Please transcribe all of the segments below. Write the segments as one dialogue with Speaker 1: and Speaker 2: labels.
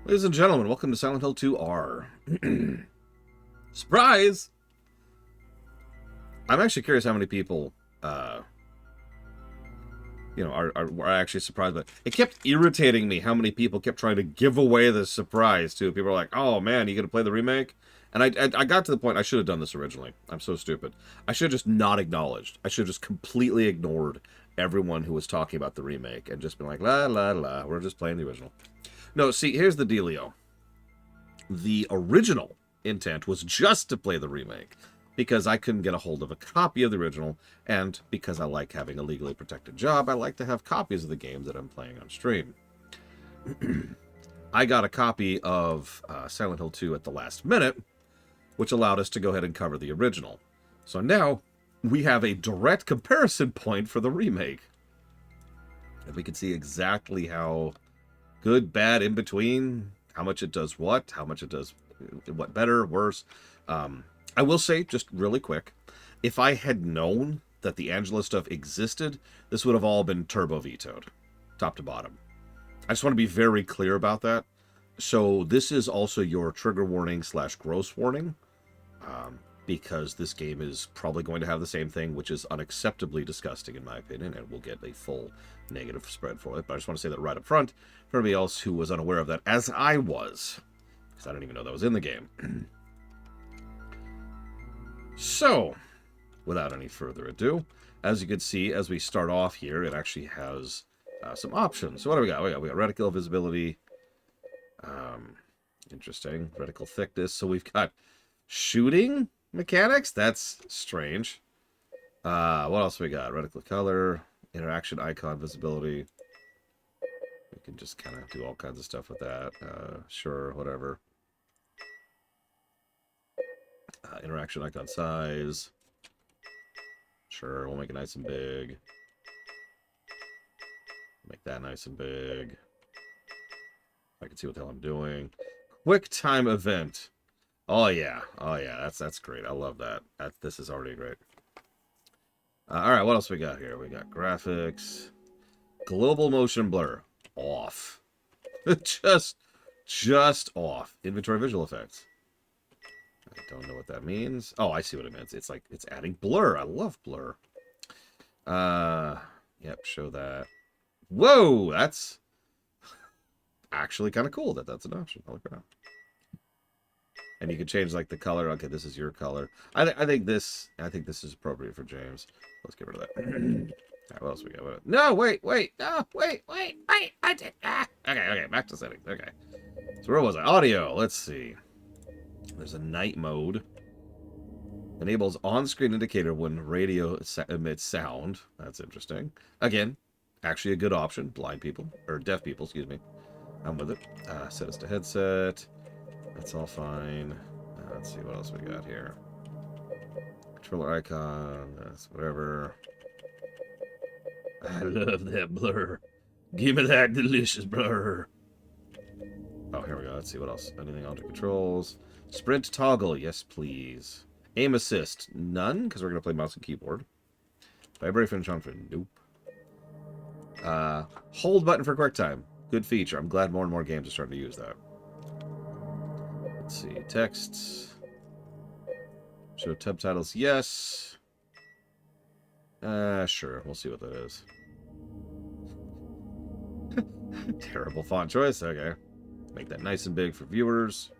Speaker 1: Ladies and gentlemen, welcome to Silent Hill 2R. Surprise! I'm actually curious how many people, are actually surprised. But it kept irritating me how many people kept trying to give away the surprise, too. People are like, oh man, you gonna play the remake? And I got to the point, I should have done this originally. I'm so stupid. I should have just not acknowledged. I should have just completely ignored everyone who was talking about the remake and just been like, la, la, la, we're just playing the original. No, see, here's the dealio. The original intent was just to play the remake because I couldn't get a hold of a copy of the original, and because I like having a legally protected job, I like to have copies of the games that I'm playing on stream. I got a copy of Silent Hill 2 at the last minute, which allowed us to go ahead and cover the original. So now we have a direct comparison point for the remake. And we can see exactly how good, bad, in between, how much it does what, how much it does what better, worse. I will say, just really quick, if I had known that the Angela stuff existed, this would have all been turbo vetoed, top to bottom. I just want to be very clear about that. So this is also your trigger warning / gross warning, because this game is probably going to have the same thing, which is unacceptably disgusting in my opinion, and we'll get a full negative spread for it. But I just want to say that right up front, for anybody else who was unaware of that, as I was, because I didn't even know that was in the game. So, without any further ado, as you can see, as we start off here, it actually has some options. So what do we got? We got reticle visibility. Interesting. Reticle thickness. So we've got shooting mechanics. That's strange. What else we got? Reticle color, interaction icon visibility. We can just kind of do all kinds of stuff with that. Sure, whatever. Interaction icon size. Sure, we'll make it nice and big. Make that nice and big. I can see what the hell I'm doing. Quick time event. Oh yeah, that's great. I love that. This is already great. All right, what else we got here? We got graphics, global motion blur off, just off. Inventory visual effects. I don't know what that means. Oh, I see what it means. It's like it's adding blur. I love blur. Yep, show that. Whoa, that's actually kind of cool that's an option. I'll look around. And you can change like the color. Okay, this is your color. I think this is appropriate for James. Let's get rid of that. All right, what else we got? No, wait. No, wait. I did. Okay. Back to settings. Okay. So where was I? Audio. Let's see. There's a night mode. Enables on-screen indicator when radio emits sound. That's interesting. Again, actually a good option. Blind people or deaf people. Excuse me. I'm with it. Set us to headset. That's all fine. Let's see what else we got here. Controller icon. That's whatever. I love that blur. Give me that delicious blur. Oh, here we go. Let's see what else. Anything under controls. Sprint toggle. Yes, please. Aim assist. None, because we're going to play mouse and keyboard. Vibration function. Nope. Hold button for quick time. Good feature. I'm glad more and more games are starting to use that. Let's see. Texts. Show subtitles. Yes. Sure. We'll see what that is. Terrible font choice. Okay. Make that nice and big for viewers.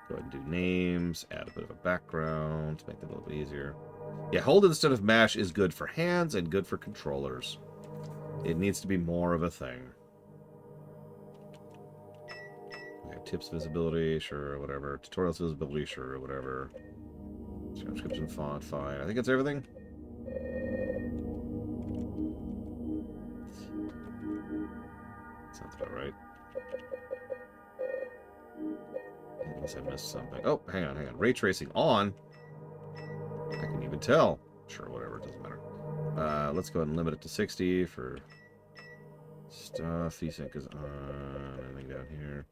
Speaker 1: Go ahead and do names. Add a bit of a background to make it a little bit easier. Yeah, hold instead of mash is good for hands and good for controllers. It needs to be more of a thing. Okay, tips visibility, sure, whatever. Tutorials visibility, sure, whatever. Transcription font, fine. I think that's everything. Sounds about right. Unless I missed something. Oh, hang on. Ray tracing on. I can even tell. Sure, whatever. It doesn't matter. Let's go ahead and limit it to 60 for stuff. VSync is on. Anything down here.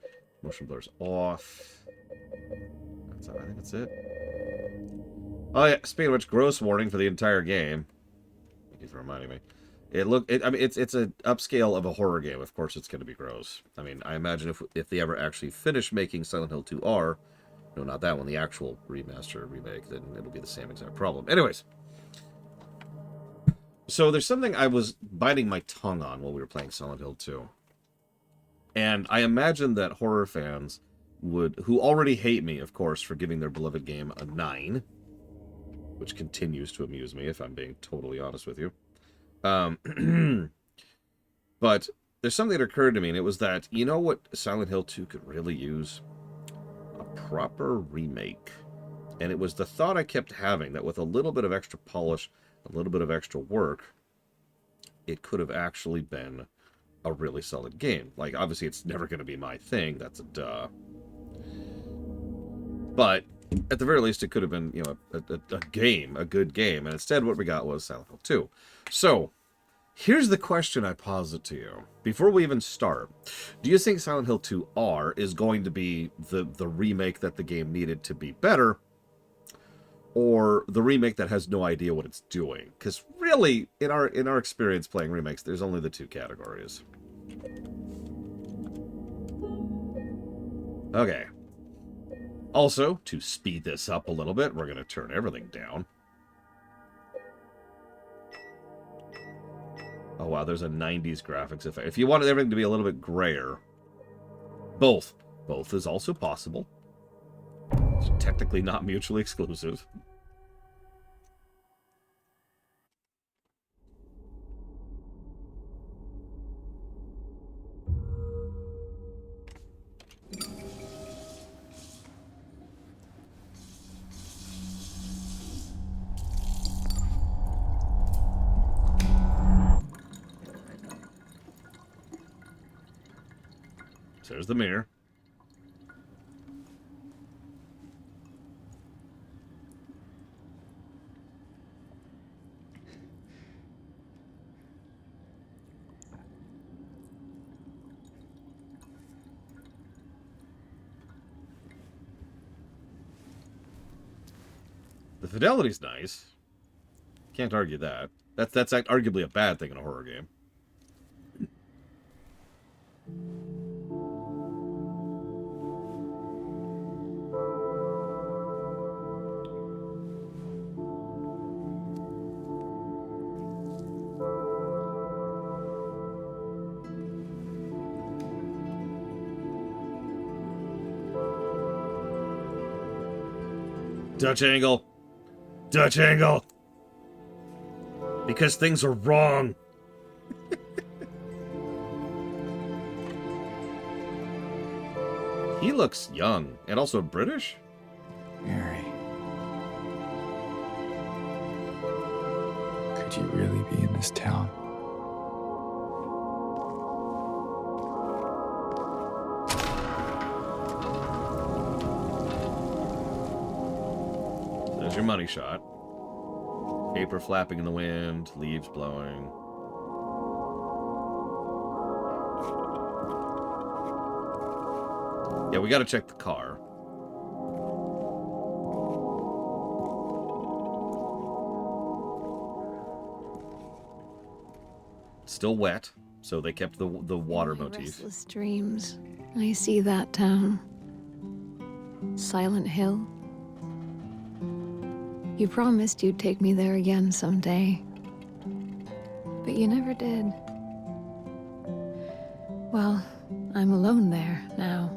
Speaker 1: Motion blur's off. I think that's it. Oh, yeah. Speaking of which, gross warning for the entire game. Thank you for reminding me. I mean, it's an upscale of a horror game. Of course, it's going to be gross. I mean, I imagine if they ever actually finish making Silent Hill 2R, no, not that one, the actual remaster remake, then it'll be the same exact problem. Anyways, so there's something I was biting my tongue on while we were playing Silent Hill 2. And I imagine that horror fans who already hate me, of course, for giving their beloved game a 9, which continues to amuse me, if I'm being totally honest with you. But there's something that occurred to me, and it was that, you know what Silent Hill 2 could really use? A proper remake. And it was the thought I kept having that with a little bit of extra polish, a little bit of extra work, it could have actually been a really solid game. Like, obviously, it's never going to be my thing. That's a duh. But at the very least, it could have been, you know, a game, a good game. And instead, what we got was Silent Hill 2. So, here's the question I posit to you. Before we even start, do you think Silent Hill 2R is going to be the remake that the game needed to be better? Or the remake that has no idea what it's doing? Because really, in our experience playing remakes, there's only the two categories. Okay. Also, to speed this up a little bit, we're going to turn everything down. Oh, wow, there's a 90s graphics effect. If you wanted everything to be a little bit grayer, both is also possible. It's technically not mutually exclusive. So there's the mirror. The fidelity's nice. Can't argue that. That's arguably a bad thing in a horror game. Dutch angle. Dutch angle. Because things are wrong. He looks young and also British.
Speaker 2: Mary. Could you really be in this town?
Speaker 1: There's your money shot. Paper flapping in the wind, leaves blowing. Yeah, we gotta check the car. It's still wet, so they kept the water motif.
Speaker 3: Restless dreams. I see that town. Silent Hill. You promised you'd take me there again someday. But you never did. Well, I'm alone there now.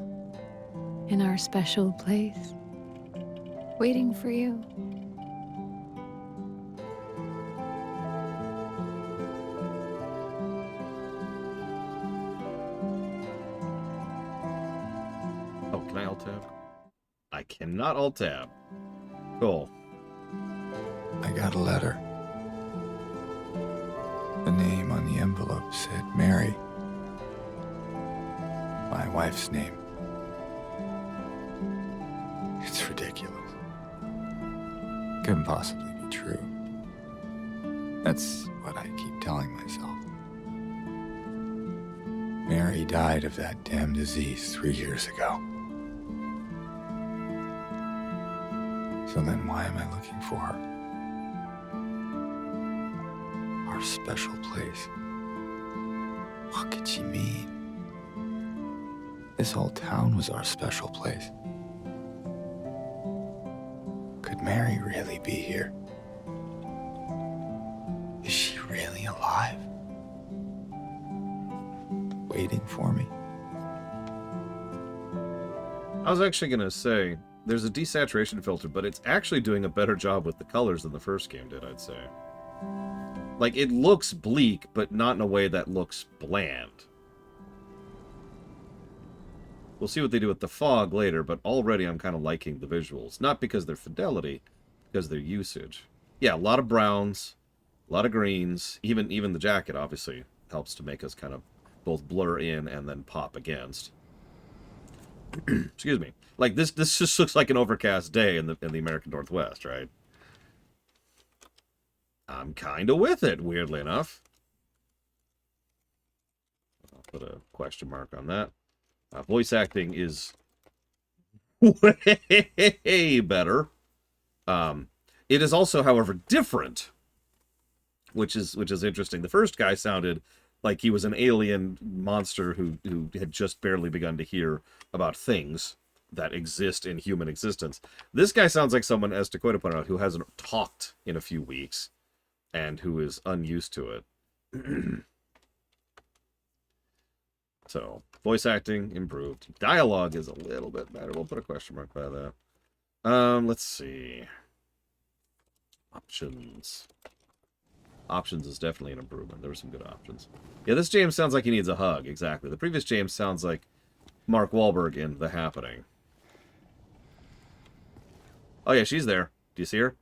Speaker 3: In our special place. Waiting for you.
Speaker 1: Oh, can I alt-tab? I cannot alt-tab. Cool.
Speaker 2: I got a letter. The name on the envelope said Mary. My wife's name. It's ridiculous. Couldn't possibly be true. That's what I keep telling myself. Mary died of that damn disease 3 years ago. So then why am I looking for her? our special place. What could she mean? This whole town was our special place. Could Mary really be here? Is she really alive? Waiting for me?
Speaker 1: I was actually going to say, there's a desaturation filter, but it's actually doing a better job with the colors than the first game did, I'd say. Like, it looks bleak, but not in a way that looks bland. We'll see what they do with the fog later, but already I'm kind of liking the visuals. Not because they're fidelity, because they're usage. Yeah, a lot of browns, a lot of greens. Even the jacket, obviously, helps to make us kind of both blur in and then pop against. Excuse me. Like, this just looks like an overcast day in the American Northwest, right? I'm kind of with it, weirdly enough. I'll put a question mark on that. Voice acting is way better. It is also, however, different, which is interesting. The first guy sounded like he was an alien monster who had just barely begun to hear about things that exist in human existence. This guy sounds like someone, as Dakota pointed out, who hasn't talked in a few weeks and who is unused to it. So, voice acting improved. Dialogue is a little bit better. We'll put a question mark by that. Let's see. Options. Options is definitely an improvement. There were some good options. Yeah, this James sounds like he needs a hug. Exactly. The previous James sounds like Mark Wahlberg in The Happening. Oh, yeah, she's there. Do you see her?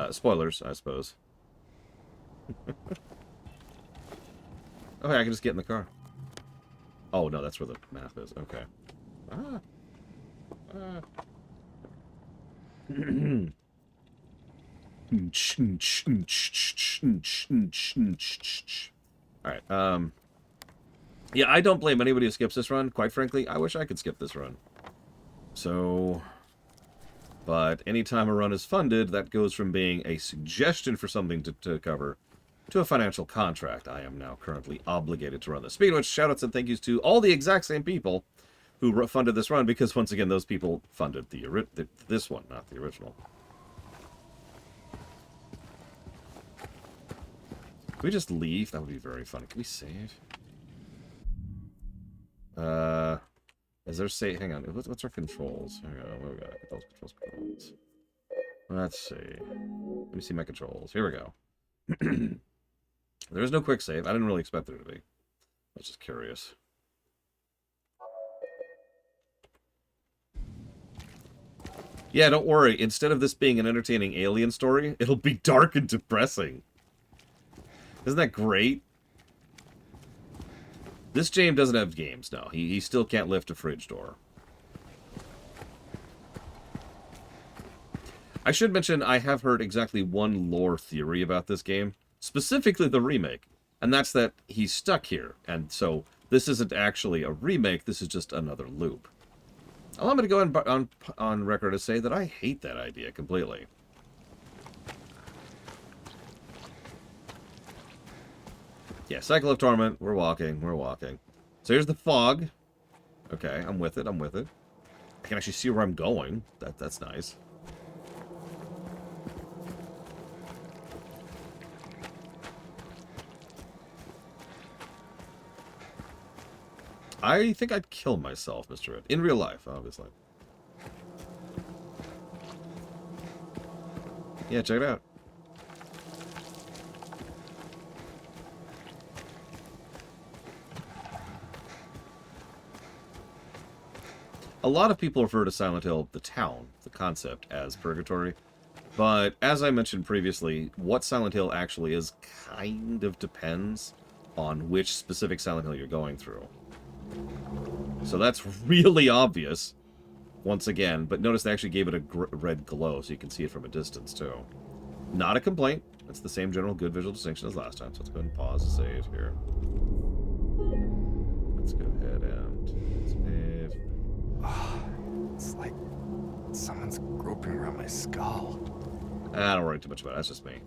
Speaker 1: Spoilers, I suppose. Okay, I can just get in the car. Oh, no, that's where the map is. Okay. Alright, yeah, I don't blame anybody who skips this run. Quite frankly, I wish I could skip this run. So... But anytime a run is funded, that goes from being a suggestion for something to cover to a financial contract. I am now currently obligated to run this. Speaking of which, shoutouts and thank yous to all the exact same people who funded this run, because once again, those people funded this one, not the original. Can we just leave? That would be very fun. Can we save? Is there save? Hang on. What's our controls? Hang on. What we got? Controls. Let's see. Let me see my controls. Here we go. There's no quick save. I didn't really expect there to be. I was just curious. Yeah, don't worry. Instead of this being an entertaining alien story, it'll be dark and depressing. Isn't that great? This James doesn't have games, no. He still can't lift a fridge door. I should mention I have heard exactly one lore theory about this game, specifically the remake, and that's that he's stuck here, and so this isn't actually a remake, this is just another loop. Allow me to go on record to say that I hate that idea completely. Yeah, Cycle of Torment, we're walking. So here's the fog. Okay, I'm with it. I can actually see where I'm going. That's nice. I think I'd kill myself, Mr. Red. In real life, obviously. Yeah, check it out. A lot of people refer to Silent Hill, the town, the concept, as purgatory. But, as I mentioned previously, what Silent Hill actually is kind of depends on which specific Silent Hill you're going through. So that's really obvious, once again. But notice they actually gave it a red glow, so you can see it from a distance, too. Not a complaint. It's the same general good visual distinction as last time. So let's go ahead and pause the save here. Let's go ahead and save.
Speaker 2: It's like someone's groping around my skull.
Speaker 1: I don't worry too much about it. That's just me.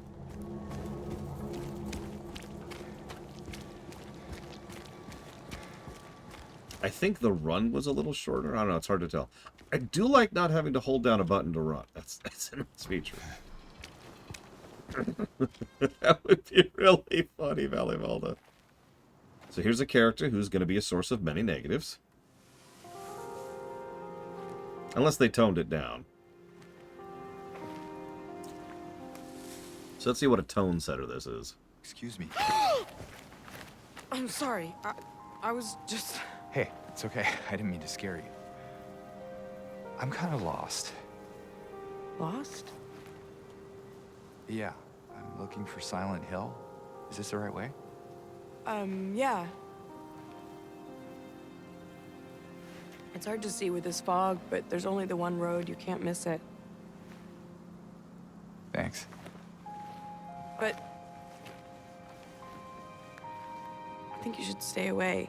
Speaker 1: I think the run was a little shorter. I don't know. It's hard to tell. I do like not having to hold down a button to run. That's a nice feature. That would be really funny, Valleyvalda. So here's a character who's going to be a source of many negatives. Unless they toned it down. So let's see what a tone setter this is.
Speaker 2: Excuse me.
Speaker 4: I'm sorry. I was just...
Speaker 2: Hey, it's okay. I didn't mean to scare you. I'm kind of lost.
Speaker 4: Lost?
Speaker 2: Yeah, I'm looking for Silent Hill. Is this the right way?
Speaker 4: Yeah. It's hard to see with this fog, but there's only the one road. You can't miss it.
Speaker 2: Thanks.
Speaker 4: But... I think you should stay away.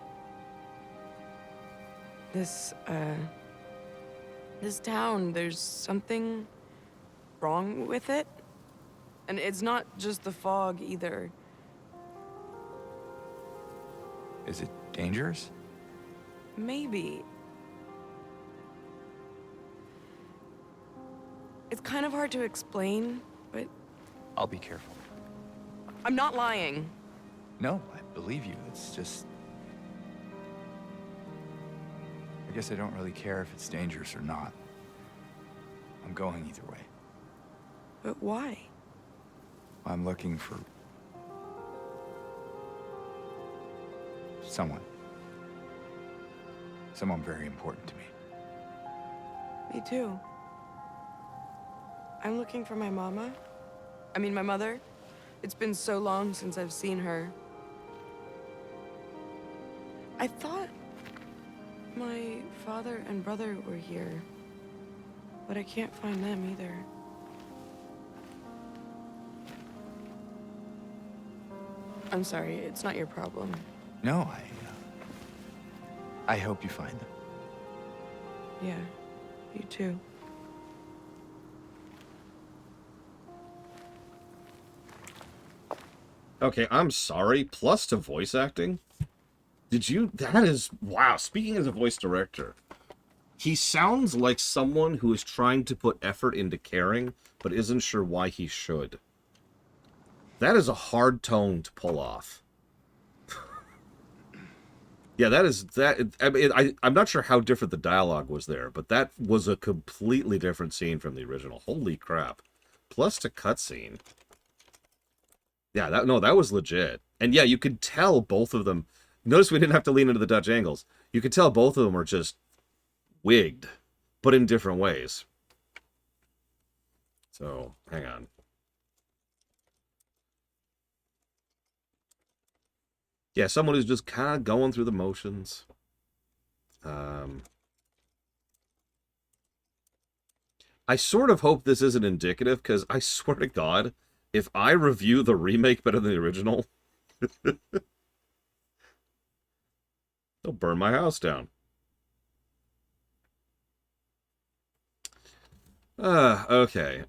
Speaker 4: This town, there's something wrong with it. And it's not just the fog, either.
Speaker 2: Is it dangerous?
Speaker 4: Maybe. It's kind of hard to explain, but
Speaker 2: I'll be careful.
Speaker 4: I'm not lying.
Speaker 2: No, I believe you. It's just... I guess I don't really care if it's dangerous or not. I'm going either way.
Speaker 4: But why?
Speaker 2: I'm looking for... someone. Someone very important to me.
Speaker 4: Me too. I'm looking for my mama. I mean, my mother. It's been so long since I've seen her. I thought my father and brother were here, but I can't find them either. I'm sorry, it's not your problem.
Speaker 2: No, I hope you find them.
Speaker 4: Yeah, you too.
Speaker 1: Okay, I'm sorry. Plus to voice acting? Did you... That is... Wow, speaking as a voice director, he sounds like someone who is trying to put effort into caring, but isn't sure why he should. That is a hard tone to pull off. Yeah, that is... that. I mean, I'm not sure how different the dialogue was there, but that was a completely different scene from the original. Holy crap. Plus to cutscene. Yeah, that was legit. And yeah, you could tell both of them... Notice we didn't have to lean into the Dutch angles. You could tell both of them were just wigged, but in different ways. So, hang on. Yeah, someone who's just kind of going through the motions. I sort of hope this isn't indicative, because I swear to God, if I review the remake better than the original, they'll burn my house down. Okay.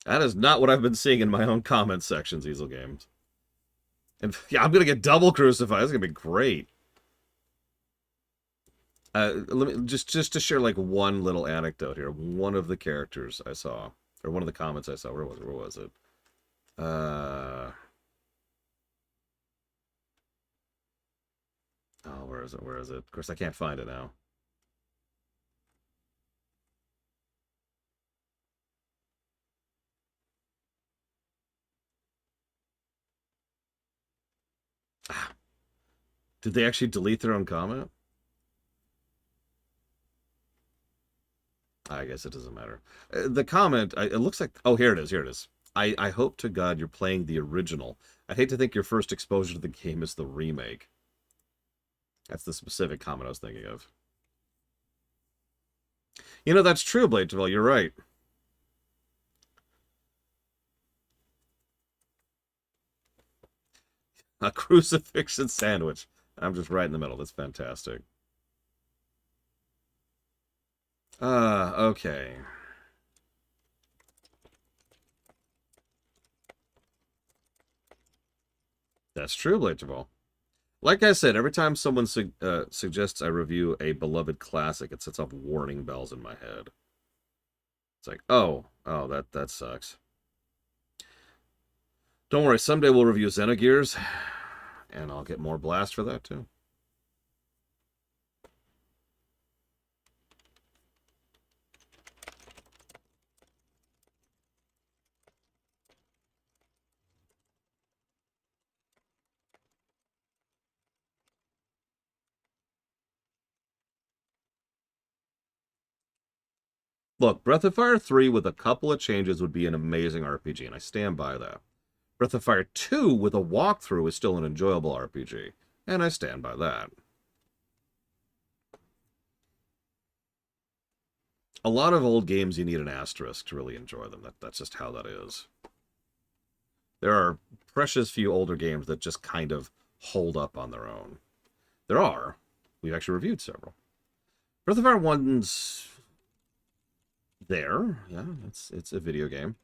Speaker 1: That is not what I've been seeing in my own comment sections, Easel Games. And yeah, I'm gonna get double crucified. It's gonna be great. Let me just to share like one little anecdote here. One of the characters I saw, or one of the comments I saw. Where was it? Where was it? Oh, where is it? Where is it? Of course, I can't find it now. Ah. Did they actually delete their own comment? I guess it doesn't matter. The comment, it looks like... Oh, here it is. Here it is. I hope to God you're playing the original. I'd hate to think your first exposure to the game is the remake. That's the specific comment I was thinking of. You know, that's true, Blade Devil. You're right. A crucifixion sandwich. I'm just right in the middle. That's fantastic. Okay. That's true, Blatable. Like I said, every time someone suggests I review a beloved classic, it sets off warning bells in my head. It's like, oh, that sucks. Don't worry, someday we'll review Xenogears, and I'll get more blast for that too. Look, Breath of Fire 3 with a couple of changes would be an amazing RPG, and I stand by that. Breath of Fire 2 with a walkthrough is still an enjoyable RPG, and I stand by that. A lot of old games, you need an asterisk to really enjoy them. That's just how that is. There are precious few older games that just kind of hold up on their own. There are. We've actually reviewed several. Breath of Fire 1's there. Yeah, it's a video game.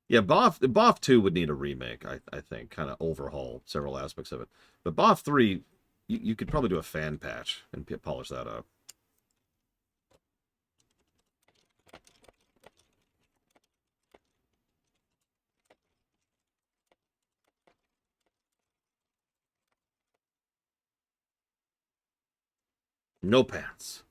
Speaker 1: Yeah, BoF 2 would need a remake, I think, kind of overhaul several aspects of it. But BoF 3, you could probably do a fan patch and polish that up. No pants.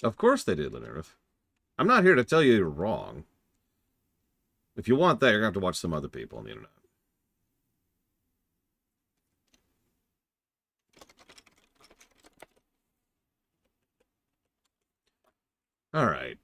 Speaker 1: Of course they did, Lenareth. I'm not here to tell you you're wrong. If you want that, you're going to have to watch some other people on the internet. All right.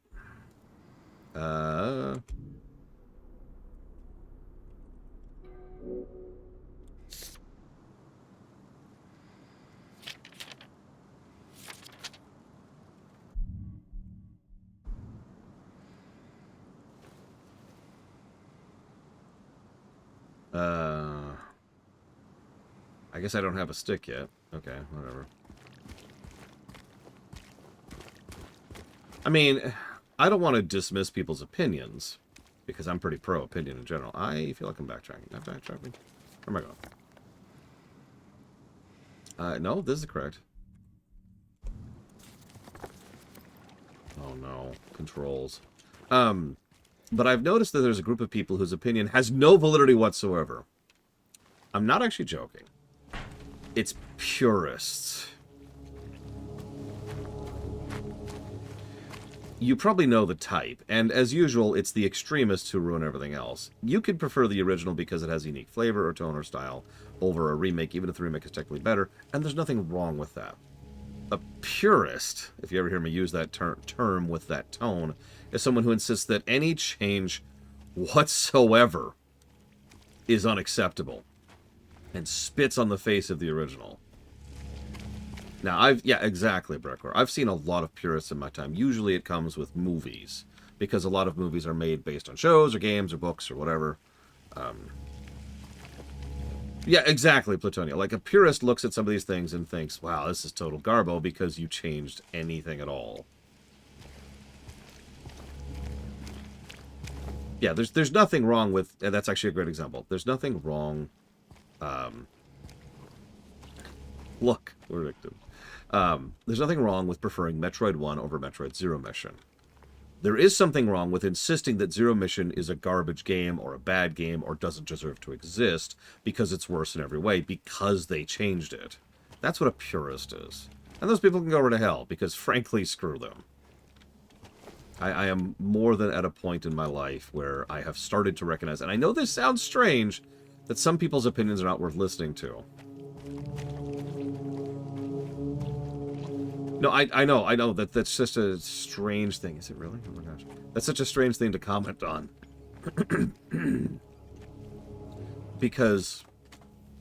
Speaker 1: I guess I don't have a stick yet. Okay, whatever. I mean, I don't want to dismiss people's opinions, because I'm pretty pro-opinion in general. I feel like I'm backtracking. Not backtracking. Where am I going? No, this is correct. Oh no, controls. But I've noticed that there's a group of people whose opinion has no validity whatsoever. I'm not actually joking. It's purists. You probably know the type, and as usual, it's the extremists who ruin everything else. You could prefer the original because it has unique flavor or tone or style over a remake, even if the remake is technically better, and there's nothing wrong with that. A purist, if you ever hear me use that term with that tone, is someone who insists that any change whatsoever is unacceptable and spits on the face of the original. Now, yeah, exactly, Breckler. I've seen a lot of purists in my time. Usually it comes with movies, because a lot of movies are made based on shows or games or books or whatever. Yeah, exactly, Platonia. Like, a purist looks at some of these things and thinks, wow, this is total garbo because you changed anything at all. Yeah, there's nothing wrong with... that's actually a great example. There's nothing wrong... look, we're victim. There's nothing wrong with preferring Metroid 1 over Metroid Zero Mission. There is something wrong with insisting that Zero Mission is a garbage game or a bad game or doesn't deserve to exist because it's worse in every way because they changed it. That's what a purist is. And those people can go over to hell because, frankly, screw them. I am more than at a point in my life where I have started to recognize, and I know this sounds strange, that some people's opinions are not worth listening to. No, I know that's just a strange thing. Is it really? Oh my gosh. That's such a strange thing to comment on. Because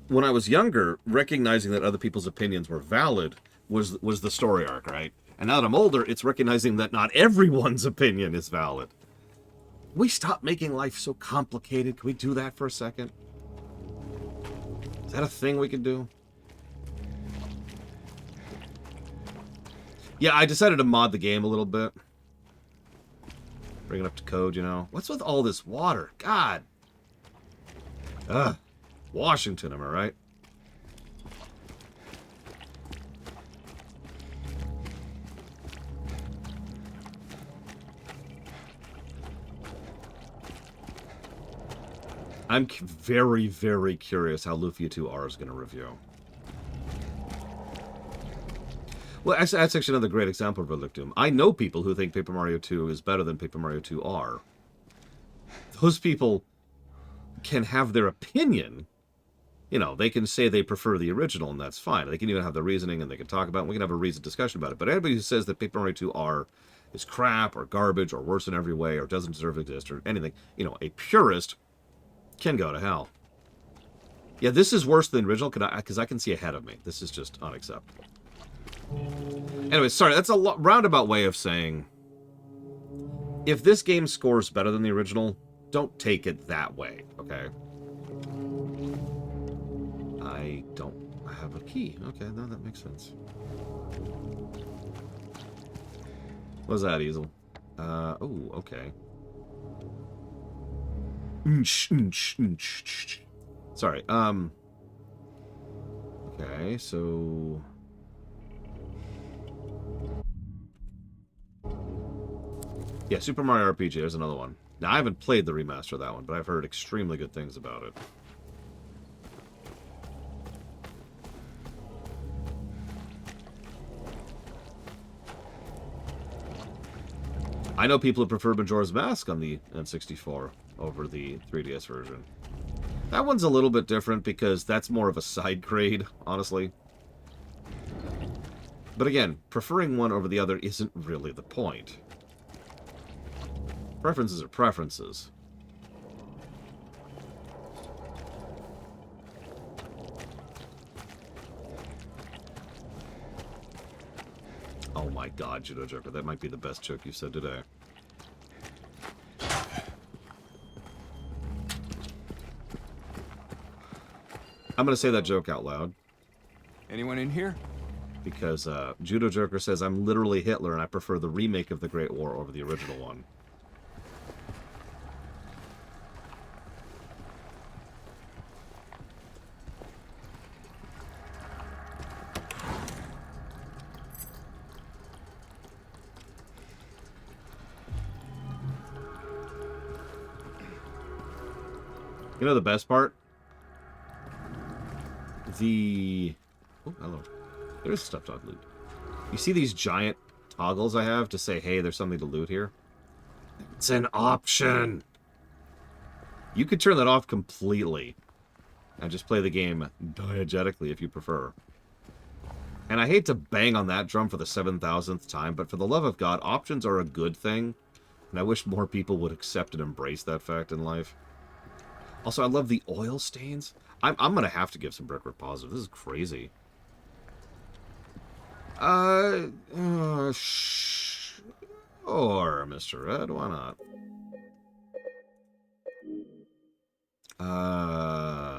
Speaker 1: when I was younger, recognizing that other people's opinions were valid was the story arc, right? And now that I'm older, it's recognizing that not everyone's opinion is valid. we stop making life so complicated? Can we do that for a second? Is that a thing we can do? Yeah, I decided to mod the game a little bit. Bring it up to code, you know. What's with all this water? God. Ugh. Washington, am I right? I'm very, very curious how Lufia 2R is going to review. Well, actually, that's actually another great example of Relic Doom. I know people who think Paper Mario 2 is better than Paper Mario 2R. Those people can have their opinion. You know, they can say they prefer the original, and that's fine. They can even have the reasoning, and they can talk about it, and we can have a reasoned discussion about it. But anybody who says that Paper Mario 2R is crap, or garbage, or worse in every way, or doesn't deserve to exist, or anything, you know, a purist can go to hell. Yeah, this is worse than the original, because I can see ahead of me. This is just unacceptable. Anyway, sorry, that's a roundabout way of saying, if this game scores better than the original, don't take it that way, okay? I don't have a key. Okay, no, that makes sense. What's that, Easel? Oh, okay. Sorry, okay, so... Yeah, Super Mario RPG, there's another one. Now, I haven't played the remaster of that one, but I've heard extremely good things about it. I know people who prefer Majora's Mask on the N64 over the 3DS version. That one's a little bit different because that's more of a side grade, honestly. But again, preferring one over the other isn't really the point. Preferences are preferences. Oh my god, Judo Joker, that might be the best joke you've said today. I'm gonna say that joke out loud.
Speaker 2: Anyone in here?
Speaker 1: Because Judo Joker says I'm literally Hitler and I prefer the remake of the Great War over the original one. You know the best part? Oh, hello. There's stuff to loot. You see these giant toggles I have to say, hey, there's something to loot here? It's an option! You could turn that off completely and just play the game diegetically if you prefer. And I hate to bang on that drum for the 7,000th time, but for the love of God, options are a good thing. And I wish more people would accept and embrace that fact in life. Also, I love the oil stains. I'm going to have to give some Brickwork positive. This is crazy. Sure, Mr. Red. Why not?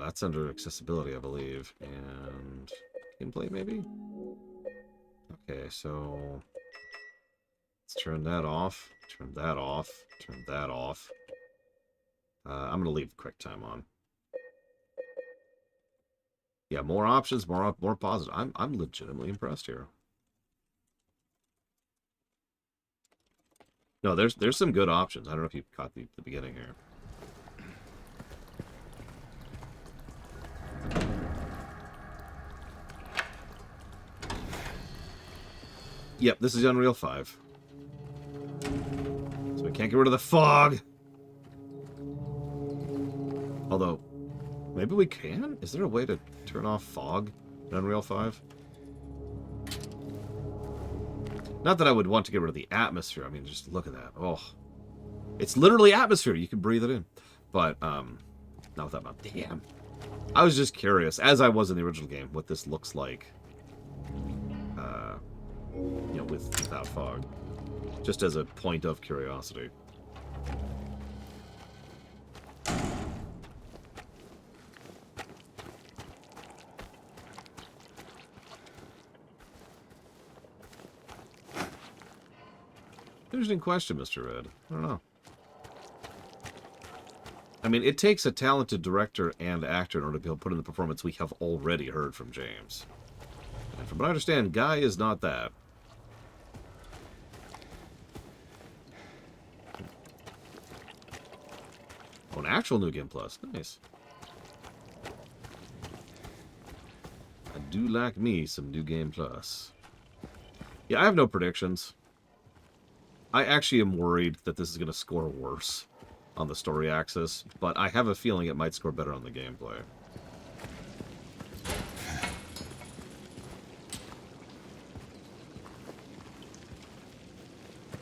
Speaker 1: That's under accessibility, I believe. And gameplay, maybe? Okay, so... let's turn that off. Turn that off. Turn that off. I'm going to leave QuickTime on. Yeah, more options, more positive. I'm legitimately impressed here. No, there's some good options. I don't know if you caught the beginning here. Yep, this is Unreal 5. So we can't get rid of the fog. Although, maybe we can? Is there a way to turn off fog in Unreal 5? Not that I would want to get rid of the atmosphere. I mean, just look at that. Oh. It's literally atmosphere. You can breathe it in. But, not with that mouth. Damn. I was just curious, as I was in the original game, what this looks like. You know, without fog. Just as a point of curiosity. Interesting question, Mr. Red. I don't know. I mean, it takes a talented director and actor in order to be able to put in the performance we have already heard from James. And from what I understand, Guy is not that. Oh, an actual New Game Plus. Nice. I do like me some New Game Plus. Yeah, I have no predictions. I actually am worried that this is going to score worse on the story axis, but I have a feeling it might score better on the gameplay.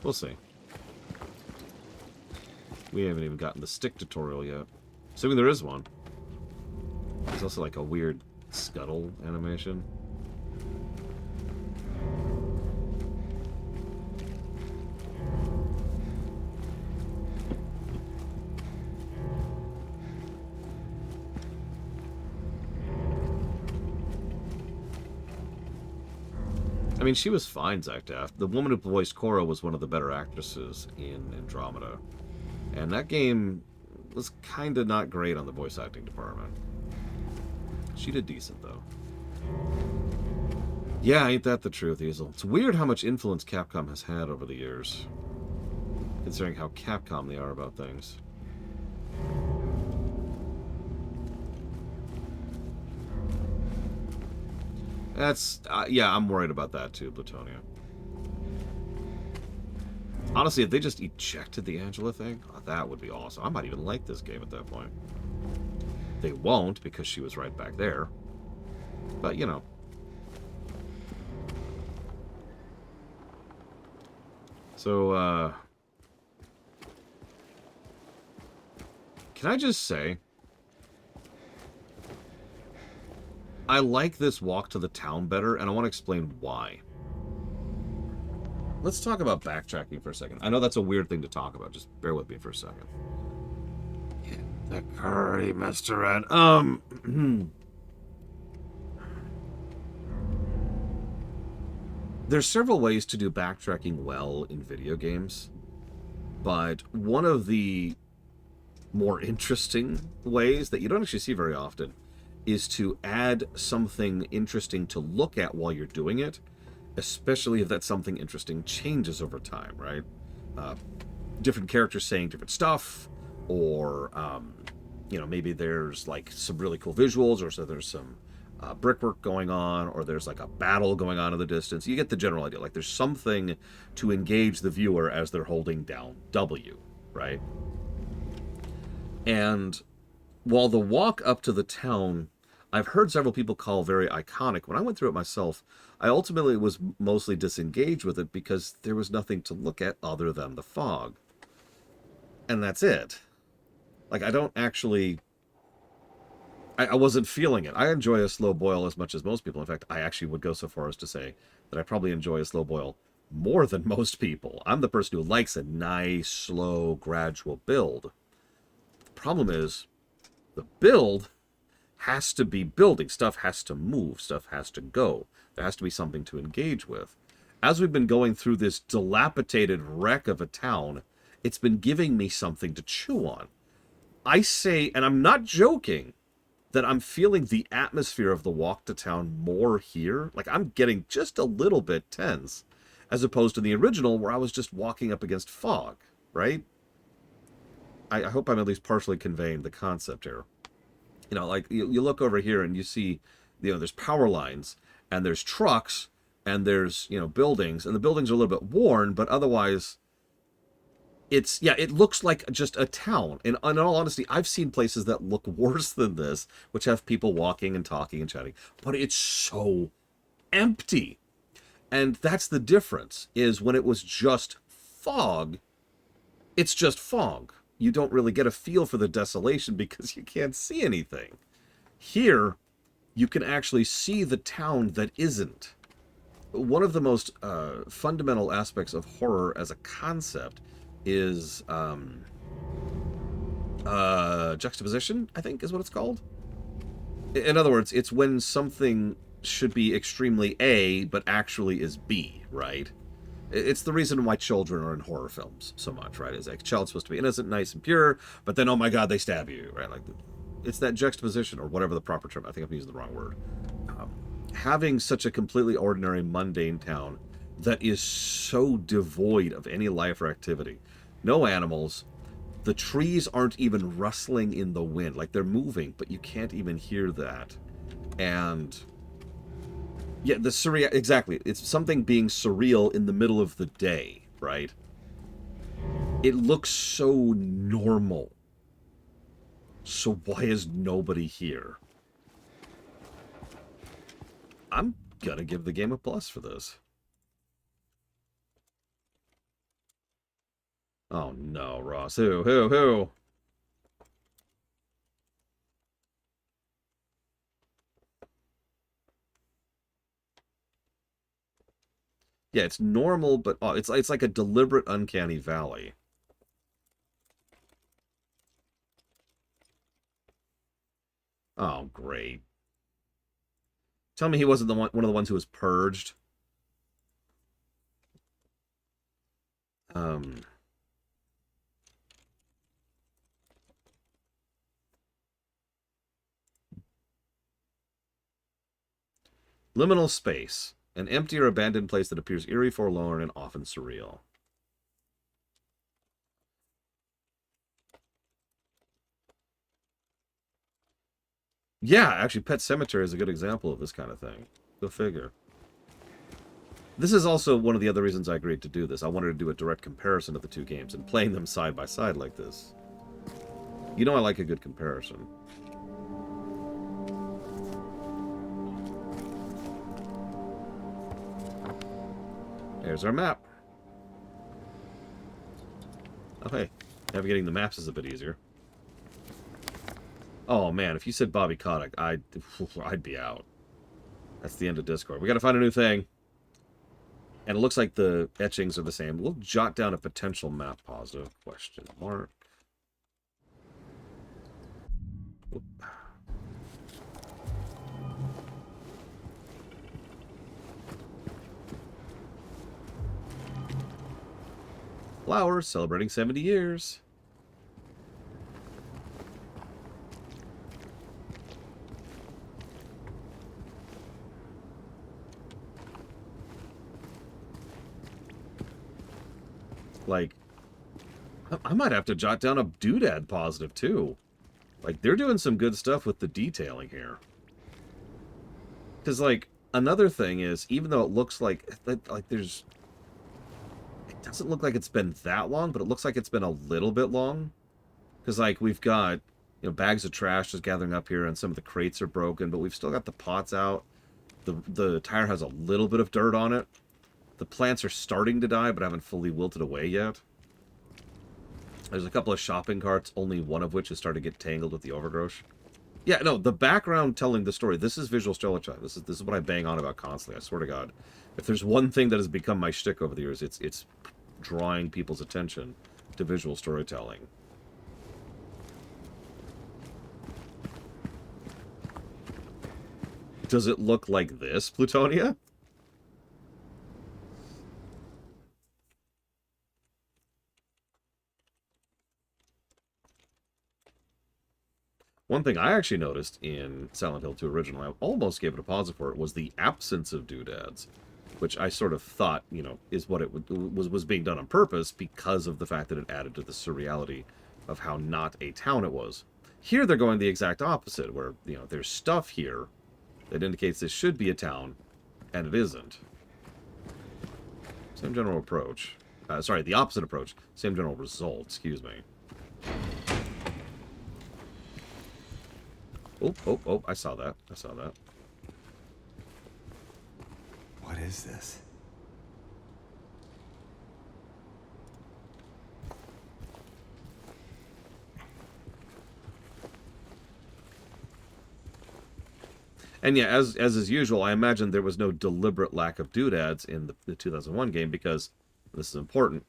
Speaker 1: We'll see. We haven't even gotten the stick tutorial yet. Assuming there is one. There's also like a weird scuttle animation. I mean, she was fine, Zach Daft. The woman who voiced Korra was one of the better actresses in Andromeda. And that game was kind of not great on the voice acting department. She did decent, though. Yeah, ain't that the truth, Easel? It's weird how much influence Capcom has had over the years, considering how Capcom they are about things. That's, yeah, I'm worried about that too, Plutonia. Honestly, if they just ejected the Angela thing, that would be awesome. I might even like this game at that point. They won't, because she was right back there. But, you know. So, can I just say, I like this walk to the town better, and I want to explain why. Let's talk about backtracking for a second. I know that's a weird thing to talk about. Just bear with me for a second. Hit the curry, Mr. Red. There's several ways to do backtracking well in video games, but one of the more interesting ways that you don't actually see very often is to add something interesting to look at while you're doing it, especially if that something interesting changes over time, right? Different characters saying different stuff, or, you know, maybe there's like some really cool visuals, or so there's some brickwork going on, or there's like a battle going on in the distance. You get the general idea. Like there's something to engage the viewer as they're holding down W, right? And while the walk up to the town, I've heard several people call very iconic. When I went through it myself, I ultimately was mostly disengaged with it because there was nothing to look at other than the fog. And that's it. Like, I don't actually... I wasn't feeling it. I enjoy a slow boil as much as most people. In fact, I actually would go so far as to say that I probably enjoy a slow boil more than most people. I'm the person who likes a nice, slow, gradual build. The problem is, the build has to be building. Stuff has to move. Stuff has to go. There has to be something to engage with. As we've been going through this dilapidated wreck of a town, it's been giving me something to chew on. I say, and I'm not joking, that I'm feeling the atmosphere of the walk to town more here. Like, I'm getting just a little bit tense, as opposed to the original where I was just walking up against fog, right? I hope I'm at least partially conveying the concept here. You know, like, you look over here and you see, you know, there's power lines, and there's trucks, and there's, you know, buildings, and the buildings are a little bit worn, but otherwise, it's, yeah, it looks like just a town. And in all honesty, I've seen places that look worse than this, which have people walking and talking and chatting, but it's so empty. And that's the difference, is when it was just fog, it's just fog. You don't really get a feel for the desolation because you can't see anything. Here, you can actually see the town that isn't. One of the most fundamental aspects of horror as a concept is juxtaposition, I think is what it's called. In other words, it's when something should be extremely A, but actually is B, right? It's the reason why children are in horror films so much, right? Is like a child's supposed to be innocent, nice, and pure, but then, oh my god, they stab you, right? Like, it's that juxtaposition, or whatever the proper term. I think I'm using the wrong word. Having such a completely ordinary, mundane town that is so devoid of any life or activity. No animals. The trees aren't even rustling in the wind. Like, they're moving, but you can't even hear that. And yeah, the surreal, exactly. It's something being surreal in the middle of the day, right? It looks so normal. So why is nobody here? I'm gonna give the game a plus for this. Oh no, Ross. Who? Yeah, it's normal, but oh, it's like a deliberate uncanny valley. Oh, great. Tell me he wasn't one of the ones who was purged. Um, Liminal space. An empty or abandoned place that appears eerie, forlorn, and often surreal. Yeah, actually, Pet Cemetery is a good example of this kind of thing. Go figure. This is also one of the other reasons I agreed to do this. I wanted to do a direct comparison of the two games and playing them side by side like this. You know I like a good comparison. There's our map. Oh, hey. Navigating the maps is a bit easier. Oh, man. If you said Bobby Kotick, I'd be out. That's the end of Discord. We gotta find a new thing. And it looks like the etchings are the same. We'll jot down a potential map positive question mark. Whoop. Flowers celebrating 70 years. Like, I might have to jot down a doodad positive, too. Like, they're doing some good stuff with the detailing here. Because, like, another thing is, even though it looks like there's... It doesn't look like it's been that long, but it looks like it's been a little bit long. Because, like, we've got, you know, bags of trash just gathering up here, and some of the crates are broken, but we've still got the pots out. The tire has a little bit of dirt on it. The plants are starting to die, but haven't fully wilted away yet. There's a couple of shopping carts, only one of which has started to get tangled with the overgrowth. Yeah, no, the background telling the story, this is visual storytelling. This is what I bang on about constantly, I swear to God. If there's one thing that has become my shtick over the years, it's drawing people's attention to visual storytelling. Does it look like this, Plutonia? One thing I actually noticed in Silent Hill 2 Original, I almost gave it a positive for it, was the absence of doodads, which I sort of thought, you know, is what it was being done on purpose because of the fact that it added to the surreality of how not a town it was. Here they're going the exact opposite, where, you know, there's stuff here that indicates this should be a town, and it isn't. Same general approach. Sorry, the opposite approach. Same general result, excuse me. Oh, I saw that. I saw that.
Speaker 2: What is this?
Speaker 1: And yeah, as is usual, I imagine there was no deliberate lack of doodads in the 2001 game because, this is important,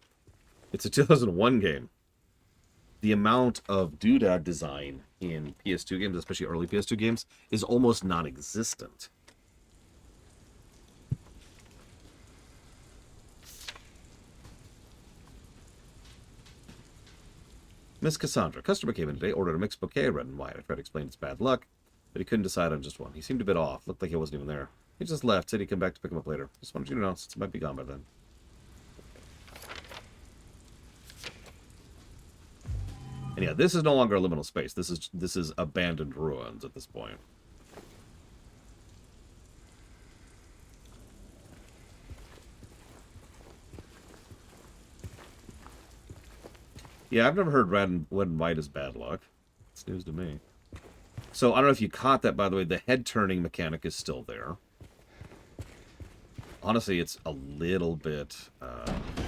Speaker 1: it's a 2001 game. The amount of doodad design in PS2 games, especially early PS2 games, is almost non-existent. Miss Cassandra. Customer came in today, ordered a mixed bouquet, red and white. I tried to explain it's bad luck, but he couldn't decide on just one. He seemed a bit off. Looked like he wasn't even there. He just left, said he'd come back to pick him up later. Just wanted you to know, since it might be gone by then. And yeah, this is no longer a liminal space. This is abandoned ruins at this point. Yeah, I've never heard red and white is bad luck. It's news to me. So, I don't know if you caught that, by the way. The head-turning mechanic is still there. Honestly, it's a little bit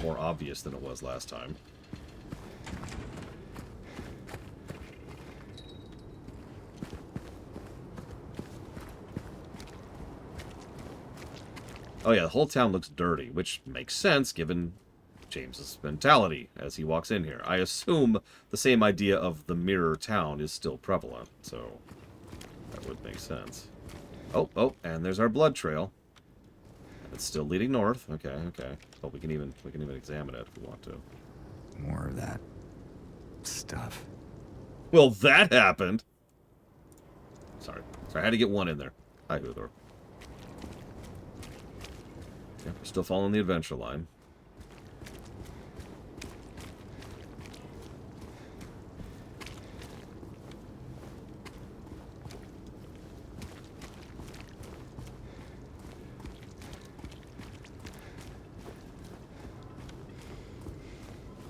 Speaker 1: more obvious than it was last time. Oh yeah, the whole town looks dirty, which makes sense given James's mentality as he walks in here. I assume the same idea of the mirror town is still prevalent, so that would make sense. Oh, and there's our blood trail. It's still leading north. Okay. But we can even examine it if we want to.
Speaker 2: More of that stuff.
Speaker 1: Well, that happened. Sorry, I had to get one in there. Hi, Uthor. Yeah, we're still following the adventure line.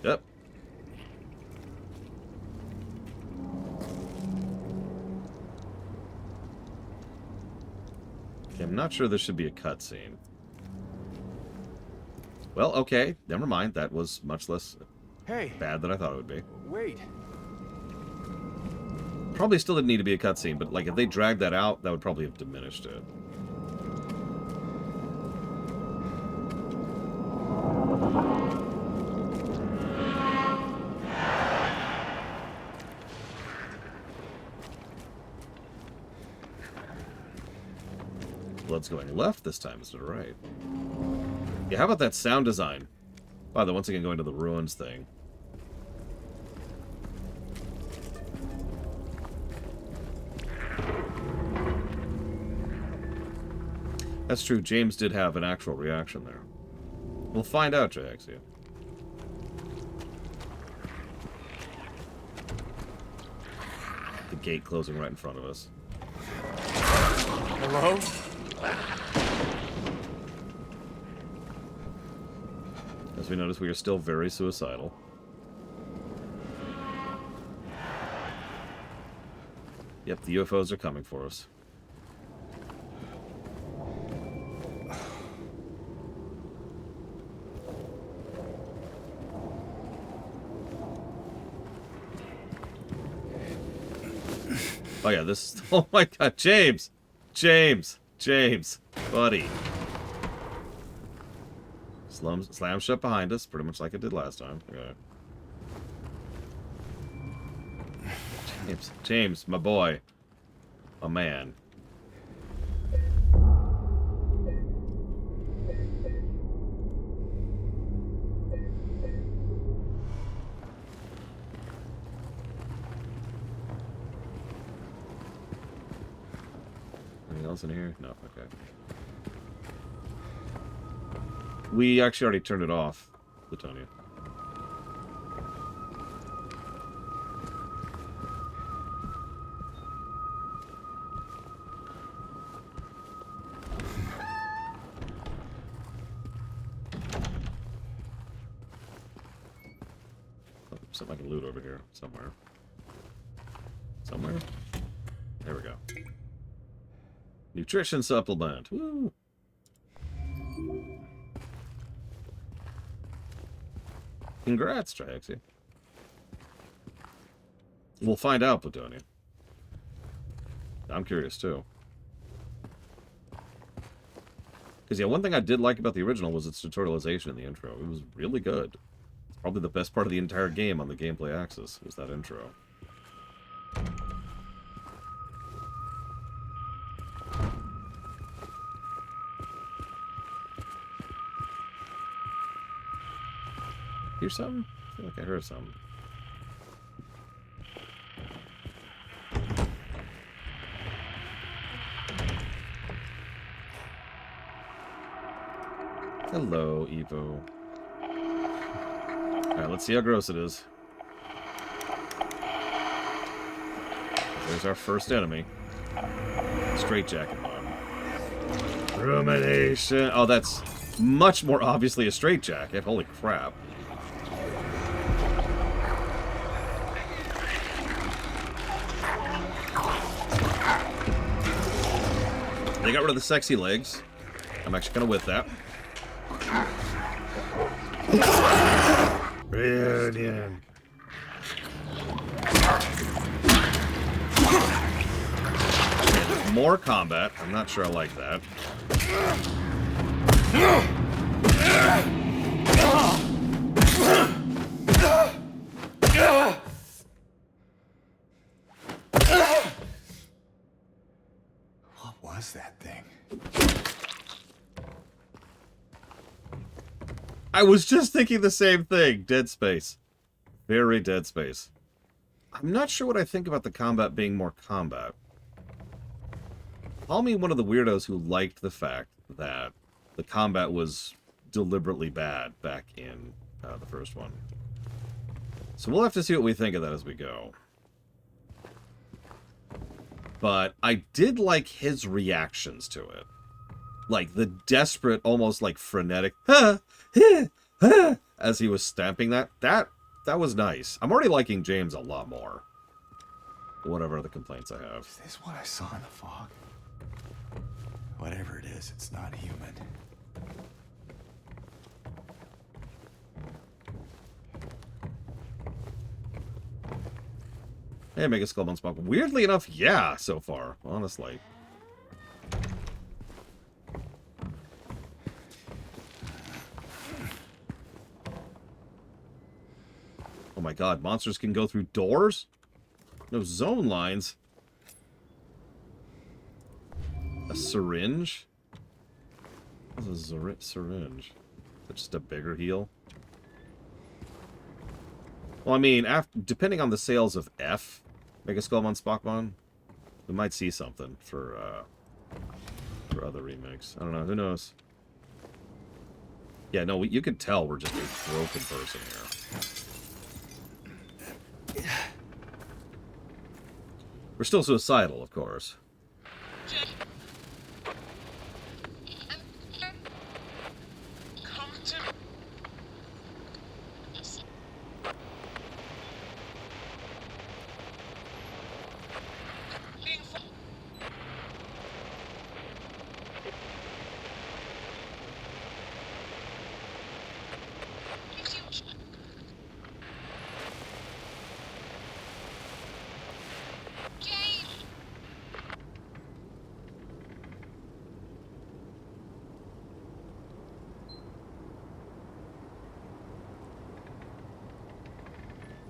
Speaker 1: Yep. Okay, I'm not sure there should be a cutscene. Well, okay, never mind. That was much less bad than I thought it would be.
Speaker 2: Wait.
Speaker 1: Probably still didn't need to be a cutscene, but like if they dragged that out, that would probably have diminished it. Blood's going left this time instead of right. Yeah, how about that sound design? By the way, once again, going to the ruins thing. That's true, James did have an actual reaction there. We'll find out, Jaxia. The gate closing right in front of us.
Speaker 2: Hello?
Speaker 1: As we notice, we are still very suicidal. Yep, the UFOs are coming for us. Oh yeah, this... Oh my god, James! James! Buddy. Slam shut behind us, pretty much like it did last time. Okay. James, my boy. My man. Anything else in here? No, okay. We actually already turned it off, Latonia. Oh, something I can loot over here, somewhere. Somewhere? There we go. Nutrition supplement. Woo! Congrats, Triaxia. We'll find out, Plutonium. I'm curious, too. Because, yeah, one thing I did like about the original was its tutorialization in the intro. It was really good. It's probably the best part of the entire game on the gameplay axis, was that intro. Hear something? I feel like I heard something. Hello, Evo. Alright, let's see how gross it is. There's our first enemy. Straitjacket mod. Rumination. Oh, that's much more obviously a straitjacket. Holy crap. They got rid of the sexy legs. I'm actually kind of with that. Reunion. More combat. I'm not sure I like that.
Speaker 2: What was that thing?
Speaker 1: I was just thinking the same thing. Dead Space. Very Dead Space. I'm not sure what I think about the combat being more combat. Call me one of the weirdos who liked the fact that the combat was deliberately bad back in the first one. So we'll have to see what we think of that as we go. But I did like his reactions to it. Like the desperate, almost like frenetic, as he was stamping that. That was nice. I'm already liking James a lot more. Whatever other complaints I have.
Speaker 2: Is this what I saw in the fog? Whatever it is, it's not human.
Speaker 1: Hey, Mega Skull Bones Pop. Weirdly enough, yeah, so far, honestly. Oh my god, monsters can go through doors? No zone lines. A syringe? What's a syringe? Is it just a bigger heal? Well, I mean, depending on the sales of F, Mega Skullmon Spockmon, we might see something for other remakes. I don't know. Who knows? Yeah, no, you can tell we're just a broken person here. We're still suicidal, of course.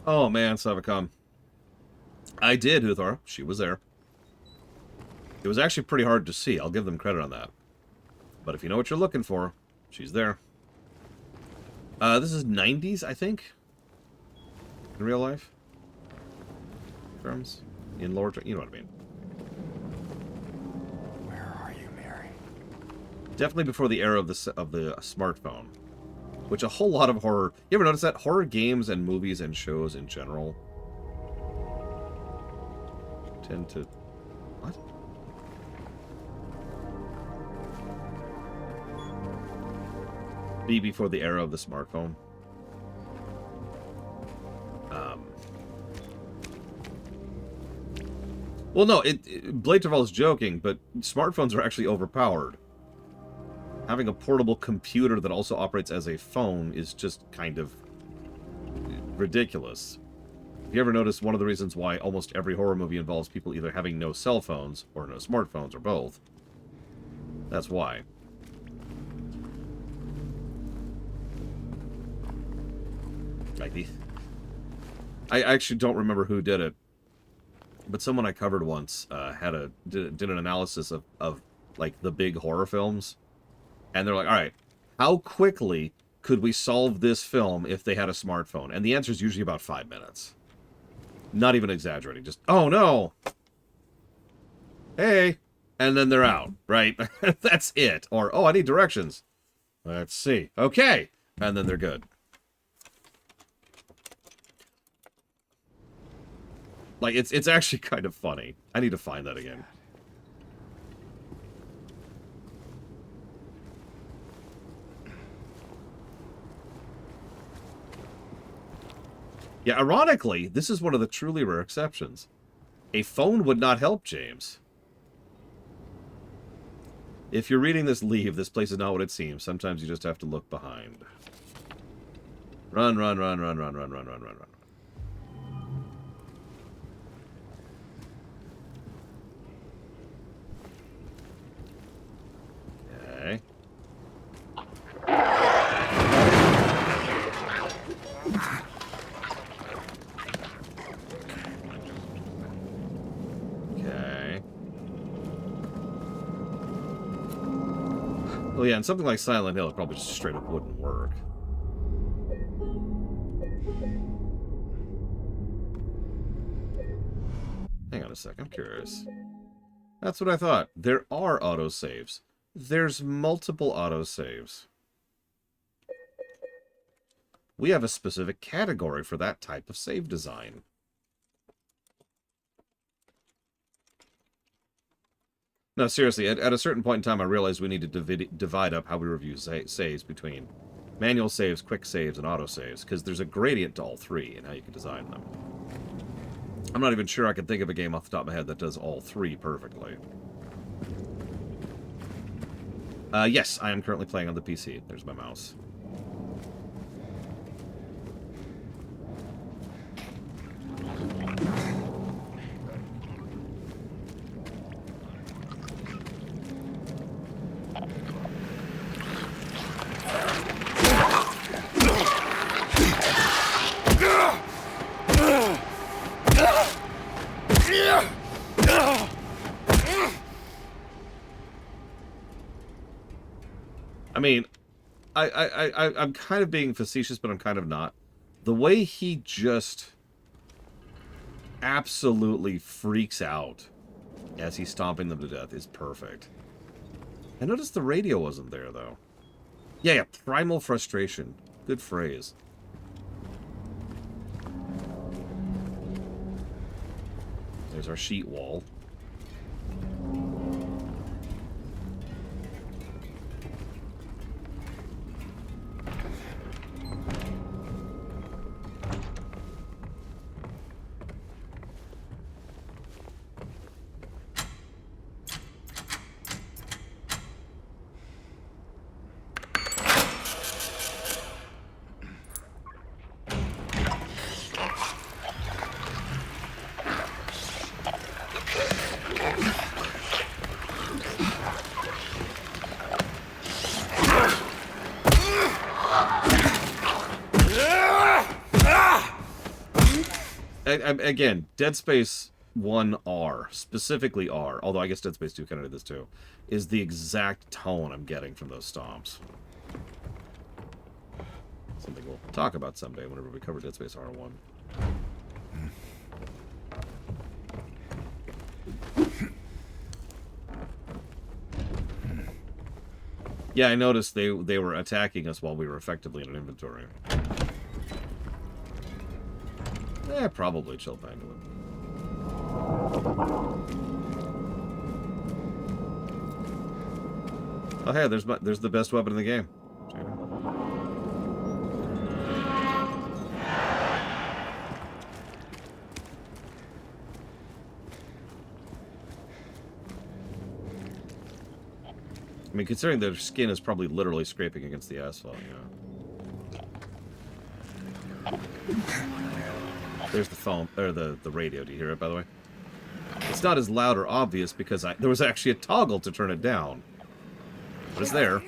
Speaker 1: Oh man, Savacom. I did, Uthor. She was there. It was actually pretty hard to see. I'll give them credit on that. But if you know what you're looking for, she's there. This is 90s, I think. In real life. Terms. In lore, you know what I mean.
Speaker 2: Where are you, Mary?
Speaker 1: Definitely before the era of the smartphone. Which a whole lot of horror... You ever notice that? Horror games and movies and shows in general tend to... What? Be before the era of the smartphone. Well, no, Blade Travol's joking, but smartphones are actually overpowered. Having a portable computer that also operates as a phone is just kind of ridiculous. If you ever notice, one of the reasons why almost every horror movie involves people either having no cell phones or no smartphones or both. That's why. Like I actually don't remember who did it, but someone I covered once did an analysis of like the big horror films. And they're like, all right, how quickly could we solve this film if they had a smartphone? And the answer is usually about 5 minutes. Not even exaggerating. Just, oh, no. Hey. And then they're out, right? That's it. Or, oh, I need directions. Let's see. Okay. And then they're good. Like, it's actually kind of funny. I need to find that again. Yeah, ironically, this is one of the truly rare exceptions. A phone would not help James. If you're reading this, leave. This place is not what it seems. Sometimes you just have to look behind. Run, run, run, run, run, run, run, run, run, run. Okay. Okay. Well, yeah, and something like Silent Hill, it probably just straight up wouldn't work. Hang on a sec, I'm curious. That's what I thought. There are autosaves. There's multiple autosaves. We have a specific category for that type of save design. No, seriously, at a certain point in time, I realized we need to divide up how we review saves between manual saves, quick saves, and autosaves, because there's a gradient to all three in how you can design them. I'm not even sure I can think of a game off the top of my head that does all three perfectly. Yes, I am currently playing on the PC. There's my mouse. I mean, I'm kind of being facetious, but I'm kind of not. The way he just absolutely freaks out as he's stomping them to death is perfect. I noticed the radio wasn't there, though. Yeah, primal frustration. Good phrase. There's our sheet wall. Again, Dead Space 1 R, specifically R, although I guess Dead Space 2 kind of did this too, is the exact tone I'm getting from those stomps. Something we'll talk about someday whenever we cover Dead Space R1. Yeah, I noticed they were attacking us while we were effectively in an inventory. Yeah, probably chill back to it. Oh hey, there's the best weapon in the game. I mean, considering their skin is probably literally scraping against the asphalt, yeah. There's the phone, or the radio. Do you hear it, by the way? It's not as loud or obvious because there was actually a toggle to turn it down. But it's there.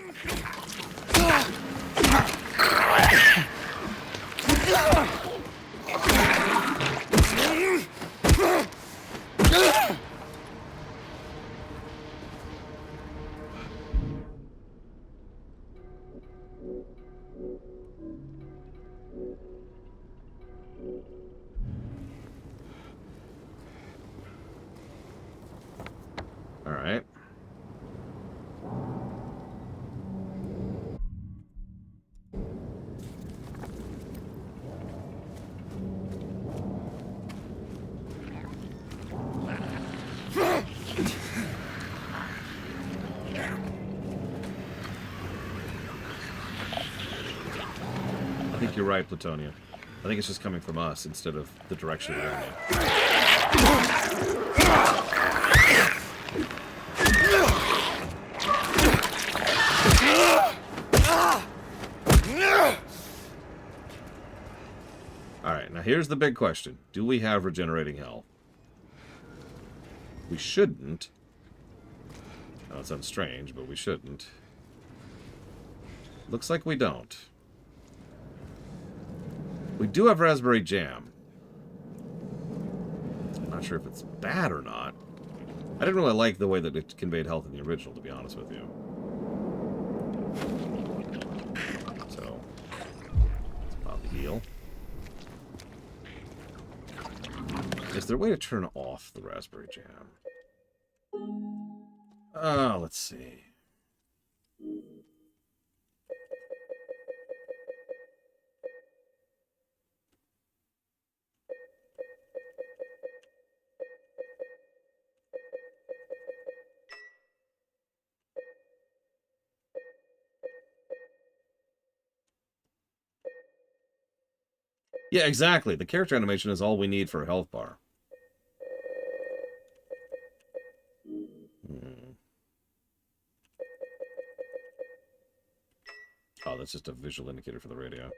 Speaker 1: think you're right, Plutonia. I think it's just coming from us instead of the direction we're going. Alright, now here's the big question. Do we have regenerating health? We shouldn't. Now, it sounds strange, but we shouldn't. Looks like we don't. We do have raspberry jam. I'm not sure if it's bad or not. I didn't really like the way that it conveyed health in the original, to be honest with you. So, let's pop the heal. Is there a way to turn off the raspberry jam? Let's see. Yeah, exactly. The character animation is all we need for a health bar. Oh, that's just a visual indicator for the radio.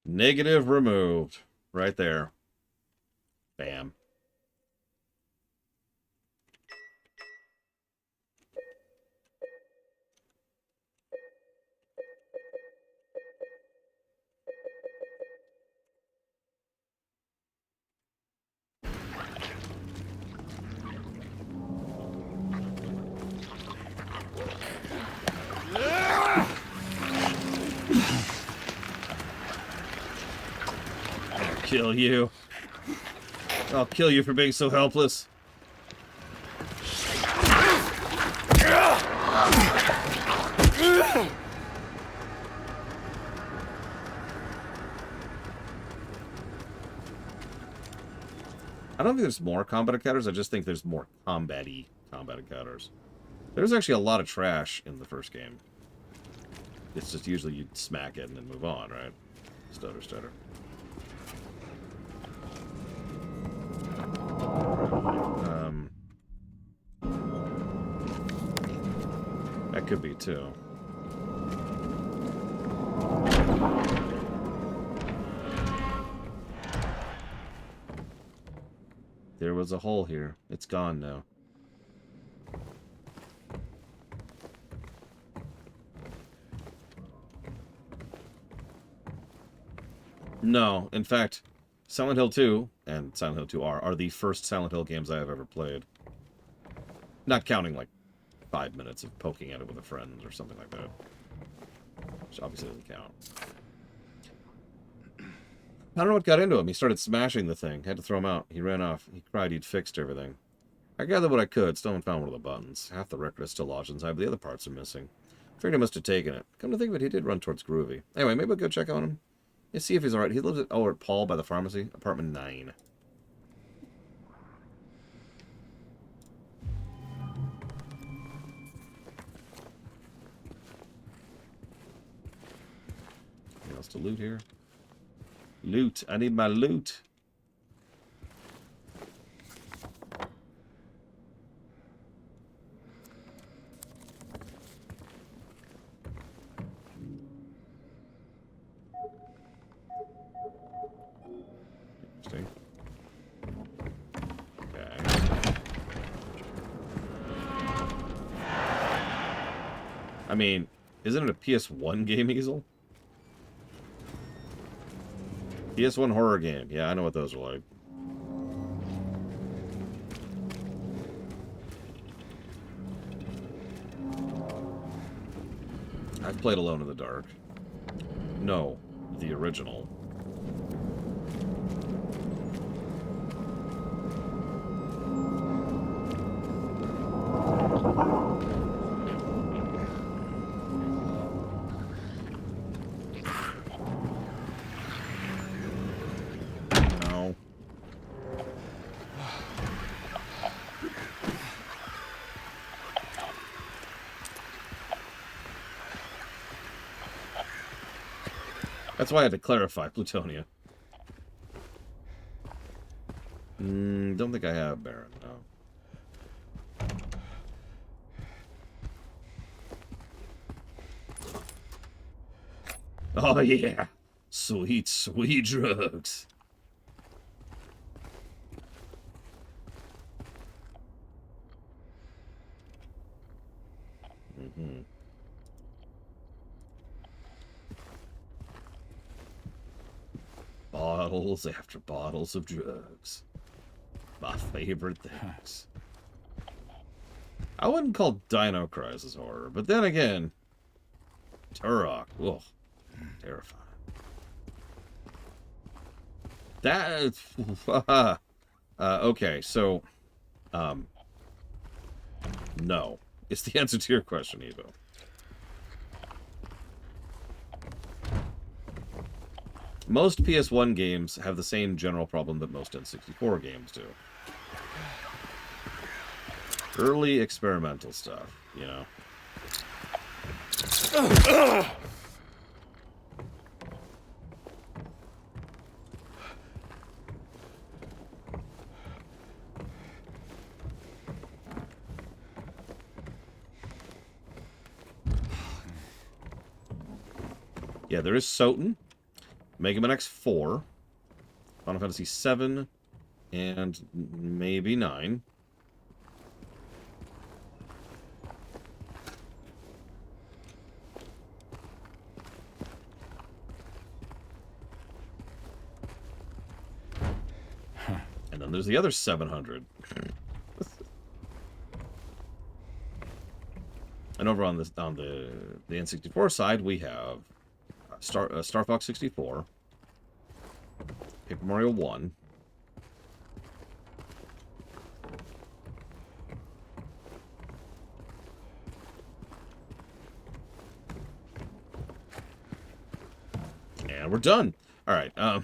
Speaker 1: Negative removed. Right there. Bam. I'll kill you. I'll kill you for being so helpless. I don't think there's more combat encounters, I just think there's more combat-y combat encounters. There's actually a lot of trash in the first game. It's just usually you smack it and then move on, right? Stutter, stutter. That could be too. There was a hole here. It's gone now. No, in fact, Silent Hill 2 and Silent Hill 2R are the first Silent Hill games I have ever played. Not counting, like, 5 minutes of poking at it with a friend or something like that. Which obviously doesn't count. I don't know what got into him. He started smashing the thing. Had to throw him out. He ran off. He cried he'd fixed everything. I gathered what I could. Still haven't found one of the buttons. Half the record is still lodged inside, but the other parts are missing. Figured he must have taken it. Come to think of it, he did run towards Groovy. Anyway, maybe we'll go check on him. Yeah, see if he's alright. He lives at, at Paul by the pharmacy. Apartment 9. Anything else to loot here? Loot. I need my loot. Interesting. Okay. I mean, isn't it a PS1 game, Easel? PS1 horror game. Yeah, I know what those are like. I've played Alone in the Dark. No, the original. That's why I had to clarify Plutonia. Don't think I have Baron, no. Oh, yeah. Sweet, sweet drugs. Bottles after bottles of drugs. My favorite things. I wouldn't call Dino Crisis horror, but then again, Turok, ugh, terrifying. That, okay, so, no. It's the answer to your question, Evo. Most PS1 games have the same general problem that most N64 games do. Early experimental stuff, you know. Yeah, there is Soten, Mega Man X4, Final Fantasy 7, and maybe 9. And then there's the other 700. And over on the N64 side, we have Star Fox 64, Paper Mario 1, and we're done. All right. Oh,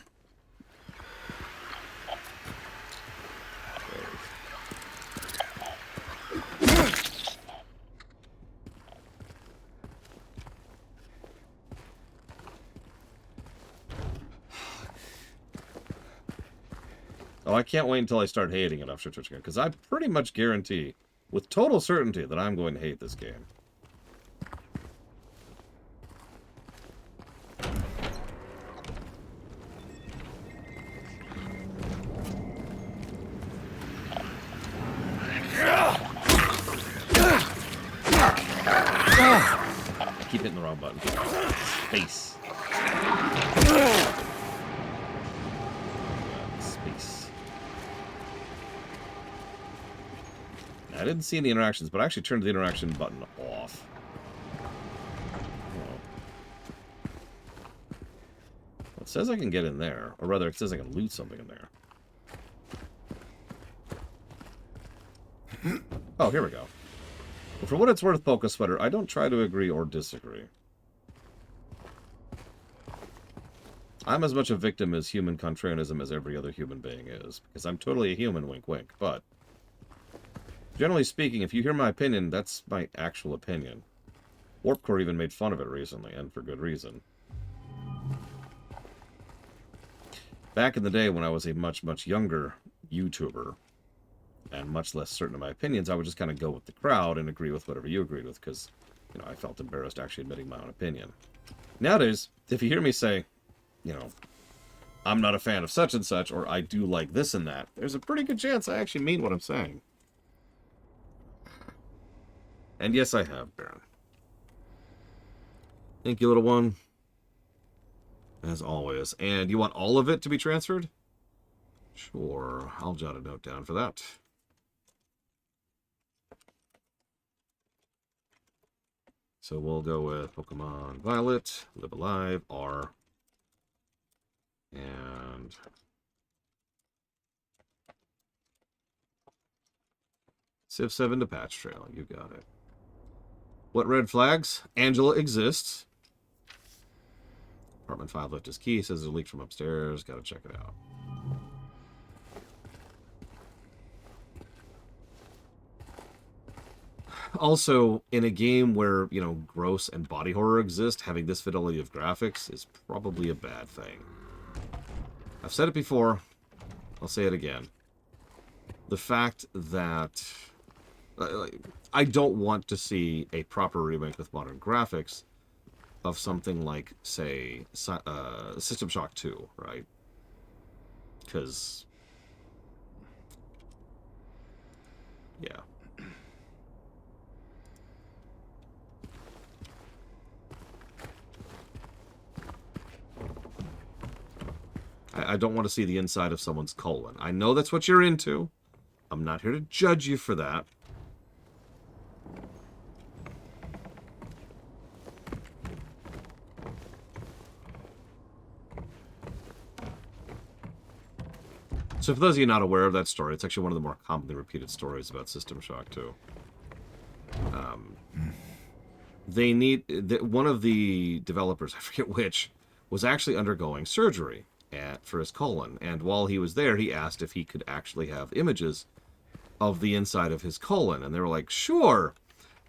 Speaker 1: I can't wait until I start hating it after Twitch again, because I pretty much guarantee, with total certainty, that I'm going to hate this game. I keep hitting the wrong button. Space. Space. I didn't see any interactions, but I actually turned the interaction button off. Oh. Well, it says I can get in there. Or rather, it says I can loot something in there. Oh, here we go. Well, for what it's worth, Polka Sweater, I don't try to agree or disagree. I'm as much a victim as human contrarianism as every other human being is, because I'm totally a human, wink wink, but generally speaking, if you hear my opinion, that's my actual opinion. Warpcore even made fun of it recently, and for good reason. Back in the day when I was a much, much younger YouTuber, and much less certain of my opinions, I would just kind of go with the crowd and agree with whatever you agreed with, because, you know, I felt embarrassed actually admitting my own opinion. Nowadays, if you hear me say, you know, I'm not a fan of such and such, or I do like this and that, there's a pretty good chance I actually mean what I'm saying. And yes, I have, Baron. Thank you, little one. As always. And you want all of it to be transferred? Sure. I'll jot a note down for that. So we'll go with Pokemon Violet, Live Alive, R, and Civ 7 to Patch Trail. You got it. What red flags? Angela exists. Apartment 5 left his key. Says there's a leak from upstairs. Gotta check it out. Also, in a game where, you know, gross and body horror exist, having this fidelity of graphics is probably a bad thing. I've said it before. I'll say it again. The fact that I don't want to see a proper remake with modern graphics of something like, say, System Shock 2, right? Because, yeah. I don't want to see the inside of someone's colon. I know that's what you're into. I'm not here to judge you for that. So for those of you not aware of that story, it's actually one of the more commonly repeated stories about System Shock 2. One of the developers, I forget which, was actually undergoing surgery for his colon. And while he was there, he asked if he could actually have images of the inside of his colon. And they were like, sure.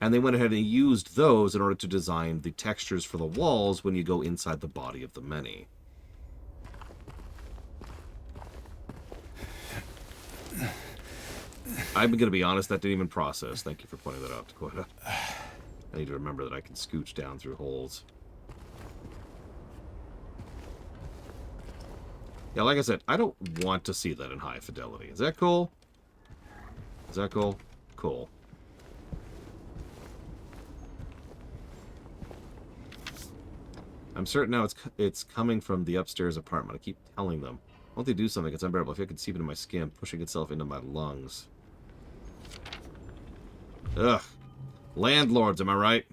Speaker 1: And they went ahead and used those in order to design the textures for the walls when you go inside the body of the many. I'm going to be honest, that didn't even process. Thank you for pointing that out, Dakota. I need to remember that I can scooch down through holes. Yeah, like I said, I don't want to see that in high fidelity. Is that cool? Is that cool? Cool. I'm certain now it's coming from the upstairs apartment. I keep telling them. Won't they do something? It's unbearable. If it could seep into my skin, pushing itself into my lungs. Ugh. Landlords, am I right?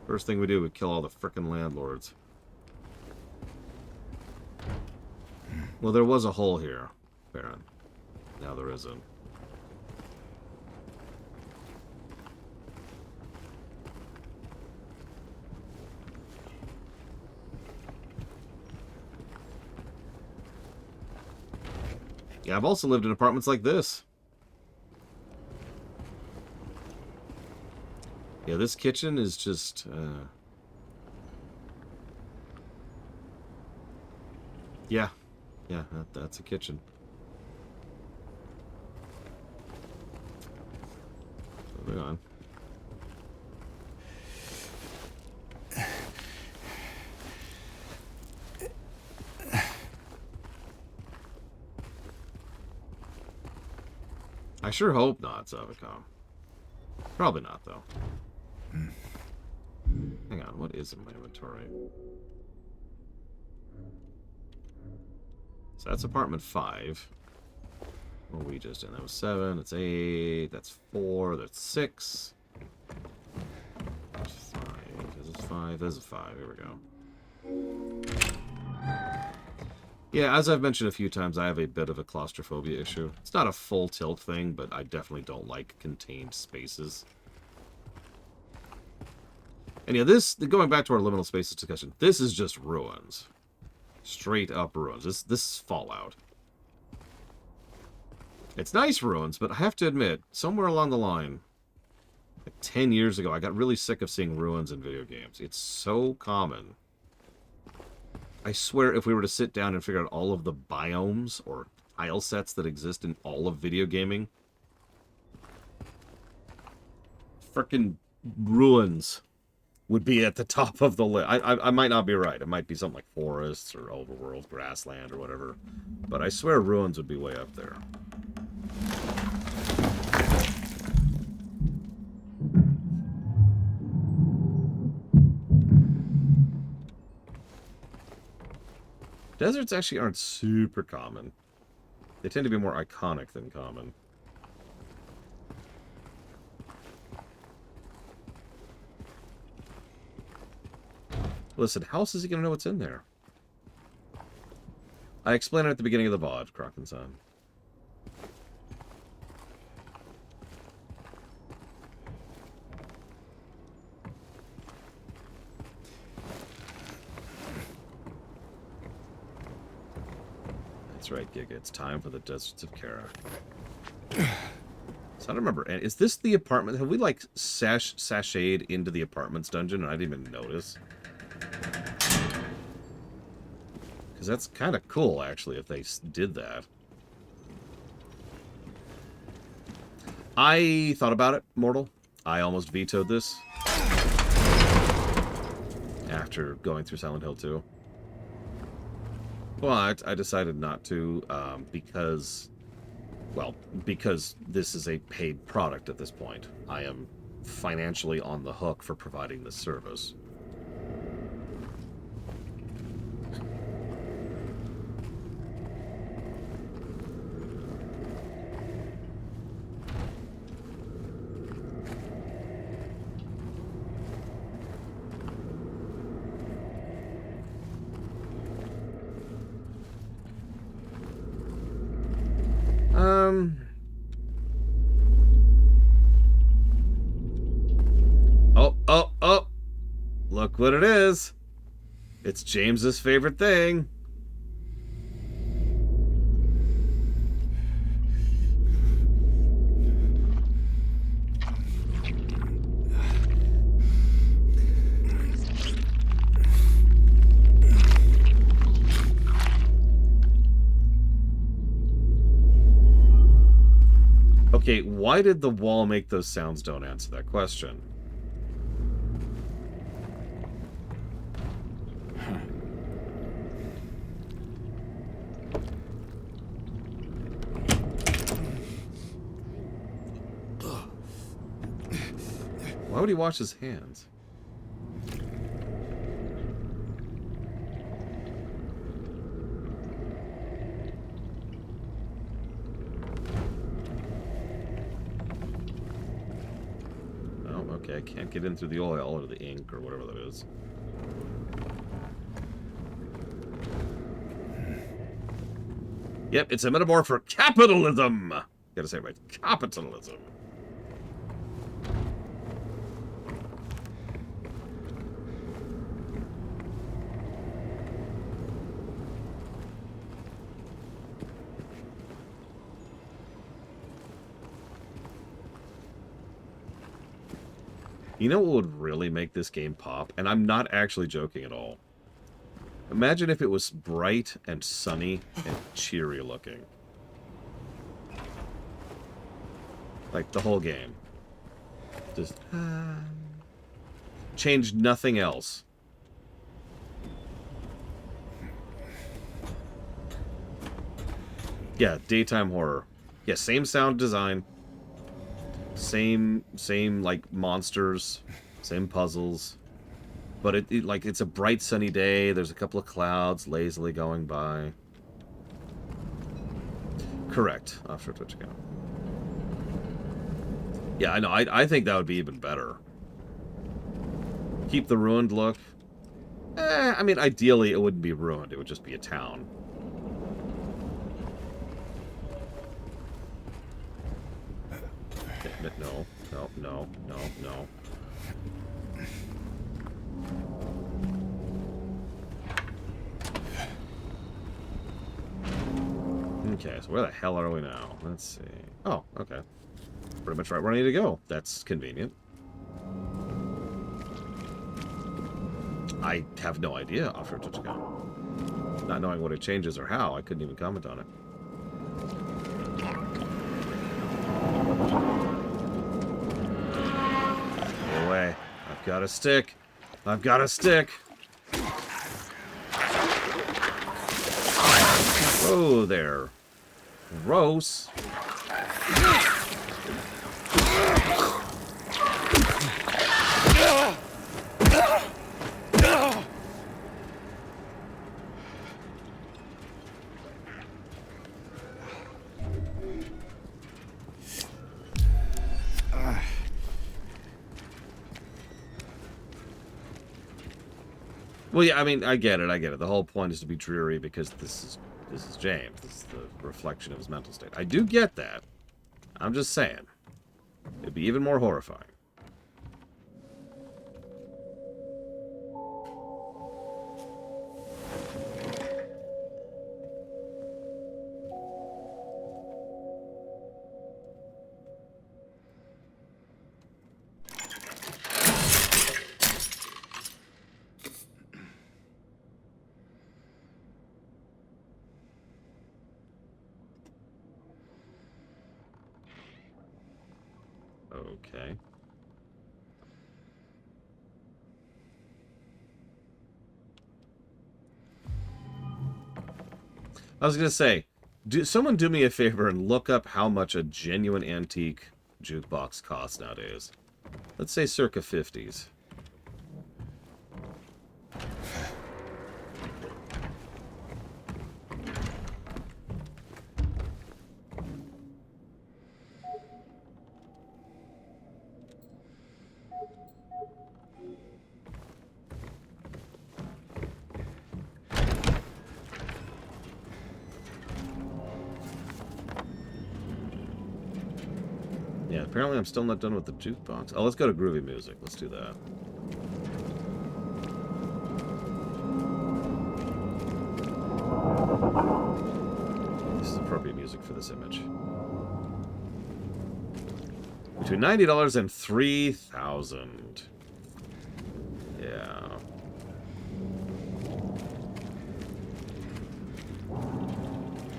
Speaker 1: First thing we do, we kill all the frickin' landlords. Well, there was a hole here, Baron. Now there isn't. Yeah, I've also lived in apartments like this. Yeah, this kitchen is just, yeah. Yeah, that's a kitchen. Moving on. I sure hope not, Savicom. Probably not, though. Hang on, what is in my inventory? So that's apartment 5. What were we just in? That was 7, that's 8, that's 4, that's 6. That's 5, this is 5, this is 5, here we go. Yeah, as I've mentioned a few times, I have a bit of a claustrophobia issue. It's not a full tilt thing, but I definitely don't like contained spaces. And yeah, going back to our liminal spaces discussion, this is just ruins. Straight up ruins. This is Fallout. It's nice ruins, but I have to admit, somewhere along the line, like 10 years ago, I got really sick of seeing ruins in video games. It's so common. I swear, if we were to sit down and figure out all of the biomes or tile sets that exist in all of video gaming, frickin' ruins would be at the top of the list. I might not be right. It might be something like forests or overworld grassland or whatever. But I swear ruins would be way up there. Deserts actually aren't super common. They tend to be more iconic than common. Listen, how else is he going to know what's in there? I explained it at the beginning of the VOD, Croc-and-Son. That's right, Giga. It's time for the Deserts of Kara. So I don't remember. And is this the apartment? Have we like sashayed into the apartments dungeon and I didn't even notice? Because that's kind of cool, actually, if they did that. I thought about it, Mortal. I almost vetoed this after going through Silent Hill 2. But I decided not to because, well, because this is a paid product at this point. I am financially on the hook for providing this service. Oh. Look what it is. It's James's favorite thing. Okay, why did the wall make those sounds? Don't answer that question. Why would he wash his hands? Oh, okay, I can't get in through the oil or the ink or whatever that is. Yep, it's a metaphor for capitalism! Gotta say it right. Capitalism. You know what would really make this game pop? And I'm not actually joking at all. Imagine if it was bright and sunny and cheery looking. Like the whole game. Just change nothing else. Yeah, daytime horror. Yeah, same sound design. Same like monsters, same puzzles. But it like it's a bright sunny day, there's a couple of clouds lazily going by. Correct. Offshore Twitch account. Yeah, I know. I think that would be even better. Keep the ruined look. I mean, ideally it wouldn't be ruined, it would just be a town. No. Okay, so where the hell are we now? Let's see. Oh, okay. Pretty much right where I need to go. That's convenient. I have no idea offshore Twitch account. Not knowing what it changes or how, I couldn't even comment on it. Go away. I've got a stick. I've got a stick. Whoa there. Gross. Well, yeah, I mean, I get it. The whole point is to be dreary because this is James. This is the reflection of his mental state. I do get that. I'm just saying. It'd be even more horrifying. Okay. I was gonna say, someone do me a favor and look up how much a genuine antique jukebox costs nowadays. Let's say circa 50s. Yeah, apparently I'm still not done with the jukebox. Oh, let's go to groovy music. Let's do that. This is appropriate music for this image. Between $90 and $3,000. Yeah.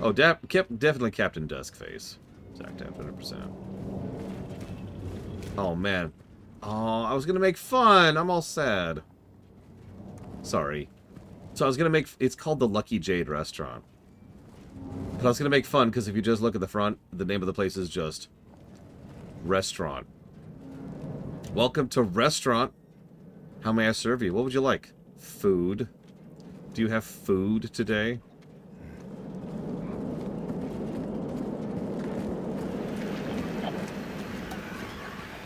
Speaker 1: Oh, definitely Captain Duskface. Exact 100%. Oh, man. Oh, I was going to make fun. I'm all sad. Sorry. So I was going to make... It's called the Lucky Jade Restaurant. But I was going to make fun because if you just look at the front, the name of the place is just... Restaurant. Welcome to Restaurant. How may I serve you? What would you like? Food. Do you have food today?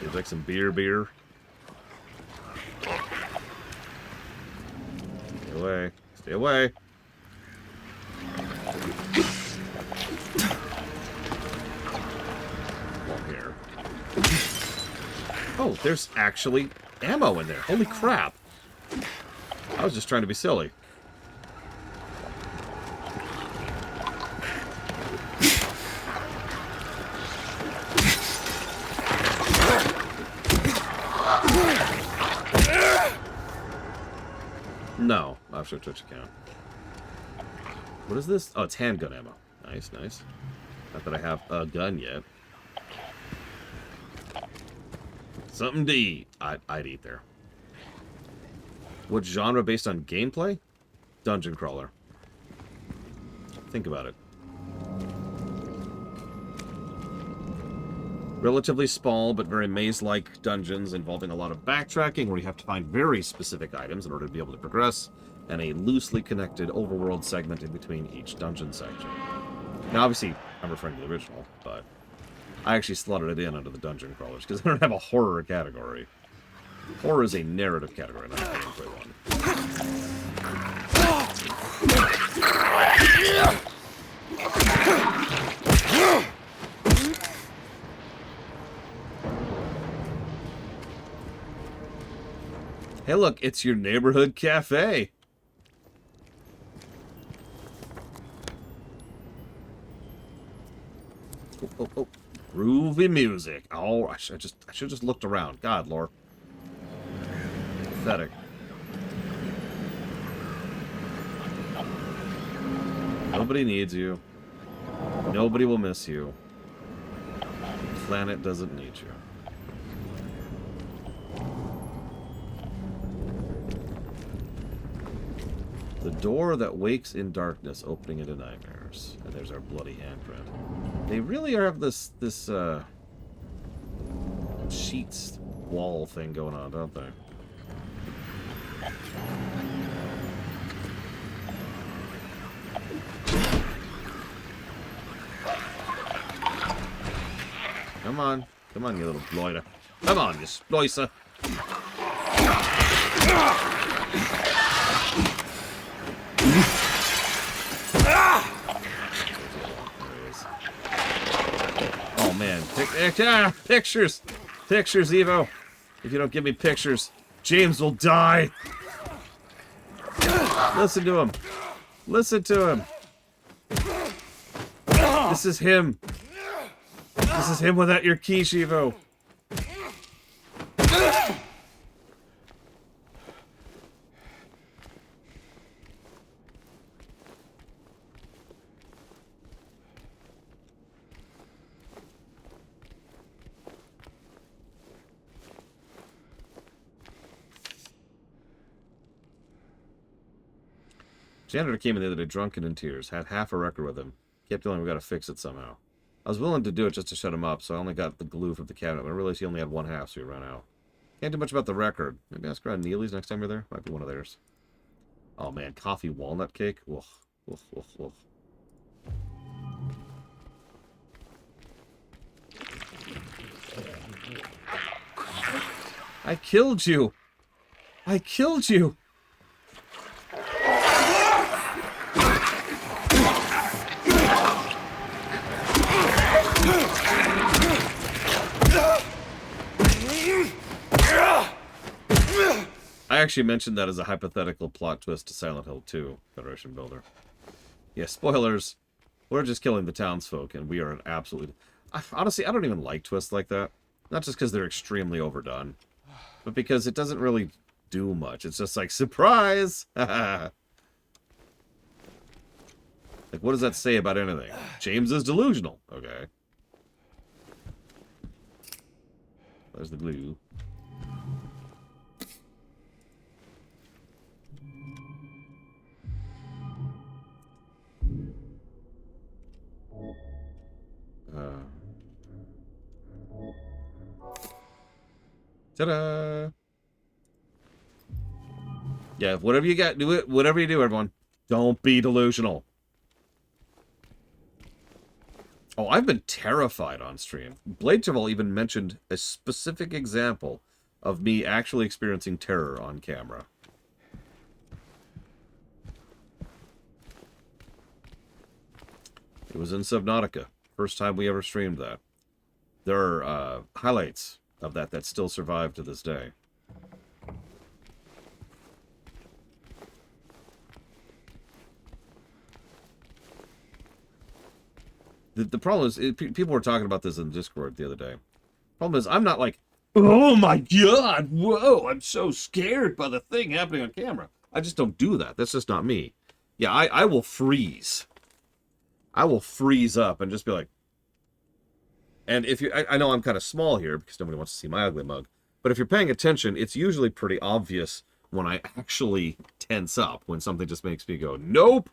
Speaker 1: Would you like some beer? Stay away. Stay away. One here. Oh, there's actually ammo in there. Holy crap. I was just trying to be silly. No, I'll show Twitch account. What is this? Oh, it's handgun ammo. Nice, nice. Not that I have a gun yet. Something to eat. I'd eat there. What genre based on gameplay? Dungeon crawler. Think about it. Relatively small but very maze-like dungeons involving a lot of backtracking where you have to find very specific items in order to be able to progress, and a loosely connected overworld segment in between each dungeon section. Now, obviously, I'm referring to the original, but I actually slotted it in under the dungeon crawlers because I don't have a horror category. Horror is a narrative category, not a gameplay one. Hey, look, it's your neighborhood cafe. Oh. Groovy music. Oh, I should just looked around. God, Lord. Pathetic. Nobody needs you. Nobody will miss you. The planet doesn't need you. The door that wakes in darkness, opening into nightmares. And there's our bloody handprint. They really have this sheets wall thing going on, don't they? Come on, you little bloiter. Come on, you splicer. Oh man, pictures! Pictures, Evo! If you don't give me pictures, James will die! Listen to him! Listen to him! This is him! This is him without your quiche, Evo! Janitor came in the other day drunken in tears. Had half a record with him. Kept telling me we gotta fix it somehow. I was willing to do it just to shut him up, so I only got the glue from the cabinet, but I realized he only had one half, so he ran out. Can't do much about the record. Maybe ask around Neely's next time you're there. Might be one of theirs. Oh man, coffee walnut cake? Ugh. Ugh, ugh, ugh. I killed you! I killed you! I actually mentioned that as a hypothetical plot twist to Silent Hill 2, Federation Builder. Yeah, spoilers. We're just killing the townsfolk, and we are an absolute... honestly, I don't even like twists like that. Not just because they're extremely overdone, but because it doesn't really do much. It's just like, surprise! Like, what does that say about anything? James is delusional. Okay. There's the glue. Ta-da! Yeah, whatever you got, do it. Whatever you do, everyone. Don't be delusional. Oh, I've been terrified on stream. Blade Travel even mentioned a specific example of me actually experiencing terror on camera. It was in Subnautica. First time we ever streamed that. There are highlights of that still survive to this day. The problem is, people were talking about this in Discord the other day. Problem is, I'm not like, oh my god, whoa, I'm so scared by the thing happening on camera. I just don't do that. That's just not me. Yeah, I will freeze. I will freeze up and just be like... And if you... I know I'm kind of small here because nobody wants to see my ugly mug. But if you're paying attention, it's usually pretty obvious when I actually tense up. When something just makes me go, nope!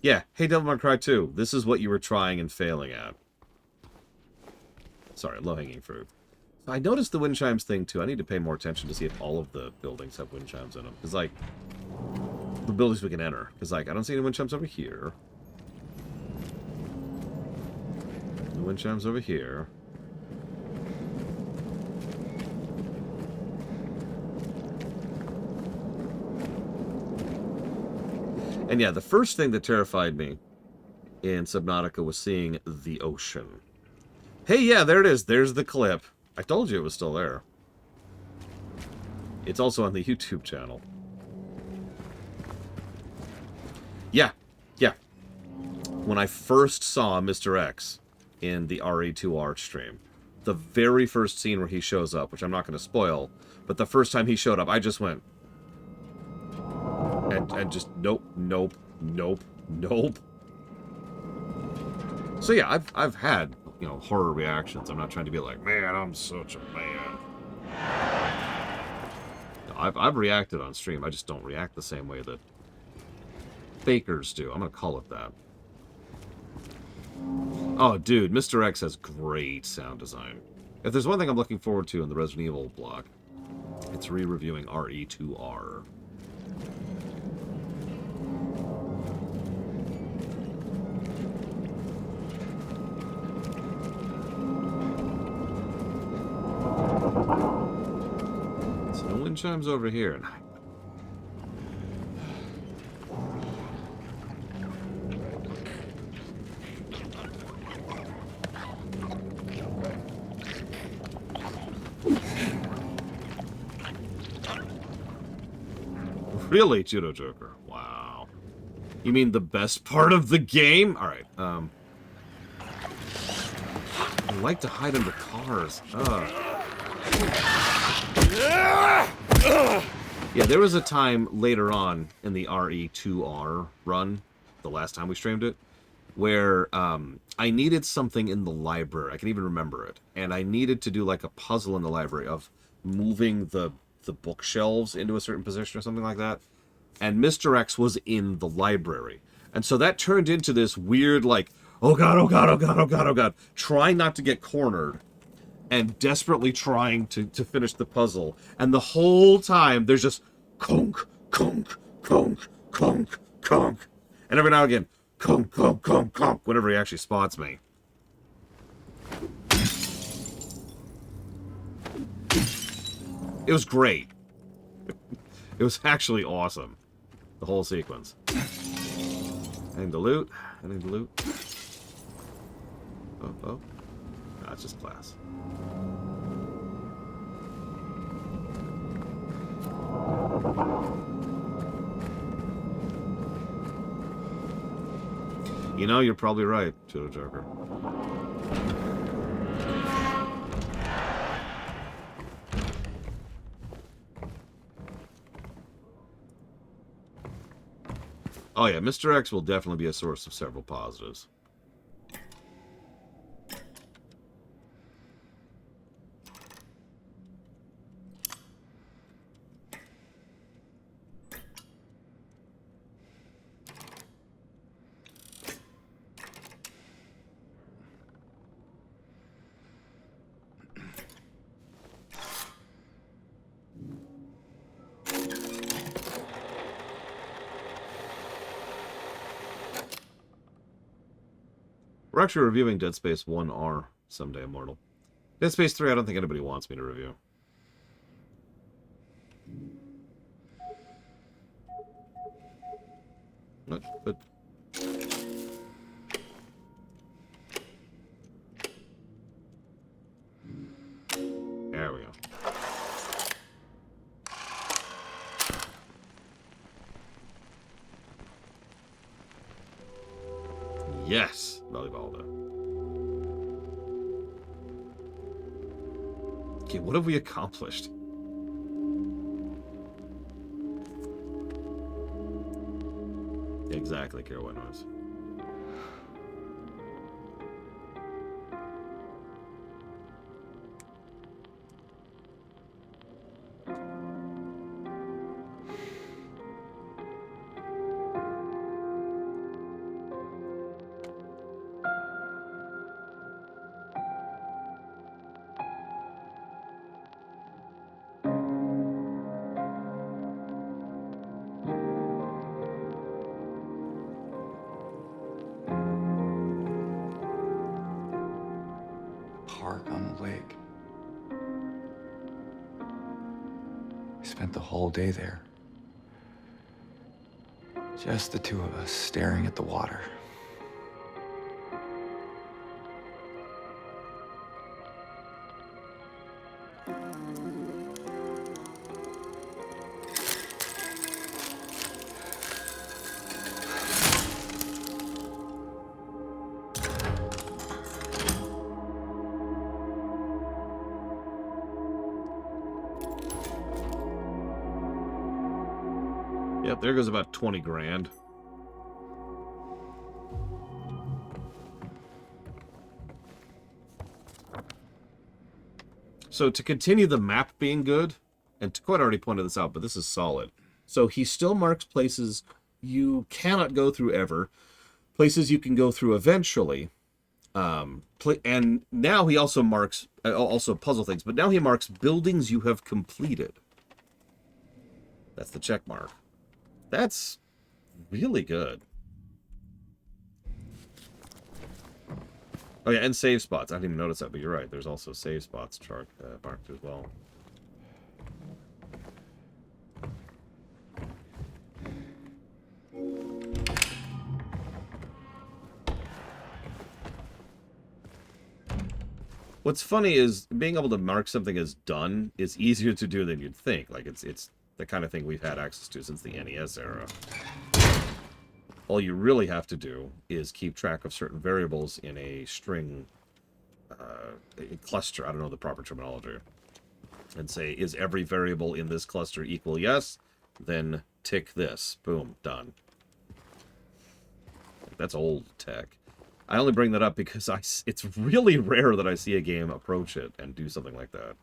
Speaker 1: Yeah, hey Devil May Cry 2, this is what you were trying and failing at. Sorry, low-hanging fruit. I noticed the wind chimes thing too. I need to pay more attention to see if all of the buildings have wind chimes in them. Because, like, the buildings we can enter. Because, like, I don't see any wind chimes over here. The wind chimes over here. And yeah, the first thing that terrified me in Subnautica was seeing the ocean. Hey, yeah, there it is. There's the clip. I told you it was still there. It's also on the YouTube channel. Yeah, yeah. When I first saw Mr. X in the RE2R stream, the very first scene where he shows up, which I'm not going to spoil, but the first time he showed up, I just went... And just nope, nope, nope, nope. So yeah, I've had, you know, horror reactions. I'm not trying to be like, man, I'm such a man. I've reacted on stream. I just don't react the same way that fakers do. I'm gonna call it that. Oh, dude, Mr. X has great sound design. If there's one thing I'm looking forward to in the Resident Evil block, it's re-reviewing RE2R. Wind chimes over here. Really, Judo Joker? Wow. You mean the best part of the game? Alright, I like to hide under cars. Ugh. Yeah, there was a time later on in the RE2R run, the last time we streamed it, where I needed something in the library. I can even remember it. And I needed to do like a puzzle in the library of moving the bookshelves into a certain position or something like that. And Mr. X was in the library. And so that turned into this weird, like, oh god, oh god, oh god, oh god, oh god, trying not to get cornered and desperately trying to finish the puzzle. And the whole time, there's just conk, conk, conk, conk, conk. And every now and again, conk, conk, conk, conk, whenever he actually spots me. It was great. It was actually awesome. The whole sequence. I need to loot. I need to loot. Oh, oh. No, it's just glass. You know, you're probably right, Pseudo Joker. Oh yeah, Mr. X will definitely be a source of several positives. We're actually reviewing Dead Space 1R someday, Immortal. Dead Space 3, I don't think anybody wants me to review. But there we go. Yes, volleyball though. Okay, what have we accomplished? Exactly, Carol Noise.
Speaker 2: Park on the lake. We spent the whole day there. Just the two of us staring at the water.
Speaker 1: Yep, there goes about 20 grand. So to continue the map being good, and Quite already pointed this out, but this is solid. So he still marks places you cannot go through ever, places you can go through eventually, and now he also marks also puzzle things, but now he marks buildings you have completed. That's the check mark. That's really good. Oh yeah, and save spots. I didn't even notice that, but you're right. There's also save spots marked as well. What's funny is being able to mark something as done is easier to do than you'd think. Like it's the kind of thing we've had access to since the NES era. All you really have to do is keep track of certain variables in a string a cluster. I don't know the proper terminology. and say, is every variable in this cluster equal yes? Then tick this. Boom, done. That's old tech. I only bring that up because it's really rare that I see a game approach it and do something like that.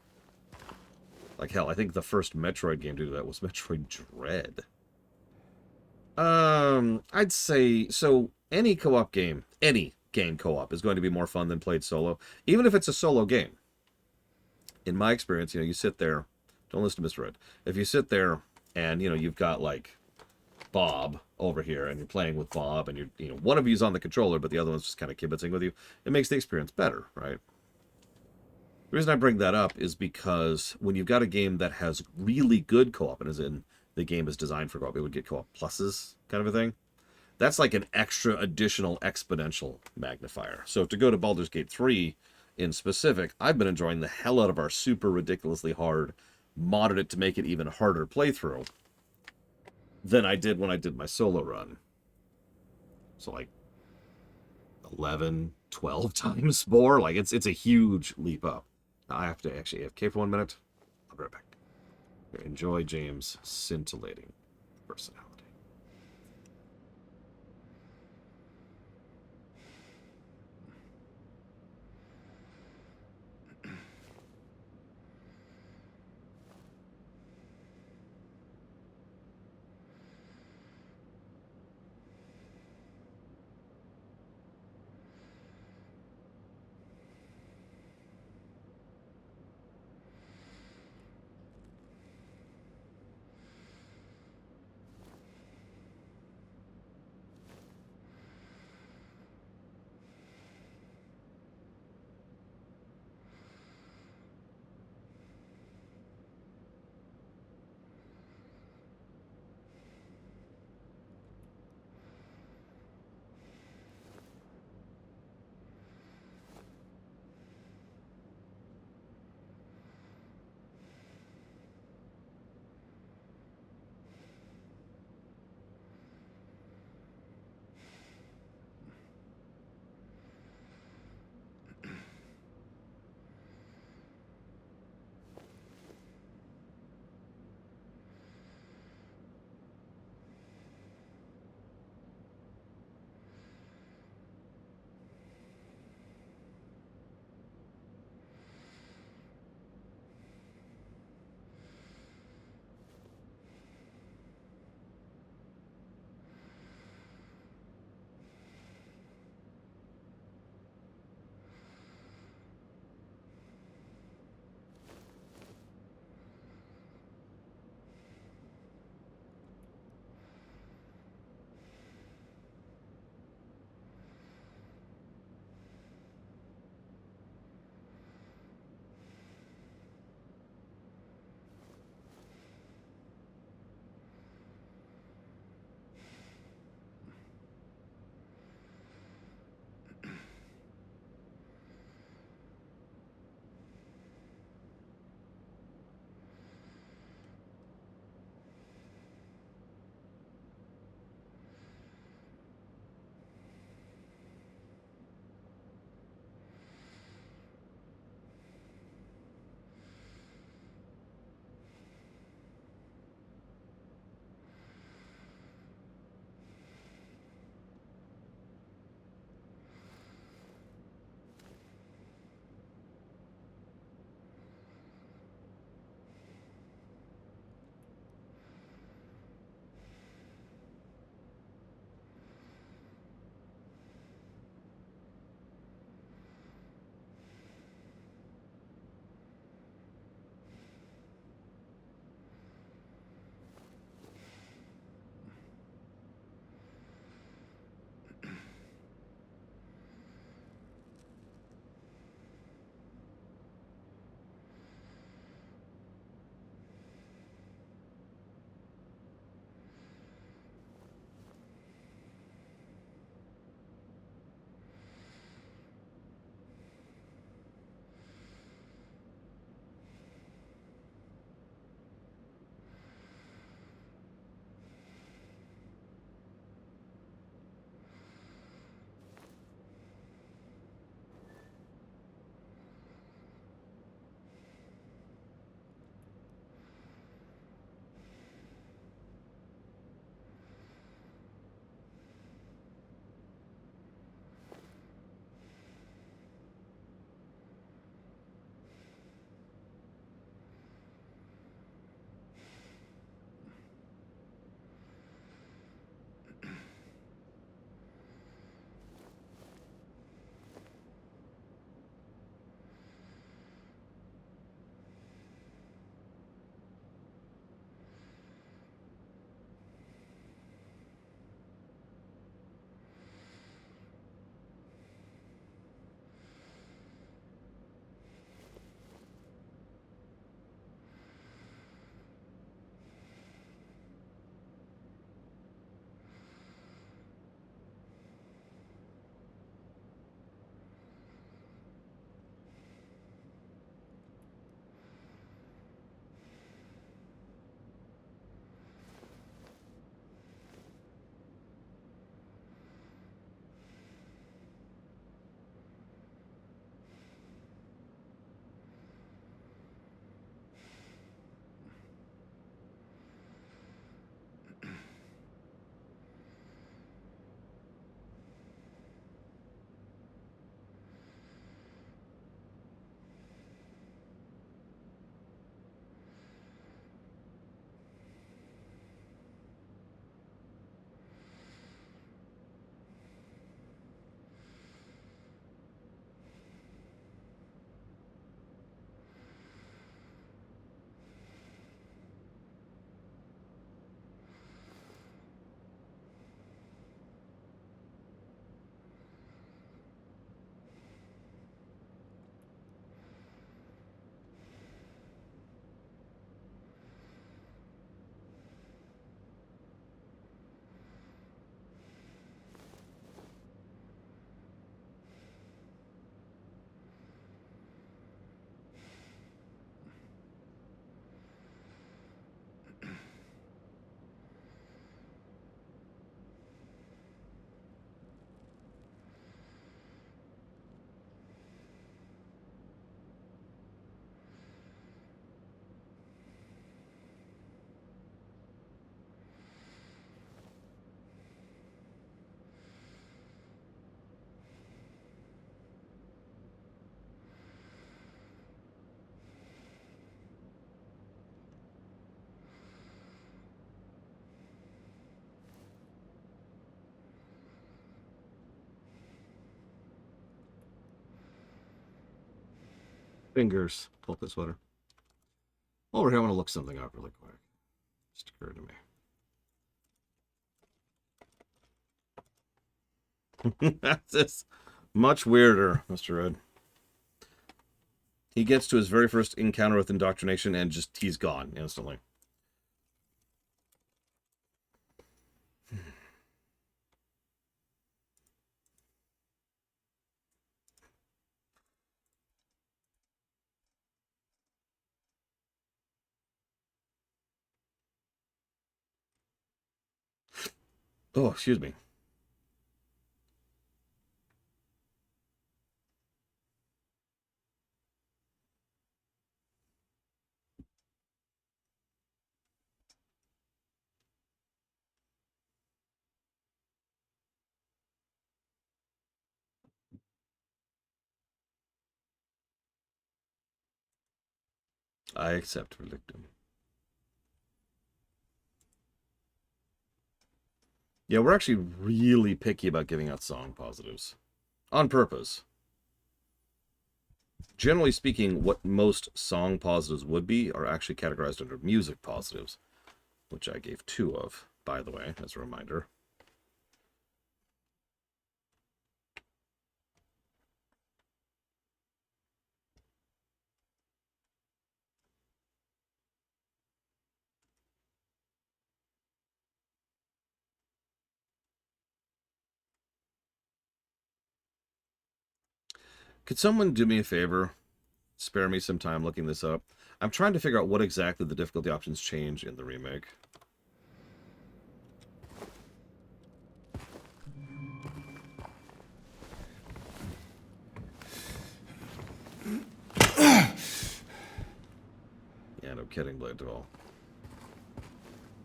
Speaker 1: Like, hell, I think the first Metroid game to do that was Metroid Dread. I'd say, so any co-op game, any game co-op is going to be more fun than played solo, even if it's a solo game. In my experience, you sit there, don't listen to Mr. Red. If you sit there and, you've got, like, Bob over here, and you're playing with Bob, and one of you's on the controller, but the other one's just kind of kibitzing with you, it makes the experience better, right? The reason I bring that up is because when you've got a game that has really good co-op, and as in the game is designed for co-op, it would get co-op pluses kind of a thing. That's like an extra additional exponential magnifier. So to go to Baldur's Gate 3 in specific, I've been enjoying the hell out of our super ridiculously hard, modded it to make it even harder playthrough than I did when I did my solo run. So like 11, 12 times more. Like it's a huge leap up. I have to actually AFK for 1 minute. I'll be right back. Enjoy James' scintillating personality. Fingers. Polka sweater. Over here, I want to look something up really quick. Just occurred to me. That's just much weirder, Mr. Red. He gets to his very first encounter with indoctrination and just he's gone instantly. Oh, excuse me. I accept Relictum. Yeah, we're actually really picky about giving out song positives. On purpose. Generally speaking, what most song positives would be are actually categorized under music positives, which I gave 2 of, by the way, as a reminder. Could someone do me a favor? Spare me some time looking this up. I'm trying to figure out what exactly the difficulty options change in the remake. Yeah, no kidding, Blade Devil.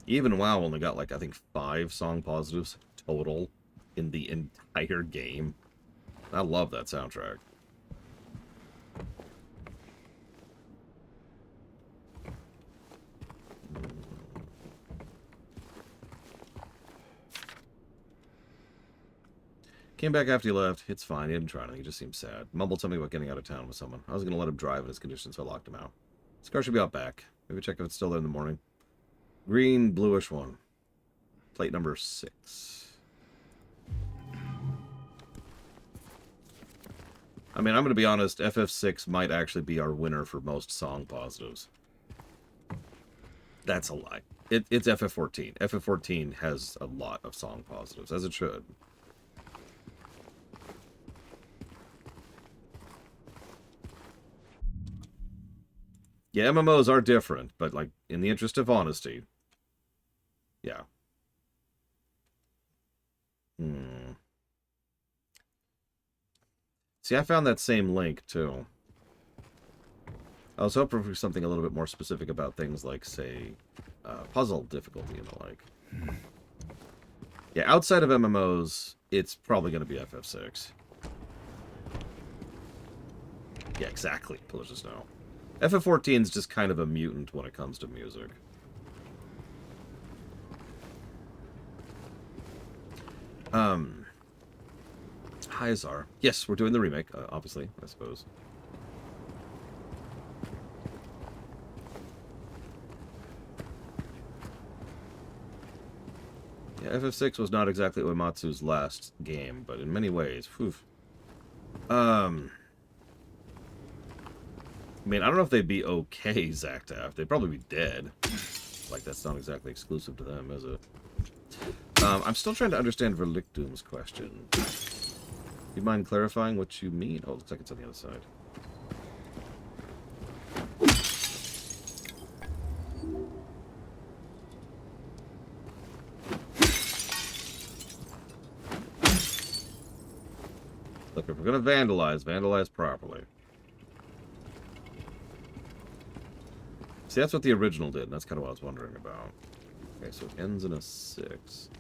Speaker 1: Even WoW only got, like, I think 5 song positives total in the entire game. I love that soundtrack. Came back after he left. It's fine. He didn't try anything. He just seemed sad. Mumbled something about getting out of town with someone. I was going to let him drive in his condition, so I locked him out. This car should be out back. Maybe check if it's still there in the morning. Green, bluish one. Plate number 6. I mean, I'm going to be honest. FF6 might actually be our winner for most song positives. That's a lie. It's FF14. FF14 has a lot of song positives, as it should. Yeah, MMOs are different, but, like, in the interest of honesty. Yeah. See, I found that same link, too. I was hoping for something a little bit more specific about things like, say, puzzle difficulty and the like. Yeah, outside of MMOs, it's probably going to be FF6. Yeah, exactly. Pillars of Snow. FF14 is just kind of a mutant when it comes to music. Hi, Azar. Yes, we're doing the remake, obviously, I suppose. Yeah, FF6 was not exactly Uematsu's last game, but in many ways, whew. I mean, I don't know if they'd be okay, Zactaff. They'd probably be dead. Like, that's not exactly exclusive to them, is it? I'm still trying to understand Verlictum's question. Do you mind clarifying what you mean? Oh, it looks like it's on the other side. Look, if we're going to vandalize properly. See, that's what the original did, and that's kind of what I was wondering about. Okay, so it ends in a 6.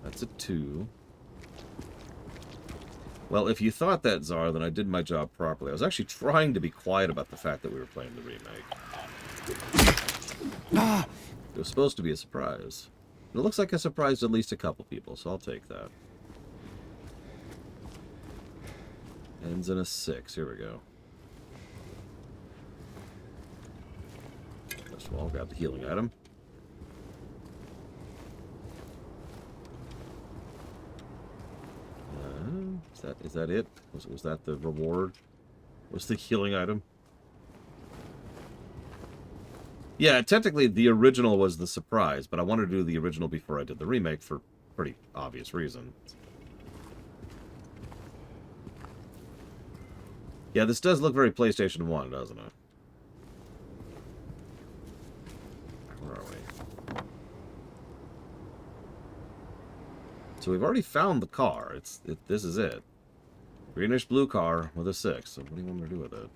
Speaker 1: That's a 2. Well, if you thought that, Czar, then I did my job properly. I was actually trying to be quiet about the fact that we were playing the remake. It was supposed to be a surprise. And it looks like I surprised at least a couple people, so I'll take that. Ends in a 6. Here we go. First of all, grab the healing item. Is that it? Was that the reward? Was the healing item? Yeah, technically the original was the surprise, but I wanted to do the original before I did the remake for pretty obvious reasons. Yeah, this does look very PlayStation 1, doesn't it? Where are we? So we've already found the car. This is it. Greenish blue car with a 6. So what do you want me to do with it?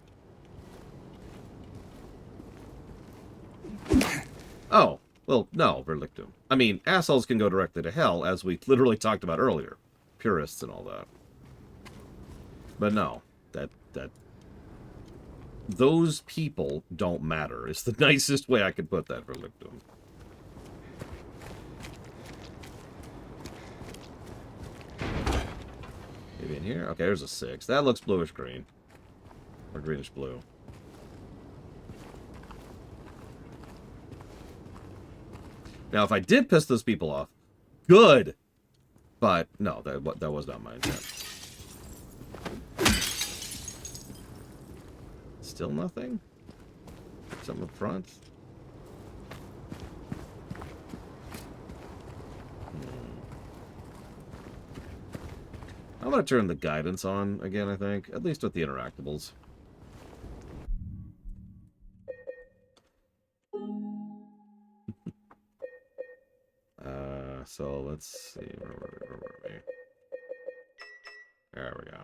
Speaker 1: Oh, well, no, Verdictum. I mean, assholes can go directly to hell, as we literally talked about earlier. Purists and all that. But no, those people don't matter. It's the nicest way I could put that, Verdictum. Maybe in here? Okay, there's a 6. That looks bluish-green. Or greenish-blue. Now, if I did piss those people off, good! But, no, that was not my intent. Still nothing? Something up front? I'm going to turn the guidance on again, I think. At least with the interactables. So let's see. Where were we? There we go.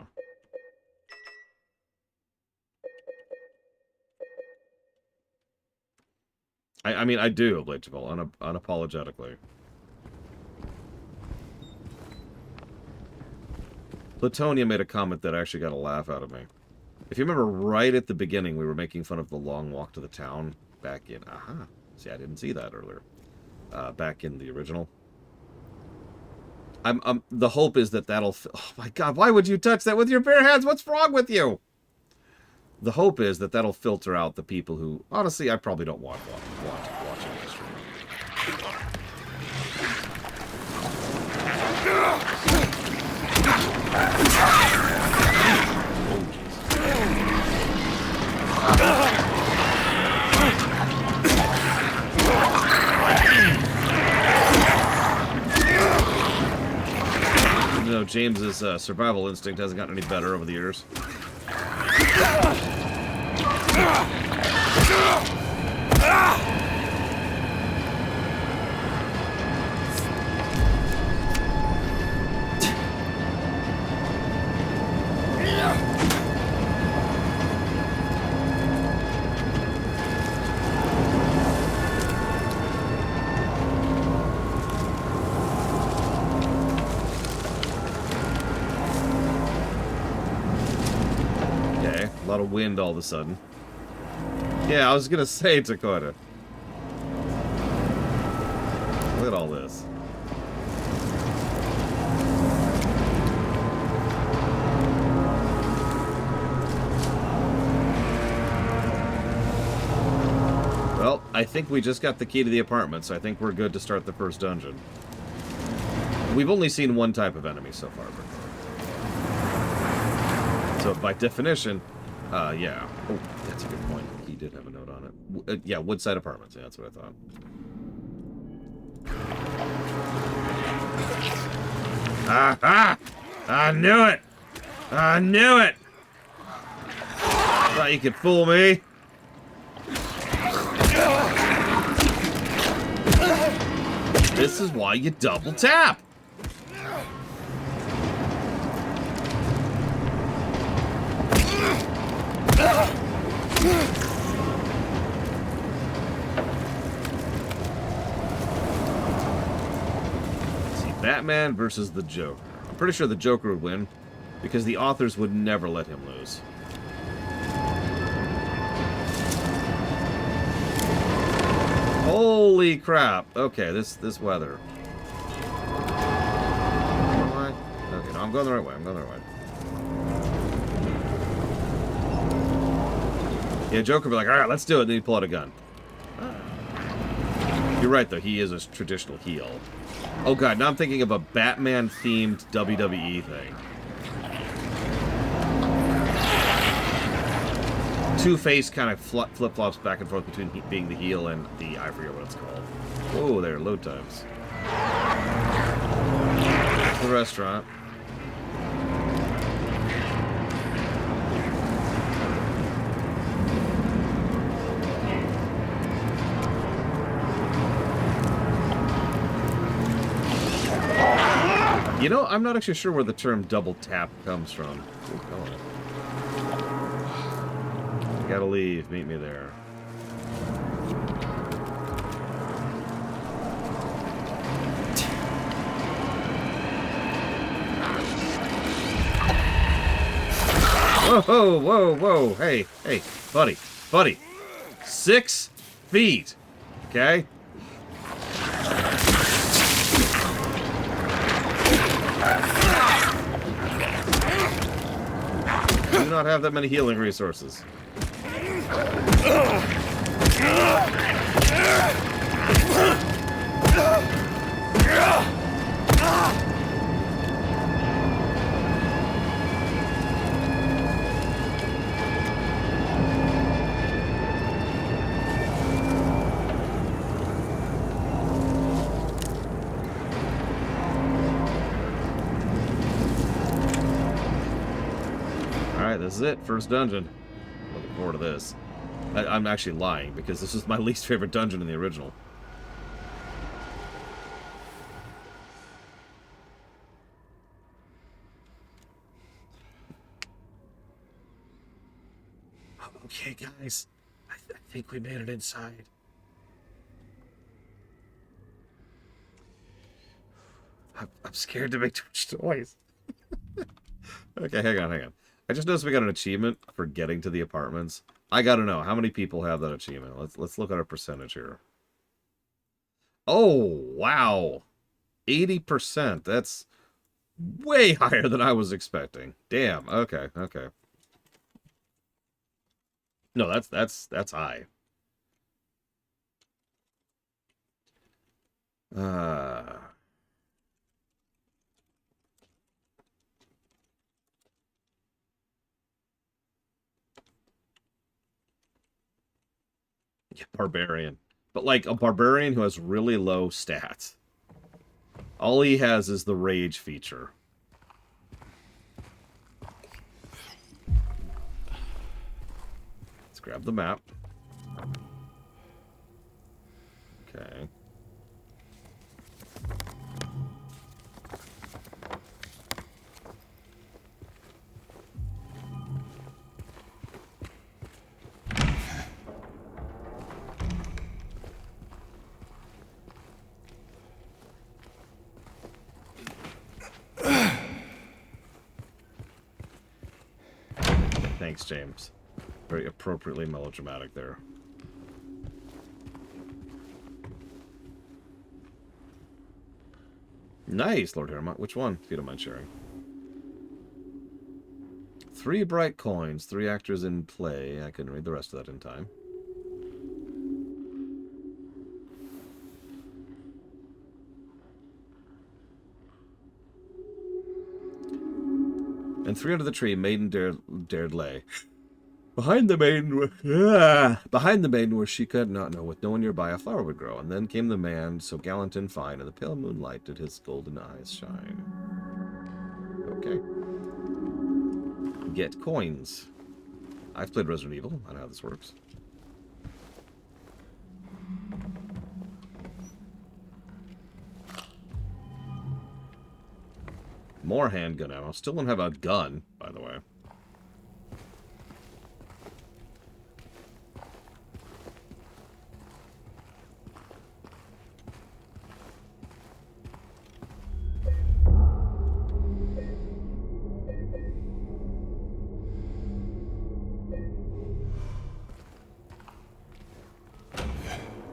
Speaker 1: I mean, I do, Blade Chival, unapologetically. Platonia made a comment that actually got a laugh out of me. If you remember, right at the beginning, we were making fun of the long walk to the town back in... Aha. See, I didn't see that earlier. Back in the original. The hope is that that'll... Oh my god, why would you touch that with your bare hands? What's wrong with you? The hope is that that'll filter out the people who... Honestly, I probably don't want watching this stream. You know, James's survival instinct hasn't gotten any better over the years. A lot of wind all of a sudden. Yeah, I was gonna say, Dakota. Look at all this. Well, I think we just got the key to the apartment, so I think we're good to start the first dungeon. We've only seen one type of enemy so far. So by definition... yeah. Oh, that's a good point. He did have a note on it. Yeah, Woodside Apartments. Yeah, that's what I thought. Aha! I knew it! I knew it! Thought you could fool me. This is why you double tap! See, Batman versus the Joker. I'm pretty sure the Joker would win, because the authors would never let him lose. Holy crap! Okay, this weather. Okay, no, I'm going the right way. I'm going the right way. Yeah, Joker would be like, alright, let's do it. Then he'd pull out a gun. You're right, though. He is a traditional heel. Oh, God. Now I'm thinking of a Batman-themed WWE thing. Two-Face kind of flip-flops back and forth between being the heel and the... I forget what it's called. Whoa, there. Load times. The restaurant. You know, I'm not actually sure where the term double tap comes from. Gotta leave. Meet me there. Whoa, whoa, whoa. Hey, hey, buddy, buddy. 6 feet. Okay? Do not have that many healing resources. Alright, this is it. First dungeon. Looking forward to this. I'm actually lying, because this is my least favorite dungeon in the original. Okay, guys. I think we made it inside. I'm scared to make too much noise. Okay, hang on, hang on. I just noticed we got an achievement for getting to the apartments. I gotta know, how many people have that achievement? Let's look at our percentage here. Oh, wow. 80%. That's way higher than I was expecting. Damn. Okay, okay. No, that's high. Yeah, barbarian. But like a barbarian who has really low stats. All he has is the rage feature. Let's grab the map. Okay. Thanks, James. Very appropriately melodramatic there. Nice, Lord Harrowmont. Which one, if you don't mind sharing? 3 bright coins, 3 actors in play. I couldn't read the rest of that in time. And 3 under the tree, maiden dared lay. Behind the maiden where she could not know, with no one nearby, a flower would grow. And then came the man, so gallant and fine, and the pale moonlight did his golden eyes shine. Okay. Get coins. I've played Resident Evil. I know how this works. More handgun ammo. Still don't have a gun, by the way.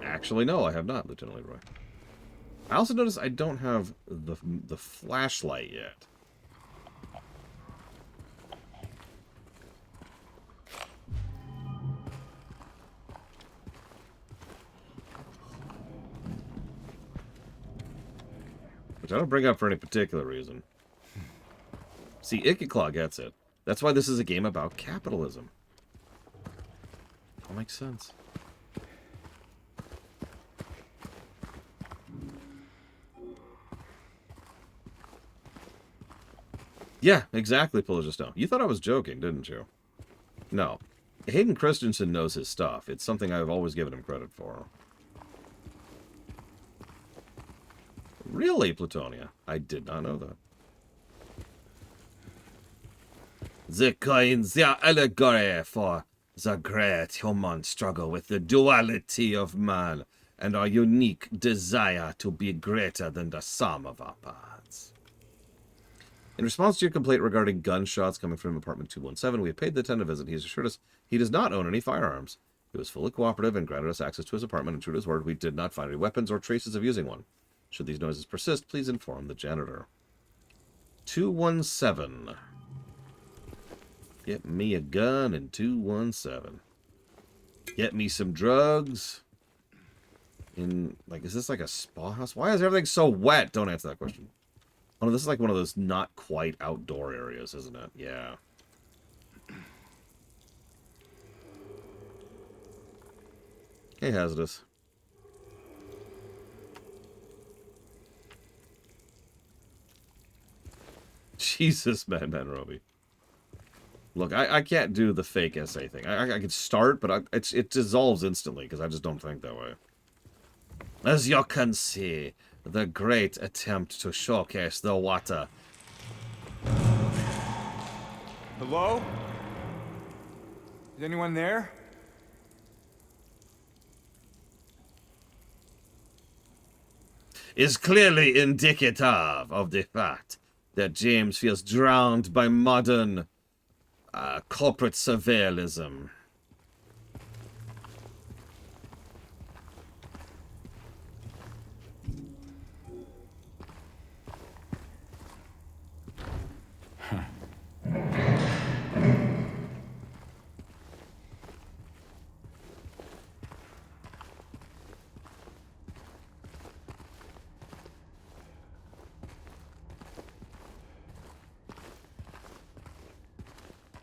Speaker 1: Actually, no, I have not, Lieutenant Leroy. I also noticed I don't have the flashlight yet. which I don't bring up for any particular reason. See, Icky gets it. That's why this is a game about capitalism. That makes sense. Yeah, exactly, Pillagestone. You thought I was joking, didn't you? No. Hayden Christensen knows his stuff. It's something I've always given him credit for. Really, Plutonia? I did not know that. The coins, the allegory for the great human struggle with the duality of man and our unique desire to be greater than the sum of our parts. In response to your complaint regarding gunshots coming from apartment 217, we have paid the tenant a visit. He has assured us he does not own any firearms. He was fully cooperative and granted us access to his apartment, and true to his word, we did not find any weapons or traces of using one. Should these noises persist, please inform the janitor. 217. Get me a gun in 217. Get me some drugs. In, like, is this like a spa house? Why is everything so wet? Don't answer that question. Oh, no, this is like one of those not quite outdoor areas, isn't it? Yeah. Hey, Hazardous. Jesus, man, Roby. Look, I can't do the fake essay thing. I can start, but it dissolves instantly because I just don't think that way. As you can see, the great attempt to showcase the water.
Speaker 2: Hello? Is anyone there?
Speaker 1: Is clearly indicative of the fact that James feels drowned by modern corporate surveillism.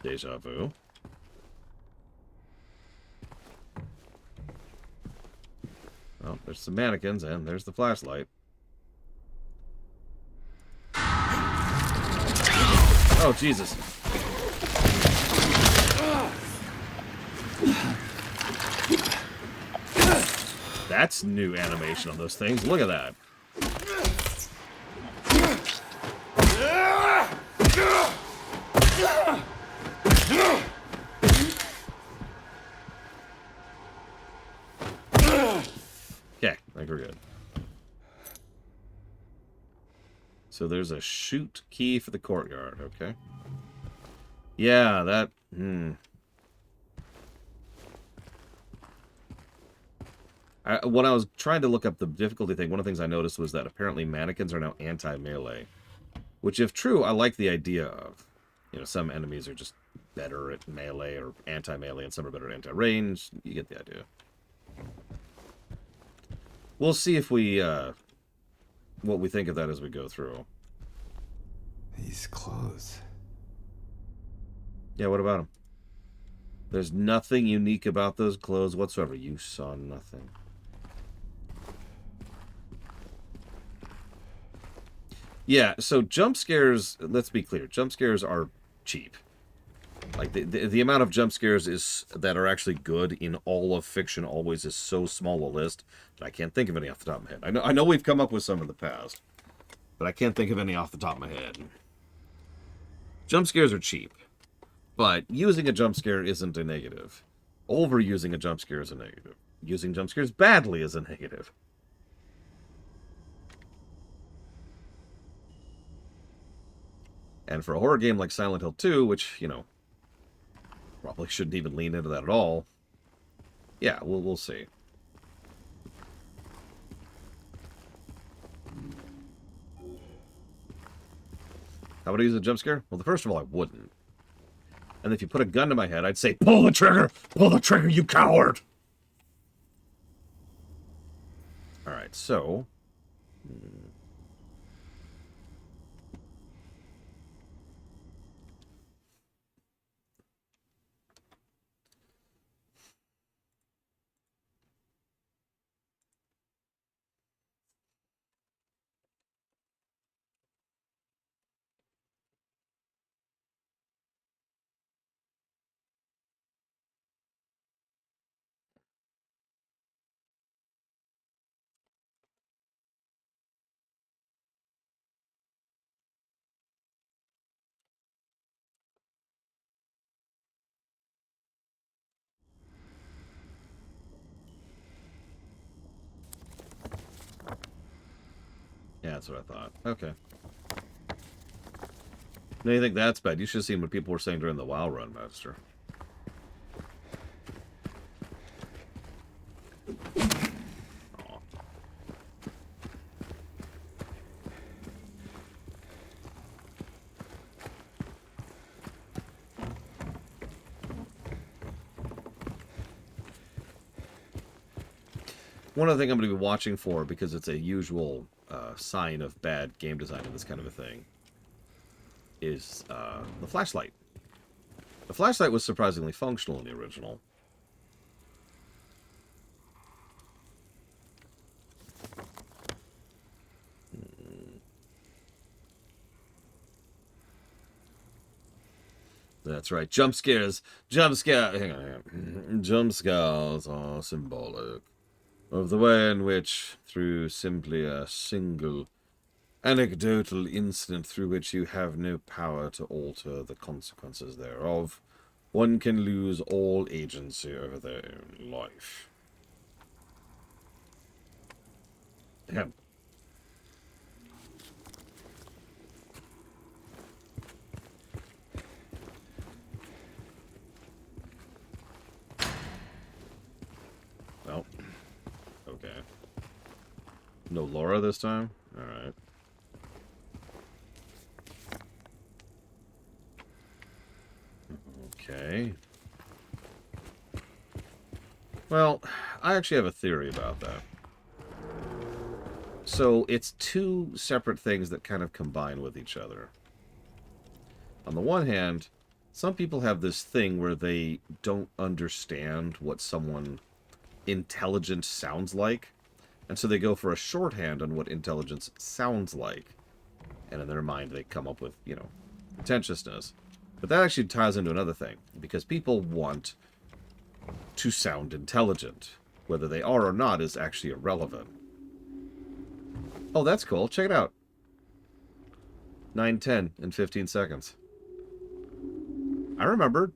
Speaker 1: Deja vu. Well, there's some mannequins, and there's the flashlight. Oh, Jesus. That's new animation on those things. Look at that. Okay, I think we're good. So there's a shoot key for the courtyard, okay? Yeah, that... when I was trying to look up the difficulty thing, one of the things I noticed was that apparently mannequins are now anti-melee. Which, if true, I like the idea of. You know, some enemies are just better at melee or anti-melee, and some are better at anti-range. You get the idea. We'll see if we, what we think of that as we go through.
Speaker 2: These clothes.
Speaker 1: Yeah, what about them? There's nothing unique about those clothes whatsoever. You saw nothing. Yeah, so jump scares, let's be clear, jump scares are cheap. Like, the amount of jump scares that are actually good in all of fiction always is so small a list that I can't think of any off the top of my head. I know we've come up with some in the past, but I can't think of any off the top of my head. Jump scares are cheap, but using a jump scare isn't a negative. Overusing a jump scare is a negative. Using jump scares badly is a negative. And for a horror game like Silent Hill 2, which, you know, probably shouldn't even lean into that at all. Yeah, we'll see. How would I use a jump scare? Well, first of all, I wouldn't. And if you put a gun to my head, I'd say, pull the trigger! Pull the trigger, you coward! Alright, so... That's what I thought. Okay. No, you think that's bad? You should have seen what people were saying during the WoW run, Master. Aw. One other thing I'm going to be watching for, because it's a usual sign of bad game design in this kind of a thing, is the flashlight. The flashlight was surprisingly functional in the original. That's right. Jump scares. Jump scare. Hang on. Jump scares are symbolic of the way in which, through simply a single anecdotal incident through which you have no power to alter the consequences thereof, one can lose all agency over their own life. Damn. Well, okay. No Laura this time? Alright. Okay. Well, I actually have a theory about that. So, it's two separate things that kind of combine with each other. On the one hand, some people have this thing where they don't understand what someone intelligent sounds like, and so they go for a shorthand on what intelligence sounds like. And in their mind, they come up with, pretentiousness. But that actually ties into another thing, because people want to sound intelligent. Whether they are or not is actually irrelevant. Oh, that's cool. Check it out. 9:10 in 15 seconds. I remembered.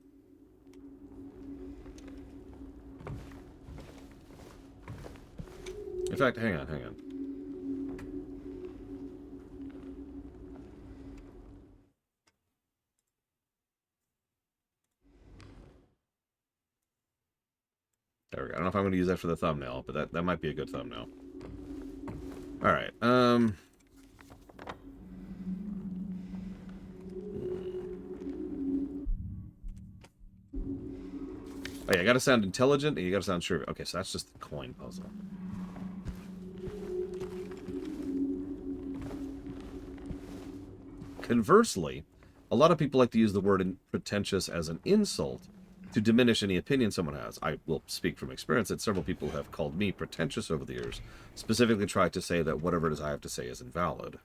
Speaker 1: In fact, hang on. There we go. I don't know if I'm going to use that for the thumbnail, but that might be a good thumbnail. Alright, Oh yeah, you gotta sound intelligent, and you gotta sound sure. Okay, so that's just the coin puzzle. Conversely, a lot of people like to use the word pretentious as an insult to diminish any opinion someone has. I will speak from experience that several people have called me pretentious over the years, specifically tried to say that whatever it is I have to say is invalid.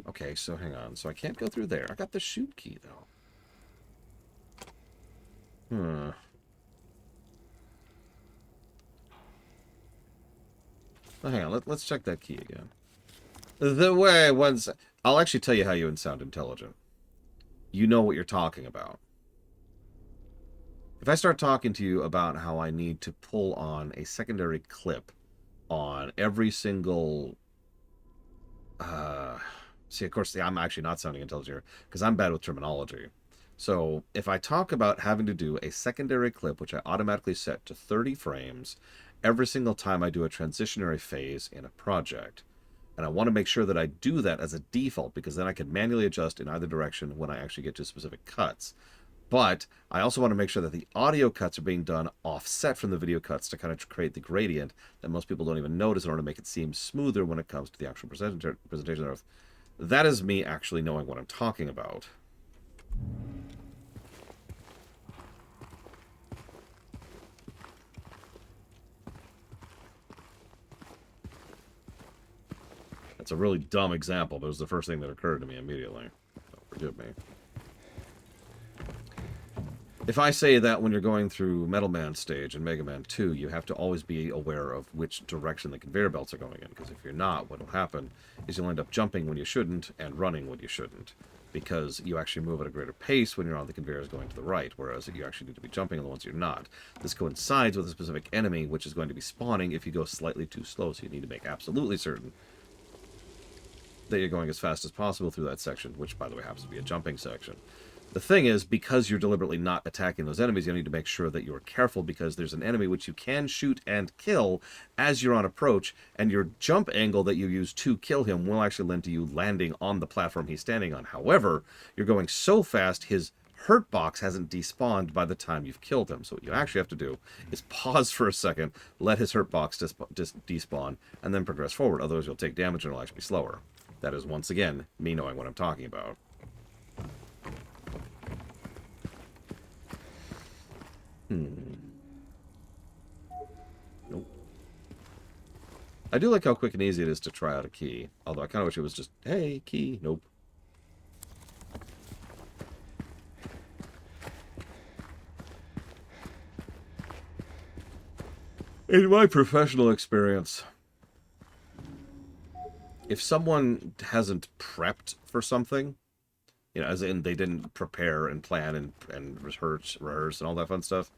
Speaker 1: Okay, so hang on. So I can't go through there. I got the shoot key, though. Oh, hang on. Let's check that key again. The way once... I'll actually tell you how you sound intelligent. You know what you're talking about. If I start talking to you about how I need to pull on a secondary clip on every single... See, of course, I'm actually not sounding intelligent here, because I'm bad with terminology. So, if I talk about having to do a secondary clip, which I automatically set to 30 frames, every single time I do a transitionary phase in a project, and I want to make sure that I do that as a default, because then I can manually adjust in either direction when I actually get to specific cuts. But I also want to make sure that the audio cuts are being done offset from the video cuts to kind of create the gradient that most people don't even notice in order to make it seem smoother when it comes to the actual presentation of. That is me actually knowing what I'm talking about. That's a really dumb example, but it was the first thing that occurred to me immediately. So forgive me. If I say that when you're going through Metal Man stage and Mega Man 2, you have to always be aware of which direction the conveyor belts are going in, because if you're not, what will happen is you'll end up jumping when you shouldn't and running when you shouldn't, because you actually move at a greater pace when you're on the conveyors going to the right, whereas you actually need to be jumping on the ones you're not. This coincides with a specific enemy, which is going to be spawning if you go slightly too slow, so you need to make absolutely certain that you're going as fast as possible through that section, which, by the way, happens to be a jumping section. The thing is, because you're deliberately not attacking those enemies, you need to make sure that you're careful, because there's an enemy which you can shoot and kill as you're on approach, and your jump angle that you use to kill him will actually lend to you landing on the platform he's standing on. However, you're going so fast, his hurt box hasn't despawned by the time you've killed him. So what you actually have to do is pause for a second, let his hurt box despawn, and then progress forward. Otherwise, you'll take damage and it'll actually be slower. That is, once again, me knowing what I'm talking about. Nope. I do like how quick and easy it is to try out a key. Although I kind of wish it was just, hey, key. Nope. In my professional experience, if someone hasn't prepped for something, you know, as in they didn't prepare and plan and rehearse and all that fun stuff,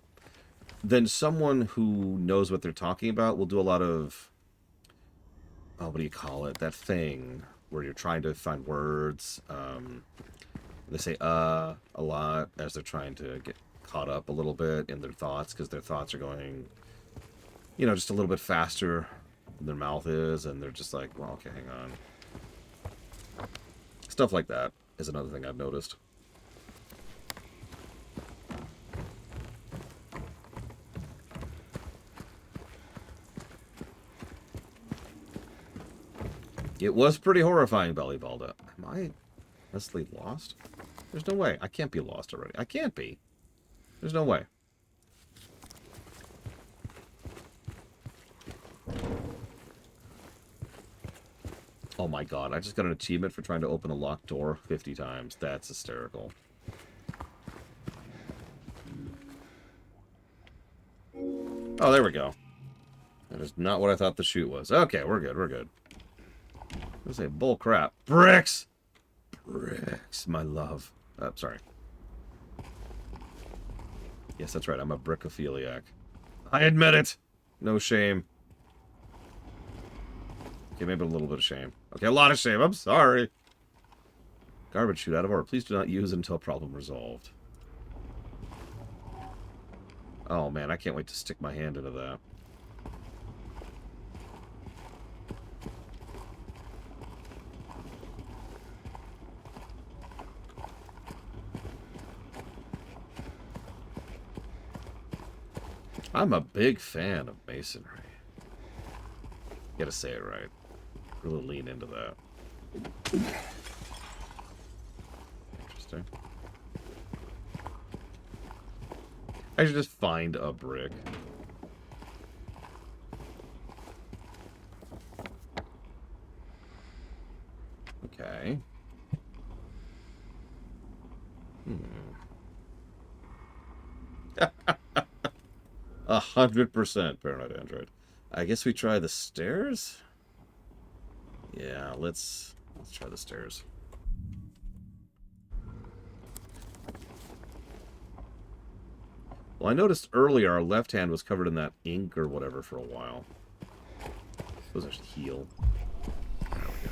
Speaker 1: then someone who knows what they're talking about will do a lot of, oh, what do you call it? That thing where you're trying to find words. They say a lot as they're trying to get caught up a little bit in their thoughts, because their thoughts are going, you know, just a little bit faster than their mouth is, and they're just like, well, okay, hang on. Stuff like that is another thing I've noticed. It was pretty horrifying, Belly Balda. Am I honestly lost? There's no way. I can't be lost already. I can't be. There's no way. Oh my god, I just got an achievement for trying to open a locked door 50 times. That's hysterical. Oh, there we go. That is not what I thought the chute was. Okay, we're good, we're good. I say bull crap. Bricks! Bricks, my love. Sorry. Yes, that's right, I'm a brickophiliac. I admit it! No shame. Okay, maybe a little bit of shame. Okay, a lot of shame. I'm sorry. Garbage chute out of order. Please do not use it until problem resolved. Oh, man, I can't wait to stick my hand into that. I'm a big fan of masonry. Gotta say it right. Really lean into that. Interesting. I should just find a brick. Okay. 100% paranoid android. I guess we try the stairs? Yeah, let's try the stairs. Well, I noticed earlier our left hand was covered in that ink or whatever for a while. I suppose I should heal. There we go.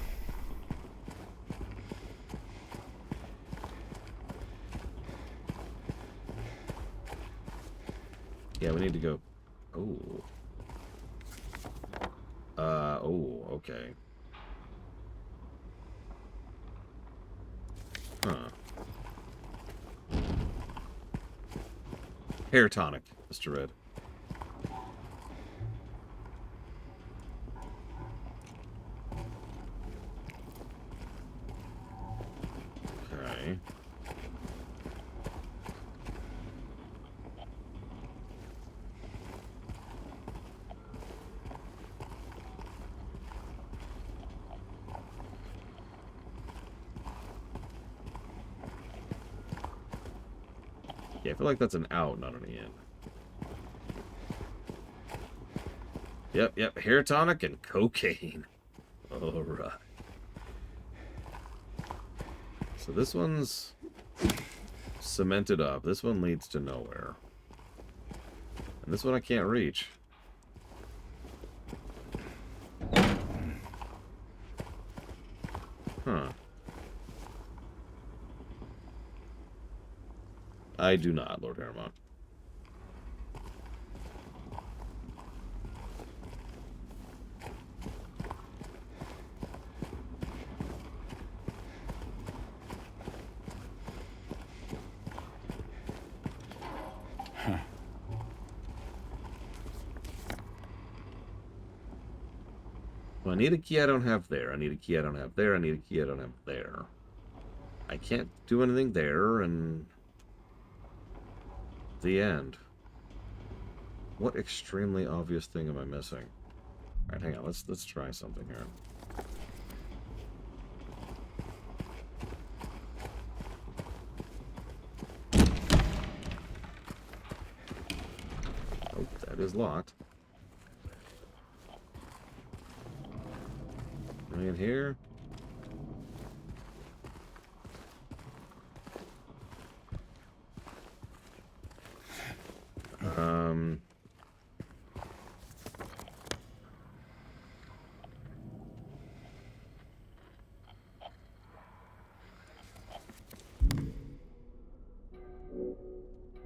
Speaker 1: Yeah, we need to go. Oh. Oh, okay. Huh. Hair tonic, Mr. Red. Okay. Yeah, I feel like that's an out, not an in. Yep, hair tonic and cocaine. Alright. So this one's cemented up. This one leads to nowhere. And this one I can't reach. Huh. I do not, Lord Harriman. Well, I need a key I don't have there. I need a key I don't have there. I need a key I don't have there. I can't do anything there, and... the end. What extremely obvious thing am I missing? Alright, hang on. Let's try something here. Oh, that is locked. In here. I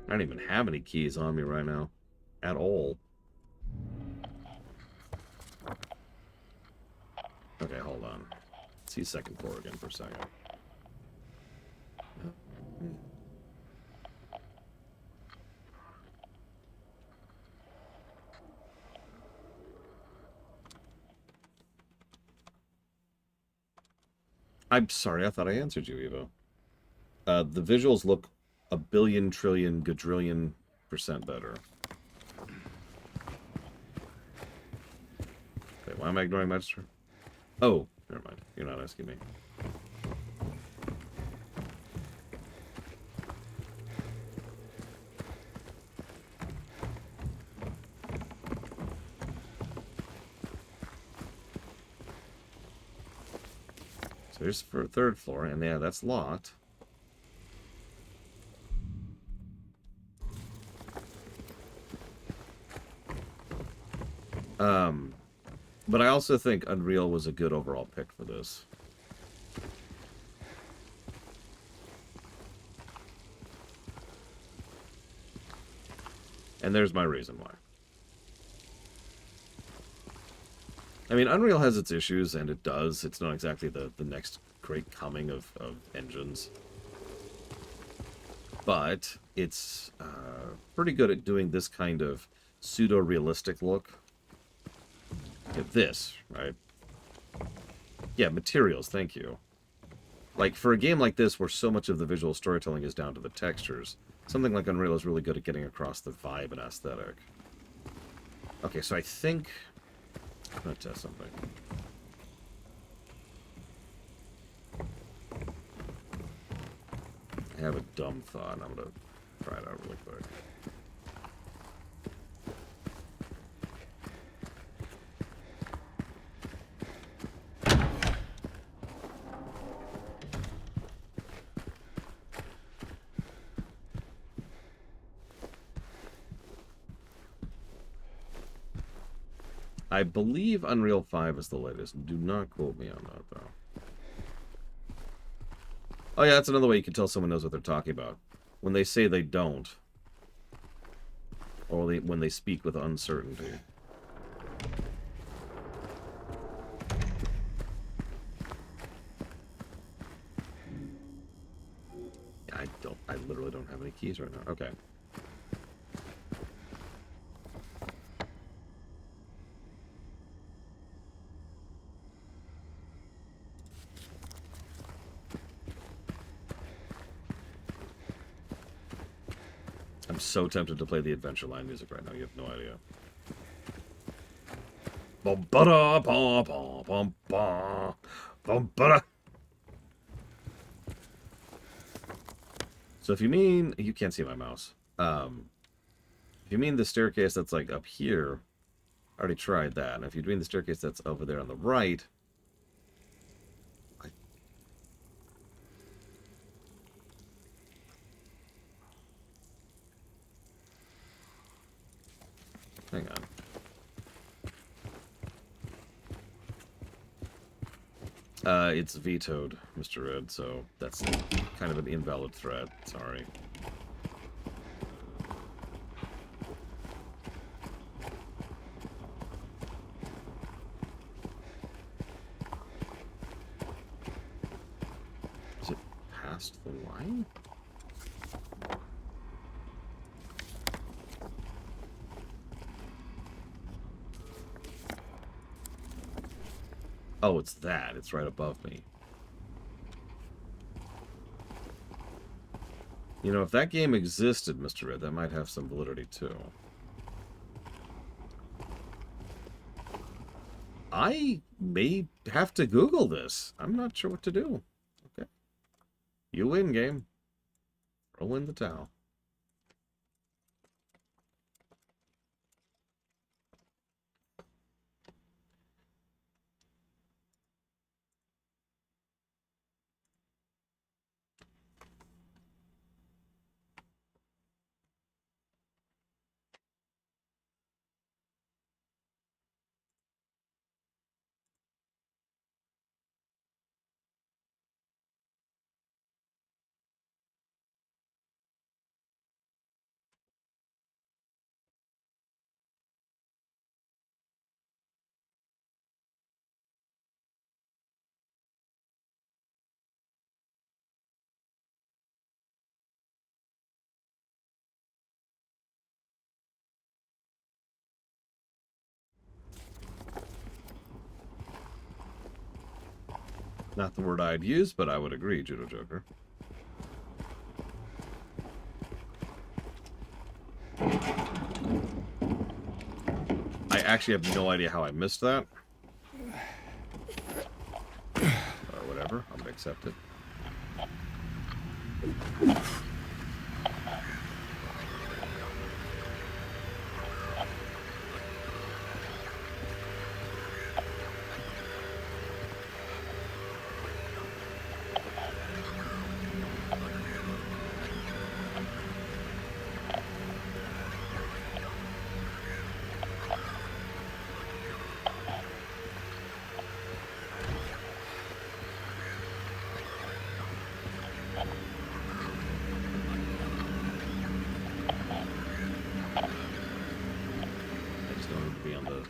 Speaker 1: don't even have any keys on me right now. At all. Okay, hold on. Let's see second floor again for a second. I'm sorry, I thought I answered you, Evo. The visuals look a billion, trillion, quadrillion % better. Okay, why am I ignoring Magister? Oh, never mind. You're not asking me. So here's for third floor, and yeah, that's locked. But I also think Unreal was a good overall pick for this. And there's my reason why. I mean, Unreal has its issues, and it does. It's not exactly the next great coming of engines. But it's pretty good at doing this kind of pseudo-realistic look. At this, right? Yeah, materials, thank you. Like, for a game like this, where so much of the visual storytelling is down to the textures, something like Unreal is really good at getting across the vibe and aesthetic. Okay, so I think... I'm gonna test something. I have a dumb thought, and I'm gonna try it out really quick. I believe Unreal 5 is the latest. Do not quote me on that, though. Oh, yeah, that's another way you can tell someone knows what they're talking about. When they say they don't. Or when they speak with uncertainty. I literally don't have any keys right now. Okay. I'm so tempted to play the Adventure Line music right now. You have no idea. Bum ba bum bum bum bum bum ba. So if you mean you can't see my mouse, if you mean the staircase that's like up here, I already tried that. And if you mean the staircase that's over there on the right, Hang on. It's vetoed, Mr. Red, so that's kind of an invalid threat. Sorry. Is it past the line? Oh, it's that. It's right above me. You know, if that game existed, Mr. Red, that might have some validity, too. I may have to Google this. I'm not sure what to do. Okay. You win, game. Throw in the towel. Not the word I'd use, but I would agree, Judo Joker. I actually have no idea how I missed that. Or whatever. I'm gonna accept it.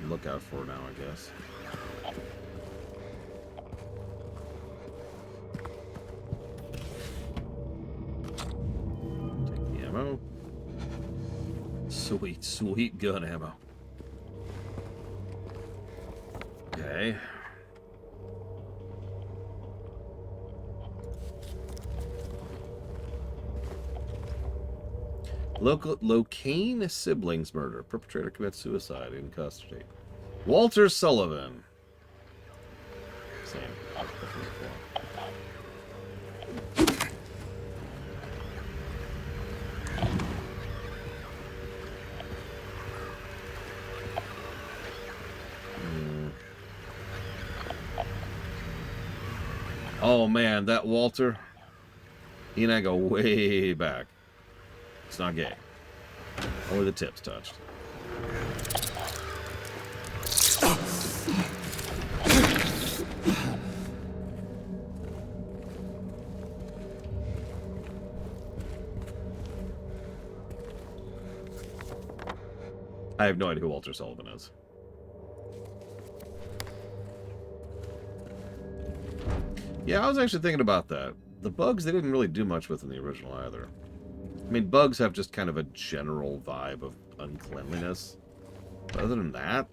Speaker 1: Look out for now, I guess. Take the ammo. Sweet, sweet gun ammo. Okay. Locane siblings murder. Perpetrator commits suicide in custody. Walter Sullivan. Same. Oh man, that Walter. He and I go way back. It's not gay. Only the tips touched. I have no idea who Walter Sullivan is. Yeah, I was actually thinking about that. The bugs, they didn't really do much with in the original either. I mean, bugs have just kind of a general vibe of uncleanliness. But other than that,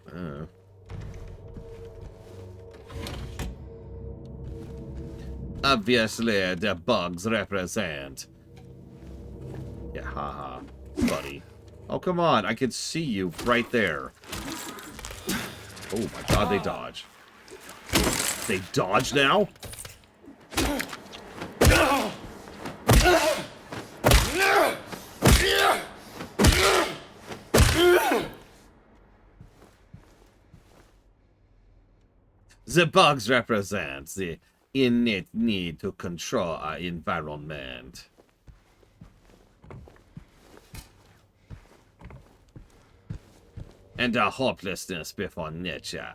Speaker 1: obviously, the bugs represent. Yeah, haha, buddy. Oh, come on. I can see you right there. Oh, my God, they dodge. They dodge now? The bugs represent the innate need to control our environment. and a hopelessness before nature.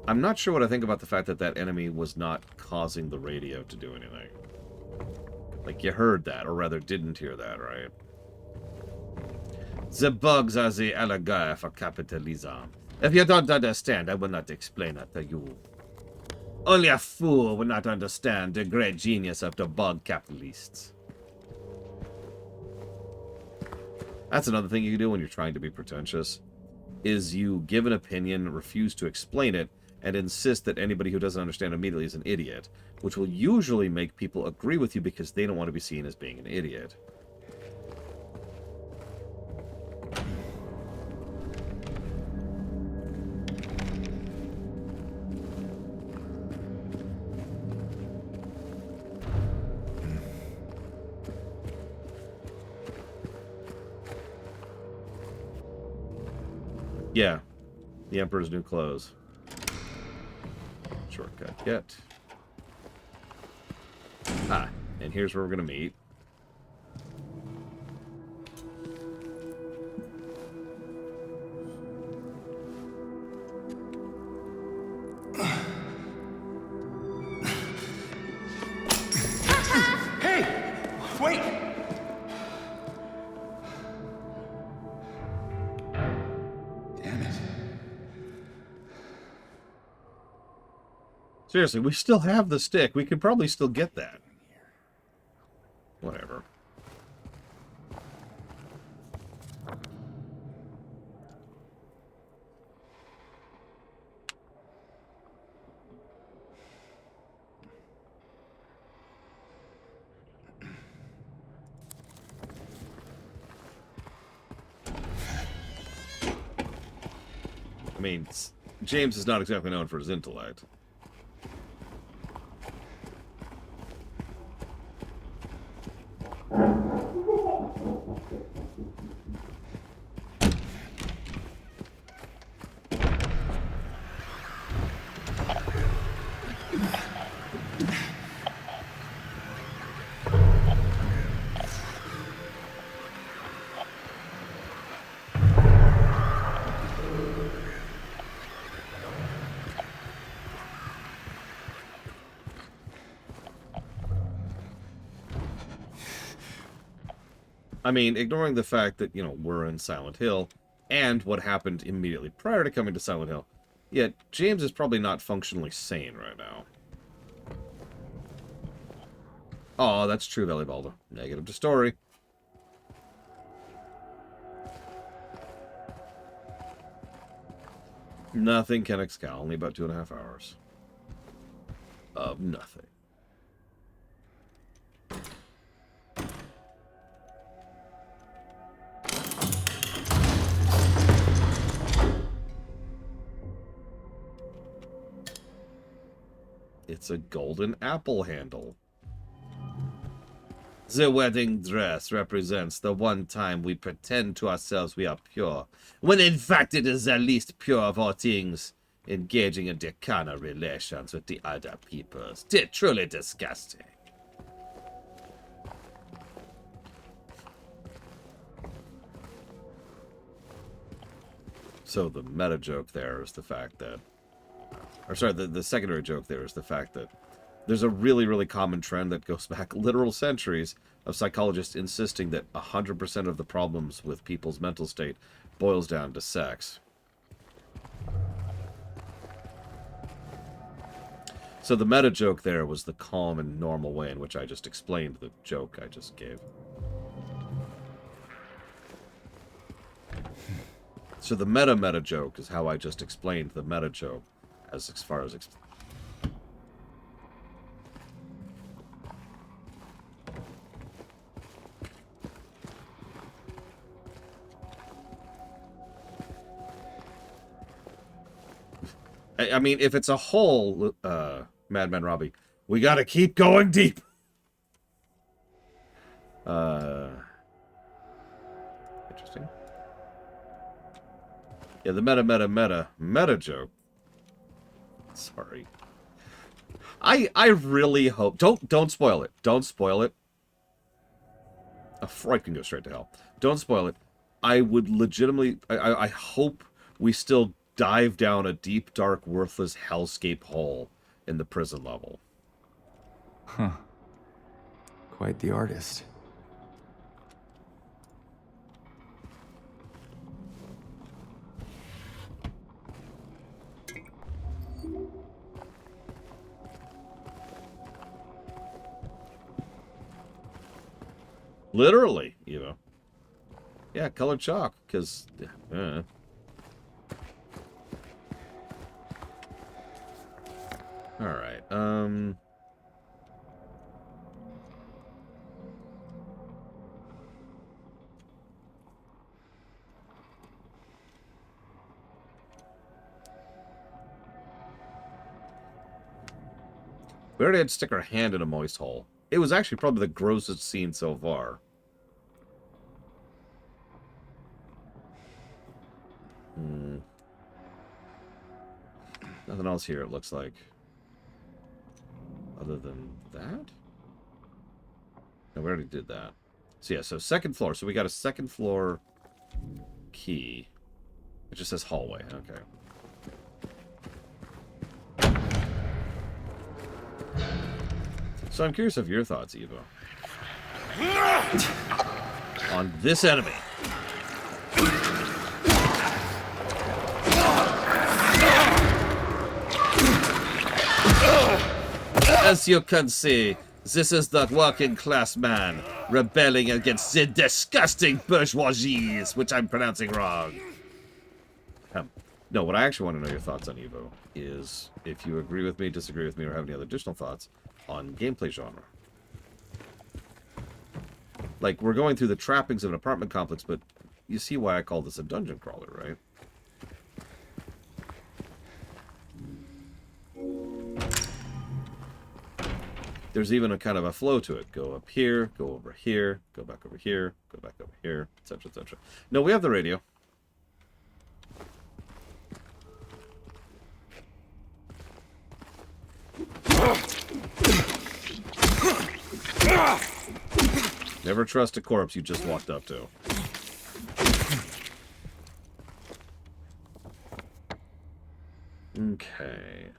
Speaker 1: I'm not sure what I think about the fact that that enemy was not causing the radio to do anything. Like, you heard that, or rather didn't hear that, right? The bugs are the allegory for capitalism. If you don't understand, I will not explain it to you. Only a fool would not understand the great genius of the bug capitalists. That's another thing you can do when you're trying to be pretentious, is you give an opinion, refuse to explain it, and insist that anybody who doesn't understand immediately is an idiot, which will usually make people agree with you because they don't want to be seen as being an idiot. Yeah, the Emperor's new clothes. Shortcut yet. Ah, and here's where we're gonna meet.
Speaker 2: Hey! Wait! Damn it.
Speaker 1: Seriously, we still have the stick. We could probably still get that. Whatever. I mean, James is not exactly known for his intellect. I mean, ignoring the fact that, you know, we're in Silent Hill, and what happened immediately prior to coming to Silent Hill, yet James is probably not functionally sane right now. Oh, that's true, Valleybalda. Negative to story. Nothing can excal, only about 2.5 hours. Of nothing. It's a golden apple handle. The wedding dress represents the one time we pretend to ourselves we are pure, when in fact it is the least pure of all things, engaging in carnal relations with the other peoples. Truly disgusting. So the meta joke there is the fact that, or sorry, the secondary joke there is the fact that there's a really, really common trend that goes back literal centuries of psychologists insisting that 100% of the problems with people's mental state boils down to sex. So the meta joke there was the calm and normal way in which I just explained the joke I just gave. So the meta joke is how I just explained the meta joke as far as I mean, if it's a hole, Madman Robbie, we gotta keep going deep. Interesting. Yeah, the meta joke. Sorry. I really hope don't spoil it. Don't spoil it. A fright can go straight to hell. Don't spoil it. I would legitimately... I hope we still dive down a deep, dark, worthless hellscape hole in the prison level.
Speaker 2: Huh. Quite the artist.
Speaker 1: Literally, Yeah, colored chalk, because... Alright, we already had to stick our hand in a moist hole. It was actually probably the grossest scene so far. Nothing else here, it looks like. Other than that? No, we already did that. So yeah, so second floor. So we got a second floor key. It just says hallway. Okay. So I'm curious of your thoughts, Evo. On this enemy. As you can see, this is the working class man rebelling against the disgusting bourgeoisies, which I'm pronouncing wrong. No, what I actually want to know your thoughts on Evo is if you agree with me, disagree with me, or have any other additional thoughts on gameplay genre. Like, we're going through the trappings of an apartment complex, but you see why I call this a dungeon crawler, right? There's even a kind of a flow to it. Go up here, go over here, go back over here, go back over here, etc., etc. No, we have the radio. Never trust a corpse you just walked up to. Okay,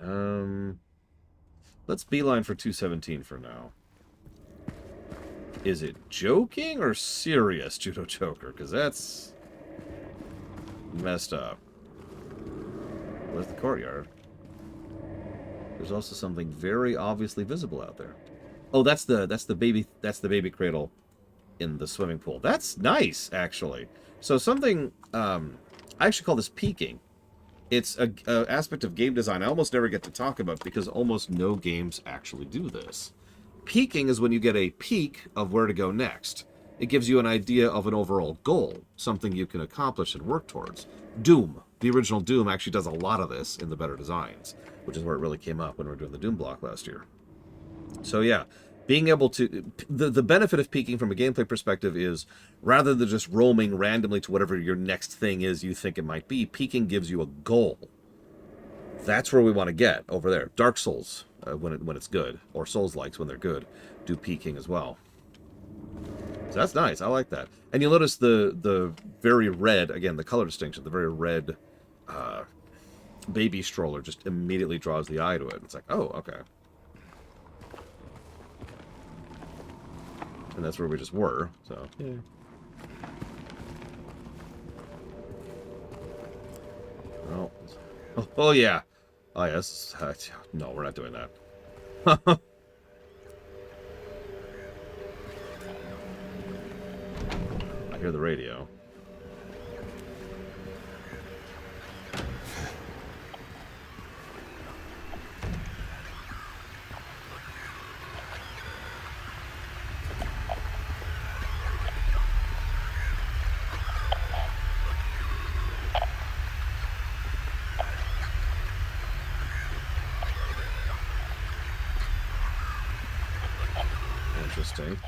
Speaker 1: let's beeline for 217 for now. Is it joking or serious, Judo Joker? Because that's messed up. Where's the courtyard? There's also something very obviously visible out there. Oh, that's the baby cradle in the swimming pool. That's nice, actually. So something I actually call this peeking. It's a aspect of game design I almost never get to talk about because almost no games actually do this. Peeking is when you get a peek of where to go next. It gives you an idea of an overall goal, something you can accomplish and work towards. Doom, the original Doom, actually does a lot of this in the better designs, which is where it really came up when we were doing the Doom block last year. So yeah, being able to... The benefit of peeking from a gameplay perspective is, rather than just roaming randomly to whatever your next thing is you think it might be, peeking gives you a goal. That's where we want to get, over there. Dark Souls, when it's good, or Souls-likes when they're good, do peeking as well. So that's nice, I like that. And you'll notice the very red, again, the color distinction, the very red baby stroller just immediately draws the eye to it. It's like, oh, okay. And that's where we just were, so... Yeah. Oh, yeah. Oh, yes. No, we're not doing that. I hear the radio. Interesting.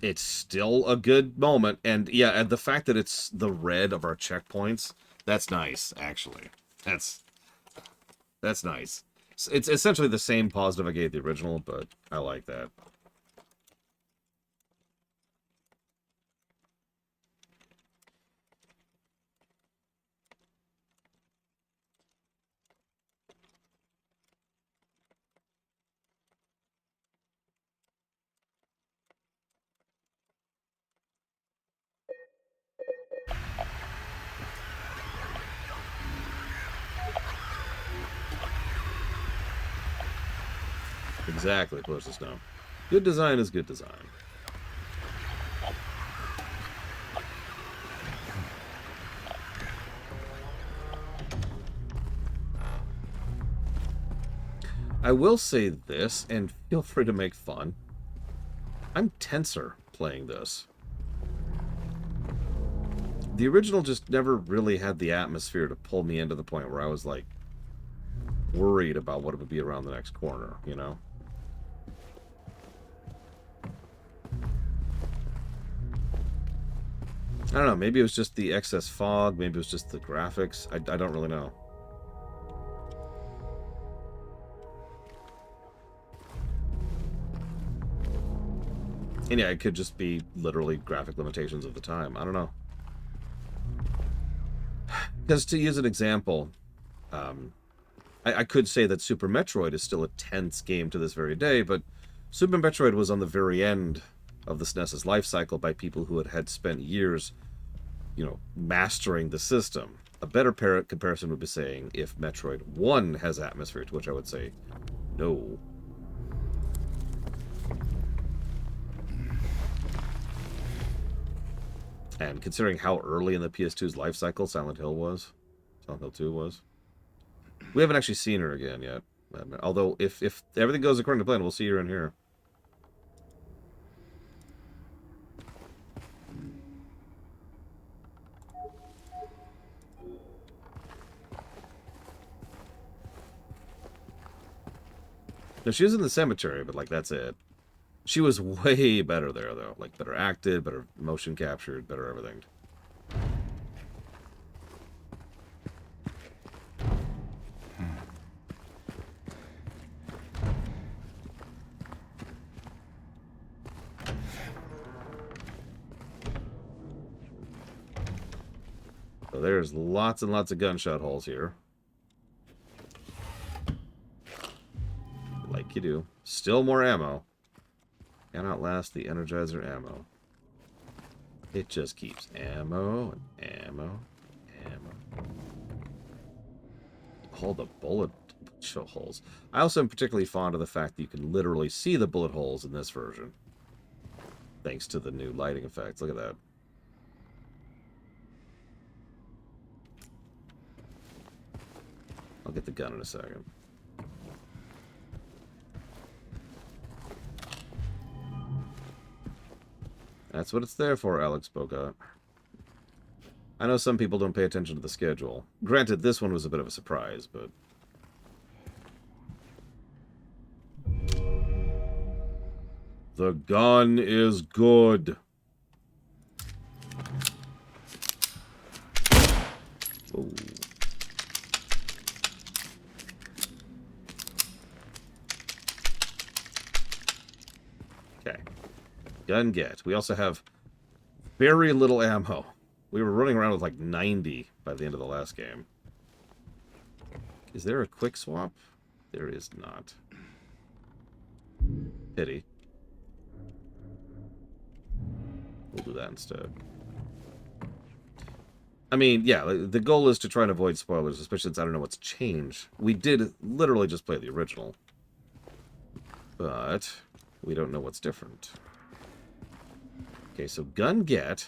Speaker 1: It's still a good moment, and yeah, and the fact that it's the red of our checkpoints, that's nice, actually. That's nice. It's essentially the same positive I gave the original, but I like that. Exactly, close to snow. Good design is good design. I will say this, and feel free to make fun. I'm tenser playing this. The original just never really had the atmosphere to pull me into the point where I was, like, worried about what it would be around the next corner, you know? I don't know, maybe it was just the excess fog, maybe it was just the graphics. I don't really know. And yeah, it could just be literally graphic limitations of the time. I don't know. Because to use an example, I could say that Super Metroid is still a tense game to this very day, but Super Metroid was on the very end of the SNES's life cycle by people who had spent years, you know, mastering the system. A better comparison would be saying if Metroid 1 has atmosphere, to which I would say no. And considering how early in the PS2's life cycle Silent Hill 2 was, we haven't actually seen her again yet. Although, if everything goes according to plan, we'll see her in here. No, she was in the cemetery, but, like, that's it. She was way better there, though. Like, better acted, better motion captured, better everything. So there's lots and lots of gunshot holes here. Like you do. Still more ammo. Can outlast the Energizer ammo. It just keeps ammo and ammo, ammo. All the bullet holes. I also am particularly fond of the fact that you can literally see the bullet holes in this version. Thanks to the new lighting effects. Look at that. I'll get the gun in a second. That's what it's there for, Alex Bogart. I know some people don't pay attention to the schedule. Granted, this one was a bit of a surprise, but... The gun is good. Ooh. Okay. Gun get. We also have very little ammo. We were running around with like 90 by the end of the last game. Is there a quick swap? There is not. Pity. We'll do that instead. I mean, yeah, the goal is to try and avoid spoilers, especially since I don't know what's changed. We did literally just play the original. But we don't know what's different. Okay, so gun get.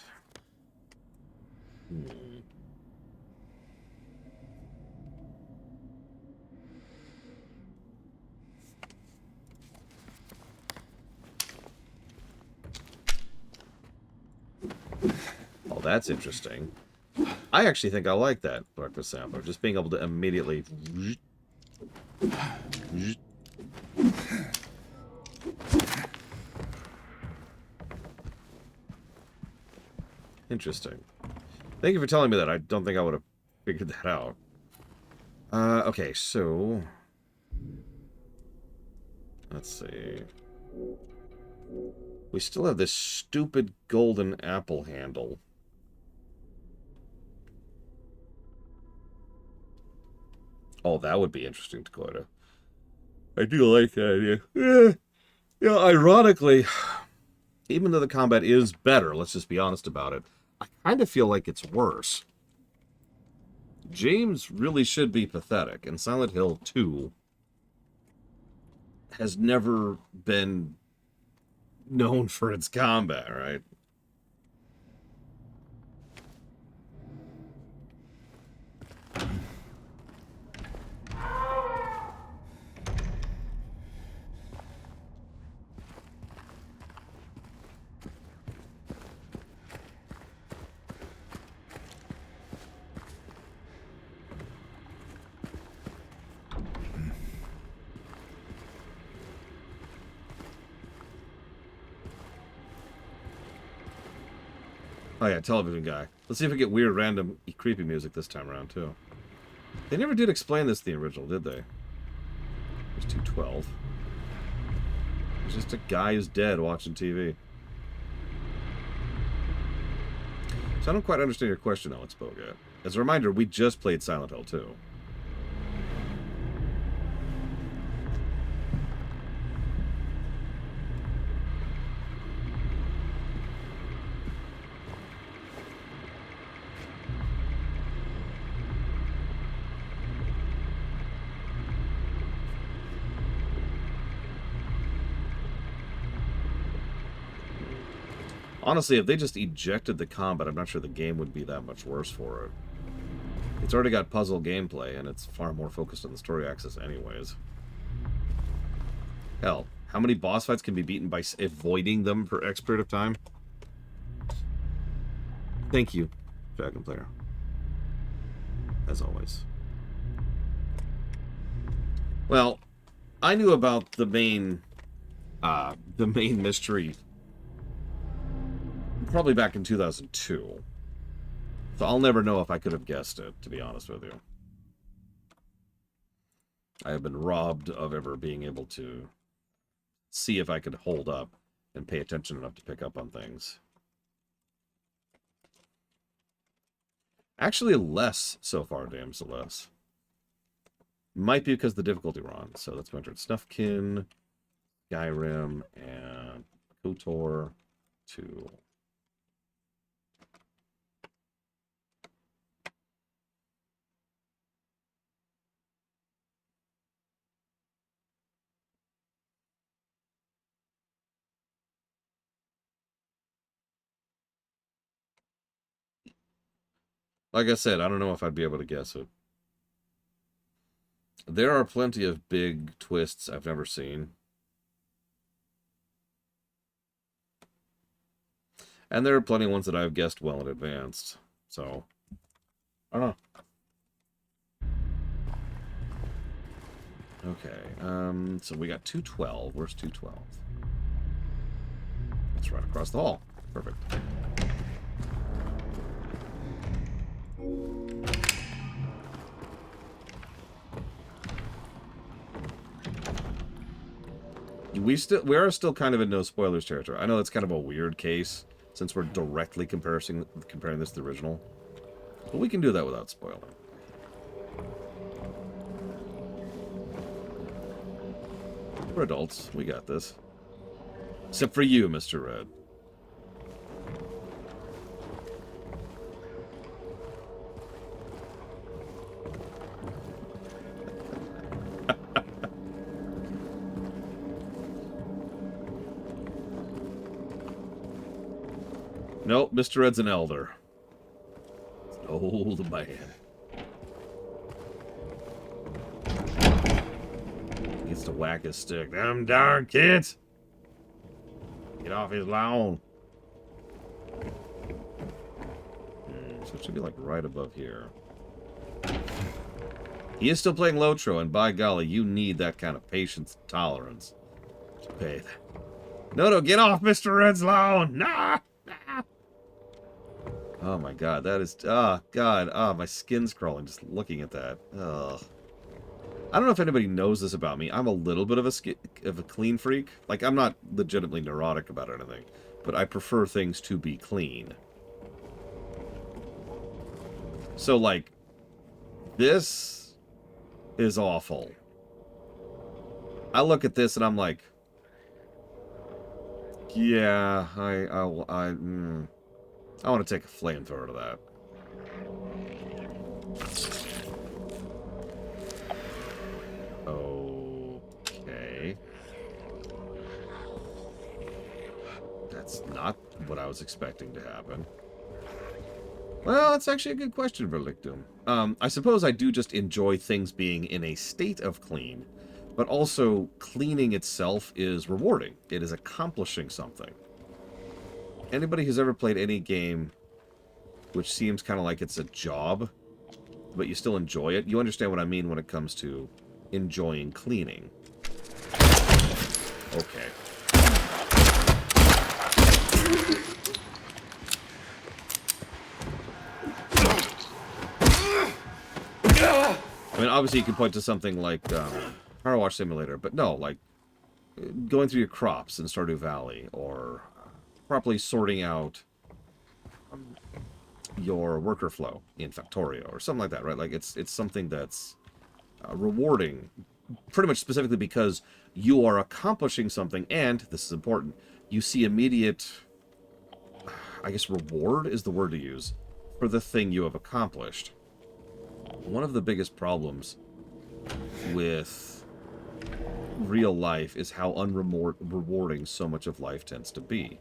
Speaker 1: Oh, that's interesting. I actually think I like that breakfast sampler. Just being able to immediately... Interesting. Thank you for telling me that. I don't think I would have figured that out. Okay, so let's see. We still have this stupid golden apple handle. Oh, that would be interesting, Dakota. I do like that idea. Yeah, ironically, even though the combat is better, let's just be honest about it, I kind of feel like it's worse. James really should be pathetic, and Silent Hill 2 has never been known for its combat, right? Oh yeah, television guy. Let's see if we get weird, random, creepy music this time around, too. They never did explain this in the original, did they? There's 212. It's just a guy who's dead watching TV. So I don't quite understand your question, Alex Bogat. As a reminder, we just played Silent Hill 2. Honestly, if they just ejected the combat, I'm not sure the game would be that much worse for it. It's already got puzzle gameplay, and it's far more focused on the story axis anyways. Hell, how many boss fights can be beaten by avoiding them for X period of time? Thank you, Dragon Player. As always. Well, I knew about the main mystery probably back in 2002. So I'll never know if I could have guessed it, to be honest with you. I have been robbed of ever being able to see if I could hold up and pay attention enough to pick up on things. Actually, less so far, damn Celeste. Might be because the difficulty we're on. So let's enter Snufkin, Skyrim, and KOTOR 2. Like I said, I don't know if I'd be able to guess it. There are plenty of big twists I've never seen. And there are plenty of ones that I've guessed well in advance. So, I don't know. Okay, so we got 212. Where's 212? It's right across the hall. Perfect. We are still kind of in no spoilers territory. I know that's kind of a weird case since we're directly comparing this to the original, but we can do that without spoiling. We're adults. We got this. Except for you, Mr. Red. Nope, Mr. Red's an elder. It's an old man. He gets to whack his stick. Them darn kids! Get off his lawn. So it should be like right above here. He is still playing Lotro, and by golly, you need that kind of patience and tolerance to pay that. No, get off Mr. Red's lawn! Nah! Oh my god, that is... Oh, god. Oh, my skin's crawling just looking at that. Ugh. I don't know if anybody knows this about me. I'm a little bit of a clean freak. Like, I'm not legitimately neurotic about anything, but I prefer things to be clean. So, like, this is awful. I look at this and I'm like, yeah, I want to take a flamethrower to that. Okay. That's not what I was expecting to happen. Well, that's actually a good question, Verlictum. I suppose I do just enjoy things being in a state of clean, but also cleaning itself is rewarding. It is accomplishing something. Anybody who's ever played any game which seems kind of like it's a job, but you still enjoy it, you understand what I mean when it comes to enjoying cleaning. Okay. I mean, obviously you can point to something like Power Wash Simulator, but no, like going through your crops in Stardew Valley, or properly sorting out your worker flow in Factorio, or something like that, right? Like, it's something that's rewarding, pretty much specifically because you are accomplishing something, and, this is important, you see immediate, I guess reward is the word to use, for the thing you have accomplished. One of the biggest problems with real life is how unrewarding so much of life tends to be.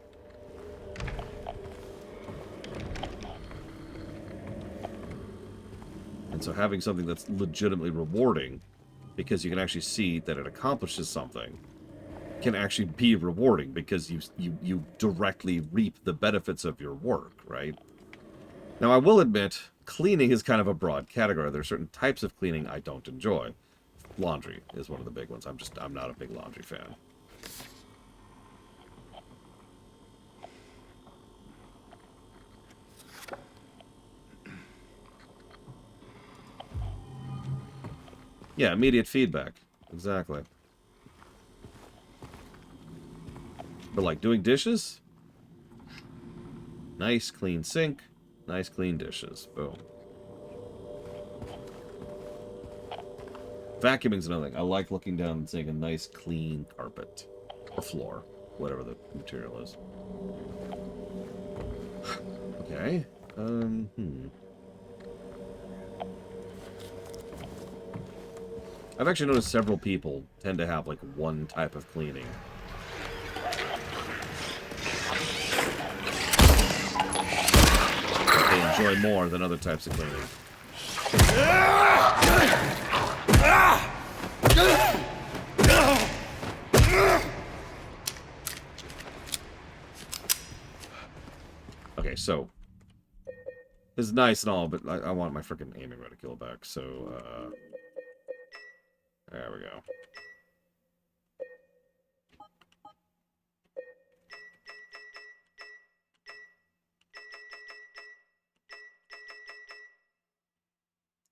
Speaker 1: And so having something that's legitimately rewarding, because you can actually see that it accomplishes something, can actually be rewarding because you directly reap the benefits of your work, right? Now, I will admit, cleaning is kind of a broad category. There are certain types of cleaning I don't enjoy. Laundry is one of the big ones. I'm not a big laundry fan. Yeah, immediate feedback. Exactly. But like doing dishes? Nice clean sink. Nice clean dishes. Boom. Vacuuming's another thing. I like looking down and seeing a nice clean carpet. Or floor. Whatever the material is. Okay. I've actually noticed several people tend to have like one type of cleaning. That they enjoy more than other types of cleaning. Okay, so this is nice and all, but I want my freaking aiming reticule back, so there we go.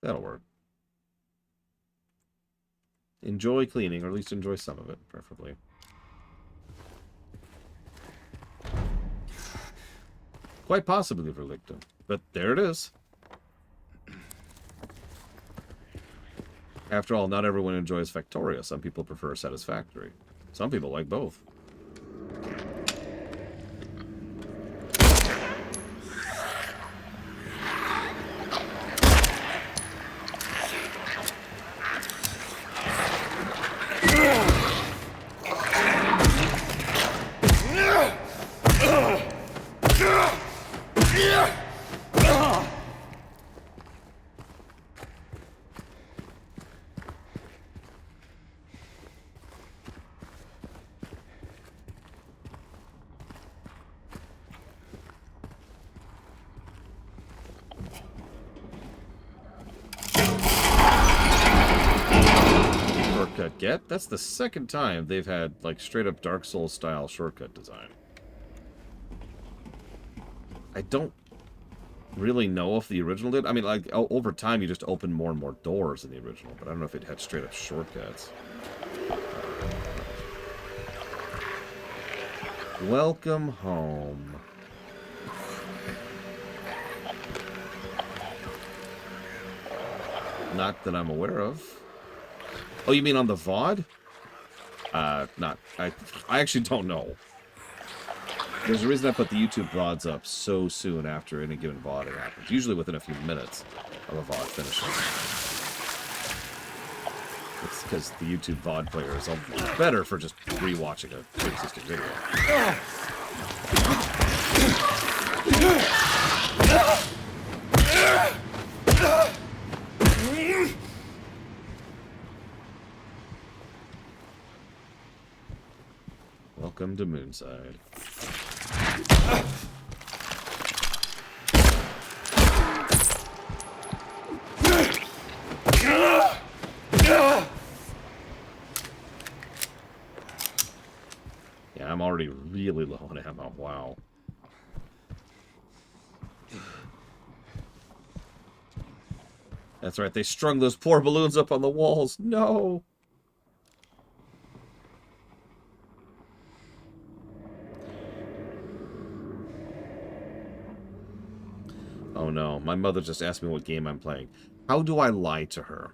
Speaker 1: That'll work. Enjoy cleaning, or at least enjoy some of it, preferably. Quite possibly Verlictum, but there it is. After all, not everyone enjoys Factorio. Some people prefer Satisfactory. Some people like both. Shortcut get? That's the second time they've had, like, straight-up Dark Souls-style shortcut design. I don't really know if the original did. I mean, like, over time, you just open more and more doors in the original, but I don't know if it had straight-up shortcuts. Welcome home. Not that I'm aware of. Oh, you mean on the VOD? Not. I actually don't know. There's a reason I put the YouTube VODs up so soon after any given VOD happens. Usually within a few minutes of a VOD finishing. It's because the YouTube VOD player is a lot better for just rewatching a pre-existing video. Welcome to Moonside. Yeah, I'm already really low on ammo. Wow. That's right, they strung those poor balloons up on the walls. No! Oh no, my mother just asked me what game I'm playing. How do I lie to her?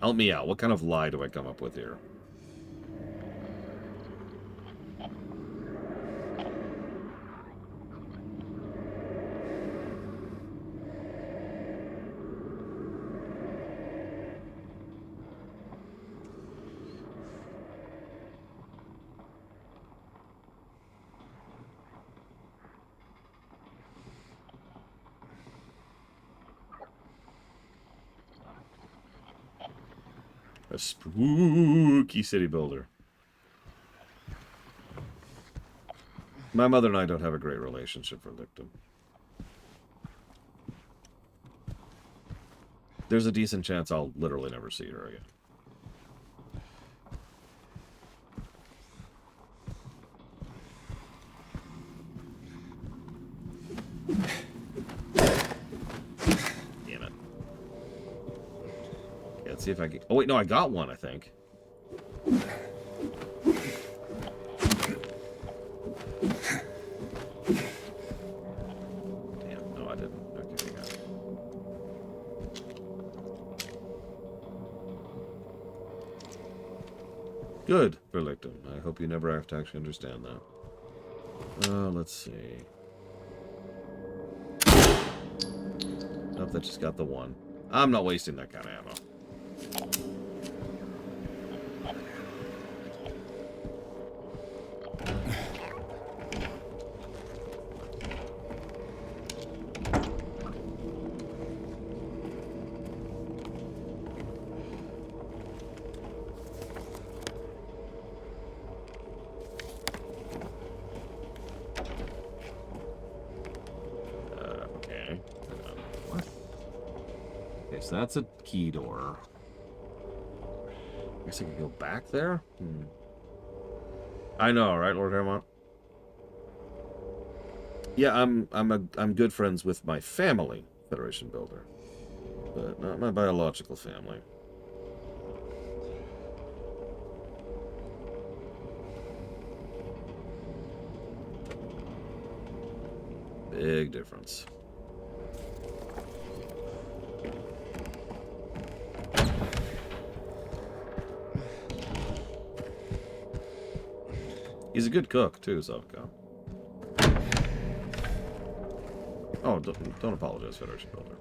Speaker 1: Help me out. What kind of lie do I come up with here? A spooky city builder. My mother and I don't have a great relationship for Licton. There's a decent chance I'll literally never see her again. Damn it. Okay, let's see if I can... Oh, wait, no, I got one, I think. Damn, no, I didn't. Okay, I got it. Good for Licton. I hope you never have to actually understand that. Let's see. Nope, that just got the one. I'm not wasting that kind of ammo. Okay. What? Okay, so that's a key door. I guess I can go back there? I know, right, Lord Hermont? Yeah, I'm good friends with my family, Federation Builder. But not my biological family. Big difference. He's a good cook, too, Zavka. Oh, don't apologize, Federation Builder.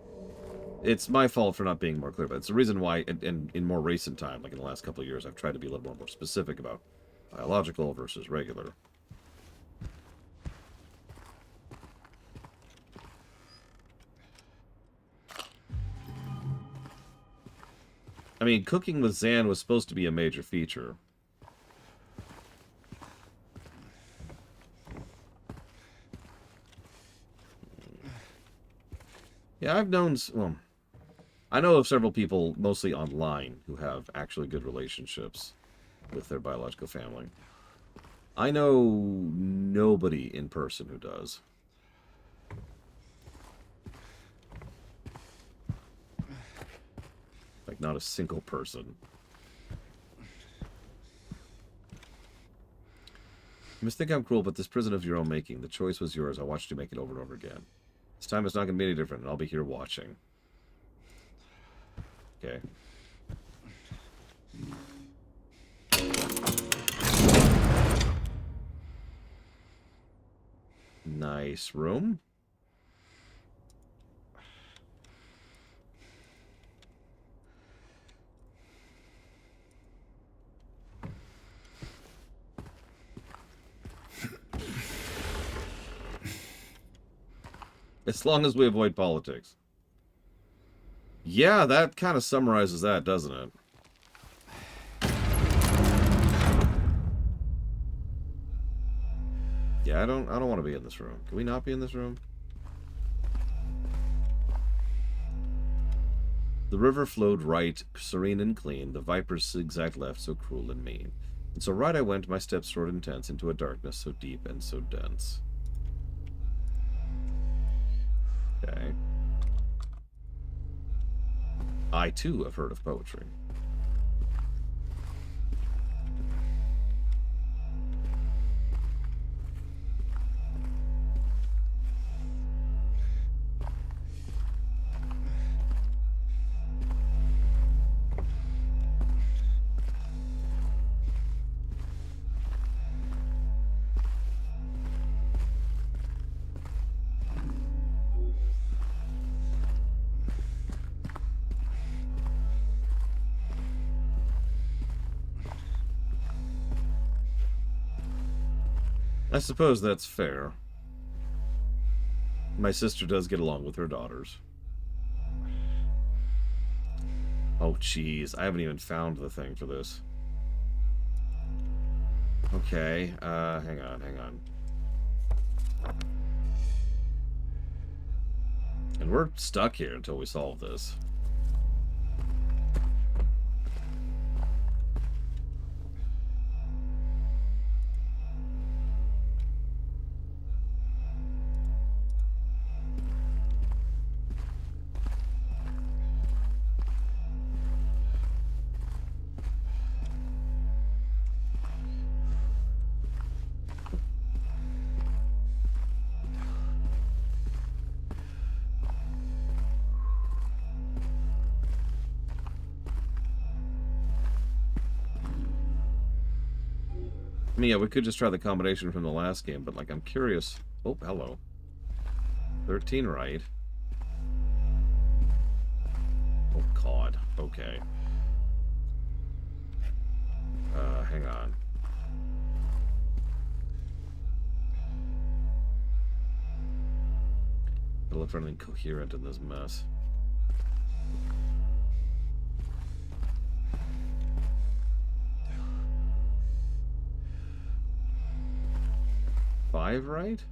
Speaker 1: It's my fault for not being more clear, but it's the reason why, in more recent time, like in the last couple of years, I've tried to be a little more specific about biological versus regular. I mean, cooking with Zan was supposed to be a major feature. Yeah, I've known... Well, I know of several people, mostly online, who have actually good relationships with their biological family. I know nobody in person who does. Like, not a single person. You must think I'm cruel, but this prison of your own making. The choice was yours. I watched you make it over and over again. This time it's not going to be any different, and I'll be here watching. Okay. Nice room. As long as we avoid politics. Yeah, that kind of summarizes that, doesn't it? Yeah, I don't want to be in this room. Can we not be in this room? The river flowed right, serene and clean. The vipers zigzagged left, so cruel and mean. And so right I went, my steps soared intense into a darkness so deep and so dense. Okay. I, too, have heard of poetry. I suppose that's fair. My sister does get along with her daughters. Oh, jeez. I haven't even found the thing for this. Okay. Hang on. And we're stuck here until we solve this. I mean, yeah, we could just try the combination from the last game, but, like, I'm curious. Oh, hello. 13 right. Oh, God. Okay. Hang on. Gotta look for anything coherent in this mess. Five right?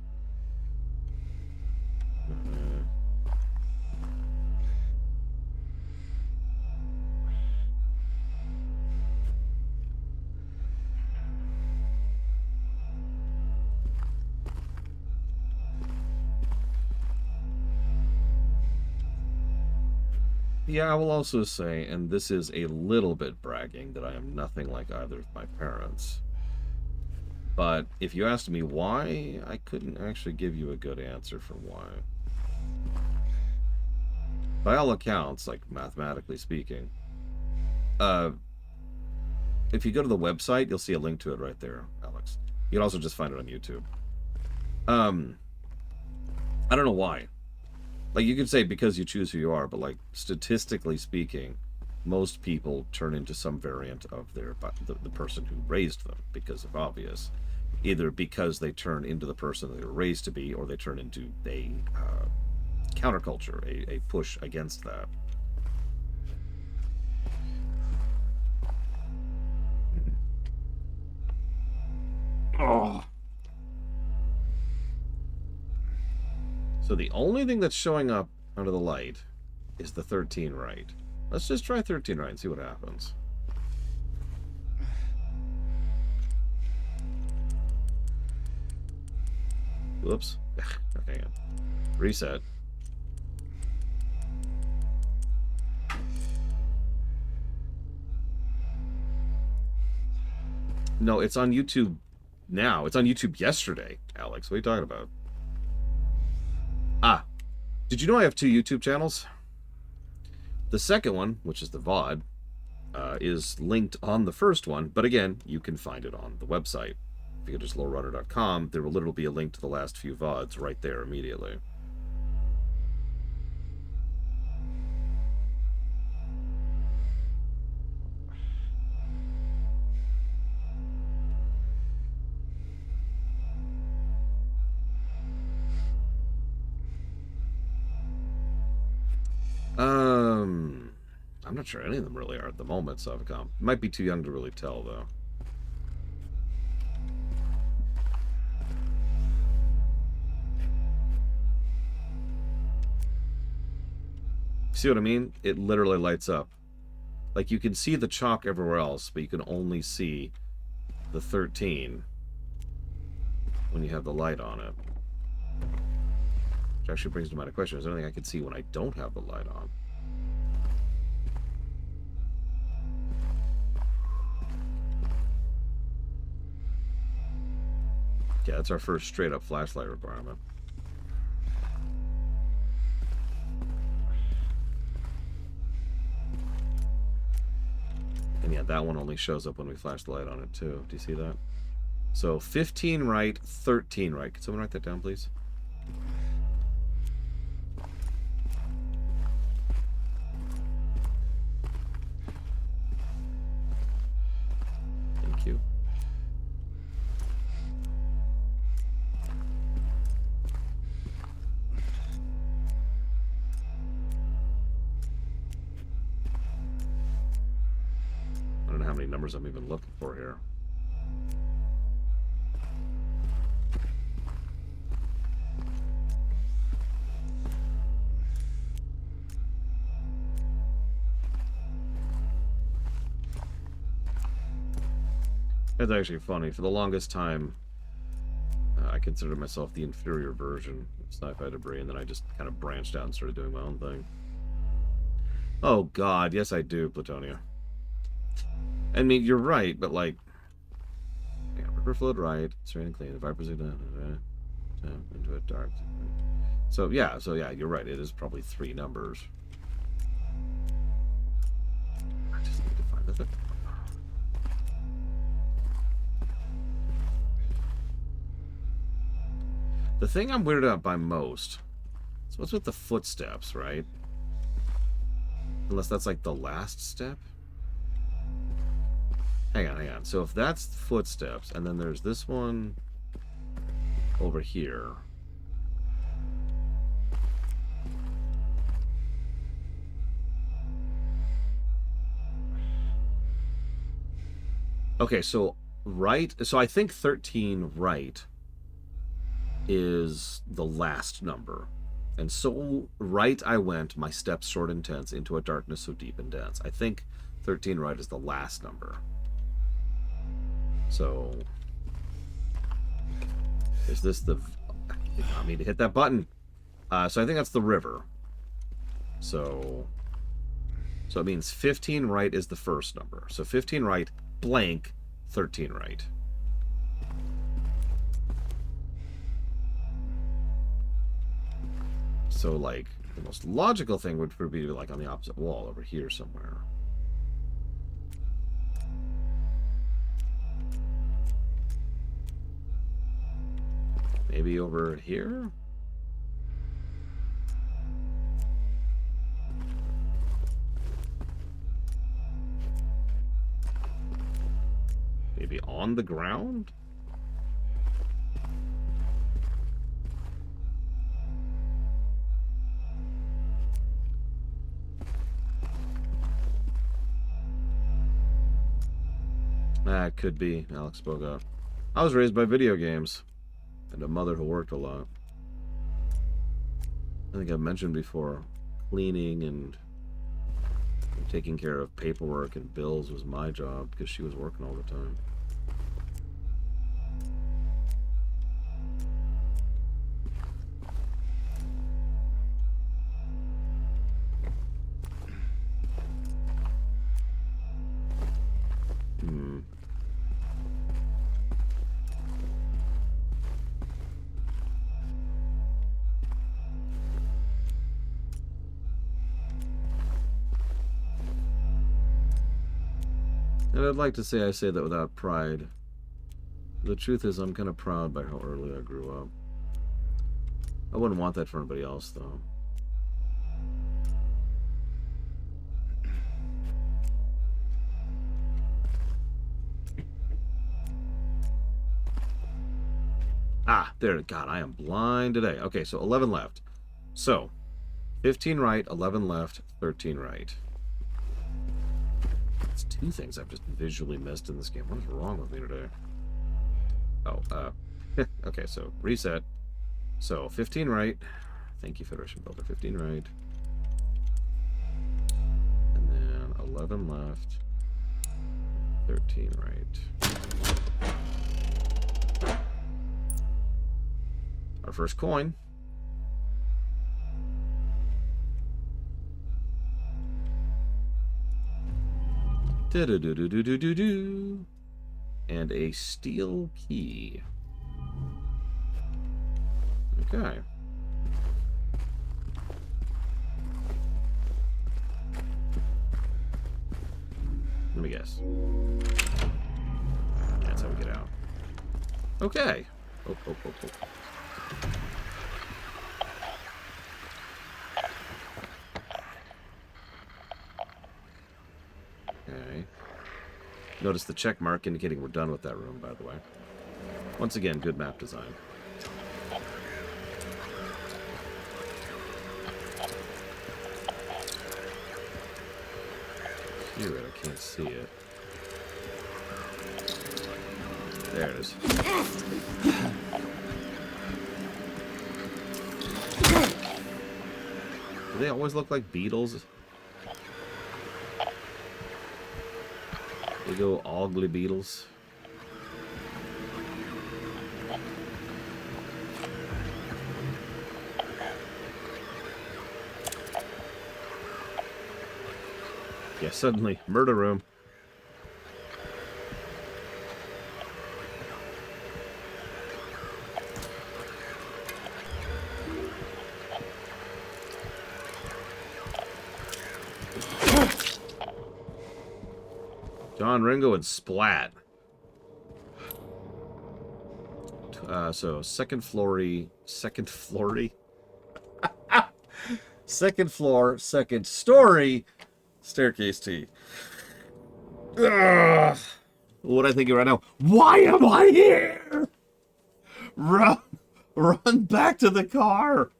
Speaker 1: Yeah, I will also say, and this is a little bit bragging, that I am nothing like either of my parents. But if you asked me why, I couldn't actually give you a good answer for why. By all accounts, like mathematically speaking, if you go to the website, you'll see a link to it right there, Alex. You can also just find it on YouTube. I don't know why. Like, you could say because you choose who you are, but, like, statistically speaking, most people turn into some variant of their the person who raised them, because of obvious. Either because they turn into the person they were raised to be, or they turn into a counterculture, a push against that. Oh. So the only thing that's showing up under the light is the 13 right. Let's just try 13 right and see what happens. Whoops. Hang on. Reset. No, it's on YouTube now. It's on YouTube yesterday, Alex. What are you talking about? Ah, did you know I have 2 YouTube channels? The second one, which is the VOD, is linked on the first one, but again, you can find it on the website. If you go to just lowrunner.com, there will literally be a link to the last few VODs right there immediately. I'm not sure any of them really are at the moment, Savicom. Might be too young to really tell, though. See what I mean? It literally lights up. Like, you can see the chalk everywhere else, but you can only see the 13 when you have the light on it. Which actually brings to mind a question. Is there anything I can see when I don't have the light on? Yeah, that's our first straight-up flashlight requirement. And yeah, that one only shows up when we flash the light on it, too. Do you see that? So 15 right, 13 right. Could someone write that down, please? Thank you. I don't know how many numbers I'm even looking for here. It's actually funny. For the longest time, I considered myself the inferior version of sci-fi debris, and then I just kind of branched out and started doing my own thing. Oh God, yes I do, Plutonia. I mean, you're right, but like, yeah, river flowed right, straight and clean. The vipers are down into a dark. So yeah, you're right. It is probably 3 numbers. I just need to find the. The thing I'm weirded out by most is what's with the footsteps, right? Unless that's like the last step. Hang on. So if that's footsteps, and then there's this one over here. Okay, so right. So I think 13 right is the last number. And so right I went, my steps short and tense, into a darkness so deep and dense. I think 13 right is the last number. So is this the... You want me to hit that button. So I think that's the river. So it means 15 right is the first number. So 15 right, blank, 13 right. So, like, the most logical thing would be like on the opposite wall over here somewhere. Maybe over here? Maybe on the ground? That could be. Alex spoke up. I was raised by video games and a mother who worked a lot. I think I've mentioned before, cleaning and taking care of paperwork and bills was my job because she was working all the time. And I'd like to say I say that without pride. The truth is, I'm kind of proud by how early I grew up. I wouldn't want that for anybody else, though. Ah, there. God, I am blind today. Okay, so 11 left. So, 15 right, 11 left, 13 right. That's two things I've just visually missed in this game. What is wrong with me today? Oh, okay, so reset. So, 15 right. Thank you, Federation Builder. 15 right. And then 11 left. 13 right. Our first coin. Do-do-do-do-do-do-do. And a steel key. Okay. Let me guess. That's how we get out. Okay. Oh. Okay. Notice the check mark indicating we're done with that room, by the way. Once again, good map design. Hear it, I can't see it. There it is. Do they always look like beetles? They go ugly beetles. Yeah, suddenly, murder room. John, Ringo, and Splat. So second floor, second floor, second story, staircase T. Ugh. What I think right now? Why am I here? Run back to the car.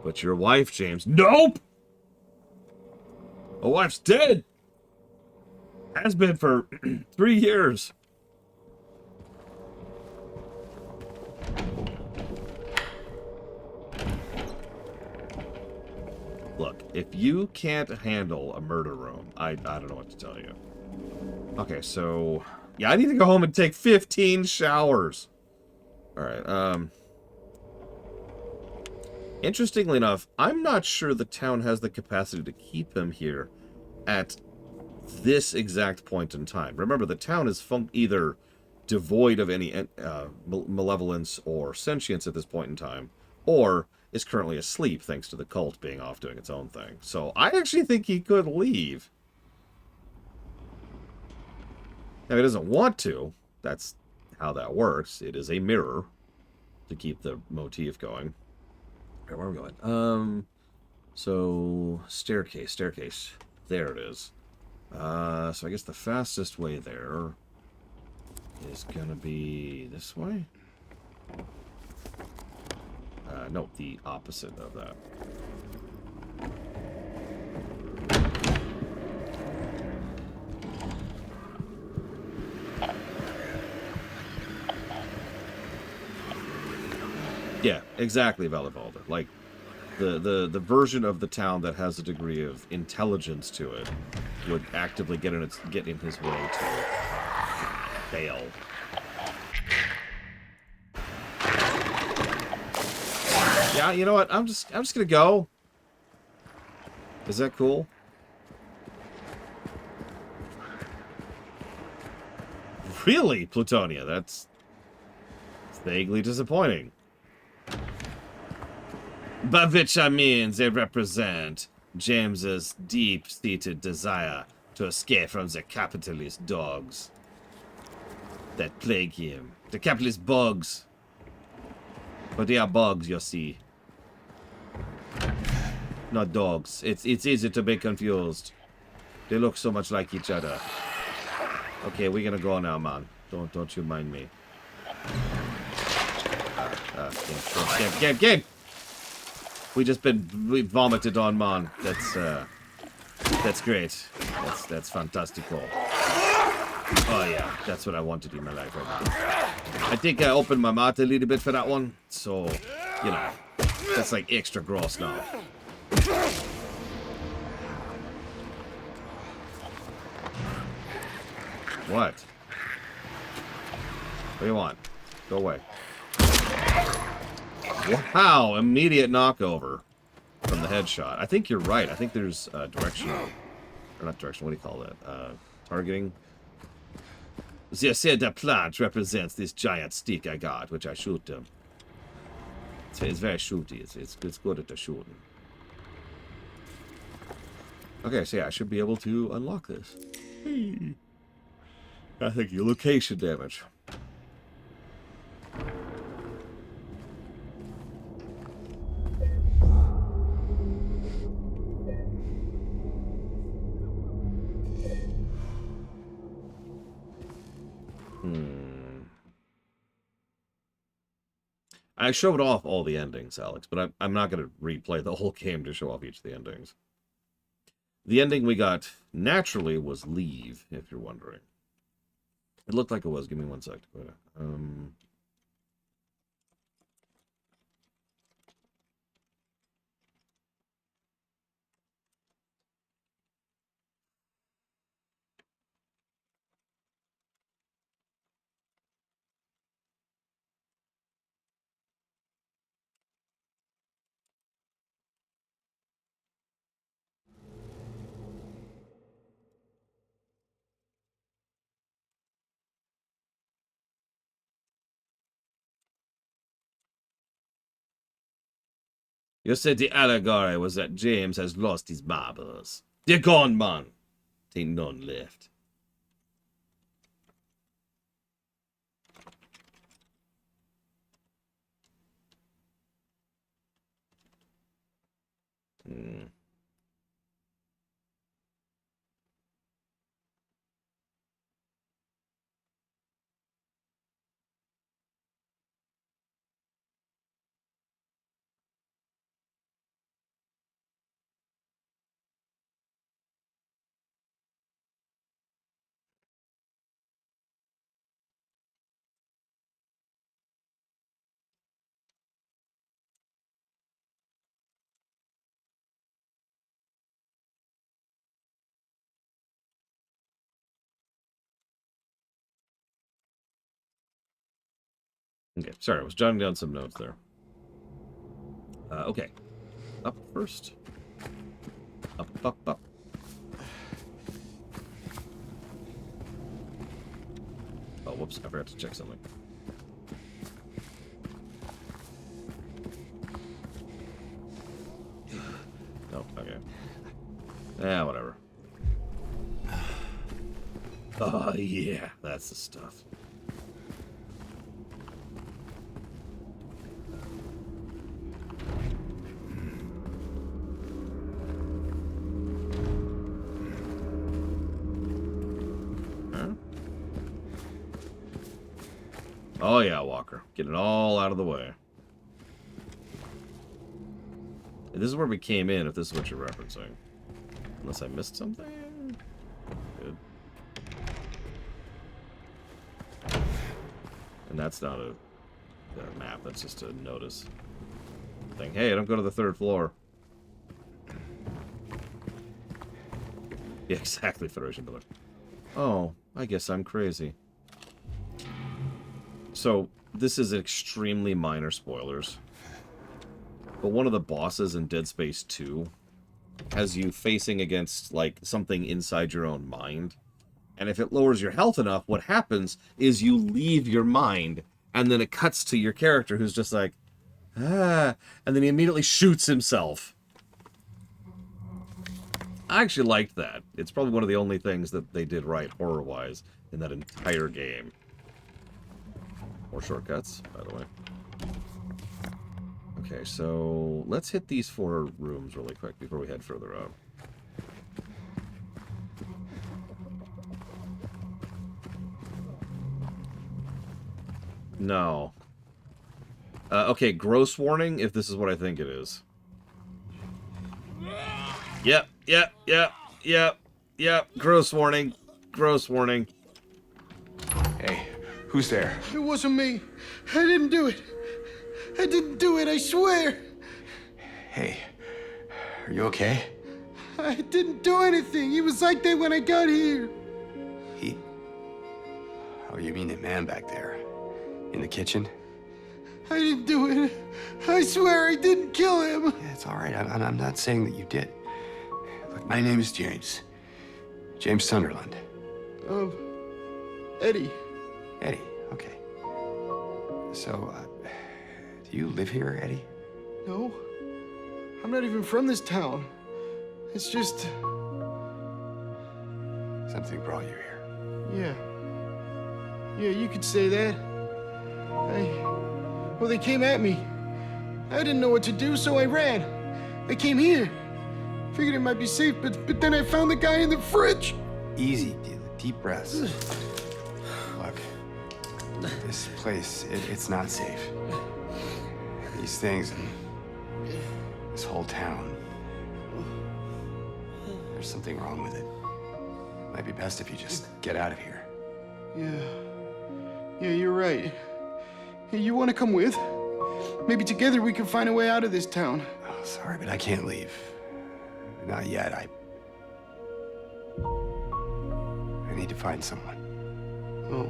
Speaker 1: But your wife, James. Nope. My wife's dead. Has been for 3 years. Look, if you can't handle a murder room, I don't know what to tell you. Okay, so yeah, I need to go home and take 15 showers. All right. Interestingly enough, I'm not sure the town has the capacity to keep him here at this exact point in time. Remember, the town is either devoid of any malevolence or sentience at this point in time, or is currently asleep thanks to the cult being off doing its own thing. So I actually think he could leave. Now, he doesn't want to. That's how that works. It is a mirror to keep the motif going. Okay, where are we going? So staircase. There it is. So I guess the fastest way there is gonna be this way? No, the opposite of that. Yeah, exactly, Valivalda. Like, the version of the town that has a degree of intelligence to it would actively get in his way to fail. Yeah, you know what? I'm just gonna go. Is that cool? Really, Plutonia? That's vaguely disappointing. By which I mean they represent James's deep-seated desire to escape from the capitalist dogs that plague him. The capitalist bugs. But they are bugs, you see. Not dogs. It's easy to be confused. They look so much like each other. Okay, we're gonna go now, man. Don't you mind me. Game. We vomited on, man. That's great. That's fantastical. Oh yeah, that's what I wanted in my life right now. I think I opened my mouth a little bit for that one, so you know, that's like extra gross now. What? What do you want? Go away. Wow, immediate knockover from the headshot. I think you're right. I think there's directional, or not directional, what do you call that? Targeting. They said the plant represents this giant stick I got, which I shoot them. It's very shooty. It's good at the shooting. Okay, so yeah, I should be able to unlock this. I think your location damage. I showed off all the endings, Alex, but I'm not going to replay the whole game to show off each of the endings. The ending we got naturally was leave, if you're wondering. It looked like it was. Give me one sec. You said the allegory was that James has lost his marbles. They're gone, man. Ain't none left. Okay, sorry, I was jotting down some notes there. Okay. Up first. Up. Oh, whoops, I forgot to check something. Oh, okay. Yeah, whatever. Oh, yeah, that's the stuff. Oh yeah, Walker. Get it all out of the way. And this is where we came in, if this is what you're referencing. Unless I missed something? Good. And that's not a map, that's just a notice thing. Hey, don't go to the third floor. Yeah, exactly, Federation Builder. Oh, I guess I'm crazy. So, this is extremely minor spoilers. But one of the bosses in Dead Space 2 has you facing against, like, something inside your own mind. And if it lowers your health enough, what happens is you leave your mind, and then it cuts to your character who's just like, ah, and then he immediately shoots himself. I actually liked that. It's probably one of the only things that they did right, horror-wise, in that entire game. More shortcuts, by the way. Okay, so let's hit these 4 rooms really quick before we head further out. No. Okay, gross warning if this is what I think it is. Yep. Gross warning. Gross warning.
Speaker 2: Hey, who's there?
Speaker 5: It wasn't me. I didn't do it. I didn't do it, I swear.
Speaker 2: Hey, are you okay?
Speaker 5: I didn't do anything. He was like that when I got here.
Speaker 2: He... Oh, you mean the man back there? In the kitchen?
Speaker 5: I didn't do it. I swear I didn't kill him.
Speaker 2: Yeah, it's all right. I'm not saying that you did. Look, my name is James. James Sunderland.
Speaker 5: Eddie.
Speaker 2: Eddie, okay. So, do you live here, Eddie?
Speaker 5: No. I'm not even from this town. It's just...
Speaker 2: Something brought you here.
Speaker 5: Yeah. Yeah, you could say that. Well, they came at me. I didn't know what to do, so I ran. I came here. Figured it might be safe, but then I found the guy in the fridge.
Speaker 2: Easy, deep breaths. Look, this place, it's not safe. These things and this whole town. There's something wrong with it. Might be best if you just get out of here.
Speaker 5: Yeah, you're right. Hey, you want to come with? Maybe together we can find a way out of this town.
Speaker 2: Oh, sorry, but I can't leave. Not yet. I need to find someone.
Speaker 5: Oh.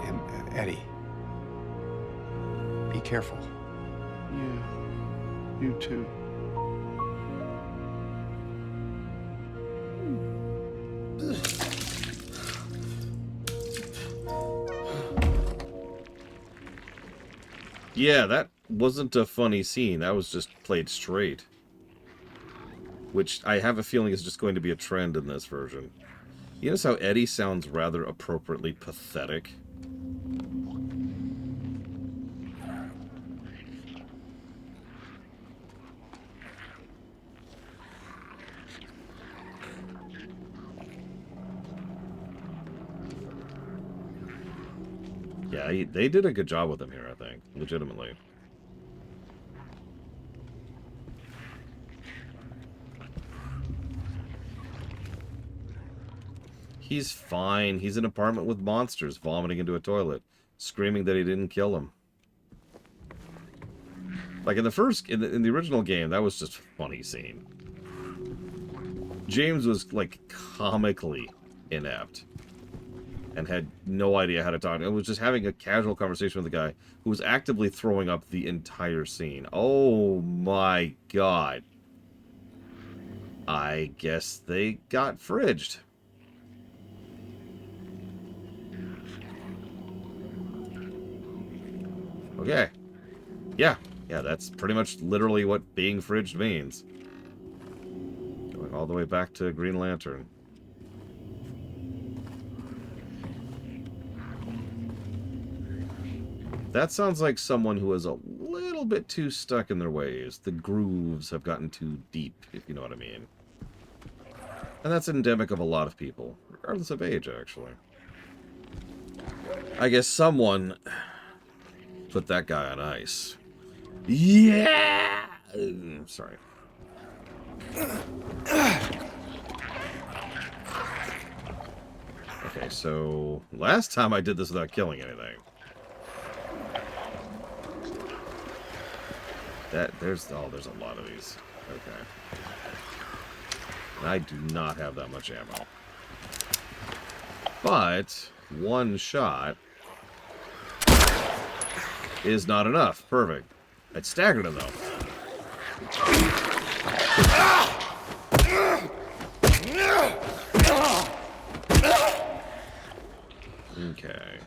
Speaker 2: And, Eddie, be careful.
Speaker 5: Yeah, you too.
Speaker 1: Yeah, that wasn't a funny scene. That was just played straight. Which I have a feeling is just going to be a trend in this version. You notice how Eddie sounds rather appropriately pathetic? Yeah, they did a good job with him here, I think. Legitimately. He's fine. He's in an apartment with monsters vomiting into a toilet, screaming that he didn't kill him. Like in the original game, that was just a funny scene. James was like comically inept and had no idea how to talk. It was just having a casual conversation with a guy who was actively throwing up the entire scene. Oh my god. I guess they got fridged. Okay. Yeah, that's pretty much literally what being fridged means. Going all the way back to Green Lantern. That sounds like someone who is a little bit too stuck in their ways. The grooves have gotten too deep, if you know what I mean. And that's endemic of a lot of people, regardless of age, actually. I guess someone put that guy on ice. Yeah! Sorry. Okay, so last time I did this without killing anything. There's a lot of these. Okay. And I do not have that much ammo. But one shot is not enough. Perfect. I staggered him though. Okay.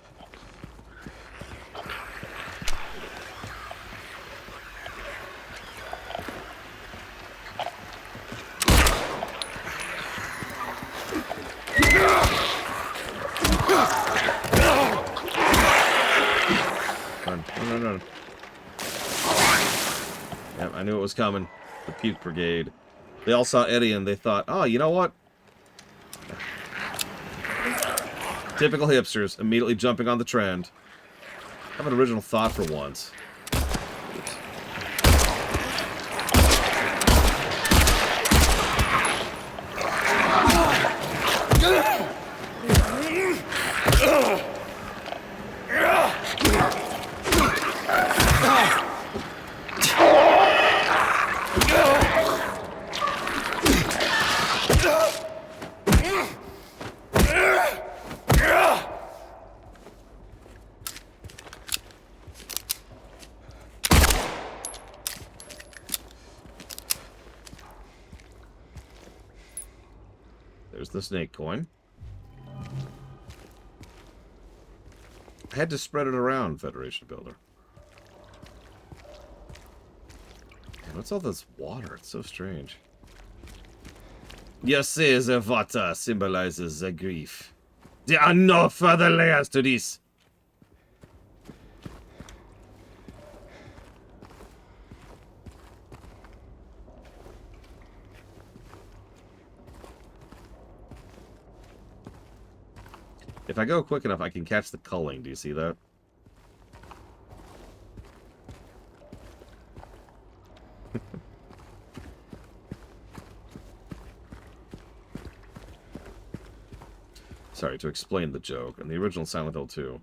Speaker 1: I knew it was coming. The Puke Brigade. They all saw Eddie and they thought, oh, you know what? Typical hipsters, immediately jumping on the trend. Have an original thought for once. There's the snake coin. I had to spread it around, Federation Builder. Man, what's all this water? It's so strange. You see, the water symbolizes the grief. There are no further layers to this. If I go quick enough, I can catch the culling. Do you see that? Sorry, to explain the joke. In the original Silent Hill 2,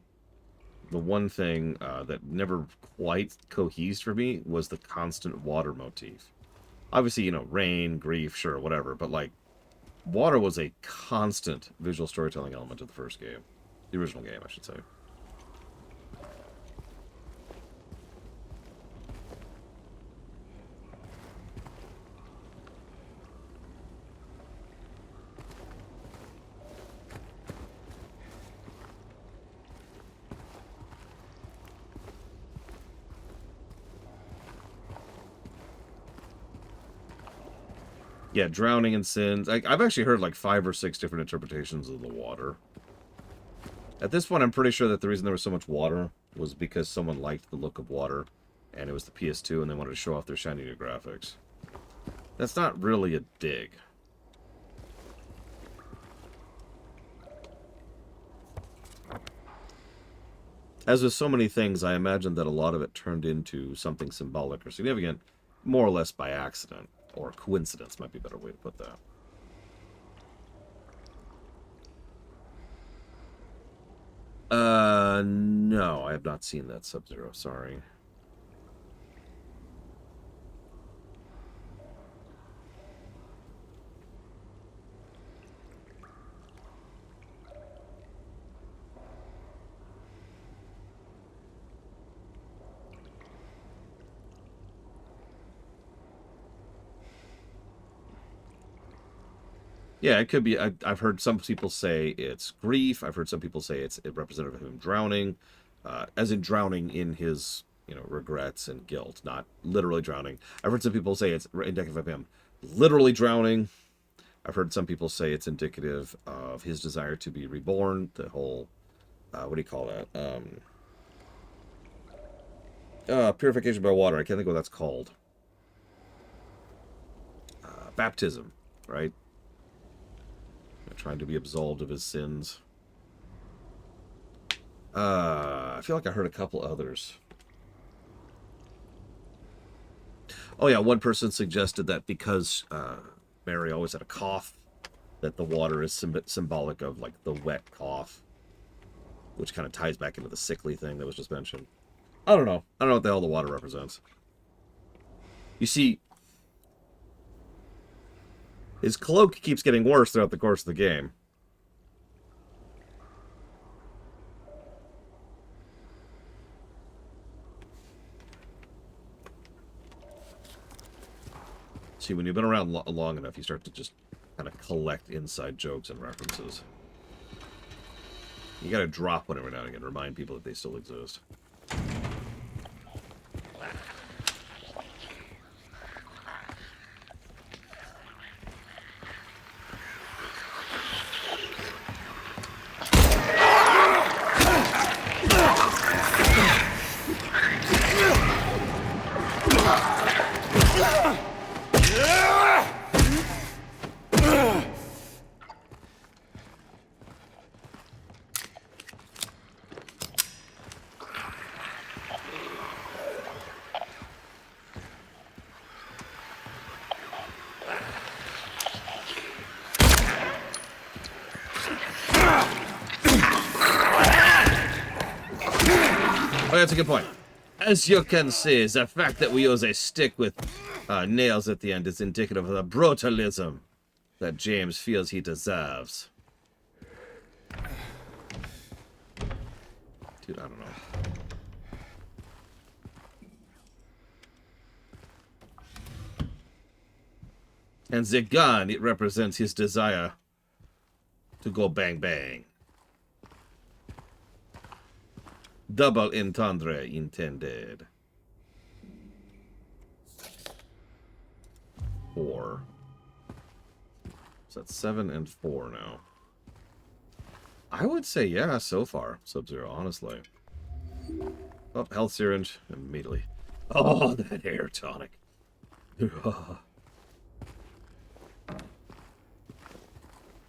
Speaker 1: the one thing that never quite cohesed for me was the constant water motif. Obviously, you know, rain, grief, sure, whatever, but like, water was a constant visual storytelling element of the first game. The original game, I should say. Yeah, drowning in sins. I've actually heard like 5 or 6 different interpretations of the water. At this point, I'm pretty sure that the reason there was so much water was because someone liked the look of water, and it was the PS2, and they wanted to show off their shiny new graphics. That's not really a dig. As with so many things, I imagine that a lot of it turned into something symbolic or significant, more or less by accident. Or coincidence might be a better way to put that. No, I have not seen that Sub-Zero, sorry. Yeah, it could be. I've heard some people say it's grief. I've heard some people say it's representative of him drowning, as in drowning in his, regrets and guilt, not literally drowning. I've heard some people say it's indicative of him literally drowning. I've heard some people say it's indicative of his desire to be reborn. The whole, what do you call that? Purification by water. I can't think of what that's called. Baptism, right? Trying to be absolved of his sins. I feel like I heard a couple others. Oh yeah, one person suggested that because Mary always had a cough, that the water is symbolic of like the wet cough, which kind of ties back into the sickly thing that was just mentioned. I don't know. I don't know what the hell the water represents. You see, his cloak keeps getting worse throughout the course of the game. See, when you've been around long enough, you start to just kind of collect inside jokes and references. You gotta drop one every now and again, remind people that they still exist. Oh, that's a good point. As you can see, the fact that we use a stick with nails at the end is indicative of the brutalism that James feels he deserves. Dude, I don't know. And the gun, it represents his desire to go bang bang. Double entendre intended. 4. So that's 7 and 4 now. I would say yeah, so far, Sub-Zero, honestly. Oh, health syringe immediately. Oh, that hair tonic. I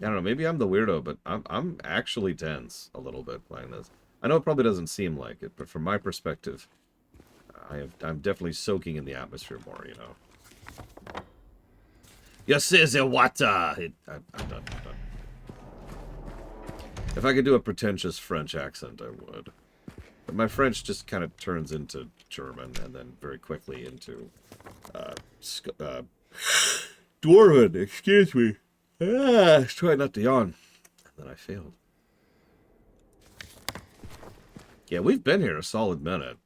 Speaker 1: don't know, maybe I'm the weirdo, but I'm actually tense a little bit playing this. I know it probably doesn't seem like it, but from my perspective, I'm definitely soaking in the atmosphere more, you know. You see the water! I'm done, I'm done. If I could do a pretentious French accent, I would. But my French just kind of turns into German, and then very quickly into, Dwarven, excuse me. I was trying not to yawn. And then I failed. Yeah, we've been here a solid minute.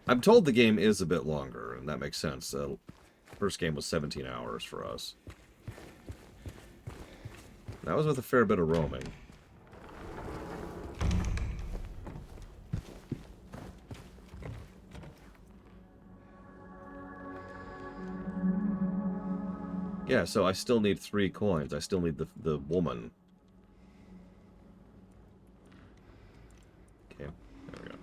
Speaker 1: I'm told the game is a bit longer, and that makes sense. First game was 17 hours for us. That was with a fair bit of roaming. Yeah, so I still need 3 coins. I still need the woman. Okay, there we go.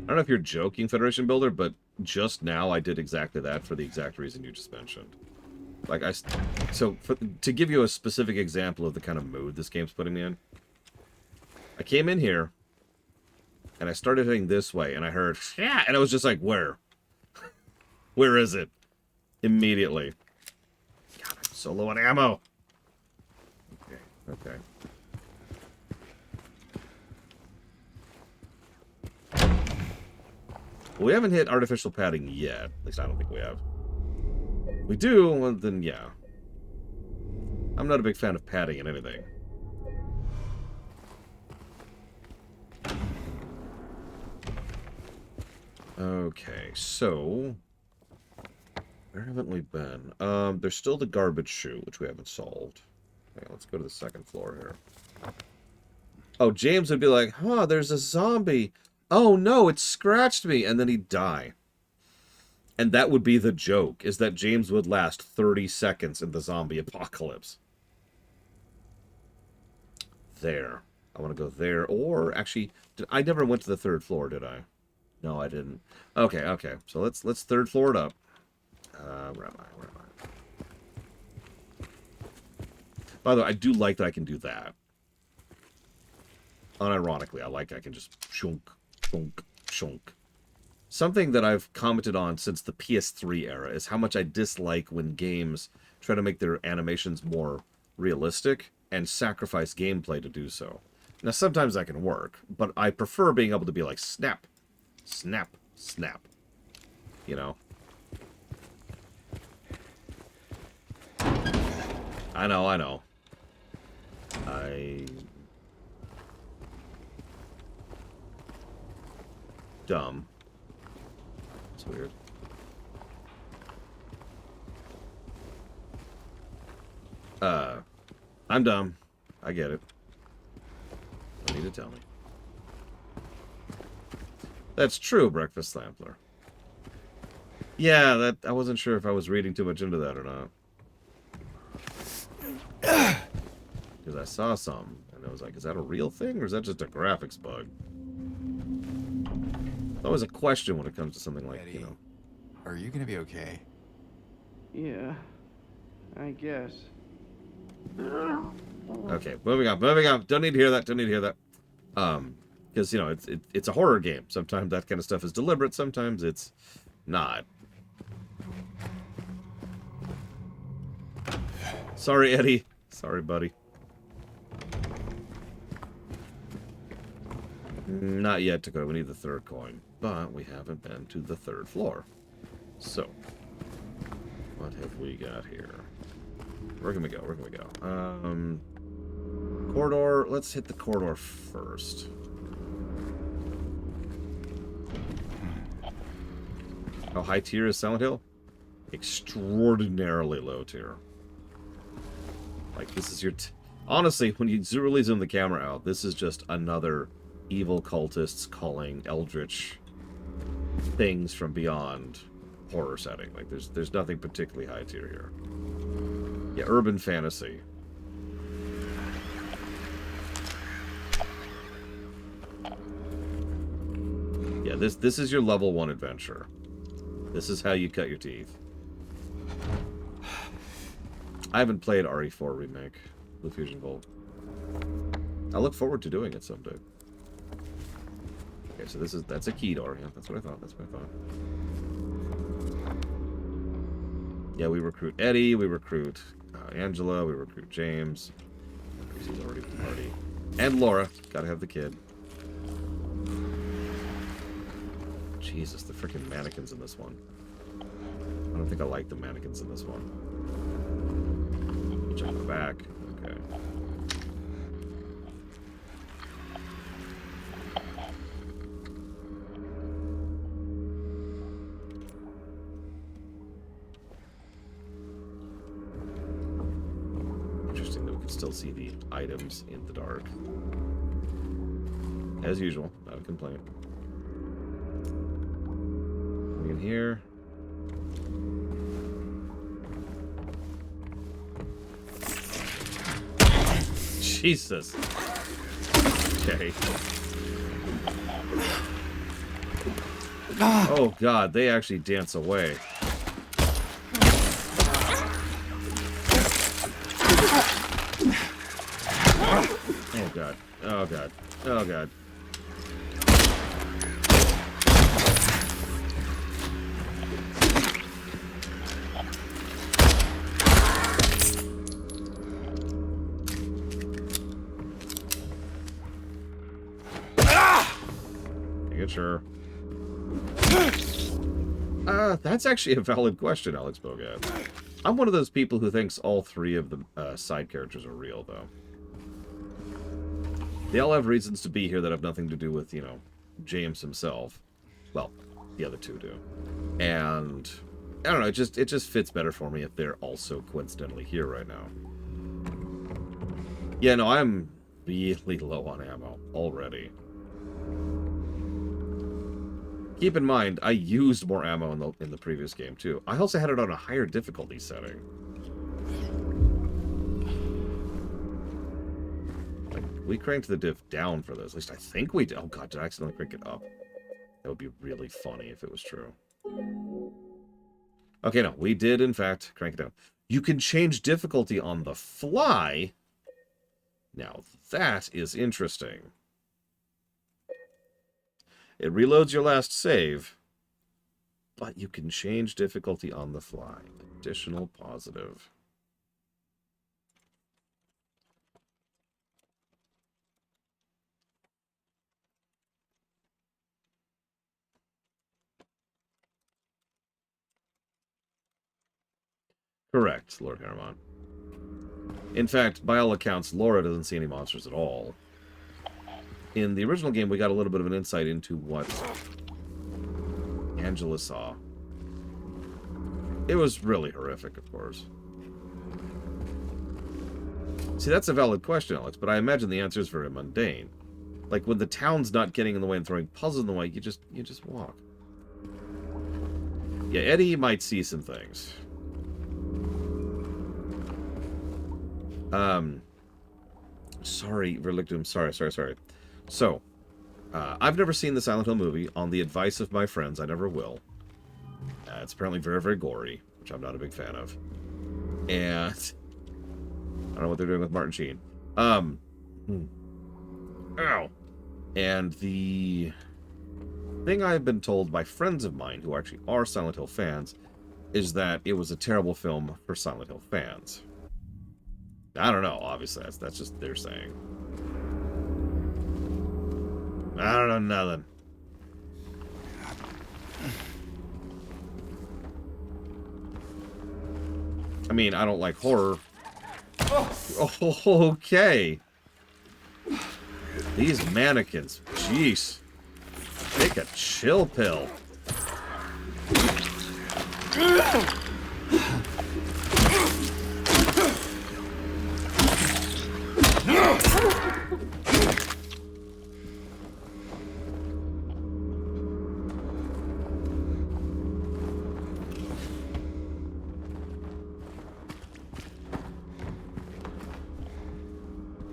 Speaker 1: I don't know if you're joking, Federation Builder, but just now I did exactly that for the exact reason you just mentioned. Like, to give you a specific example of the kind of mood this game's putting me in, I came in here, and I started heading this way, and I heard, yeah, and I was just like, where? Where is it? Immediately. God, I'm so low on ammo. Okay, okay. Well, we haven't hit artificial padding yet. At least I don't think we have. We do, well, then yeah. I'm not a big fan of padding in anything. Okay, so where haven't we been? There's still the garbage chute, which we haven't solved. Okay, let's go to the second floor here. Oh, James would be like, huh, there's a zombie. Oh no, it scratched me, and then he'd die. And that would be the joke, is that James would last 30 seconds in the zombie apocalypse. There. I want to go there, or actually, I never went to the 3rd floor, did I? No, I didn't. Okay, okay. So let's 3rd floor it up. Where am I? Where am I? By the way, I do like that I can do that. Unironically, I can just shunk, shunk, shunk. Something that I've commented on since the PS3 era is how much I dislike when games try to make their animations more realistic and sacrifice gameplay to do so. Now, sometimes that can work, but I prefer being able to be like, snap, snap, snap. You know? I know, I know. Dumb. It's weird. I'm dumb. I get it. Don't need to tell me. That's true, Breakfast Lampler. Yeah, that I wasn't sure if I was reading too much into that or not. Because I saw some, and I was like, is that a real thing, or is that just a graphics bug? It's always a question when it comes to something like,
Speaker 2: Eddie,
Speaker 1: you know.
Speaker 2: are you gonna be okay?
Speaker 5: Yeah, I guess.
Speaker 1: Okay, moving on, moving on. Don't need to hear that, don't need to hear that. Because, you know, it's a horror game. Sometimes that kind of stuff is deliberate, sometimes it's not. Sorry, Eddie. Sorry, buddy. Not yet, Dakota. We need the third coin. But we haven't been to the third floor. So, what have we got here? Where can we go? Where can we go? Corridor. Let's hit the corridor first. How high tier is Silent Hill? Extraordinarily low tier. Like, this is your... Honestly, when you really zoom the camera out, this is just another evil cultists calling eldritch things from beyond horror setting. Like, there's nothing particularly high tier here. Yeah, urban fantasy. Yeah, this is your level 1 adventure. This is how you cut your teeth. I haven't played RE4 Remake, Blue Fusion Volt. I look forward to doing it someday. Okay, so that's a key door. Yeah, that's what I thought. That's what I thought. Yeah, we recruit Eddie, we recruit Angela, we recruit James. He's already at the party. And Laura. Gotta have the kid. Jesus, the freaking mannequins in this one. I don't think I like the mannequins in this one. Check the back. Okay. Interesting that we can still see the items in the dark. As usual, not a complaint. In here. Jesus. Okay. Oh god, they actually dance away. Oh god. Oh god. Oh god. Sure. That's actually a valid question, Alex Bogat. I'm one of those people who thinks all three of the side characters are real, though. They all have reasons to be here that have nothing to do with, you know, James himself. Well, the other two do. And, I don't know, it just fits better for me if they're also coincidentally here right now. Yeah, no, I'm really low on ammo already. Keep in mind, I used more ammo in the previous game, too. I also had it on a higher difficulty setting. Like, we cranked the diff down for this. At least I think we did. Oh, God, did I accidentally crank it up? That would be really funny if it was true. Okay, no, we did, in fact, crank it down. You can change difficulty on the fly. Now, that is interesting. It reloads your last save, but you can change difficulty on the fly. Additional positive. Correct, Lord Harriman. In fact, by all accounts, Laura doesn't see any monsters at all. In the original game, we got a little bit of an insight into what Angela saw. It was really horrific, of course. See, that's a valid question, Alex, but I imagine the answer is very mundane. Like, when the town's not getting in the way and throwing puzzles in the way, you just walk. Yeah, Eddie might see some things. Sorry, Relictum, sorry. So, I've never seen the Silent Hill movie. On the advice of my friends, I never will. It's apparently very, very gory, which I'm not a big fan of. And I don't know what they're doing with Martin Sheen. Ow. And the thing I've been told by friends of mine who actually are Silent Hill fans is that it was a terrible film for Silent Hill fans. I don't know. Obviously, that's just their saying. I don't know nothing. I mean, I don't like horror. Oh, okay. These mannequins. Jeez. Take a chill pill.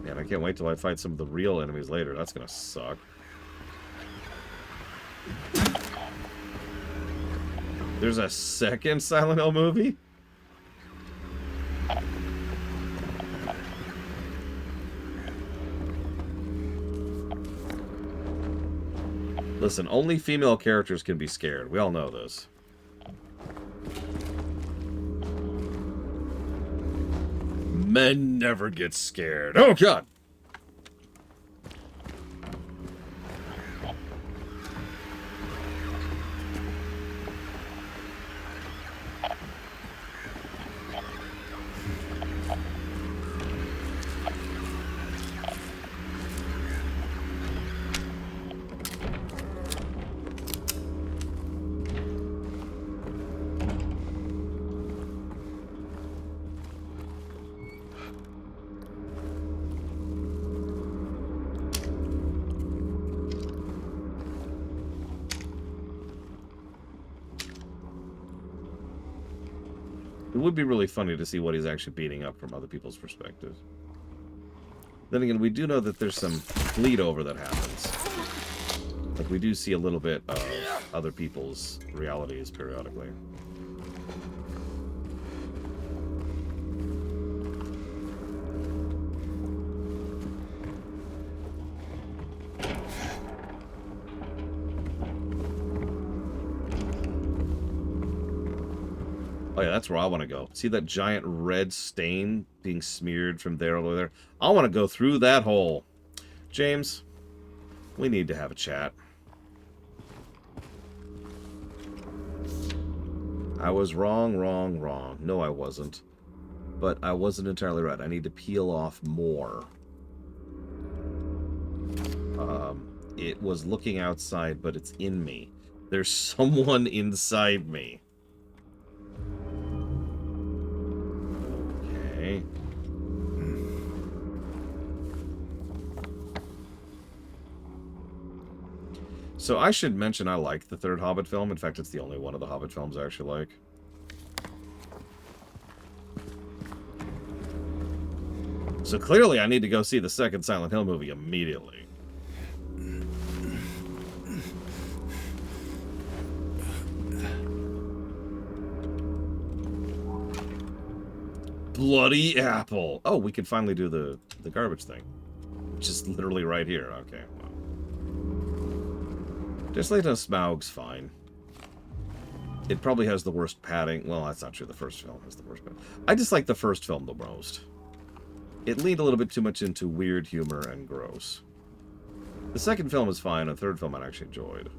Speaker 1: Man, I can't wait till I fight some of the real enemies later. That's gonna suck. There's a second Silent Hill movie? Listen, only female characters can be scared. We all know this. Men never get scared. Oh, God! It would be really funny to see what he's actually beating up from other people's perspectives. Then again, we do know that there's some bleed over that happens. Like, we do see a little bit of other people's realities periodically. Oh yeah, that's where I want to go. See that giant red stain being smeared from there over there? I want to go through that hole. James, we need to have a chat. I was wrong. No, I wasn't. But I wasn't entirely right. I need to peel off more. It was looking outside, but it's in me. There's someone inside me. Okay. So I should mention I like the third Hobbit film. In fact, it's the only one of the Hobbit films I actually like. So clearly I need to go see the second Silent Hill movie immediately. Bloody apple. Oh, we can finally do the garbage thing. Which is literally right here. Okay. Well. Just like no Smaug's fine. It probably has the worst padding. Well, that's not true. The first film has the worst padding. I just like the first film the most. It leaned a little bit too much into weird humor and gross. The second film is fine. The third film I actually enjoyed.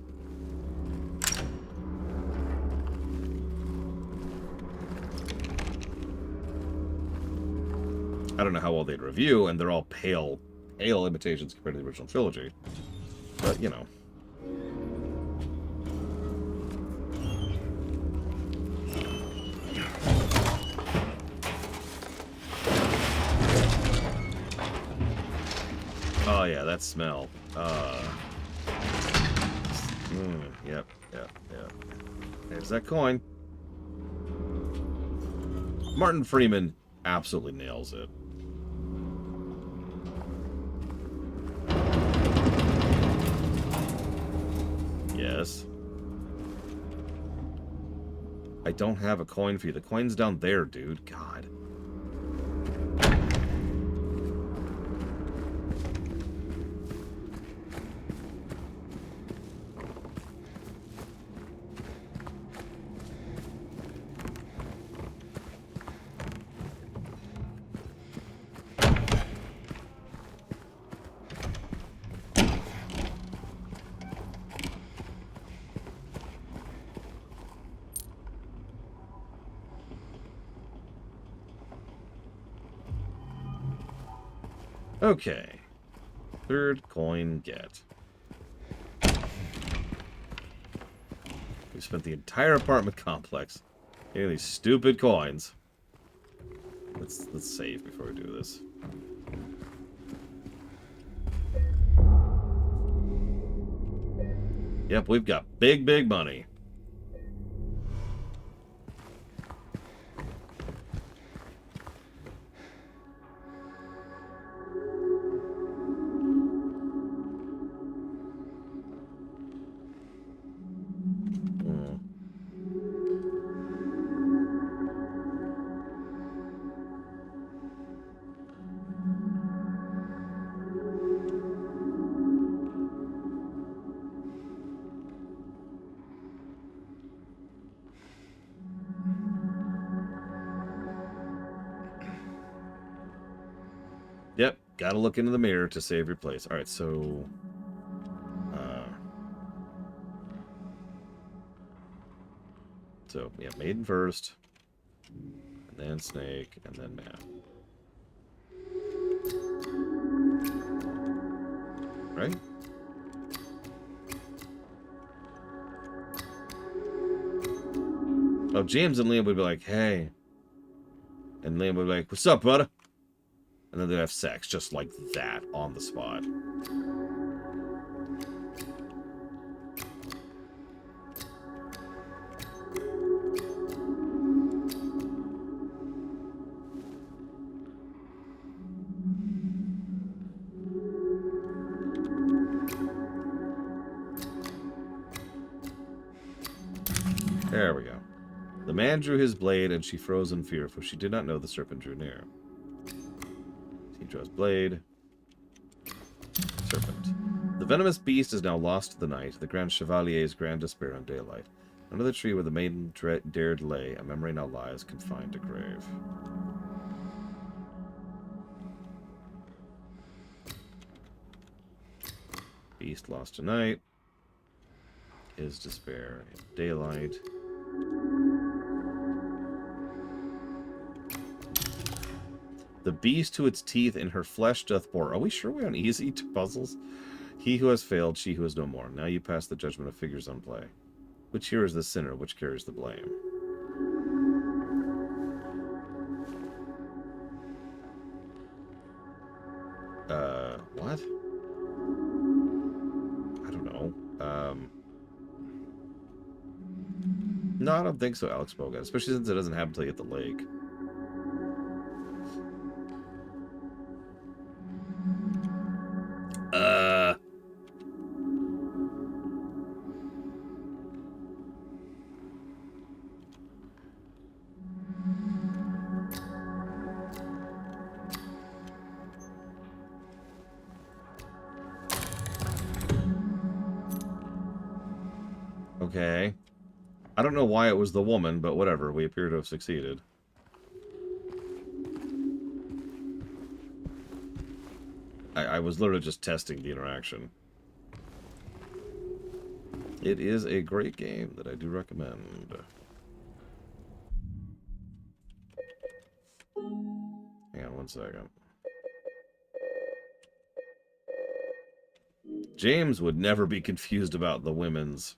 Speaker 1: I don't know how well they'd review, and they're all pale imitations compared to the original trilogy. But, you know. Oh, yeah, that smell. Yep. There's that coin. Martin Freeman absolutely nails it. Yes. I don't have a coin for you. The coin's down there, dude. God. Okay. Third coin get. We spent the entire apartment complex getting these stupid coins. Let's save before we do this. Yep, we've got big money. Yep, gotta look into the mirror to save your place. Alright, so... yeah, Maiden first. And then Snake, and then Man. Right? Oh, James and Liam would be like, hey. And Liam would be like, what's up, brother? And then they'd have sex, just like that, on the spot. There we go. The man drew his blade, and she froze in fear, for she did not know the serpent drew near. He draws blade. Serpent. The venomous beast is now lost to the night, the Grand Chevalier's grand despair on daylight. Under the tree where the maiden dared lay, a memory now lies confined to grave. Beast lost tonight. His despair in daylight. The beast to its teeth in her flesh doth bore. Are we sure we're on easy puzzles? He who has failed, she who is no more. Now you pass the judgment of figures on play. Which here is the sinner, which carries the blame? What? I don't know. No, I don't think so, Alex Boga. Especially since it doesn't happen until you hit the lake. Okay. I don't know why it was the woman, but whatever. We appear to have succeeded. I was literally just testing the interaction. It is a great game that I do recommend. Hang on one second. James would never be confused about the women's.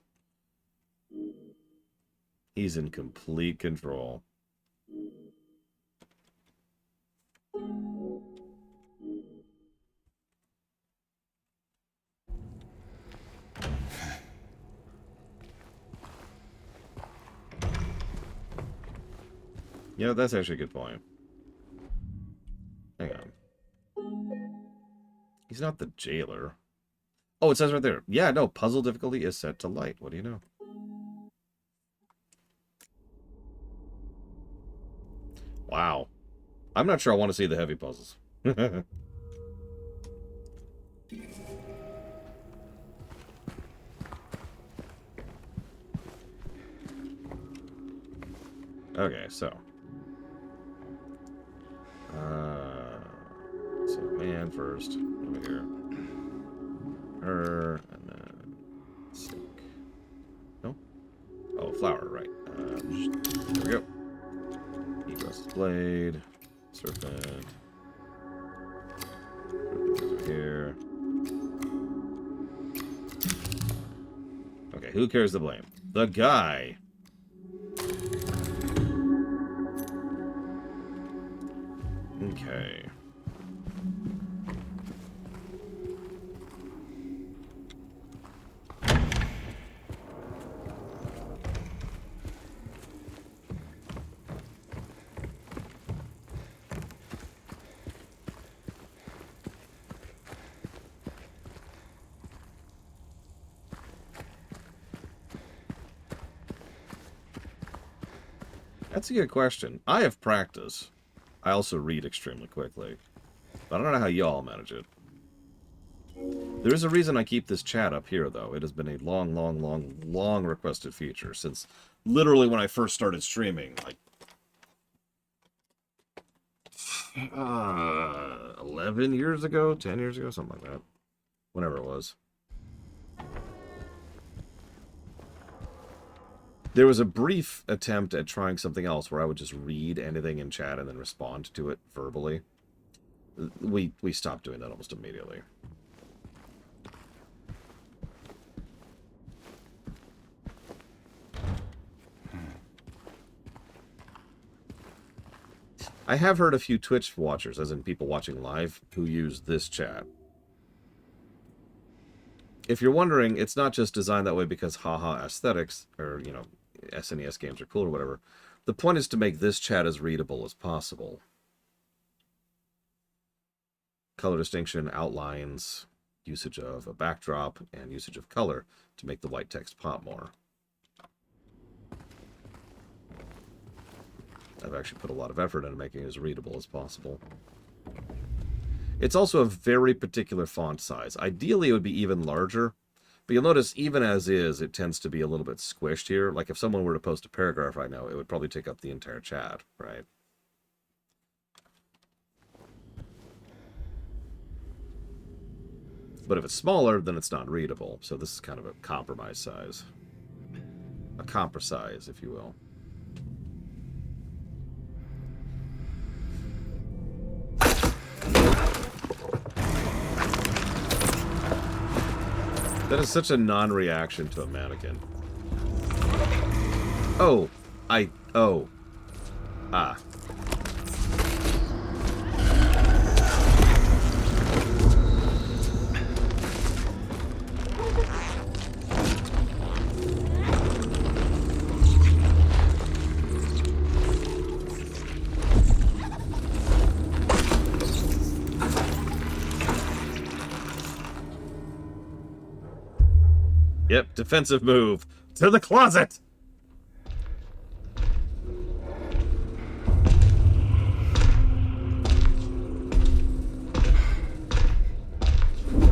Speaker 1: He's in complete control. You know, that's actually a good point. Hang on. He's not the jailer. Oh, it says right there. Yeah, no, puzzle difficulty is set to light. What do you know? Wow. I'm not sure I want to see the heavy puzzles. Okay, so man first over here, her, and then stick. No, oh, flower, right? There we go. He draws his blade, serpent, who cares the blame? The guy. Okay. That's a good question. I have practice. I also read extremely quickly. But I don't know how y'all manage it. There is a reason I keep this chat up here, though. It has been a long requested feature since literally when I first started streaming, like 11 years ago, 10 years ago, something like that. Whenever it was. There was a brief attempt at trying something else where I would just read anything in chat and then respond to it verbally. We stopped doing that almost immediately. I have heard a few Twitch watchers, as in people watching live, who use this chat. If you're wondering, it's not just designed that way because haha aesthetics, or, you know, SNES games are cool or whatever. The point is to make this chat as readable as possible. Color distinction, outlines, usage of a backdrop, and usage of color to make the white text pop more. I've actually put a lot of effort into making it as readable as possible. It's also a very particular font size. Ideally, it would be even larger, but you'll notice even as is, it tends to be a little bit squished here. Like if someone were to post a paragraph right now, it would probably take up the entire chat, right? But if it's smaller, then it's not readable. So this is kind of a compromise size. A compra size, if you will. That is such a non-reaction to a mannequin. Oh. Oh. Ah. Yep, defensive move. To the closet!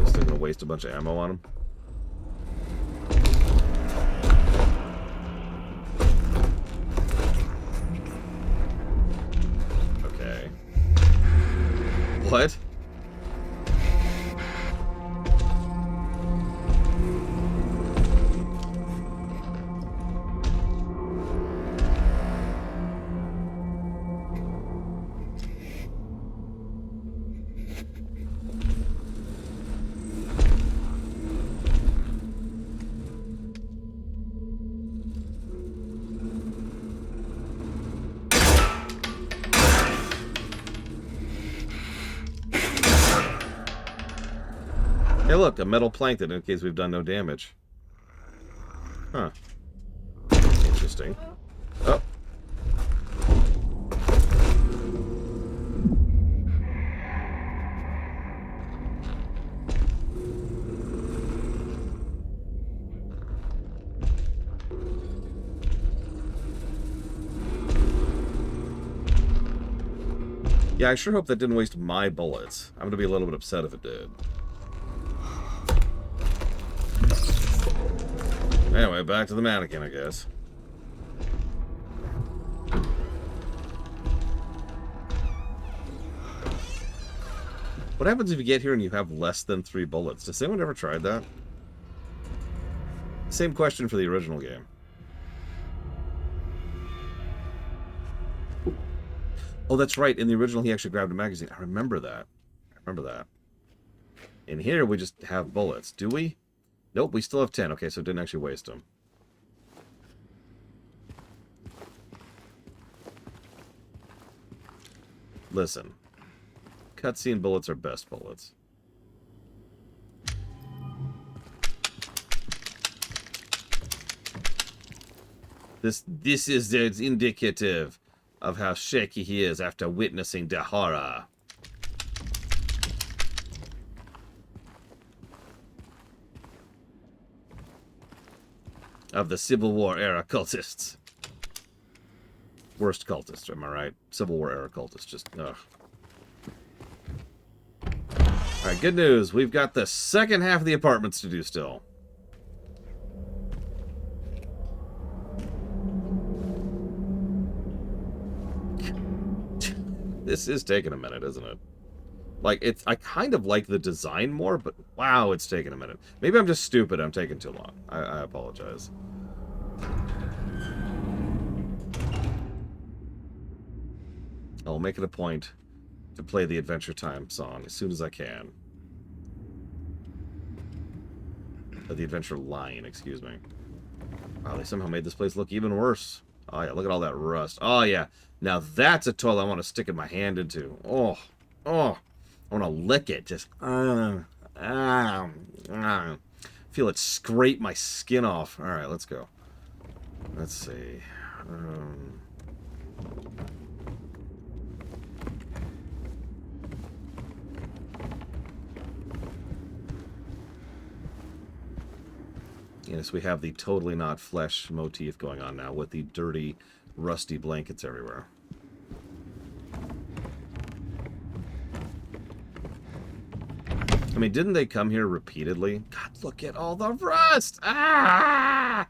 Speaker 1: Still gonna waste a bunch of ammo on him. Okay. What? Hey look, a metal plank that indicates we've done no damage. Huh. Interesting. Oh. Yeah, I sure hope that didn't waste my bullets. I'm gonna be a little bit upset if it did. Anyway, back to the mannequin, I guess. What happens if you get here and you have less than 3 bullets? Has anyone ever tried that? Same question for the original game. Oh, that's right. In the original, he actually grabbed a magazine. I remember that. In here, we just have bullets. Do we? Nope, we still have 10. Okay, so it didn't actually waste them. Listen. Cutscene bullets are best bullets. This is indicative of how shaky he is after witnessing the horror. Of the Civil War era cultists. Worst cultist, am I right? Civil War era cultist, just ugh. Alright, good news. We've got the second half of the apartments to do still. This is taking a minute, isn't it? Like, I kind of like the design more, but wow, it's taking a minute. Maybe I'm just stupid. I'm taking too long. I apologize. I'll make it a point to play the Adventure Time song as soon as I can. Or the Adventure line, excuse me. Wow, they somehow made this place look even worse. Oh, yeah, look at all that rust. Oh, yeah. Now that's a toilet I want to stick my hand into. Oh, I want to lick it. Just, feel it scrape my skin off. All right, let's go. Let's see. Yes, we have the totally not flesh motif going on now with the dirty, rusty blankets everywhere. I mean, didn't they come here repeatedly? God, look at all the rust! Ah!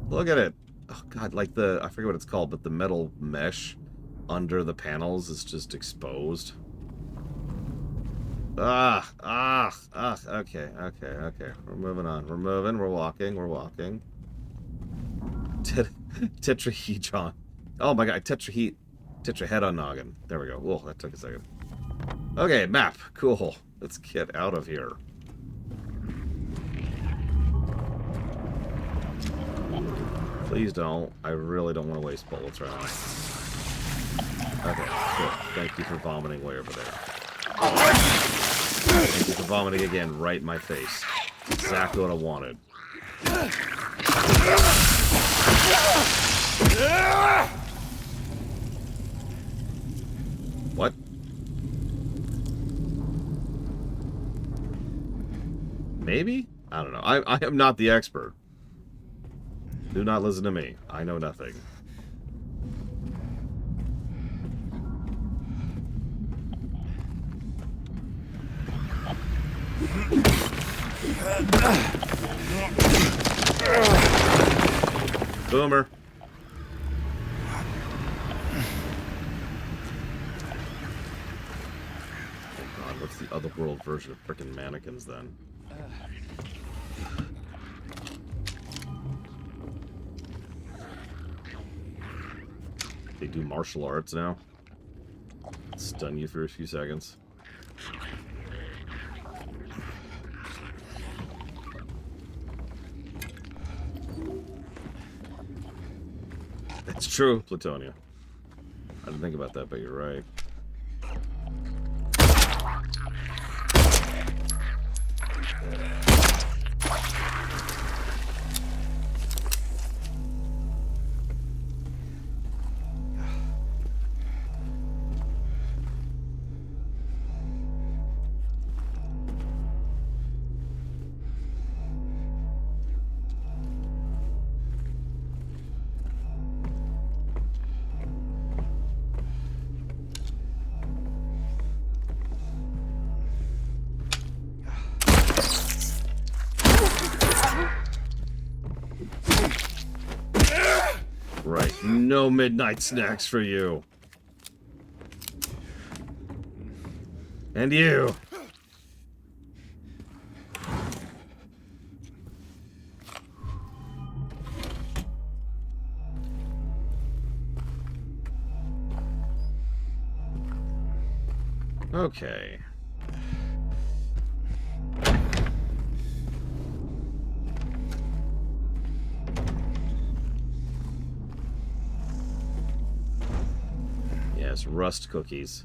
Speaker 1: Look at it. Oh, God, like I forget what it's called, but the metal mesh under the panels is just exposed. Okay. We're moving on. We're moving. We're walking. Tetrahedron. Oh my god, tetrahedron noggin. There we go. Whoa, that took a second. Okay, map. Cool. Let's get out of here. Please don't. I really don't want to waste bullets right now. Okay, good. Thank you for vomiting way over there. Thank you for vomiting again right in my face. Exactly what I wanted. What? Maybe? I don't know. I am not the expert. Do not listen to me. I know nothing. Boomer. Oh god, what's the otherworld version of frickin' mannequins then? They do martial arts now. Stun you for a few seconds. That's true, Platonia. I didn't think about that, but you're right. Right, no midnight snacks for you. And you. Okay. Yes, rust cookies.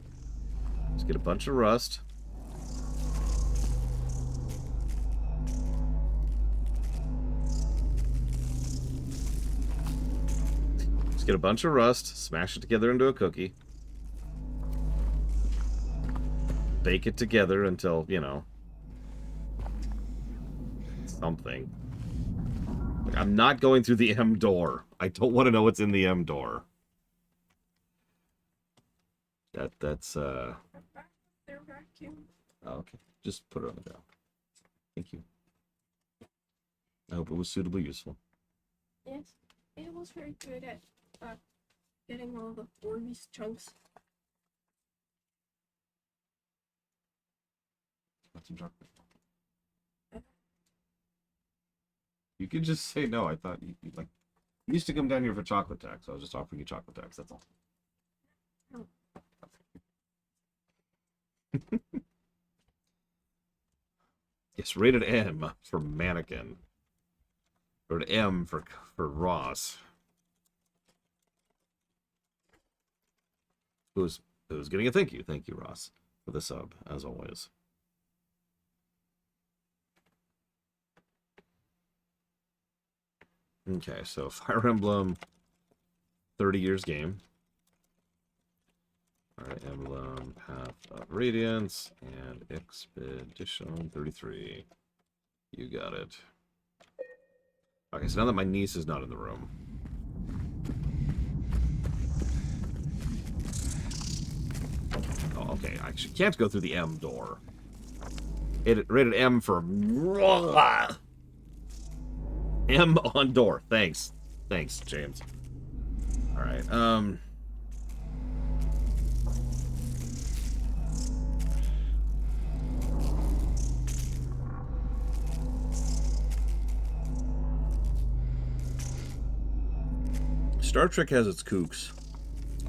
Speaker 1: Let's get a bunch of rust. Let's get a bunch of rust, smash it together into a cookie. Bake it together until, you know, something. Like, I'm not going through the M door. I don't want to know what's in the M door. That's
Speaker 6: Their vacuum.
Speaker 1: oh, okay. Just put it on the ground. Thank you. I hope it was suitably useful.
Speaker 6: Yes, it was very good at getting all the Orbeez chunks.
Speaker 1: Want some chocolate? You could just say no. I thought you like you used to come down here for chocolate tax, so I was just offering you chocolate tax. That's all.
Speaker 6: Oh.
Speaker 1: Yes, rated M for mannequin. Rated M for Ross. Who's getting a thank you. Thank you, Ross, for the sub, as always. Okay, so Fire Emblem 30 years game. Fire Emblem Path of Radiance and Expedition 33. You got it. Okay, so now that my niece is not in the room. Oh, okay, I actually can't go through the M door. It rated M for M on door. Thanks. Thanks, James. Alright, Star Trek has its kooks,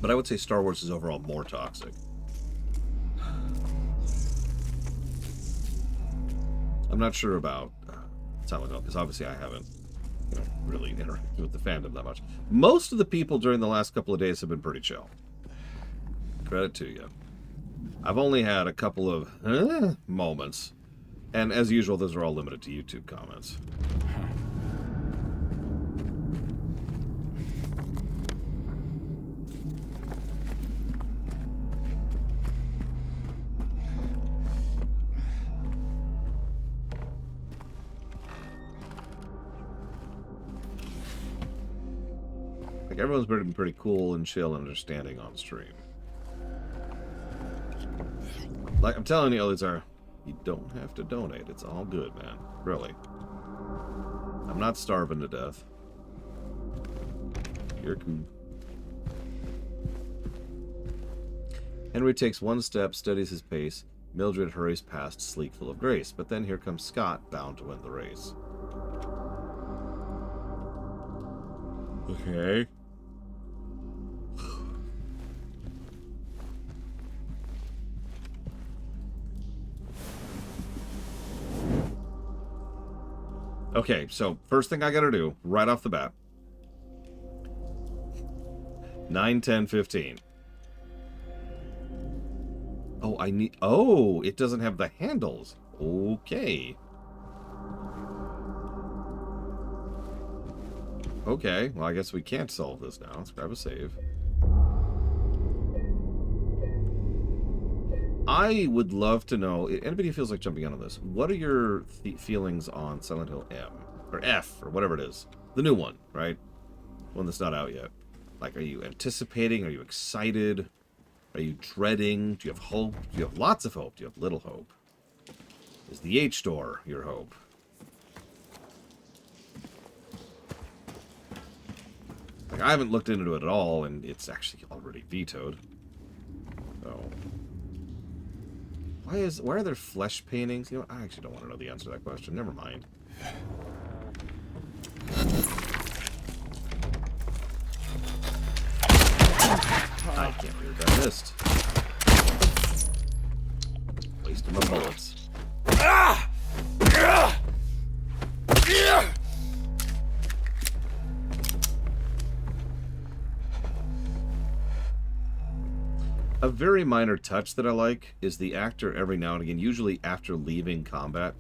Speaker 1: but I would say Star Wars is overall more toxic. I'm not sure about Silent Hill, because obviously I haven't really interacted with the fandom that much. Most of the people during the last couple of days have been pretty chill. Credit to you. I've only had a couple of moments, and as usual, those are all limited to YouTube comments. Like, everyone's been pretty cool and chill and understanding on stream. Like, I'm telling you, Elizar, you don't have to donate. It's all good, man. Really. I'm not starving to death. You're cool. Henry takes one step, steadies his pace. Mildred hurries past, sleek, full of grace. But then here comes Scott, bound to win the race. Okay. Okay, so first thing I gotta do, right off the bat. 9, 10, 15. Oh, oh, it doesn't have the handles. Okay. Okay, well, I guess we can't solve this now. Let's grab a save. I would love to know, anybody who feels like jumping in on this, what are your feelings on Silent Hill M? Or F, or whatever it is. The new one, right? One that's not out yet. Like, are you anticipating? Are you excited? Are you dreading? Do you have hope? Do you have lots of hope? Do you have little hope? Is the H door your hope? Like, I haven't looked into it at all, and it's actually already vetoed. So... Why are there flesh paintings? You know, I actually don't want to know the answer to that question. Never mind. I can't believe I missed. to my bullets. A very minor touch that I like is the actor every now and again, usually after leaving combat,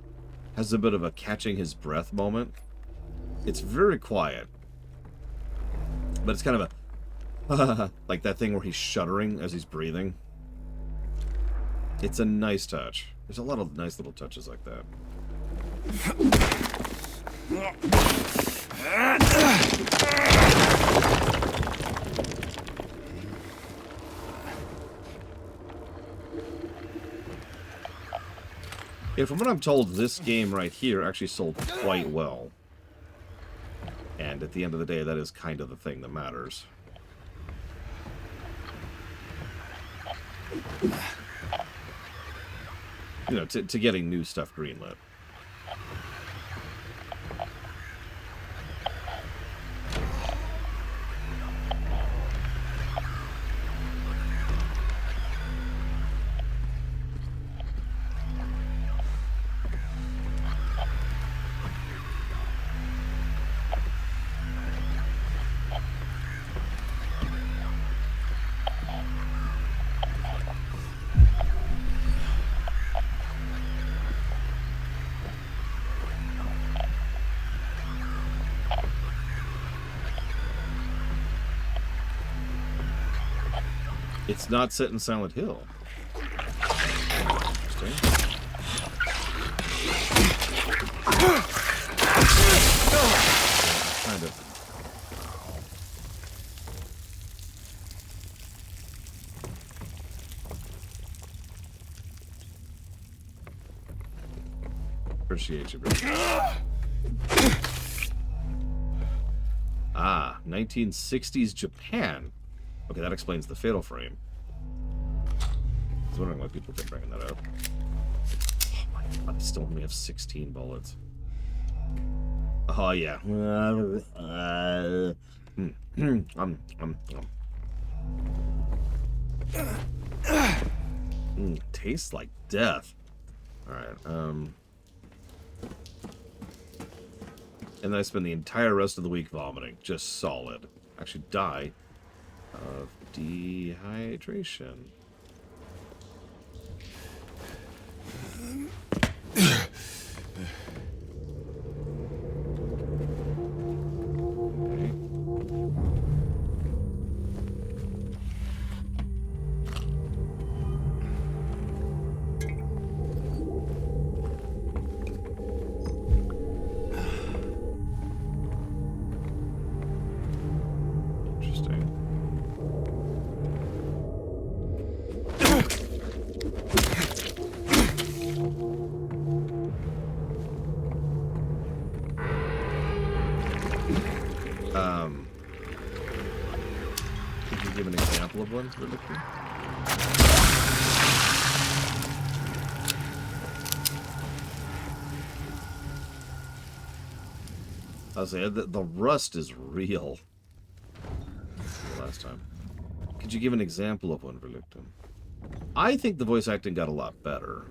Speaker 1: has a bit of a catching his breath moment. It's very quiet, but it's kind of a like that thing where he's shuddering as he's breathing. It's a nice touch. There's a lot of nice little touches like that. Yeah, from what I'm told, this game right here actually sold quite well. And at the end of the day, that is kind of the thing that matters. You know, to getting new stuff greenlit. It's not set in Silent Hill. Interesting. Kind of. Appreciate you, bro. Ah, 1960s Japan. Okay, that explains the fatal frame. I was wondering why people kept bringing that up. Oh my god, I still only have 16 bullets. Oh yeah. Tastes like death. Alright, and then I spend the entire rest of the week vomiting. Just solid. Actually die of dehydration. Could you give an example of one really quick? I'll say the rust is real. Last time. Could you give an example of one, Verlictum? I think the voice acting got a lot better.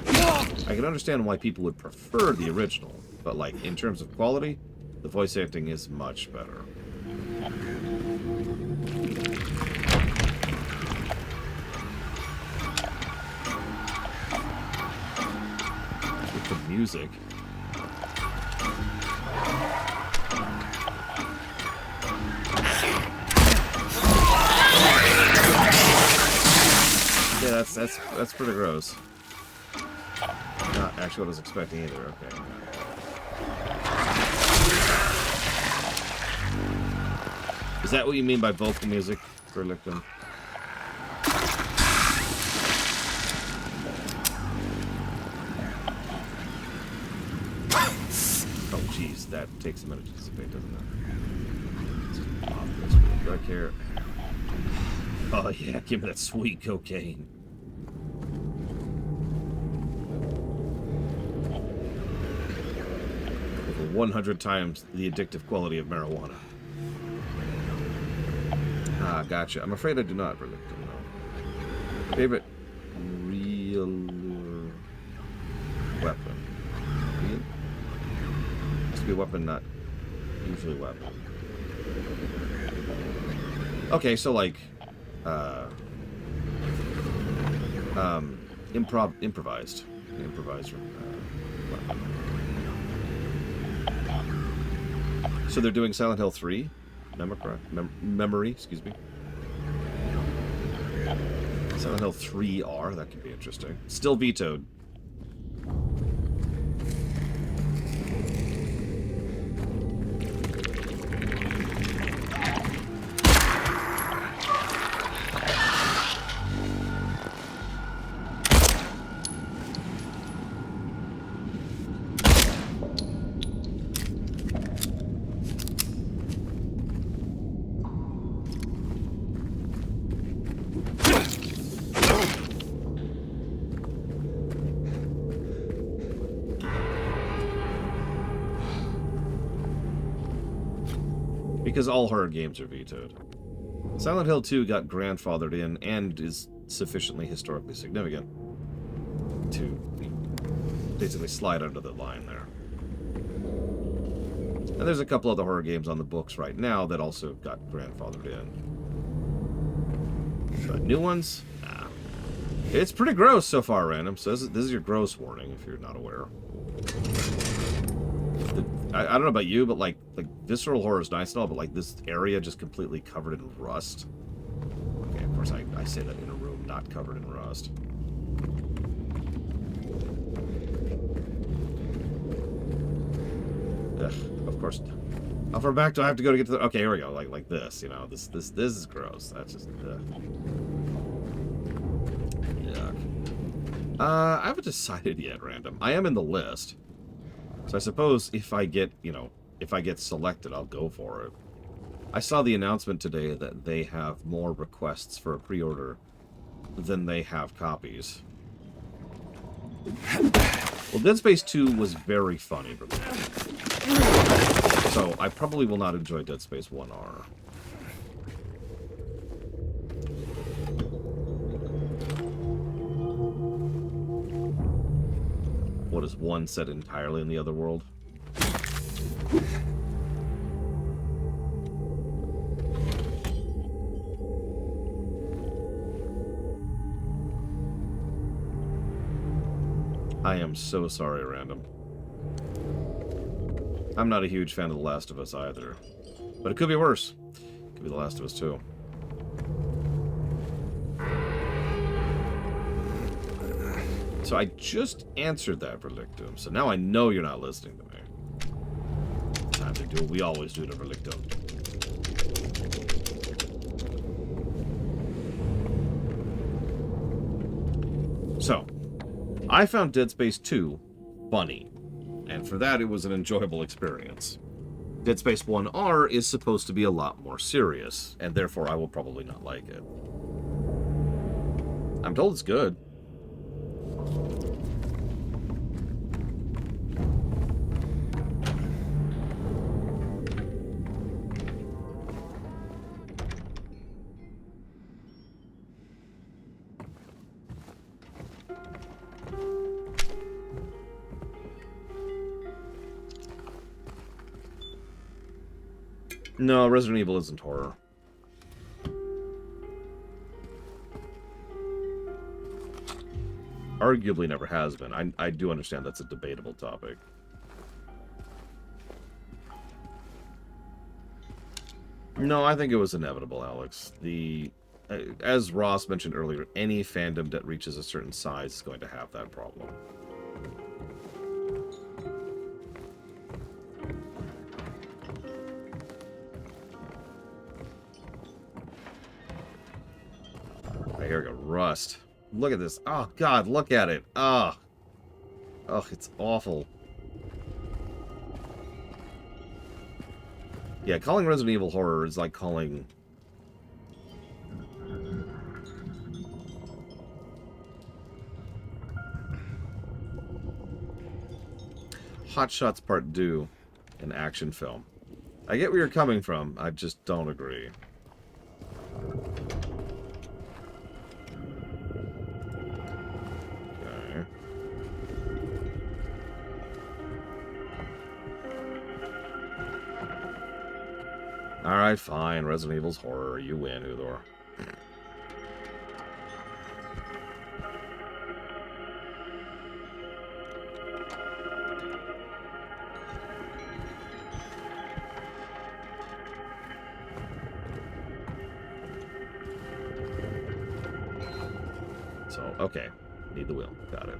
Speaker 1: I can understand why people would prefer the original, but like in terms of quality, the voice acting is much better. With the music. Yeah, that's pretty gross. Not actually what I was expecting either. Okay. Is that what you mean by vocal music, Verlictum? Oh, jeez, that takes a minute to dissipate, doesn't it? Right here. Oh yeah, give me that sweet cocaine. Over 100 times the addictive quality of marijuana. Ah, gotcha. I'm afraid I do not, Verlictum, no. Favorite real be weapon, not usually weapon. Okay, so like, improvised weapon. So they're doing Silent Hill 3? Memory, excuse me. Silent Hill 3R, that could be interesting. Still vetoed. Because all horror games are vetoed. Silent Hill 2 got grandfathered in and is sufficiently historically significant to basically slide under the line there. And there's a couple other horror games on the books right now that also got grandfathered in. But new ones? Nah. It's pretty gross so far, Random. So this is your gross warning if you're not aware. I don't know about you, but like visceral horror is nice and all, but like this area just completely covered in rust. Okay, of course I say that in a room not covered in rust. Ugh, of course. How far back do I have to go to get to the... Okay, here we go. Like this, you know. This is gross. That's just... Yuck. I haven't decided yet, Random. I am in the list. So I suppose if I get, you know, if I get selected, I'll go for it. I saw the announcement today that they have more requests for a pre-order than they have copies. Well, Dead Space 2 was very funny for me. So I probably will not enjoy Dead Space 1R. What is one set entirely in the other world? I am so sorry, Random. I'm not a huge fan of The Last of Us either. But it could be worse. It could be The Last of Us 2. So I just answered that Verlictum, so now I know you're not listening to me. Time to do what we always do to Verlictum. So, I found Dead Space 2 funny, and for that it was an enjoyable experience. Dead Space 1R is supposed to be a lot more serious, and therefore I will probably not like it. I'm told it's good. No, Resident Evil isn't horror. Arguably never has been. I do understand that's a debatable topic. No, I think it was inevitable, Alex. As Ross mentioned earlier, any fandom that reaches a certain size is going to have that problem. Here we go. Rust. Look at this. Oh, God, look at it. Oh, it's awful. Yeah, calling Resident Evil horror is like calling... Hot Shots Part 2 an action film. I get where you're coming from. I just don't agree. Alright, fine. Resident Evil's horror. You win, Udor. So, okay. Need the wheel. Got it.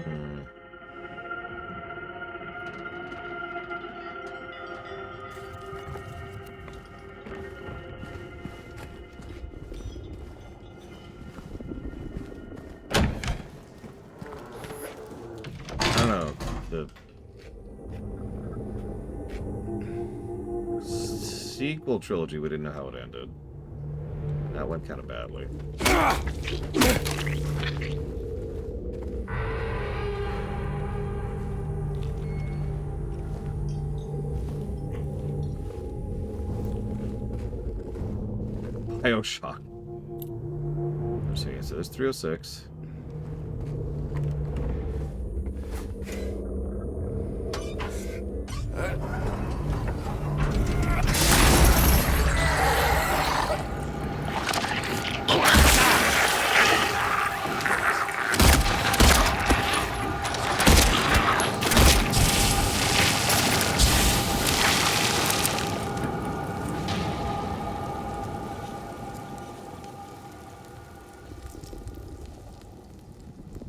Speaker 1: Hmm. I don't know. The sequel trilogy, we didn't know how it ended. That went kind of badly. Bioshock. Let's see. So there's 306.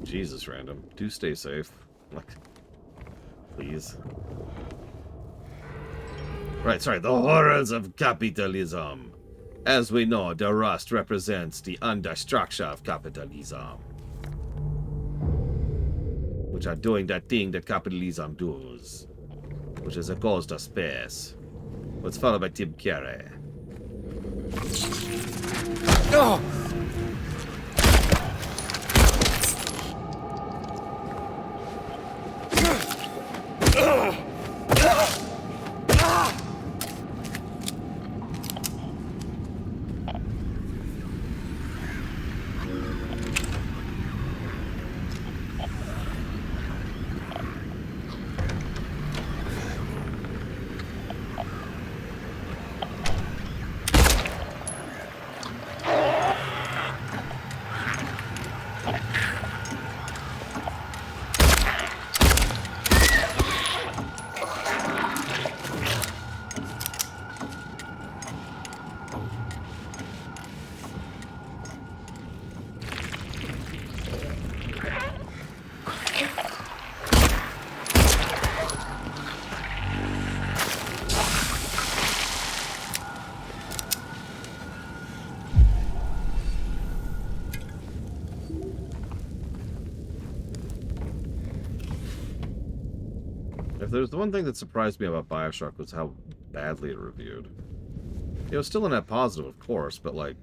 Speaker 1: Jesus, random. Do stay safe. Like, please. Right, sorry. The horrors of capitalism. As we know, the rust represents the undestruction of capitalism. Which are doing that thing that capitalism does. Which is a goes to space. What's followed by Tim Carey.
Speaker 2: No!
Speaker 1: If there's the one thing that surprised me about Bioshock was how badly it reviewed. It was still a net positive, of course, but like,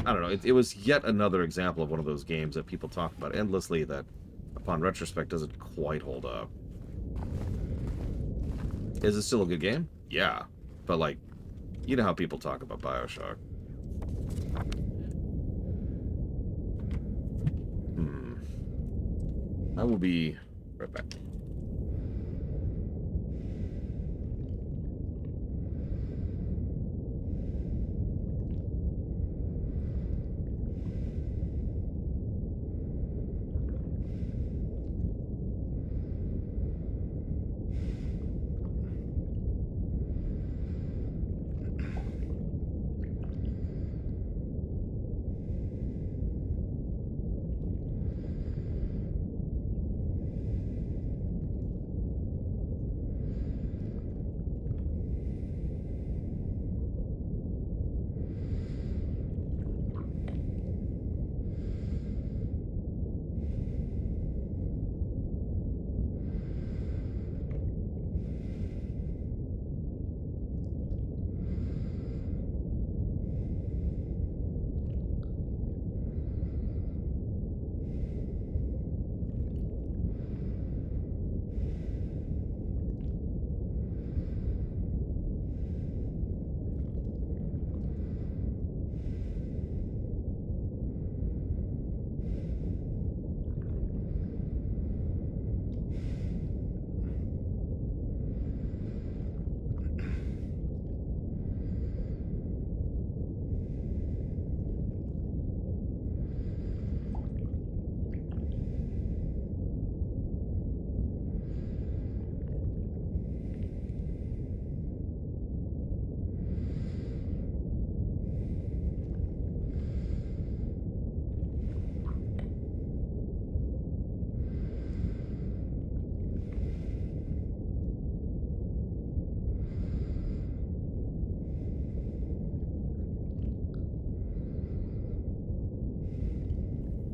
Speaker 1: I don't know. It was yet another example of one of those games that people talk about endlessly that, upon retrospect, doesn't quite hold up. Is it still a good game? Yeah. But like, you know how people talk about Bioshock. I will be right back.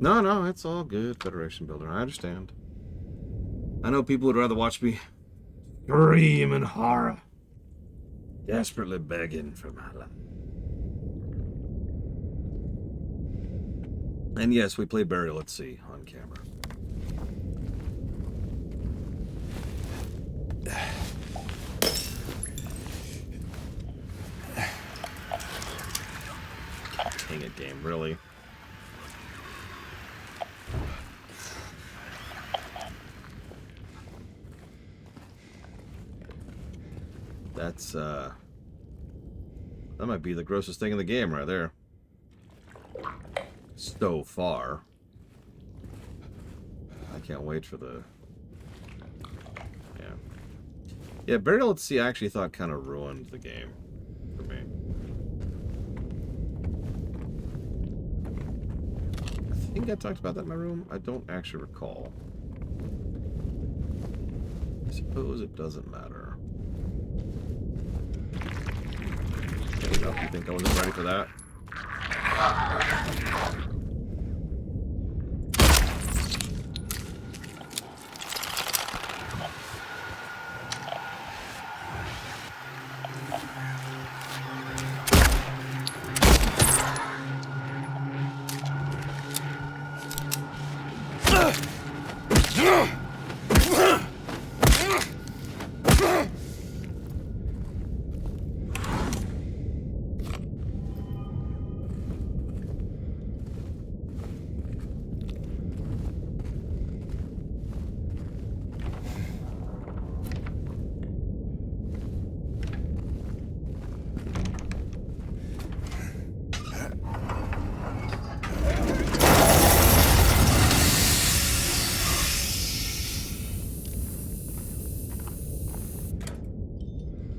Speaker 1: No, no, it's all good, Federation Builder. I understand. I know people would rather watch me scream in horror, desperately begging for my life. And yes, we played Burial at Sea on camera. Dang it, game, really? That's, that might be the grossest thing in the game right there. So far. I can't wait for the... Yeah. Yeah, Burial at Sea I actually thought kind of ruined the game for me. I think I talked about that in my room. I don't actually recall. I suppose it doesn't matter. You think I wasn't ready for that?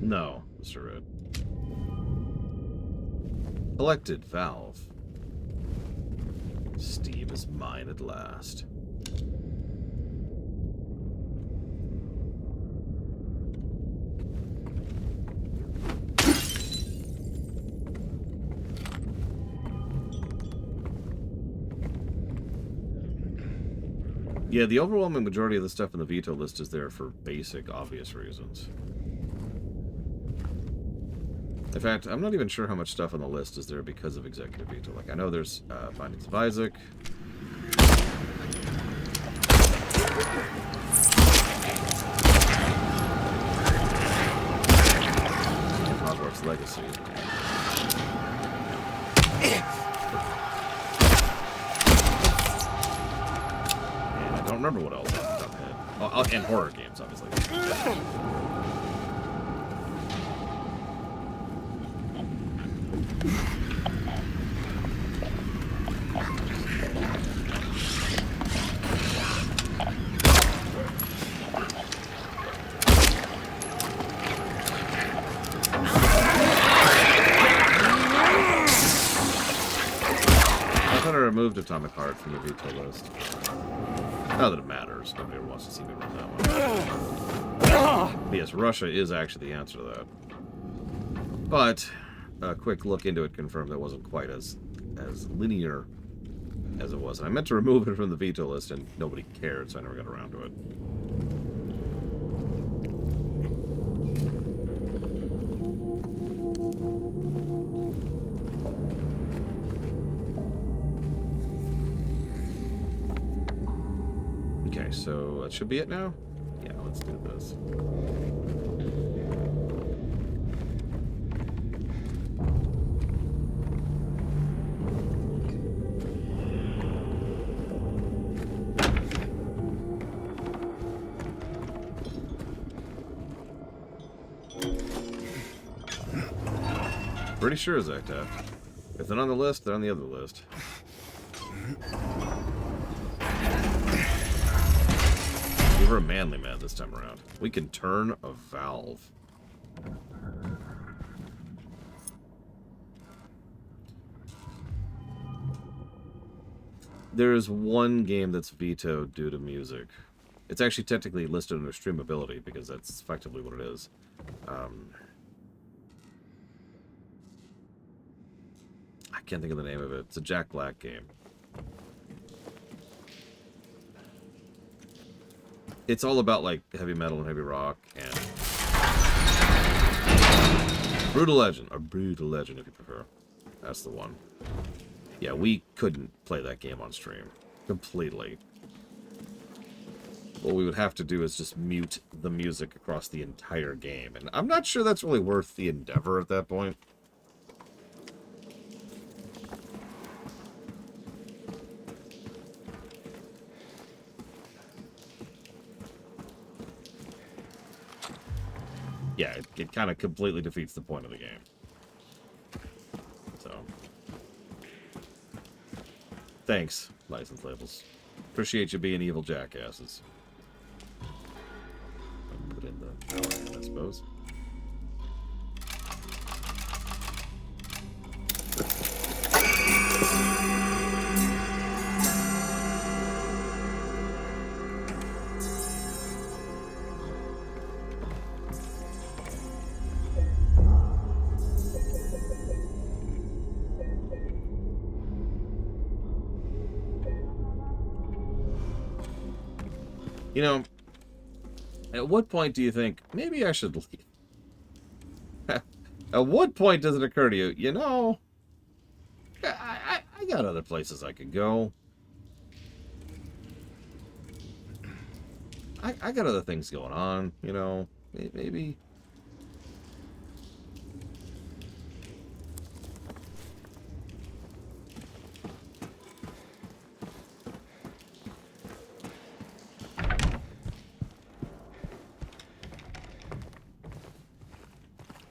Speaker 1: No, Mr. Red. Collected Valve. Steam is mine at last. Yeah, the overwhelming majority of the stuff in the veto list is there for basic, obvious reasons. In fact, I'm not even sure how much stuff on the list is there because of executive veto. Like, I know there's Findings of Isaac. Hogwarts Legacy. And I don't remember what else off the top of my head. Oh, and horror games, obviously. Removed Atomic Heart from the veto list. Not that it matters. Nobody ever wants to see me run that one. But yes, Russia is actually the answer to that. But a quick look into it confirmed that it wasn't quite as linear as it was. And I meant to remove it from the veto list, and nobody cared, so I never got around to it. Okay, so that should be it now? Yeah, let's do this. Pretty sure, Zekta. If they're on the list, they're on the other list. We're a manly man this time around. We can turn a valve. There is one game that's vetoed due to music. It's actually technically listed under streamability because that's effectively what it is. I can't think of the name of it. It's a Jack Black game. it's all about like heavy metal and heavy rock and Brutal Legend, or Brutal Legend if you prefer. That's the one. Yeah, we couldn't play that game on stream completely. What we would have to do is just mute the music across the entire game, and I'm not sure that's really worth the endeavor at that point. Yeah, it kind of completely defeats the point of the game. So, thanks, license labels. Appreciate you being evil jackasses. I'll put in the power in, I suppose. You know, at what point do you think, maybe I should leave? At what point does it occur to you, you know, I got other places I could go. I got other things going on, you know, maybe.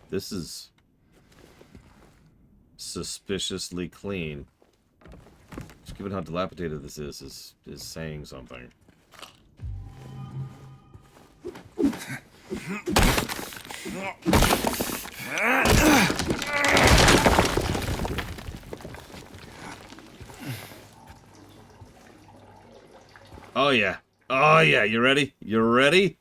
Speaker 1: This is suspiciously clean. Just given how dilapidated this is saying something. Oh yeah. Oh yeah, you ready? You ready?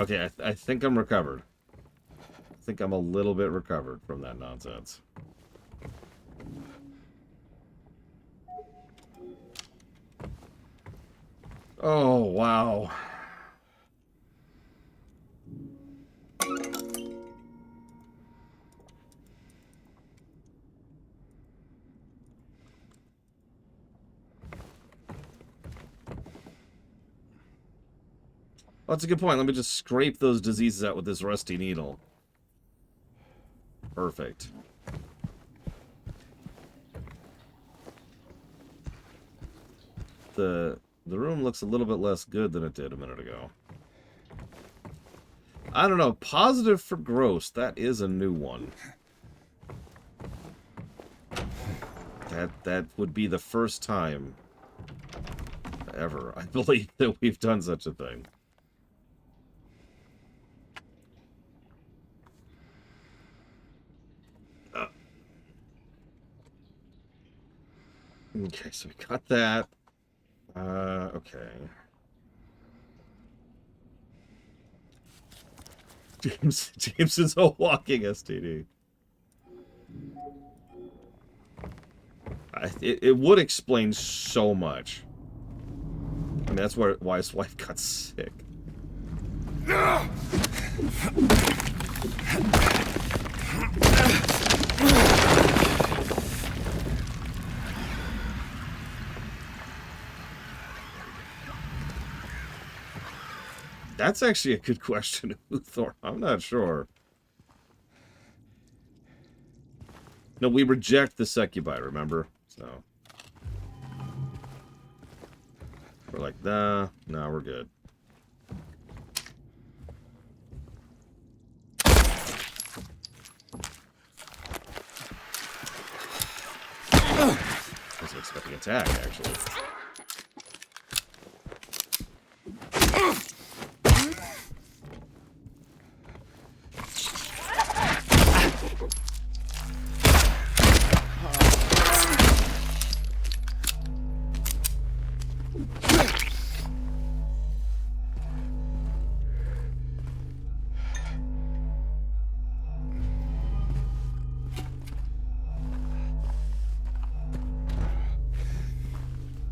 Speaker 1: Okay, I think I'm recovered. I think I'm a little bit recovered from that nonsense. Oh, wow. Well, that's a good point. Let me just scrape those diseases out with this rusty needle. Perfect. The room looks a little bit less good than it did a minute ago. I don't know. Positive for gross. That is a new one. That would be the first time ever, I believe, that we've done such a thing. Okay, so we got that. Okay. James is a walking STD. It would explain so much. I mean, that's why his wife got sick. That's actually a good question, Uthor. I'm not sure. No, we reject the succubi, remember? So we're like, nah, we're good. I wasn't expecting attack, actually.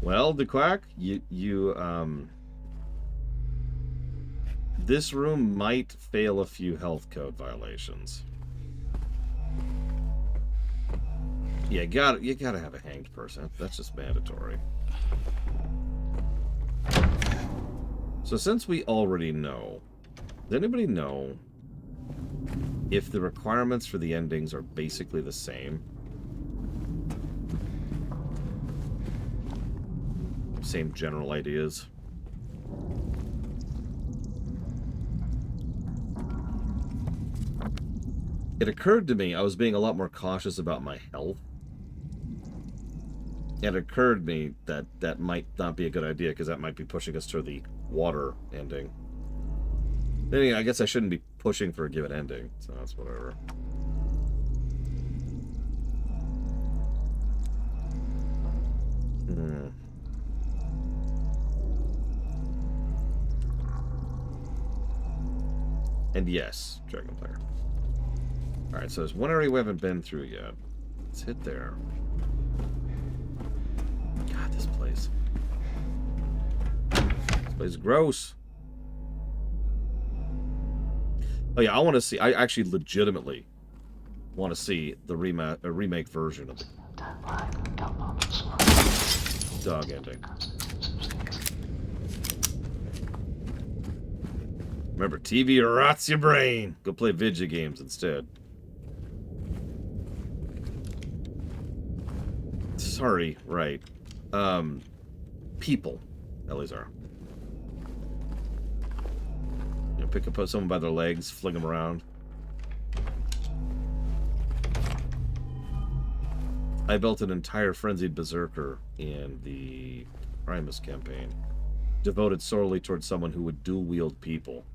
Speaker 1: Well, the Quack, this room might fail a few health code violations. Yeah, you gotta have a hanged person. That's just mandatory. So since we already know, does anybody know if the requirements for the endings are basically the same? Same general ideas. It occurred to me I was being a lot more cautious about my health. It occurred to me that that might not be a good idea because that might be pushing us to the water ending. Anyway, I guess I shouldn't be pushing for a given ending, so that's whatever. And yes, Dragon Player. Alright, so there's one area we haven't been through yet. Let's hit there. God, this place. This place is gross. Oh yeah, I want to see. I actually legitimately want to see the remake version of the dog ending. Remember, TV rots your brain. Go play video games instead. Sorry, right. People, Elizar. You know, pick up someone by their legs, fling them around. I built an entire frenzied berserker in the Primus campaign, devoted solely towards someone who would dual-wield people.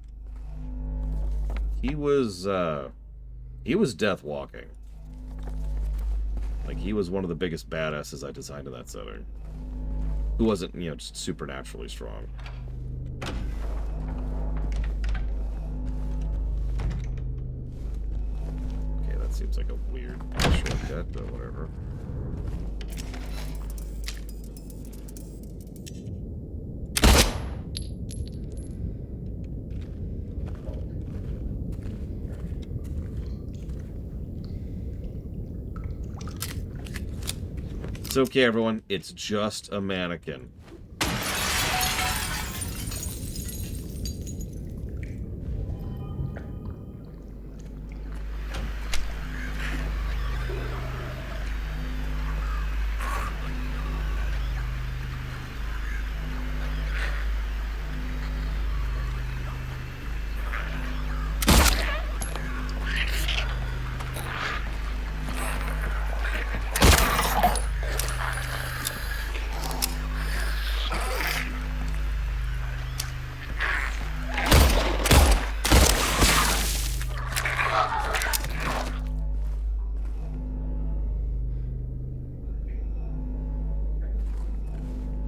Speaker 1: He was death walking. Like, he was one of the biggest badasses I designed in that setting. Who wasn't, you know, just supernaturally strong. Okay, that seems like a weird shortcut, but whatever. It's okay, everyone. It's just a mannequin.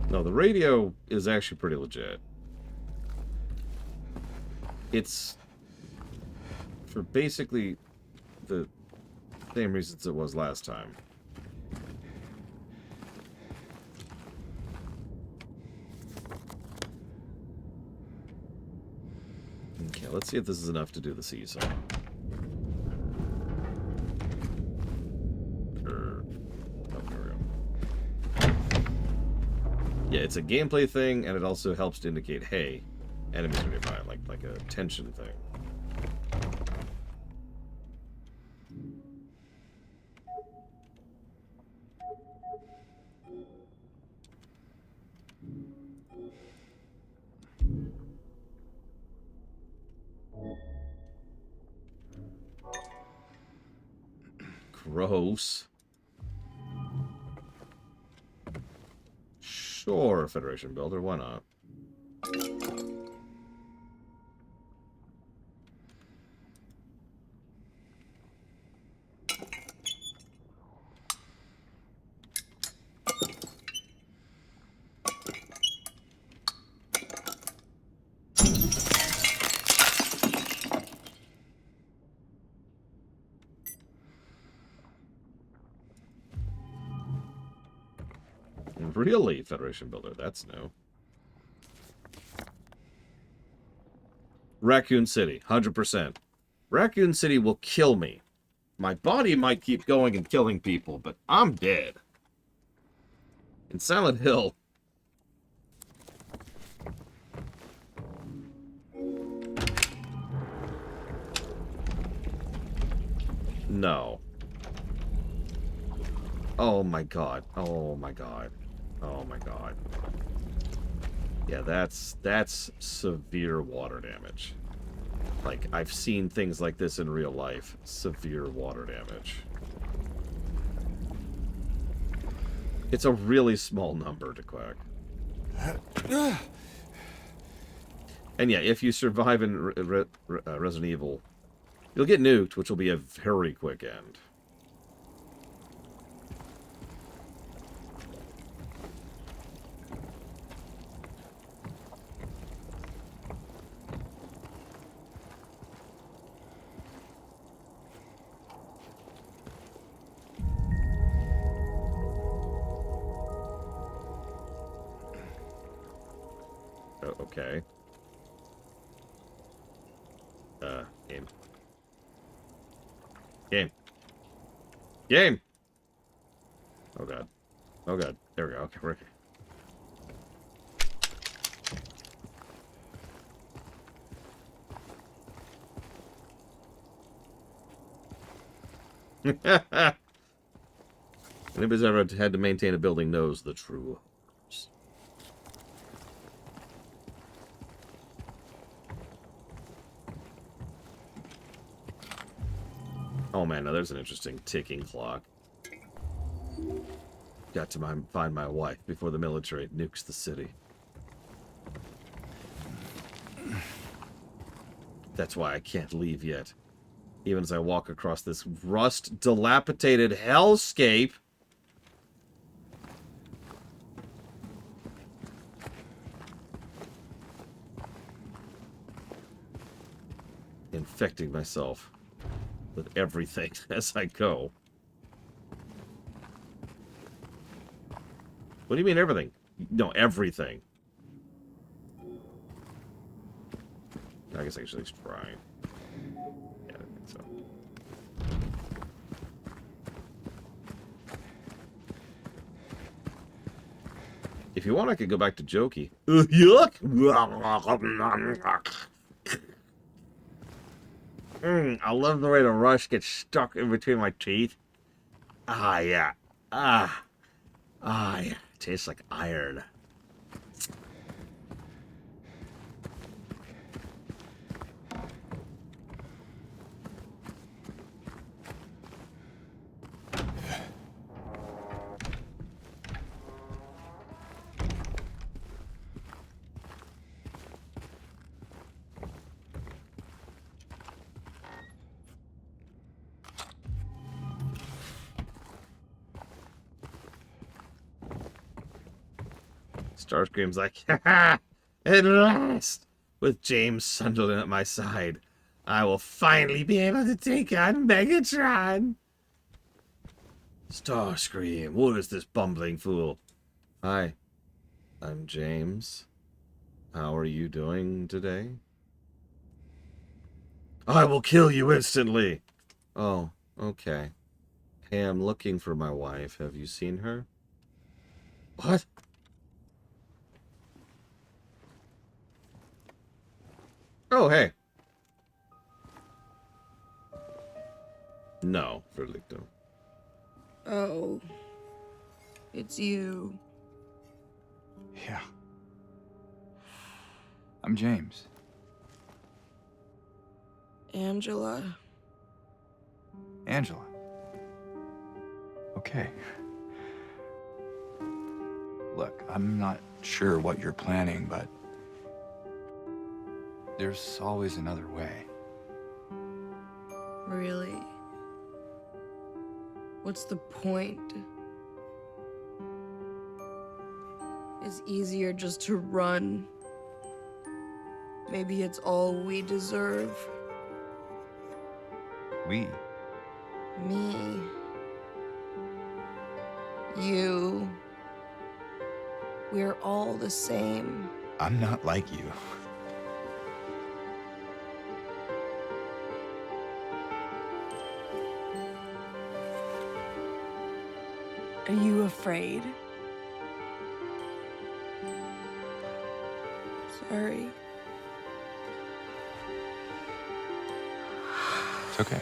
Speaker 1: No, the radio is actually pretty legit. It's for basically the same reasons it was last time. Okay, let's see if this is enough to do the seesaw. Yeah, it's a gameplay thing, and it also helps to indicate, hey, Enemies are nearby, like a tension thing. Gross. Sure, Federation Builder, why not? Really, Federation Builder, that's new. Raccoon City, 100%. Raccoon City will kill me. My body might keep going and killing people, but I'm dead. In Silent Hill... No. Oh my god. Oh my god. Oh my god. Yeah, that's severe water damage. Like, I've seen things like this in real life. Severe water damage. It's a really small number to quack. And yeah, if you survive in Resident Evil, you'll get nuked, which will be a very quick end. Oh, okay. Game. Game. Game! Oh god. Oh god. There we go. Okay, we're okay. Anybody's ever had to maintain a building knows the true horrors. Oh man, now there's an interesting ticking clock. Got to find my wife before the military nukes the city. That's why I can't leave yet. Even as I walk across this rust-dilapidated hellscape. Infecting myself with everything as I go. What do you mean everything? No, everything. I guess I should at least try. Yeah, I think so. If you want, I could go back to Jokey. Yuck! I love the way the rush gets stuck in between my teeth. Ah, yeah. Ah, yeah. Tastes like iron. Starscream's like, ha ha! At last! With James Sunderland at my side, I will finally be able to take on Megatron! Starscream, what is this bumbling fool? Hi, I'm James. How are you doing today? I will kill you instantly! Oh, okay. Hey, I'm looking for my wife. Have you seen her? What? Oh, hey. No, Verlicto.
Speaker 4: Oh. It's you.
Speaker 2: Yeah. I'm James.
Speaker 4: Angela.
Speaker 2: Angela. Okay. Look, I'm not sure what you're planning, but there's always another way.
Speaker 4: Really? What's the point? It's easier just to run. Maybe it's all we deserve.
Speaker 2: We?
Speaker 4: Me. You. We're all the same.
Speaker 2: I'm not like you.
Speaker 4: Are you afraid? Sorry.
Speaker 2: It's okay.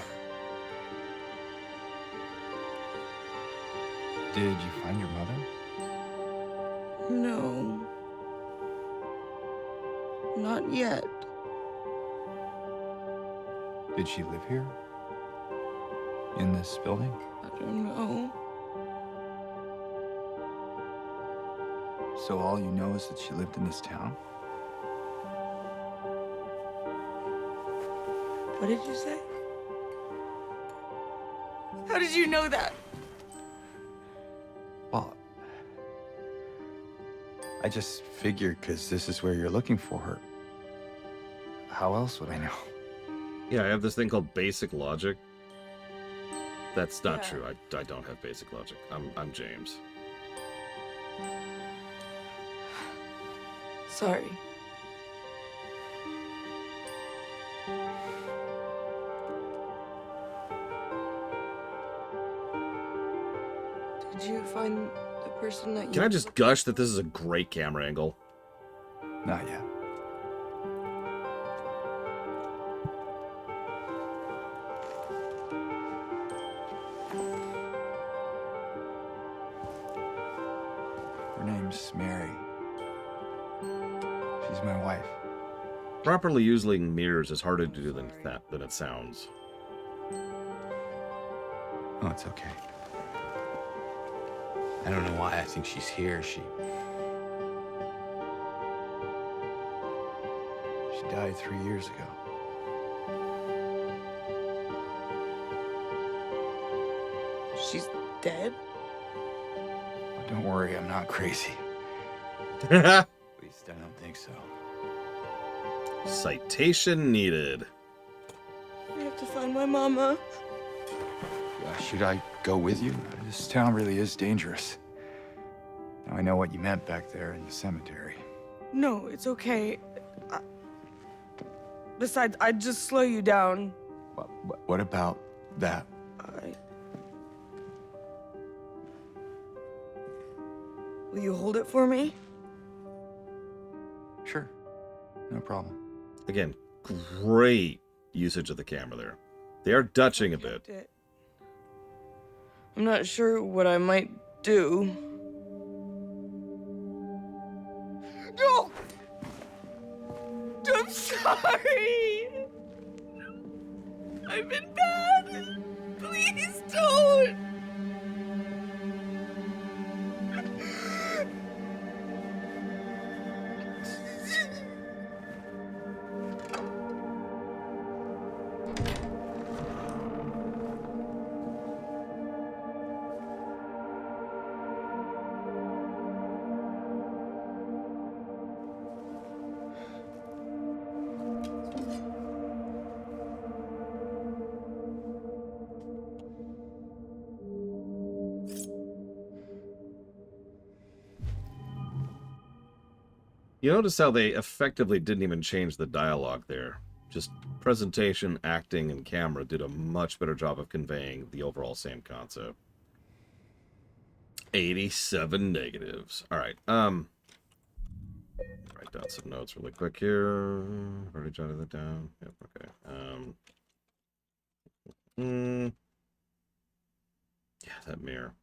Speaker 2: Did you find your mother?
Speaker 4: No. Not yet.
Speaker 2: Did she live here? In this building?
Speaker 4: I don't know.
Speaker 2: So all you know is that she lived in this town?
Speaker 4: What did you say? How did you know that?
Speaker 2: Well, I just figured because this is where you're looking for her. How else would I know?
Speaker 1: Yeah, I have this thing called basic logic. That's not
Speaker 4: Yeah.
Speaker 1: true. I don't have basic logic. I'm James.
Speaker 4: Sorry. Did you find the person that you...
Speaker 1: Can I just gush that this is a great camera angle?
Speaker 2: Not yet. Her name's Mary. She's my wife.
Speaker 1: Properly using mirrors is harder to do than it sounds.
Speaker 2: Oh, it's okay.
Speaker 7: I don't know why I think she's here. She
Speaker 2: died 3 years ago.
Speaker 4: She's dead?
Speaker 2: Oh, don't worry, I'm not crazy. At least I don't think so.
Speaker 1: Citation needed.
Speaker 4: I have to find my mama.
Speaker 2: Should I go with you? This town really is dangerous. Now I know what you meant back there in the cemetery.
Speaker 4: No, it's okay. Besides, I'd just slow you down.
Speaker 2: What about that?
Speaker 4: Will you hold it for me?
Speaker 2: Sure, no problem.
Speaker 1: Again, great usage of the camera there. They are dutching a bit.
Speaker 4: I'm not sure what I might do. No! I'm sorry! I've been bad! Please don't!
Speaker 1: You notice how they effectively didn't even change the dialogue there. Just presentation, acting, and camera did a much better job of conveying the overall same concept. 87 negatives. All right. Write down some notes really quick here. Already jotted that down. Yep, okay. Yeah, that mirror.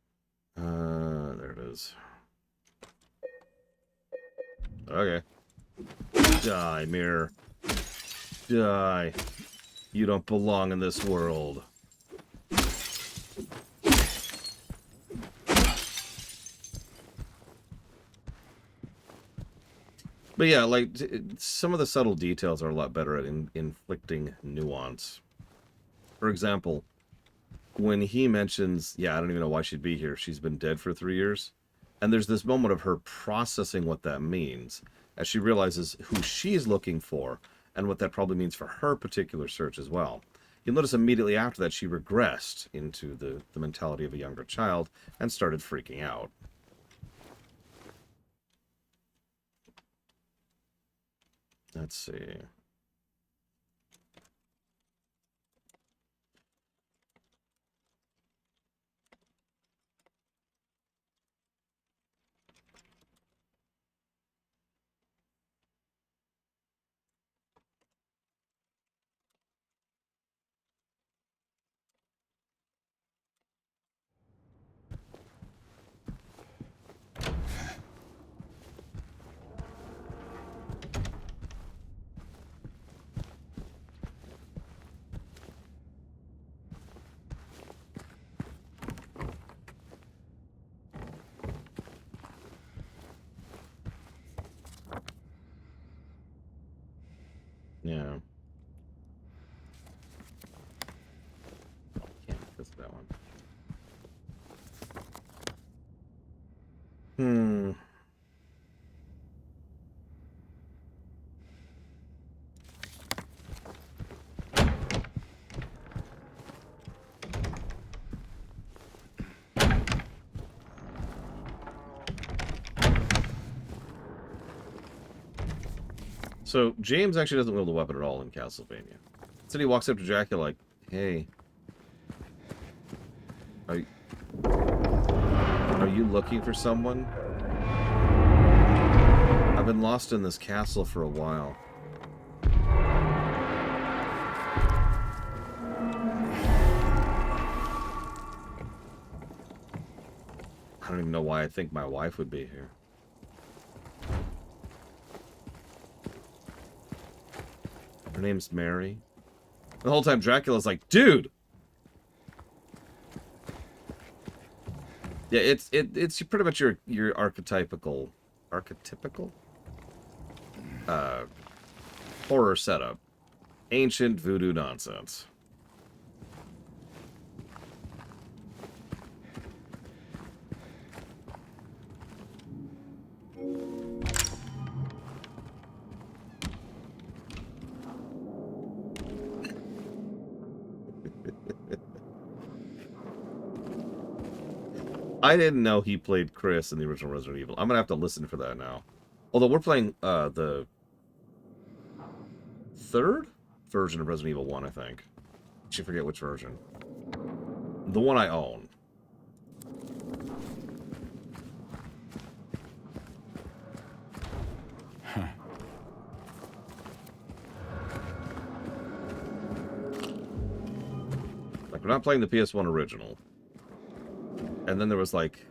Speaker 1: There it is. Okay. Die, mirror. Die. You don't belong in this world. But yeah, like, some of the subtle details are a lot better at inflicting nuance. For example, when he mentions, yeah, I don't even know why she'd be here. She's been dead for 3 years. And there's this moment of her processing what that means as she realizes who she's looking for and what that probably means for her particular search as well. You'll notice immediately after that she regressed into the mentality of a younger child and started freaking out. Let's see. Yeah. Can't miss that one. So, James actually doesn't wield a weapon at all in Castlevania. So he walks up to Dracula like, hey, are you looking for someone? I've been lost in this castle for a while. I don't even know why I think my wife would be here. Her name's Mary. The whole time Dracula's like, dude! Yeah, it's pretty much your archetypical horror setup. Ancient voodoo nonsense. I didn't know he played Chris in the original Resident Evil. I'm gonna have to listen for that now. Although we're playing the third version of Resident Evil 1, I think. I forget which version. The one I own.
Speaker 2: Huh.
Speaker 1: Like, we're not playing the PS1 original. And then there was like,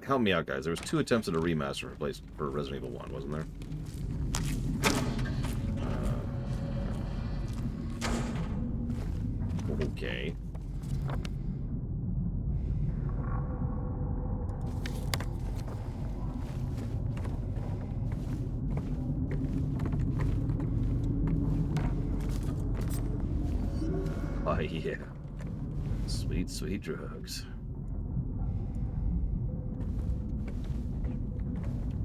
Speaker 1: help me out, guys. There was 2 attempts at a remaster for Resident Evil 1, wasn't there? Okay. Oh yeah. Sweet, sweet drugs.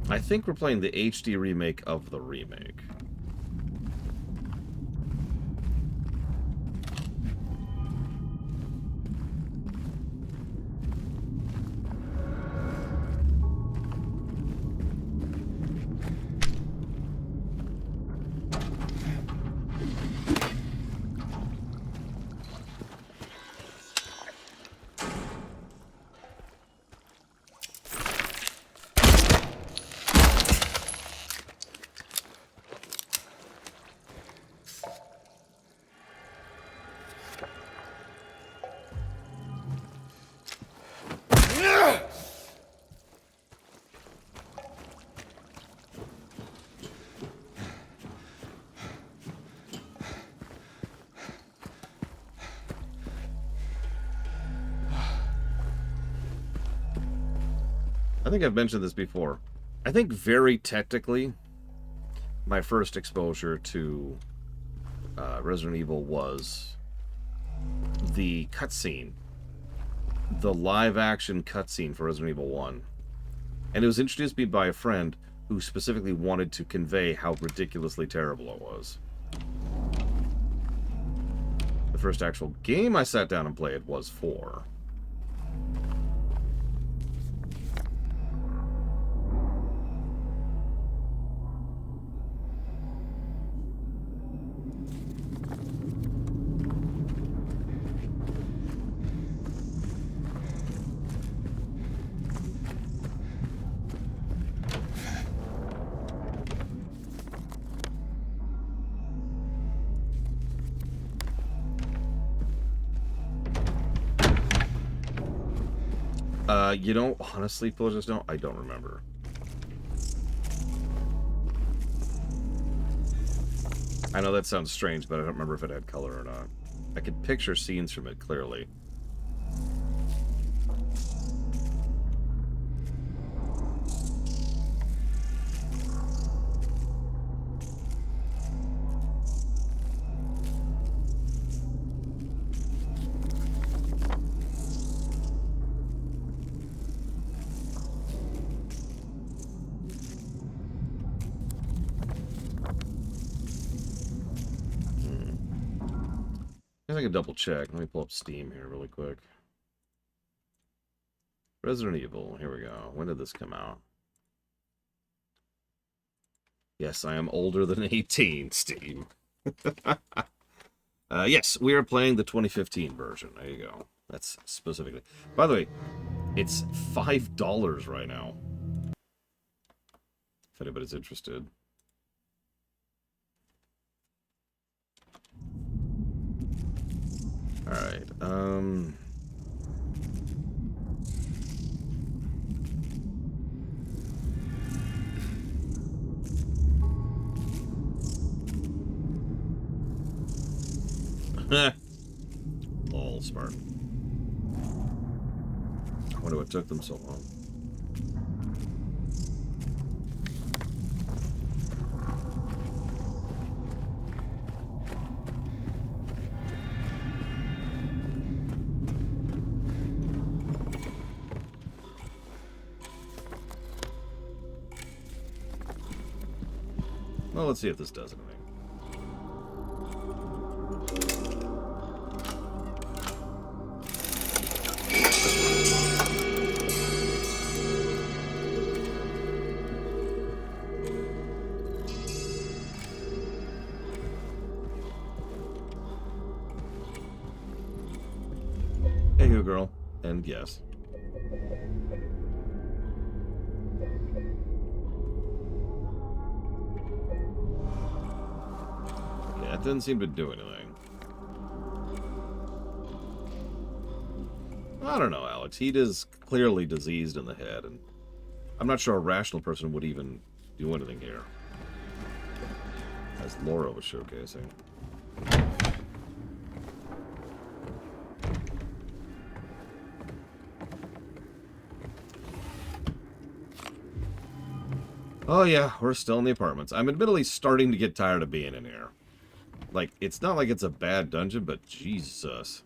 Speaker 1: I think we're playing the HD remake of the remake. I think I've mentioned this before. I think very technically, my first exposure to Resident Evil was the cutscene, the live-action cutscene for Resident Evil 1. And it was introduced to me by a friend who specifically wanted to convey how ridiculously terrible it was. The first actual game I sat down and played was 4. You know, honestly, just don't. I don't remember. I know that sounds strange, but I don't remember if it had color or not. I could picture scenes from it clearly. I can double check. Let me pull up Steam here really quick. Resident Evil. Here we go. When did this come out? Yes, I am older than 18, Steam. Yes, we are playing the 2015 version. There you go. That's specifically. By the way, it's $5 right now. If anybody's interested. Alright, all smart. I wonder what took them so long. Well, let's see if this does anything. Hey, you girl. And yes. That didn't seem to do anything. I don't know, Alex. He is clearly diseased in the head, and I'm not sure a rational person would even do anything here. As Laura was showcasing. Oh yeah, we're still in the apartments. I'm admittedly starting to get tired of being in here. Like, it's not like it's a bad dungeon, but Jesus.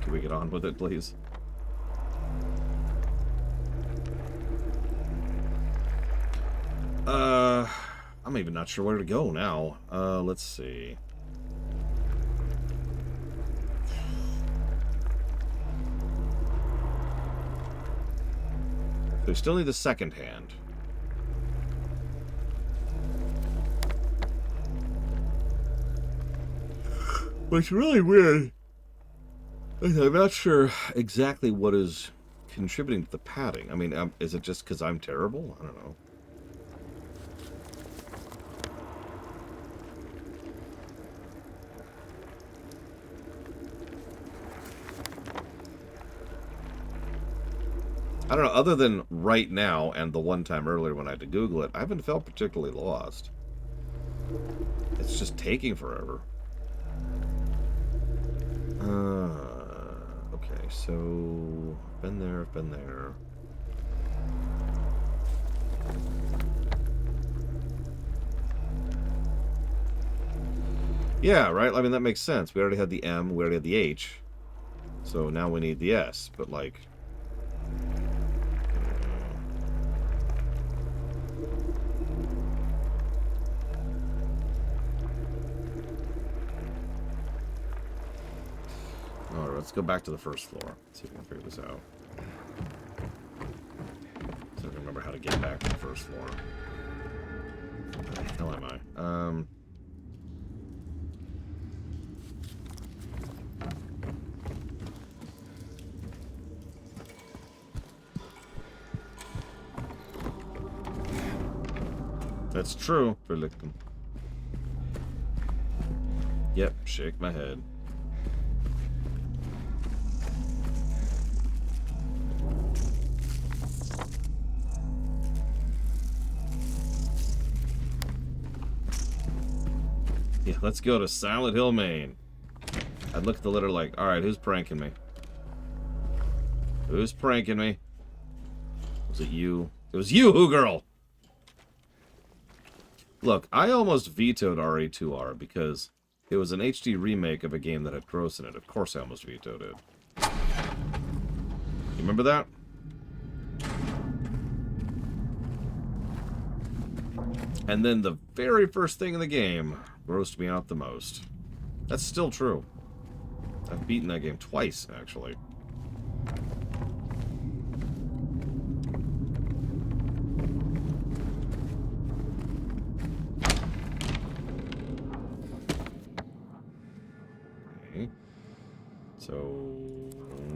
Speaker 1: Can we get on with it, please? I'm even not sure where to go now. Let's see. They still need the second hand. Which really weird. I'm not sure exactly what is contributing to the padding. I mean, is it just because I'm terrible? I don't know. I don't know, other than right now and the one time earlier when I had to Google it, I haven't felt particularly lost. It's just taking forever. Okay, so been there, been there. Yeah, right? I mean, that makes sense. We already had the M, we already had the H. So now we need the S, but like... Alright, let's go back to the first floor. See if we can figure this out. So I can remember how to get back to the first floor. Where the hell am I? That's true. Verlichten. Yep, shake my head. Yeah, let's go to Silent Hill, Maine. I'd look at the letter like, alright, who's pranking me? Who's pranking me? Was it you? It was you, girl! Look, I almost vetoed RE2R because it was an HD remake of a game that had gross in it. Of course I almost vetoed it. You remember that? And then the very first thing in the game grossed me out the most. That's still true. I've beaten that game twice, actually. Okay. So,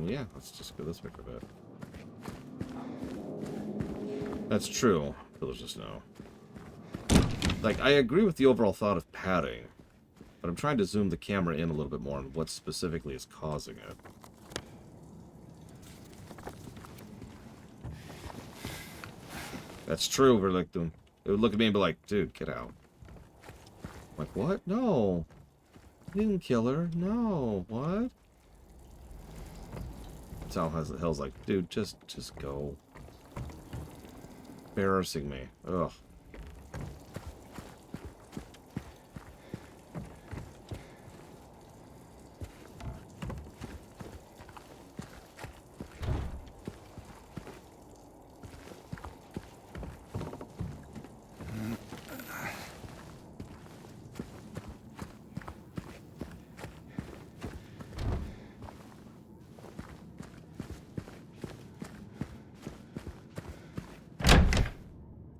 Speaker 1: yeah, let's just go this way for a bit. That's true. There's just no. Like, I agree with the overall thought of padding, but I'm trying to zoom the camera in a little bit more on what specifically is causing it. That's true, Verlichten. It would look at me and be like, dude, get out. I'm like, what? No. I didn't kill her. No. What? Silent Hill's like, dude, just go. Embarrassing me. Ugh.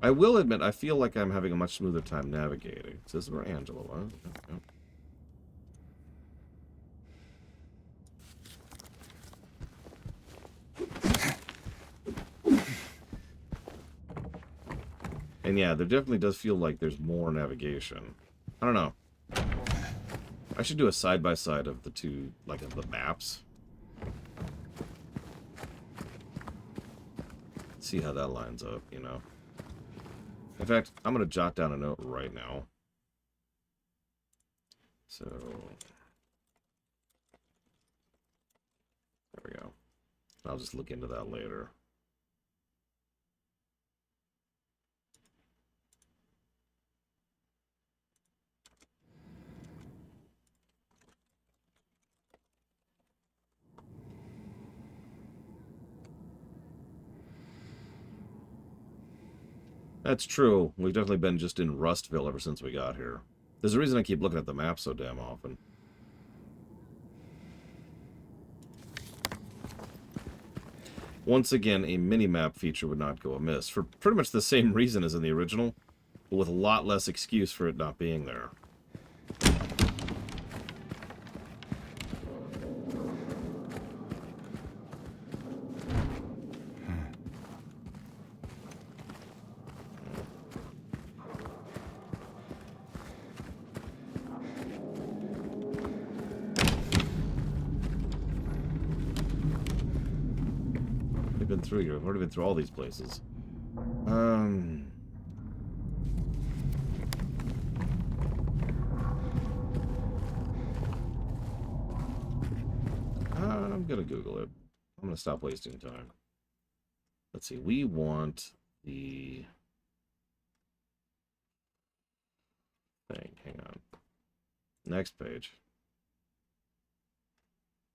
Speaker 1: I will admit, I feel like I'm having a much smoother time navigating. So this is where Angela was. And yeah, there definitely does feel like there's more navigation. I don't know. I should do a side-by-side of the two, like, of the maps. See how that lines up, you know? In fact, I'm going to jot down a note right now. So, there we go. I'll just look into that later. That's true. We've definitely been just in Rustville ever since we got here. There's a reason I keep looking at the map so damn often. Once again, a mini-map feature would not go amiss, for pretty much the same reason as in the original, but with a lot less excuse for it not being there. Been through here. I've already been through all these places. gonna Google it. I'm gonna stop wasting time. Let's see. We want the thing. Hang on. Next page.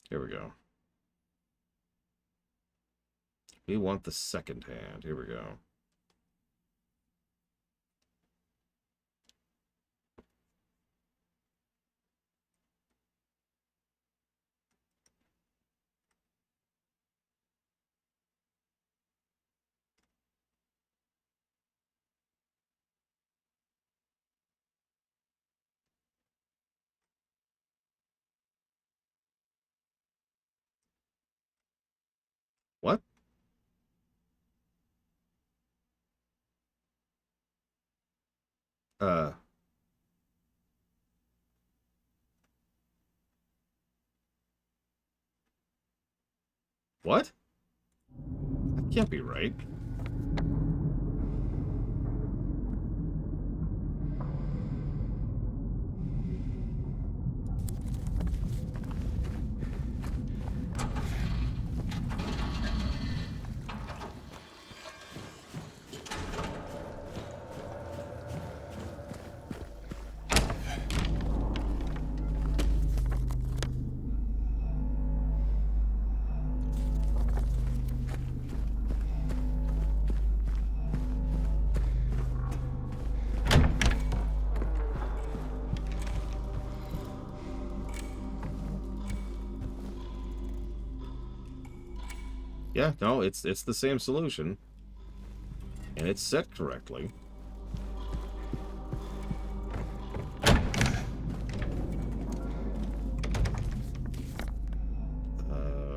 Speaker 1: Here we go. We want the second hand. Here we go. What? Uh, what? That can't be right. Yeah, no, it's the same solution. And it's set correctly.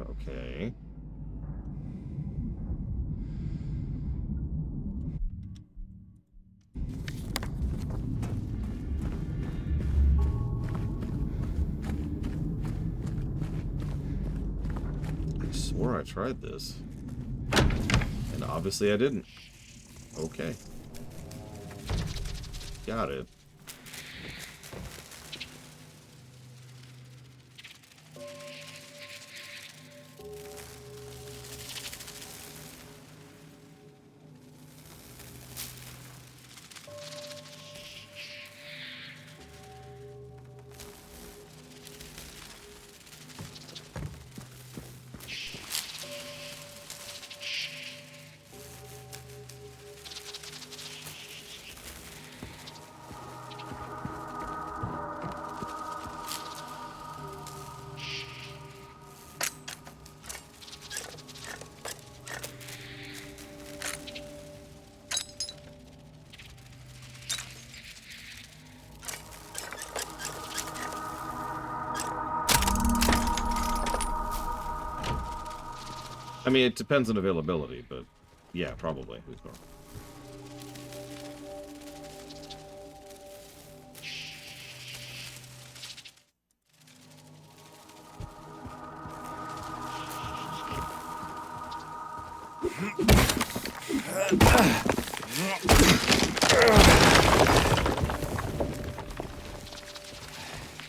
Speaker 1: Okay. I swore I tried this. And obviously I didn't. Okay. Got it. I mean, it depends on availability, but yeah, probably. Who's going?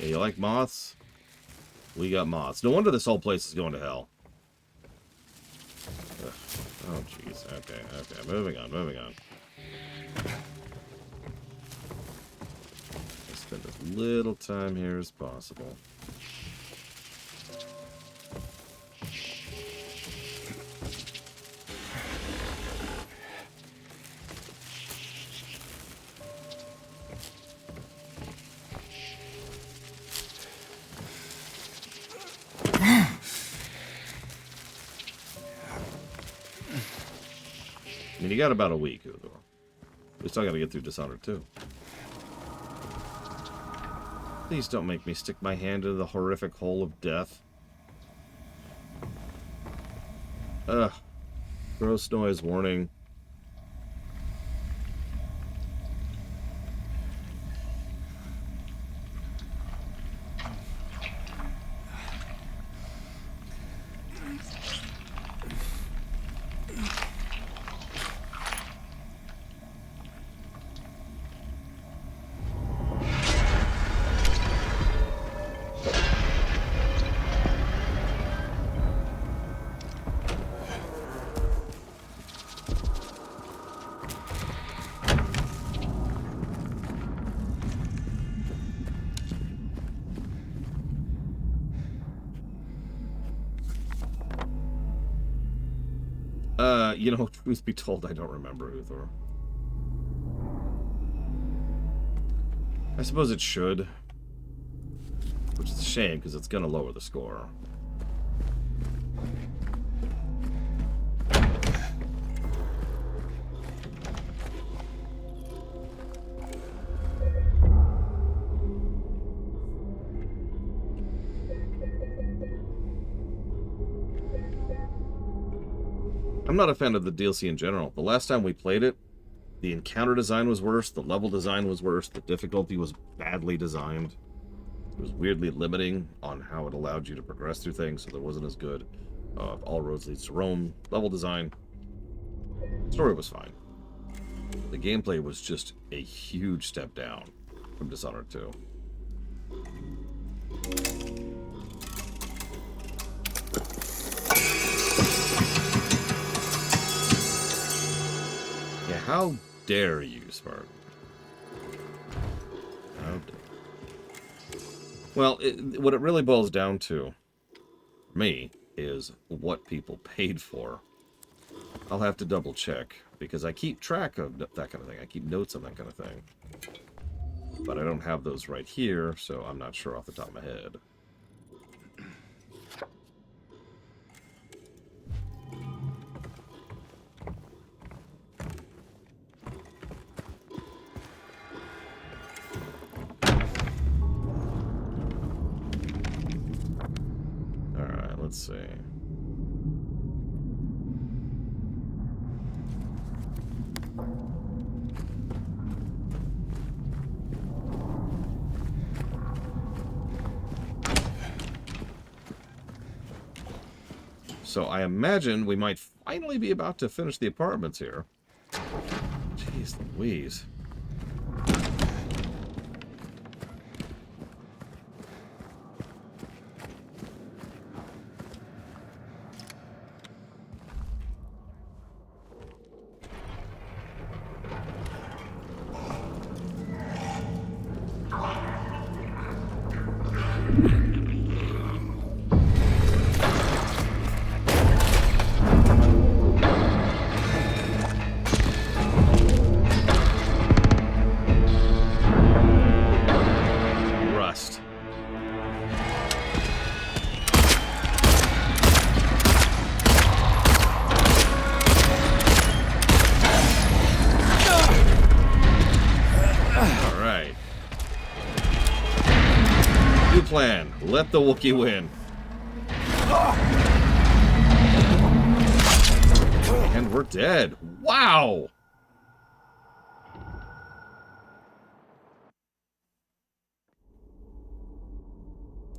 Speaker 1: Yeah, you like moths? We got moths. No wonder this whole place is going to hell. Ugh. Oh, jeez. Okay, okay. Moving on, moving on. Let's spend as little time here as possible. I mean, you got about a week. We still got to get through Dishonored 2. Please don't make me stick my hand into the horrific hole of death. Ugh. Gross noise warning. You know, truth be told, I don't remember Uthor. I suppose it should. Which is a shame, because it's going to lower the score. I'm not a fan of the DLC in general. The last time we played it, the encounter design was worse, the level design was worse, the difficulty was badly designed. It was weirdly limiting on how it allowed you to progress through things, so that wasn't as good. All roads leads to Rome. Level design. Story was fine. The gameplay was just a huge step down from Dishonored 2. Yeah, how dare you, Spartan? How dare. Well, what it really boils down to, for me, is what people paid for. I'll have to double check, because I keep track of that kind of thing. I keep notes on that kind of thing. But I don't have those right here, so I'm not sure off the top of my head. Alright, let's see. So I imagine we might finally be about to finish the apartments here. Jeez Louise. Rust. All right. New plan. Let the Wookiee win. And we're dead. Wow!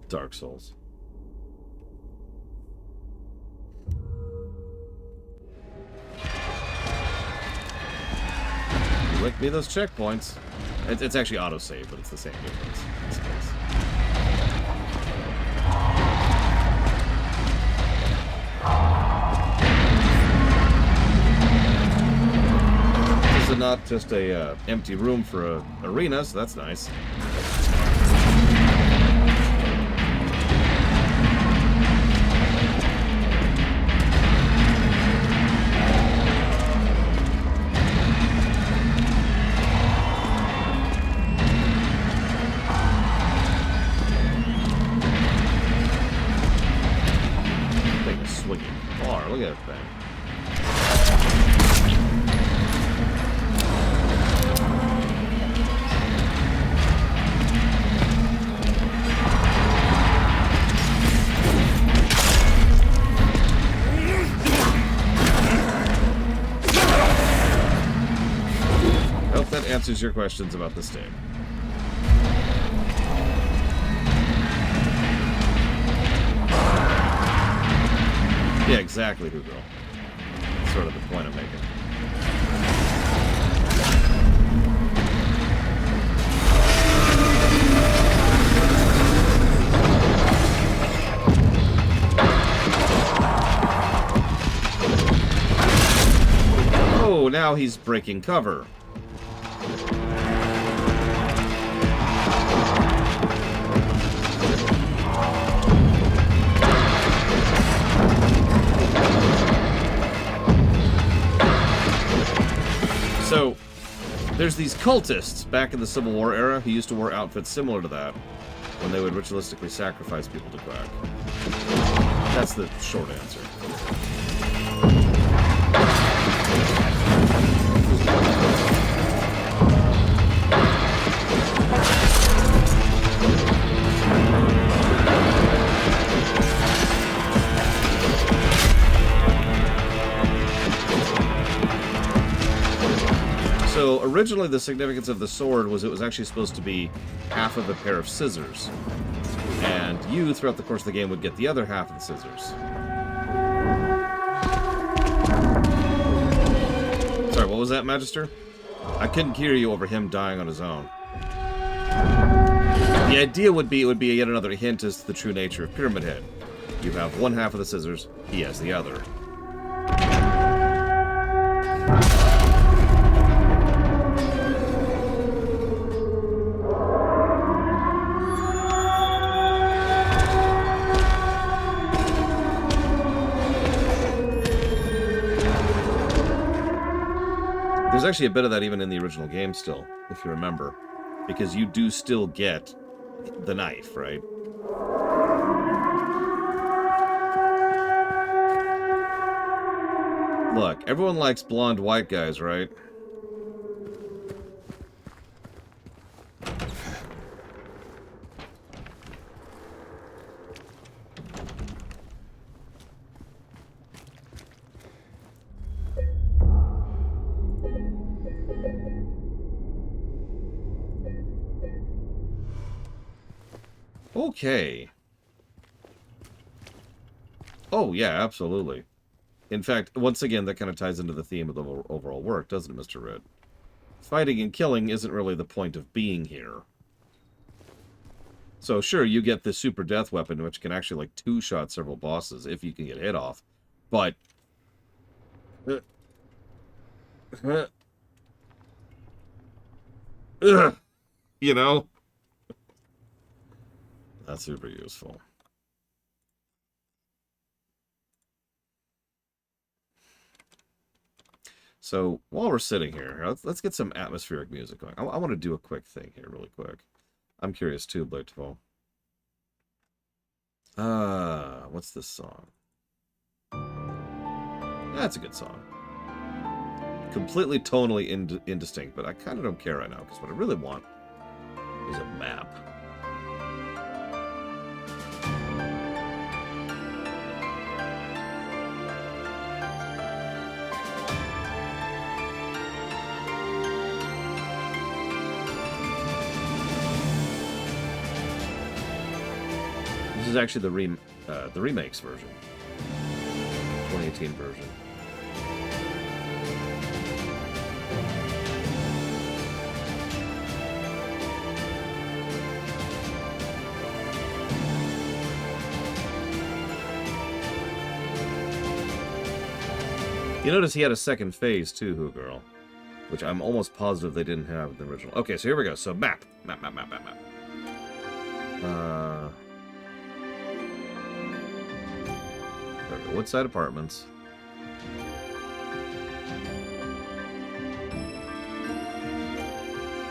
Speaker 1: Dark Souls. You licked me those checkpoints. It's actually autosave, but it's the same difference in this case. This is not just a empty room for a arena, so that's nice. Thing is swinging far. Look at that thing. Hope that answers your questions about this game. Yeah, exactly, Hugo. That's sort of the point I'm making. Oh, now he's breaking cover. So, there's these cultists back in the Civil War era who used to wear outfits similar to that when they would ritualistically sacrifice people to Quack. That's the short answer. So originally the significance of the sword was it was actually supposed to be half of a pair of scissors. And you, throughout the course of the game, would get the other half of the scissors. Sorry, what was that, Magister? I couldn't hear you over him dying on his own. The idea would be, it would be yet another hint as to the true nature of Pyramid Head. You have one half of the scissors, he has the other. There's actually a bit of that even in the original game still, if you remember. Because you do still get the knife, right? Look, everyone likes blonde white guys, right? Okay. Oh, yeah, absolutely. In fact, once again, that kind of ties into the theme of the overall work, doesn't it, Mr. Red? Fighting and killing isn't really the point of being here. So, sure, you get the super death weapon, which can actually, like, two-shot several bosses if you can get hit off. But... you know? That's super useful. So, while we're sitting here, let's get some atmospheric music going. I want to do a quick thing here, really quick. I'm curious, too, Blade Tavo. What's this song? That's a good song. Completely tonally indistinct, but I kind of don't care right now, because what I really want is a map. This is actually the remakes version, 2018 version. You notice he had a second phase too, Who Girl, which I'm almost positive they didn't have in the original. Okay, so here we go. So map. Woodside Apartments.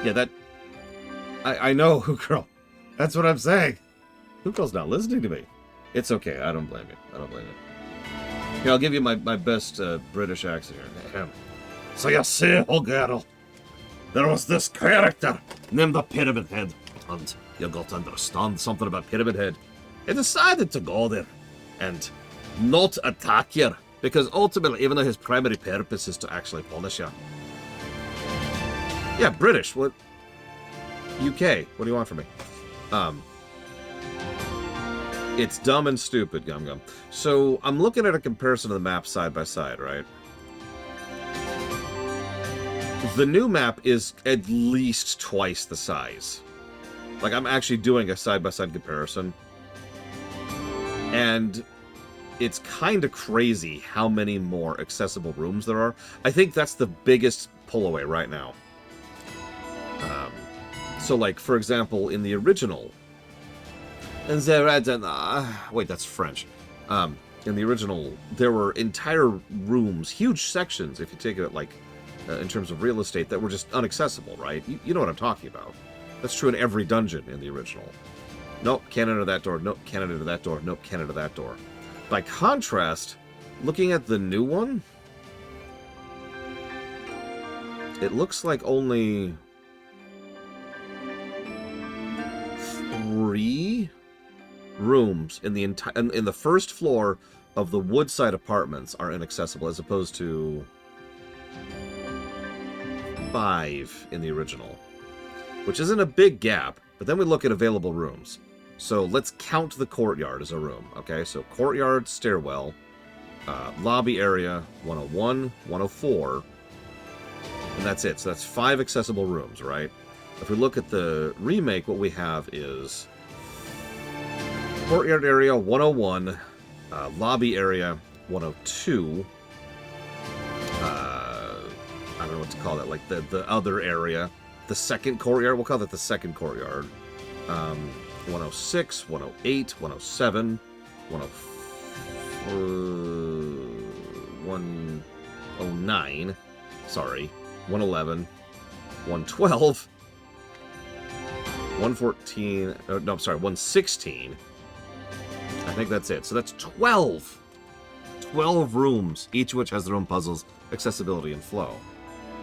Speaker 1: Yeah, that... I know, Who Girl. That's what I'm saying. Who Girl's not listening to me. It's okay. I don't blame you. I don't blame you. Here, I'll give you my best British accent here. So you see, Who Girl, there was this character named the Pyramid Head. And you got to understand something about Pyramid Head. He decided to go there and not attack you, because ultimately, even though his primary purpose is to actually punish you. Yeah, British. What? UK. What do you want from me? It's dumb and stupid, Gum Gum. So I'm looking at a comparison of the maps side by side, right? The new map is at least twice the size. Like, I'm actually doing a side-by-side comparison. And it's kind of crazy how many more accessible rooms there are. I think that's the biggest pull-away right now. So, like, for example, in the original... wait, that's French. In the original, there were entire rooms, huge sections, if you take it at, like, in terms of real estate that were just inaccessible, right? You know what I'm talking about. That's true in every dungeon in the original. Nope, can't enter that door. Nope, can't enter that door. Nope, can't enter that door. By contrast, looking at the new one, it looks like only 3 rooms in the in the first floor of the Woodside apartments are inaccessible, as opposed to 5 in the original, which isn't a big gap. But then we look at available rooms. So let's count the courtyard as a room. Okay, so courtyard, stairwell, lobby area, 101, 104, and that's it. So that's 5 accessible rooms, right? If we look at the remake, what we have is courtyard area 101, lobby area 102. I don't know what to call that. Like the other area, the second courtyard. We'll call that the second courtyard. 106, 108, 107, 109. Sorry, 111, 112. 114, no, I'm sorry, 116. I think that's it. So that's 12. 12 rooms, each of which has their own puzzles, accessibility, and flow.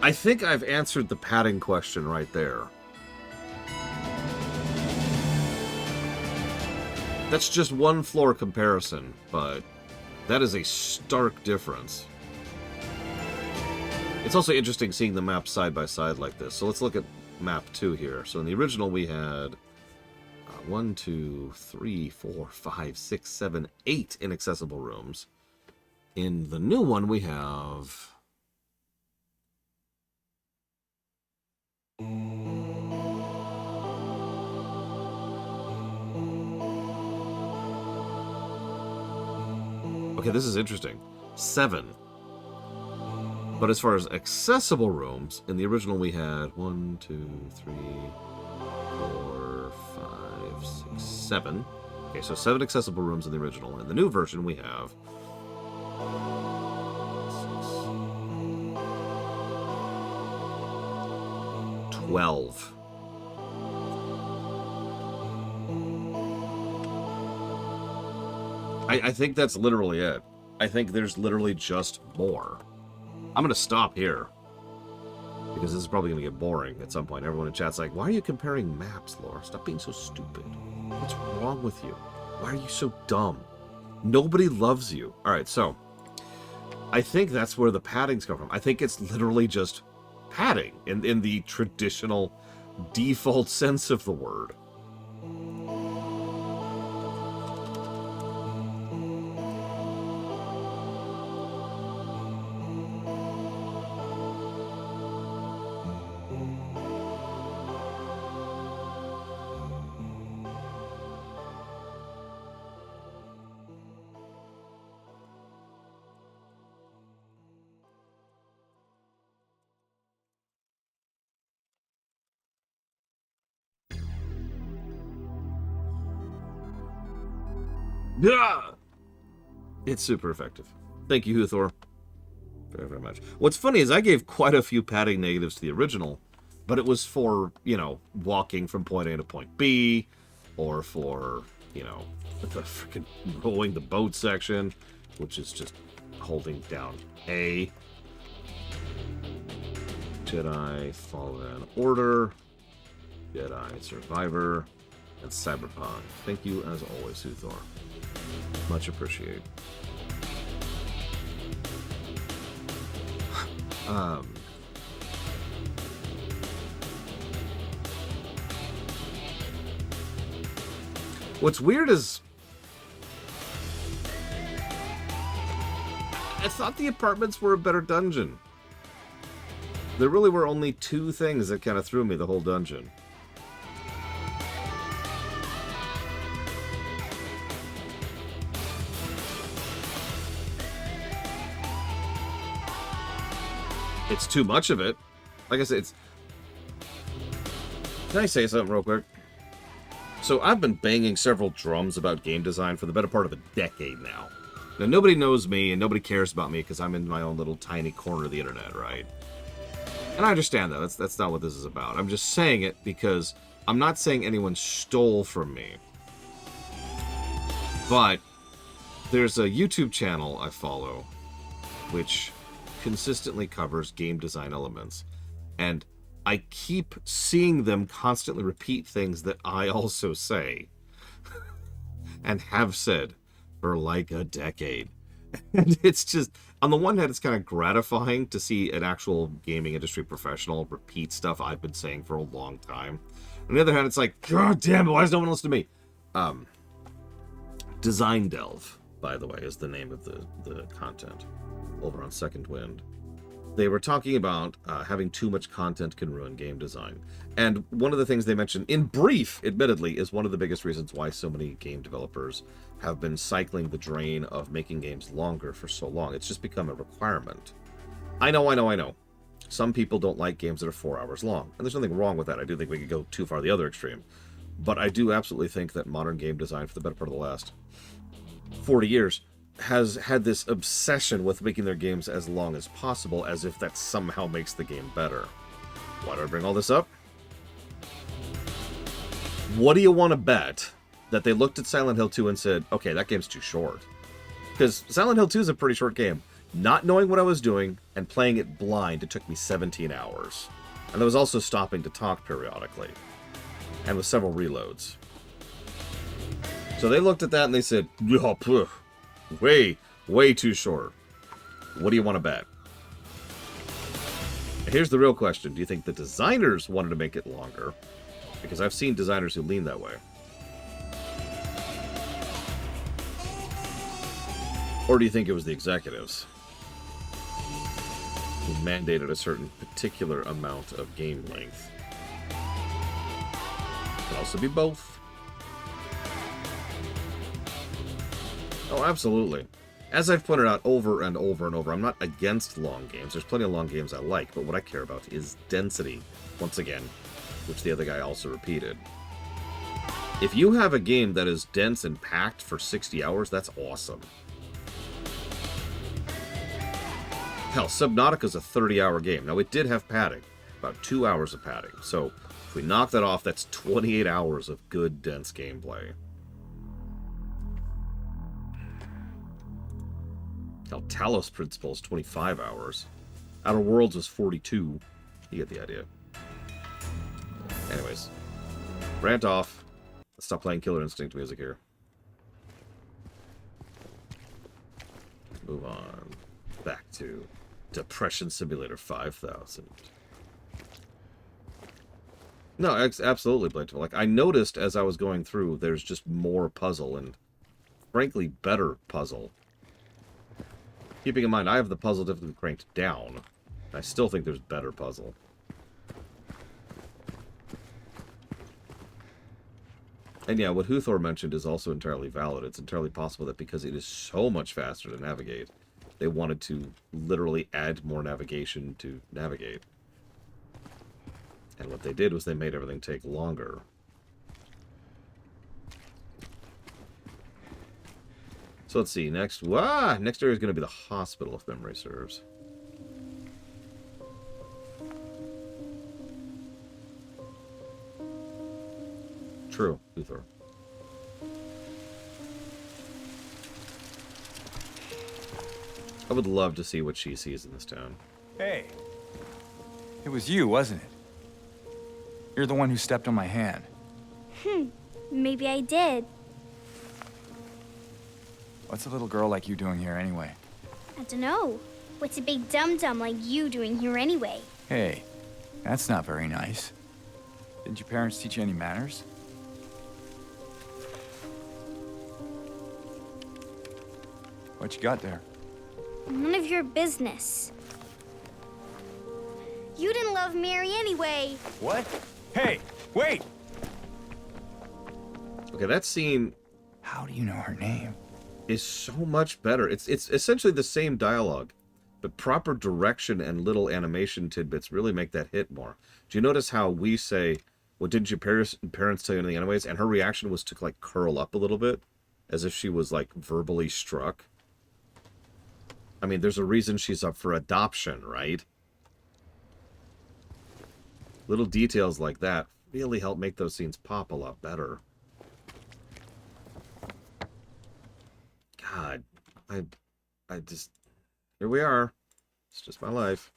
Speaker 1: I think I've answered the padding question right there. That's just one floor comparison, but that is a stark difference. It's also interesting seeing the maps side by side like this. So let's look at map 2 here. So in the original we had 1, 2, 3, 4, 5, 6, 7, 8 inaccessible rooms. In the new one we have okay, this is interesting. 7. But as far as accessible rooms, in the original we had 1, 2, 3, 4, 5, 6, 7. Okay, so 7 accessible rooms in the original. In the new version we have 12. I think that's literally it. I think there's literally just more. I'm going to stop here, because this is probably going to get boring at some point. Everyone in chat's like, why are you comparing maps, Laura? Stop being so stupid. What's wrong with you? Why are you so dumb? Nobody loves you. All right, so I think that's where the paddings come from. I think it's literally just padding in the traditional default sense of the word. Yeah! It's super effective. Thank you, Huthor. Very, very much. What's funny is I gave quite a few padding negatives to the original, but it was for, you know, walking from point A to point B, or for, you know, the freaking rowing the boat section, which is just holding down A. Jedi Fallen Order, Jedi Survivor, and Cyberpunk. Thank you, as always, Huthor. Much appreciated. What's weird is I thought the apartments were a better dungeon. There really were only 2 things that kind of threw me the whole dungeon. It's too much of it. Like I said, it's... Can I say something real quick? So I've been banging several drums about game design for the better part of a decade now. Now, nobody knows me and nobody cares about me because I'm in my own little tiny corner of the internet, right? And I understand that. That's not what this is about. I'm just saying it because I'm not saying anyone stole from me. But there's a YouTube channel I follow which consistently covers game design elements. And I keep seeing them constantly repeat things that I also say and have said for like a decade. And it's just, on the one hand, it's kind of gratifying to see an actual gaming industry professional repeat stuff I've been saying for a long time. On the other hand, it's like, God damn it, why does no one listen to me? Design Delve, by the way, is the name of the content over on Second Wind. They were talking about having too much content can ruin game design. And one of the things they mentioned, in brief, admittedly, is one of the biggest reasons why so many game developers have been cycling the drain of making games longer for so long. It's just become a requirement. I know. Some people don't like games that are 4 hours long. And there's nothing wrong with that. I do think we could go too far the other extreme. But I do absolutely think that modern game design, for the better part of the last 40 years, has had this obsession with making their games as long as possible, as if that somehow makes the game better. Why do I bring all this up? What do you want to bet that they looked at Silent Hill 2 and said, okay, that game's too short? Because Silent Hill 2 is a pretty short game. Not knowing what I was doing and playing it blind, it took me 17 hours. And I was also stopping to talk periodically. And with several reloads. So they looked at that and they said, oh, phew, way too short. What do you want to bet? Here's the real question. Do you think the designers wanted to make it longer? Because I've seen designers who lean that way. Or do you think it was the executives who mandated a certain particular amount of game length? Could also be both. Oh, absolutely. As I've pointed out over and over and over, I'm not against long games. There's plenty of long games I like, but what I care about is density, once again, which the other guy also repeated. If you have a game that is dense and packed for 60 hours, that's awesome. Hell, Subnautica's a 30-hour game. Now, it did have padding, about 2 hours of padding. So, if we knock that off, that's 28 hours of good, dense gameplay. Hell, Talos Principle is 25 hours. Outer Worlds was 42. You get the idea. Anyways, rant off. Let's stop playing Killer Instinct music here. Move on. Back to Depression Simulator 5000. No, absolutely, Blade. Like, I noticed as I was going through, there's just more puzzle and, frankly, better puzzle. Keeping in mind, I have the puzzle difficulty cranked down. I still think there's better puzzle. And yeah, what Huthor mentioned is also entirely valid. It's entirely possible that because it is so much faster to navigate, they wanted to literally add more navigation to navigate. And what they did was they made everything take longer. So let's see, next area is going to be the hospital, if memory serves. True, Luthor. I would love to see what she sees in this town.
Speaker 2: Hey, it was you, wasn't it? You're the one who stepped on my hand.
Speaker 8: Maybe I did.
Speaker 2: What's a little girl like you doing here anyway?
Speaker 8: I don't know. What's a big dum-dum like you doing here anyway?
Speaker 2: Hey, that's not very nice. Didn't your parents teach you any manners? What you got there?
Speaker 8: None of your business. You didn't love Mary anyway.
Speaker 2: What? Hey, wait!
Speaker 1: Okay, that scene
Speaker 2: How do you know her name?
Speaker 1: is so much better. It's essentially the same dialogue, but proper direction and little animation tidbits really make that hit more. Do you notice how we say, well, didn't your parents tell you anything anyways? And her reaction was to, like, curl up a little bit, as if she was, like, verbally struck. I mean, there's a reason she's up for adoption, right? Little details like that really help make those scenes pop a lot better. God, I just, here we are. It's just my life.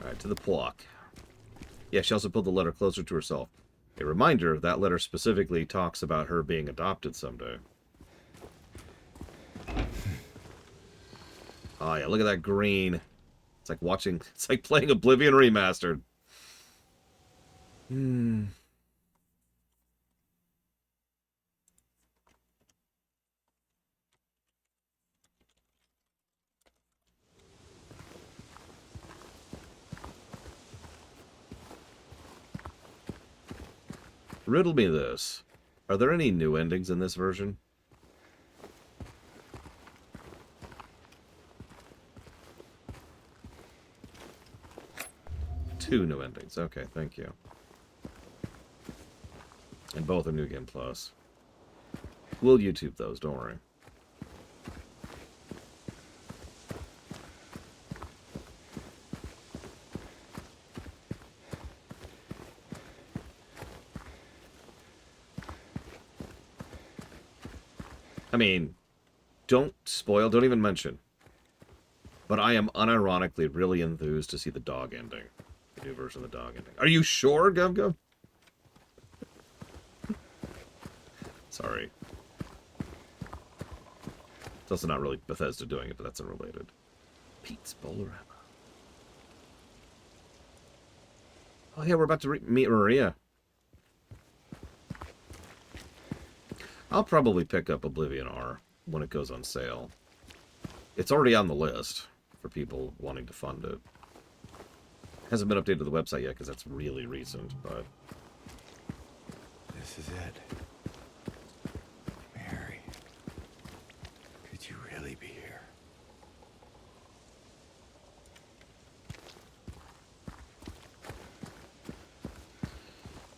Speaker 1: Alright, to the plaque. Yeah, she also pulled the letter closer to herself. A reminder, that letter specifically talks about her being adopted someday. Oh yeah, look at that green. It's like watching, it's like playing Oblivion Remastered. Riddle me this. Are there any new endings in this version? Two new endings. Okay, thank you. And both are New Game Plus. We'll YouTube those, don't worry. I mean, don't spoil, don't even mention. But I am unironically really enthused to see the dog ending. The new version of the dog ending. Are you sure, Gov? Sorry. It's also not really Bethesda doing it, but that's unrelated. Pete's Bolorama. Oh yeah, we're about to meet Maria. I'll probably pick up Oblivion R when it goes on sale. It's already on the list for people wanting to fund it. Hasn't been updated to the website yet because that's really recent, but...
Speaker 2: This is it. Mary. Could you really be here?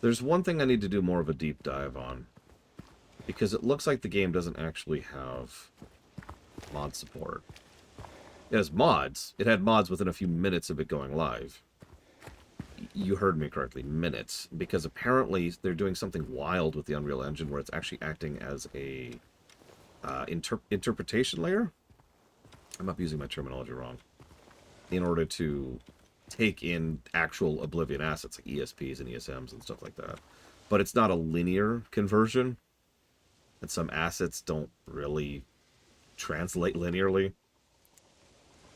Speaker 1: There's one thing I need to do more of a deep dive on. Because it looks like the game doesn't actually have mod support. It has mods. It had mods within a few minutes of it going live. You heard me correctly, minutes. Because apparently they're doing something wild with the Unreal Engine where it's actually acting as a interpretation layer? I might be using my terminology wrong. In order to take in actual Oblivion assets like ESPs and ESMs and stuff like that. But it's not a linear conversion. And some assets don't really translate linearly.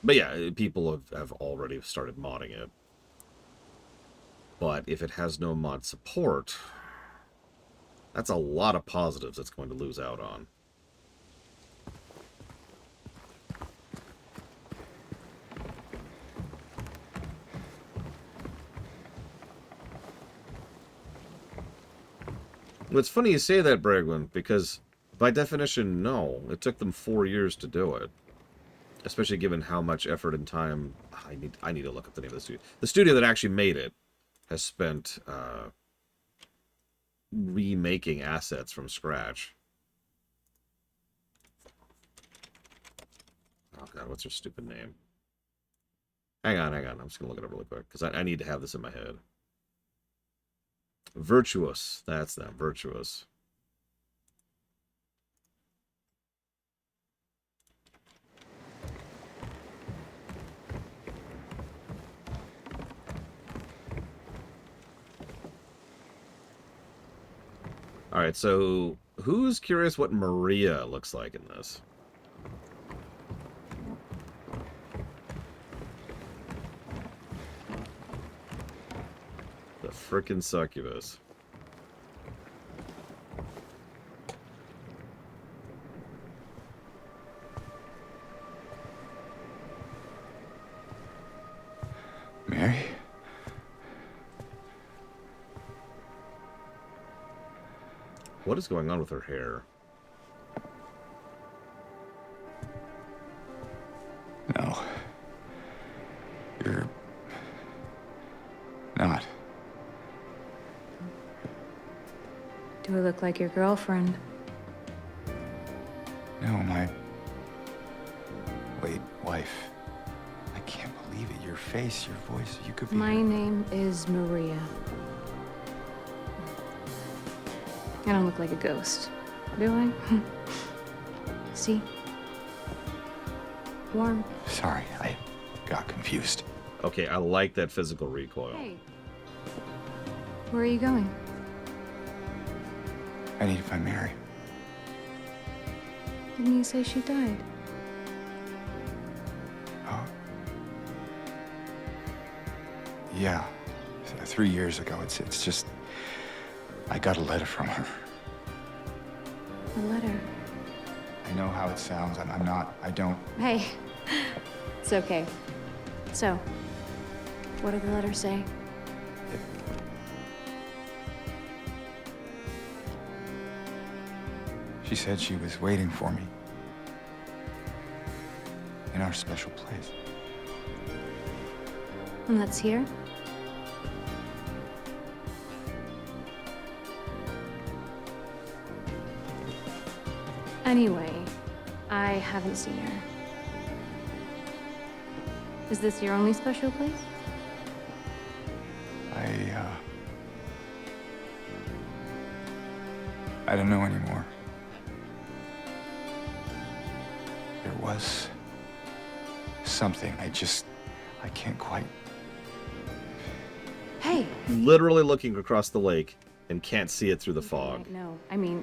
Speaker 1: But yeah, people have already started modding it. But if it has no mod support, that's a lot of positives it's going to lose out on. Well, it's funny you say that, Bragwin, because by definition, no. It took them 4 years to do it. Especially given how much effort and time... I need to look up the name of the studio. The studio that actually made it has spent remaking assets from scratch. Oh god, what's her stupid name? Hang on. I'm just going to look it up really quick, because I need to have this in my head. Virtuous. That's them. Virtuous. Alright, so who's curious what Maria looks like in this? The frickin' succubus.
Speaker 2: Mary?
Speaker 1: What is going on with her hair?
Speaker 2: No. You're... not.
Speaker 9: Do I look like your girlfriend?
Speaker 2: face, your voice. You could be.
Speaker 3: My name is Maria. I don't look like a ghost, do I? See? Warm.
Speaker 2: Sorry, I got confused.
Speaker 1: Okay, I like that physical recoil.
Speaker 3: Hey. Where are you going?
Speaker 2: I need to find Mary.
Speaker 3: Didn't you say she died?
Speaker 2: Oh. Yeah. 3 years ago. It's just. I got a letter from her.
Speaker 3: A letter.
Speaker 2: I know how it sounds. I'm not. I don't.
Speaker 3: Hey. It's okay. So, what did the letter say?
Speaker 2: She said she was waiting for me. In our special place.
Speaker 3: And that's here? Anyway, I haven't seen her. Is this your only special place?
Speaker 2: I don't know anymore. There was something. I can't quite.
Speaker 3: Hey!
Speaker 1: Literally looking across the lake and can't see it through the fog.
Speaker 3: No, I mean,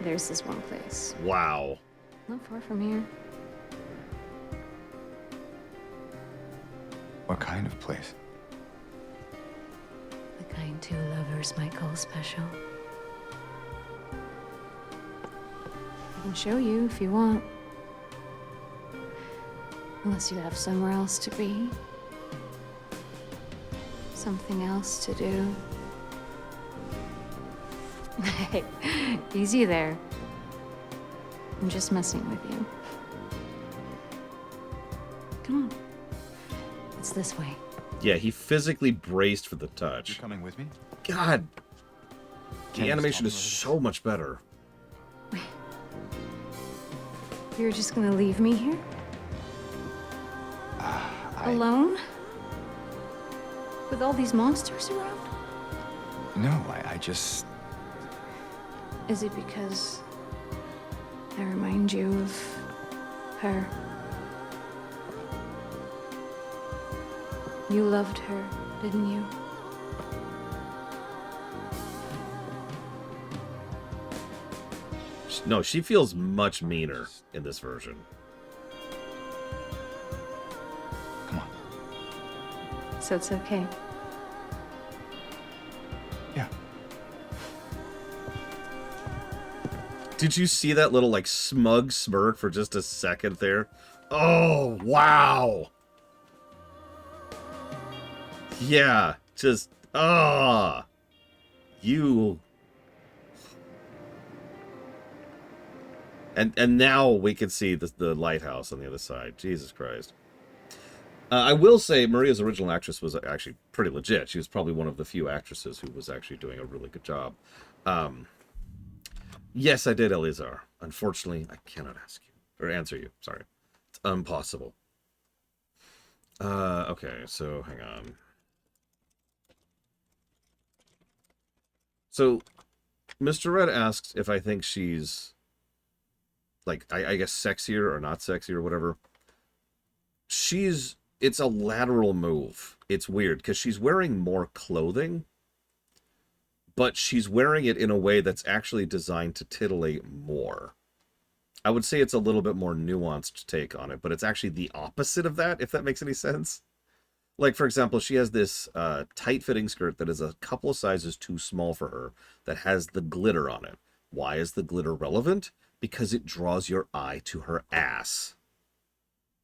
Speaker 3: there's this one place.
Speaker 1: Wow.
Speaker 3: Not far from here.
Speaker 2: What kind of place?
Speaker 3: The kind two lovers might call special. I can show you if you want. Unless you have somewhere else to be. Something else to do. Hey, easy there. I'm just messing with you. Come on. It's this way.
Speaker 1: Yeah, he physically braced for the
Speaker 2: You
Speaker 1: touch.
Speaker 2: coming with me?
Speaker 1: God,
Speaker 2: Can't
Speaker 1: the animation
Speaker 2: just
Speaker 1: is
Speaker 2: tell me
Speaker 1: so much better.
Speaker 3: You're just gonna leave me here?
Speaker 2: I-
Speaker 3: Alone? With all these monsters around?
Speaker 2: No, I just.
Speaker 3: Is it because I remind you of her? You loved her, didn't you?
Speaker 1: No, she feels much meaner in this version.
Speaker 2: Come on.
Speaker 3: So it's okay.
Speaker 2: Yeah.
Speaker 1: Did you see that little, like, smug smirk for just a second there? Oh, wow! Yeah, just, you... And now we can see the lighthouse on the other side. Jesus Christ. I will say Maria's original actress was actually pretty legit. She was probably one of the few actresses who was actually doing a really good job. Yes, I did, Eleazar. Unfortunately, I cannot ask you. Or answer you. Sorry. It's impossible. Okay, so hang on. So, Mr. Red asks if I think she's... like, I guess sexier or not sexy or whatever. It's a lateral move. It's weird because she's wearing more clothing, but she's wearing it in a way that's actually designed to titillate more. I would say it's a little bit more nuanced take on it, but it's actually the opposite of that, if that makes any sense. Like, for example, she has this tight-fitting skirt that is a couple of sizes too small for her that has the glitter on it. Why is the glitter relevant? Because it draws your eye to her ass.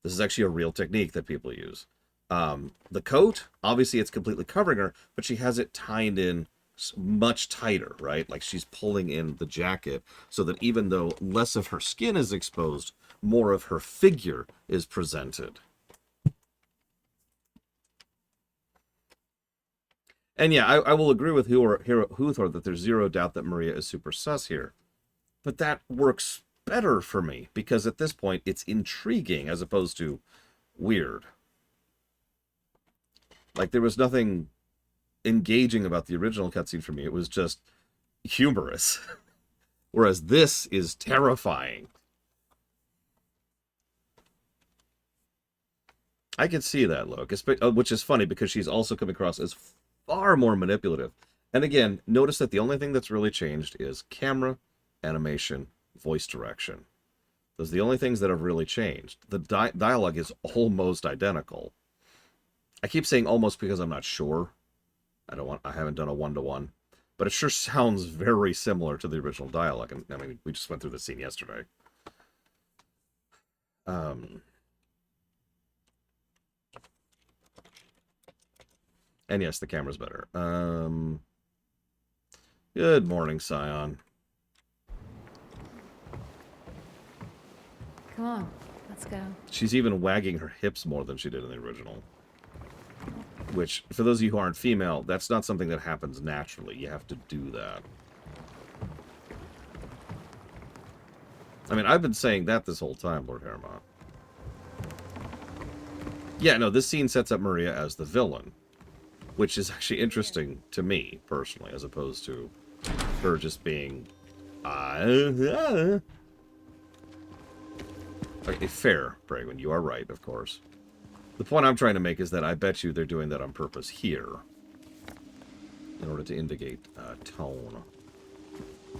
Speaker 1: This is actually a real technique that people use. The coat, obviously it's completely covering her, but she has it tied in much tighter, right? Like she's pulling in the jacket so that even though less of her skin is exposed, more of her figure is presented. And yeah, I will agree with Huthor that there's zero doubt that Maria is super sus here. But that works better for me, because at this point, it's intriguing as opposed to weird. Like, there was nothing engaging about the original cutscene for me. It was just humorous. Whereas this is terrifying. I can see that look, which is funny because she's also coming across as far more manipulative. And again, notice that the only thing that's really changed is camera, animation, voice direction. Those are the only things that have really changed. The dialogue is almost identical. I keep saying almost because I'm not sure. I haven't done a one-to-one. But it sure sounds very similar to the original dialogue. And I mean, we just went through the scene yesterday. And yes, the camera's better. Good morning, Scion.
Speaker 3: Come on, let's go.
Speaker 1: She's even wagging her hips more than she did in the original. Which, for those of you who aren't female, that's not something that happens naturally. You have to do that. I mean, I've been saying that this whole time, Lord Harriman. Yeah, no, this scene sets up Maria as the villain. Which is actually interesting to me, personally, as opposed to her just being... Okay, fair, Bragwin. You are right, of course. The point I'm trying to make is that I bet you they're doing that on purpose here. In order to indicate tone.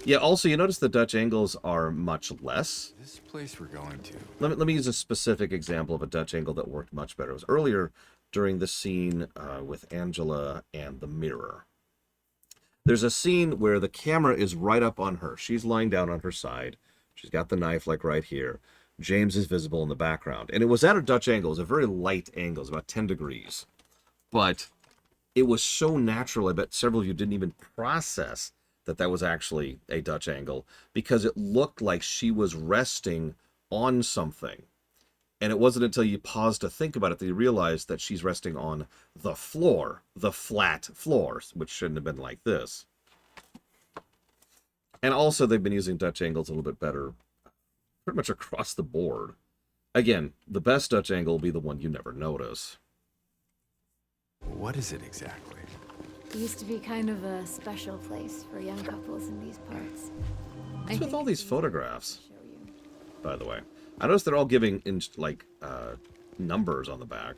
Speaker 1: Yeah, also, you notice the Dutch angles are much less.
Speaker 2: This place we're going to.
Speaker 1: Let me use a specific example of a Dutch angle that worked much better. It was earlier during the scene with Angela and the mirror. There's a scene where the camera is right up on her. She's lying down on her side. She's got the knife like right here. James is visible in the background. And it was at a Dutch angle. It was a very light angle. It was about 10 degrees. But it was so natural, I bet several of you didn't even process that that was actually a Dutch angle because it looked like she was resting on something. And it wasn't until you paused to think about it that you realized that she's resting on the floor, the flat floor, which shouldn't have been like this. And also they've been using Dutch angles a little bit better pretty much across the board. Again, the best Dutch angle will be the one you never notice.
Speaker 2: What is it exactly?
Speaker 3: It used to be kind of a special place for young couples in these parts.
Speaker 1: What's with all these photographs,
Speaker 3: Show you.
Speaker 1: by the way? I noticed they're all giving numbers on the back.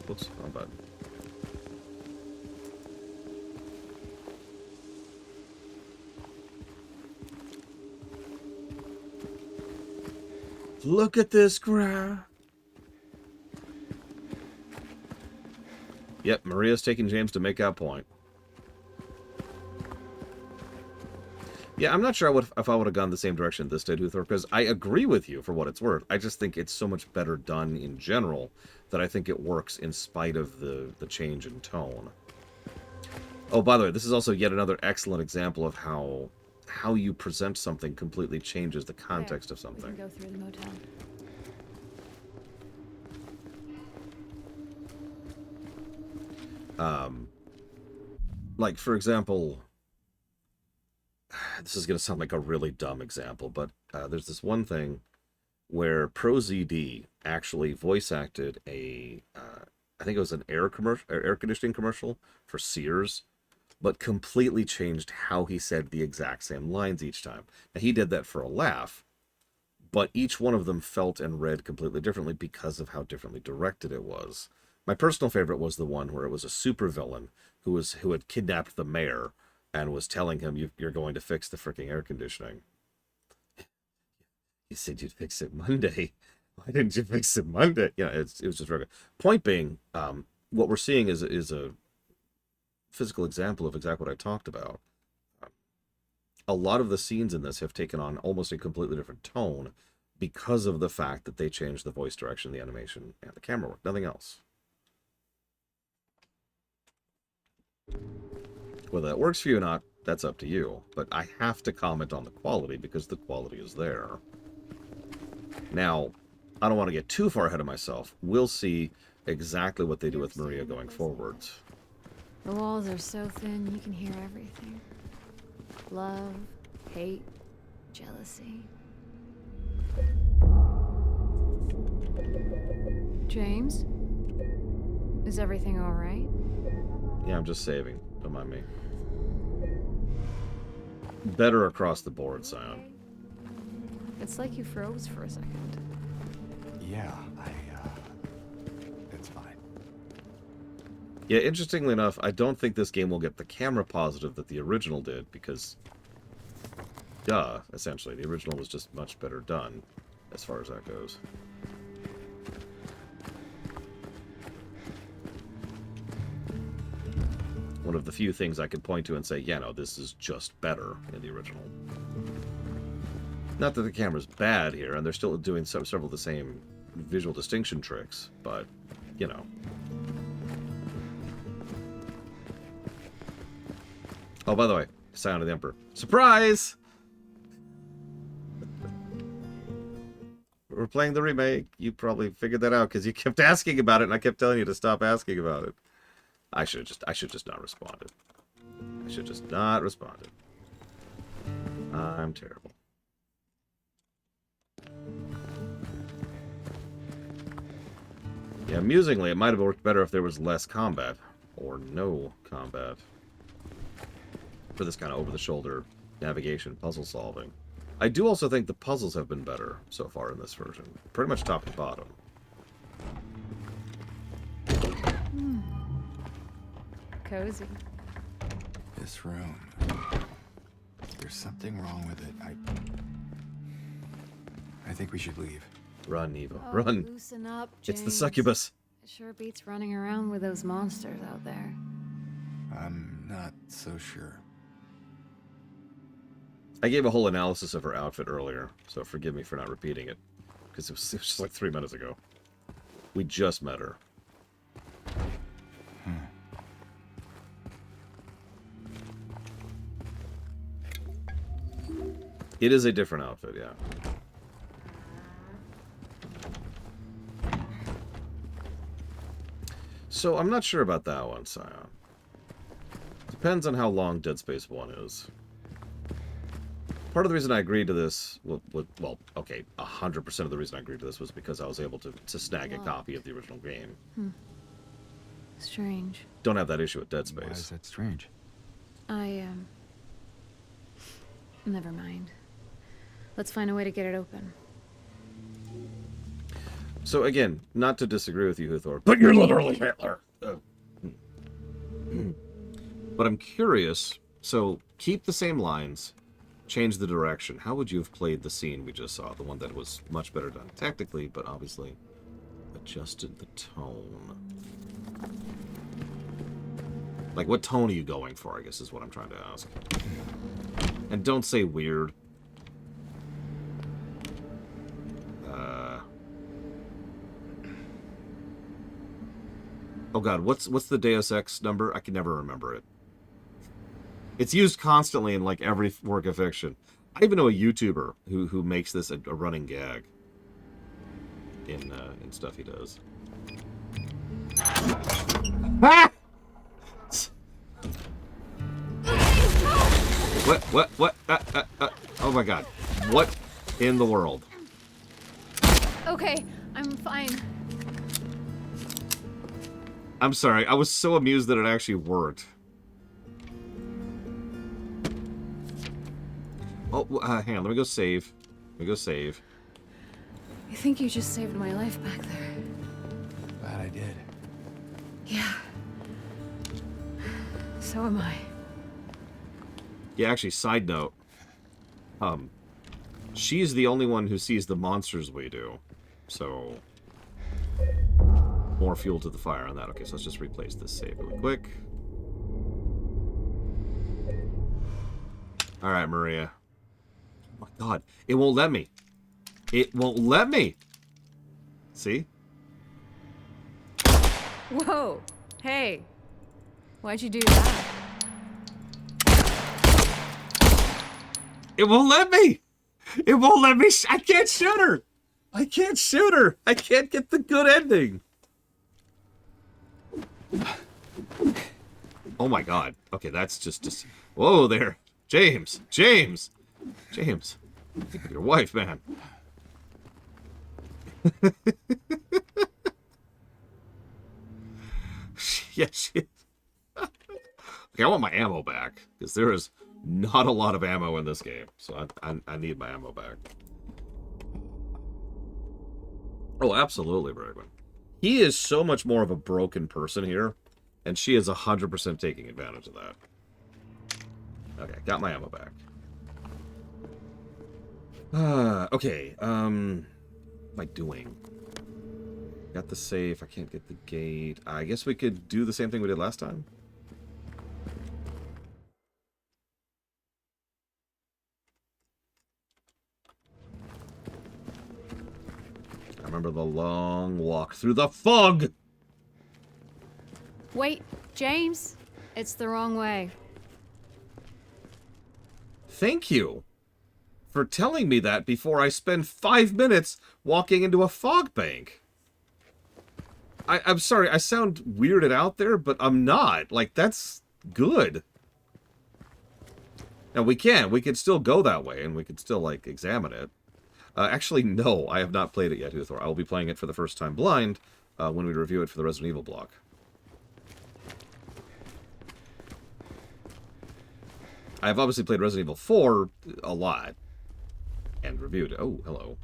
Speaker 1: Whoops, wrong button. Look at this crowd. Yep, Maria's taking James to make out point. Yeah, I'm not sure if I would have gone the same direction this did, Huthor, because I agree with you for what it's worth. I just think it's so much better done in general that I think it works in spite of the change in tone. Oh, by the way, this is also yet another excellent example of how you present something completely changes the context of
Speaker 3: We
Speaker 1: something.
Speaker 3: can go through the motel.
Speaker 1: Like, for example, this is going to sound like a really dumb example, but there's this one thing where ProZD actually voice acted I think it was an air conditioning commercial for Sears, but completely changed how he said the exact same lines each time. Now, he did that for a laugh, but each one of them felt and read completely differently because of how differently directed it was. My personal favorite was the one where it was a supervillain who had kidnapped the mayor and was telling him, you're going to fix the freaking air conditioning. You said you'd fix it Monday. Why didn't you fix it Monday? Yeah, it was just regular. Point being, what we're seeing is a physical example of exactly what I talked about. A lot of the scenes in this have taken on almost a completely different tone because of the fact that they changed the voice direction, the animation, and the camera work. Nothing else. Whether that works for you or not, that's up to you. But I have to comment on the quality because the quality is there. Now, I don't want to get too far ahead of myself. We'll see exactly what they do with Maria going forwards.
Speaker 3: The walls are so thin, you can hear everything. Love, hate, jealousy. James? Is everything alright?
Speaker 1: Yeah, I'm just saving. Don't mind me. Better across the board, Sion.
Speaker 3: It's like you froze for a second.
Speaker 2: Yeah, it's fine.
Speaker 1: Yeah, interestingly enough, I don't think this game will get the camera positive that the original did, because, duh, essentially, the original was just much better done, as far as that goes. One of the few things I could point to and say, yeah, no, this is just better in the original. Not that the camera's bad here, and they're still doing several of the same visual distinction tricks, but, you know. Oh, by the way, Sound of the Emperor. Surprise! We're playing the remake. You probably figured that out because you kept asking about it, and I kept telling you to stop asking about it. I should just not responded. I should just not responded. I'm terrible. Yeah, amusingly, it might have worked better if there was less combat. Or no combat. For this kind of over-the-shoulder navigation, puzzle solving. I do also think the puzzles have been better so far in this version. Pretty much top to bottom.
Speaker 3: Cozy.
Speaker 2: This room. There's something wrong with it. I think we should leave.
Speaker 1: Run, Evo.
Speaker 3: Oh,
Speaker 1: Run.
Speaker 3: loosen up,
Speaker 1: It's the
Speaker 3: James.
Speaker 1: succubus.
Speaker 3: It sure beats running around with those monsters out there.
Speaker 2: I'm not so sure.
Speaker 1: I gave a whole analysis of her outfit earlier, so forgive me for not repeating it. Because it was just like 3 minutes ago. We just met her. It is a different outfit, yeah. So, I'm not sure about that one, Sion. Depends on how long Dead Space 1 is. Part of the reason I agreed to this, well, okay, 100% of the reason I agreed to this was because I was able to snag a copy of the original game.
Speaker 3: Strange.
Speaker 1: Don't have that issue with Dead
Speaker 2: Why is
Speaker 1: Space.
Speaker 2: that strange?
Speaker 3: Never mind. Let's find a way to get it open.
Speaker 1: So again, not to disagree with you, Huthor, but you're literally Hitler. But I'm curious, so keep the same lines, change the direction. How would you have played the scene we just saw? The one that was much better done tactically, but obviously adjusted the tone. Like, what tone are you going for, I guess, is what I'm trying to ask. And don't say weird. Oh god, what's the Deus Ex number? I can never remember it. It's used constantly in, like, every work of fiction. I even know a YouTuber who makes this a running gag in stuff he does. Ah! What? Oh my god. What in the world?
Speaker 3: Okay, I'm fine.
Speaker 1: I'm sorry, I was so amused that it actually worked. Oh, hang on, let me go save. Let me go save.
Speaker 3: I think you just saved my life back there.
Speaker 2: Glad I did.
Speaker 3: Yeah. So am I.
Speaker 1: Yeah, actually, side note. She's the only one who sees the monsters we do. So, more fuel to the fire on that. Okay, so let's just replace this save really quick. Alright, Maria. Oh my god, it won't let me. It won't let me! See?
Speaker 3: Whoa! Hey! Why'd you do that?
Speaker 1: It won't let me! It won't let me! I can't shoot her! I can't shoot her! I can't get the good ending! Oh my god. Okay, that's just... Whoa there! James! James! James! Think of your wife, man. Yeah, she is. Okay, I want my ammo back, because there is not a lot of ammo in this game, so I need my ammo back. Oh, absolutely, Bregman. He is so much more of a broken person here, and she is 100% taking advantage of that. Okay, got my ammo back. Okay, what am I doing? Got the safe, I can't get the gate. I guess we could do the same thing we did last time. I remember the long walk through the fog!
Speaker 3: Wait, James. It's the wrong way.
Speaker 1: Thank you for telling me that before I spend 5 minutes walking into a fog bank. I'm sorry, I sound weirded out there, but I'm not. Like, that's good. Now, we could still go that way, and we could still, like, examine it. Actually, no, I have not played it yet, Uthor. I will be playing it for the first time blind when we review it for the Resident Evil block. I've obviously played Resident Evil 4 a lot, and reviewed it. Oh, hello.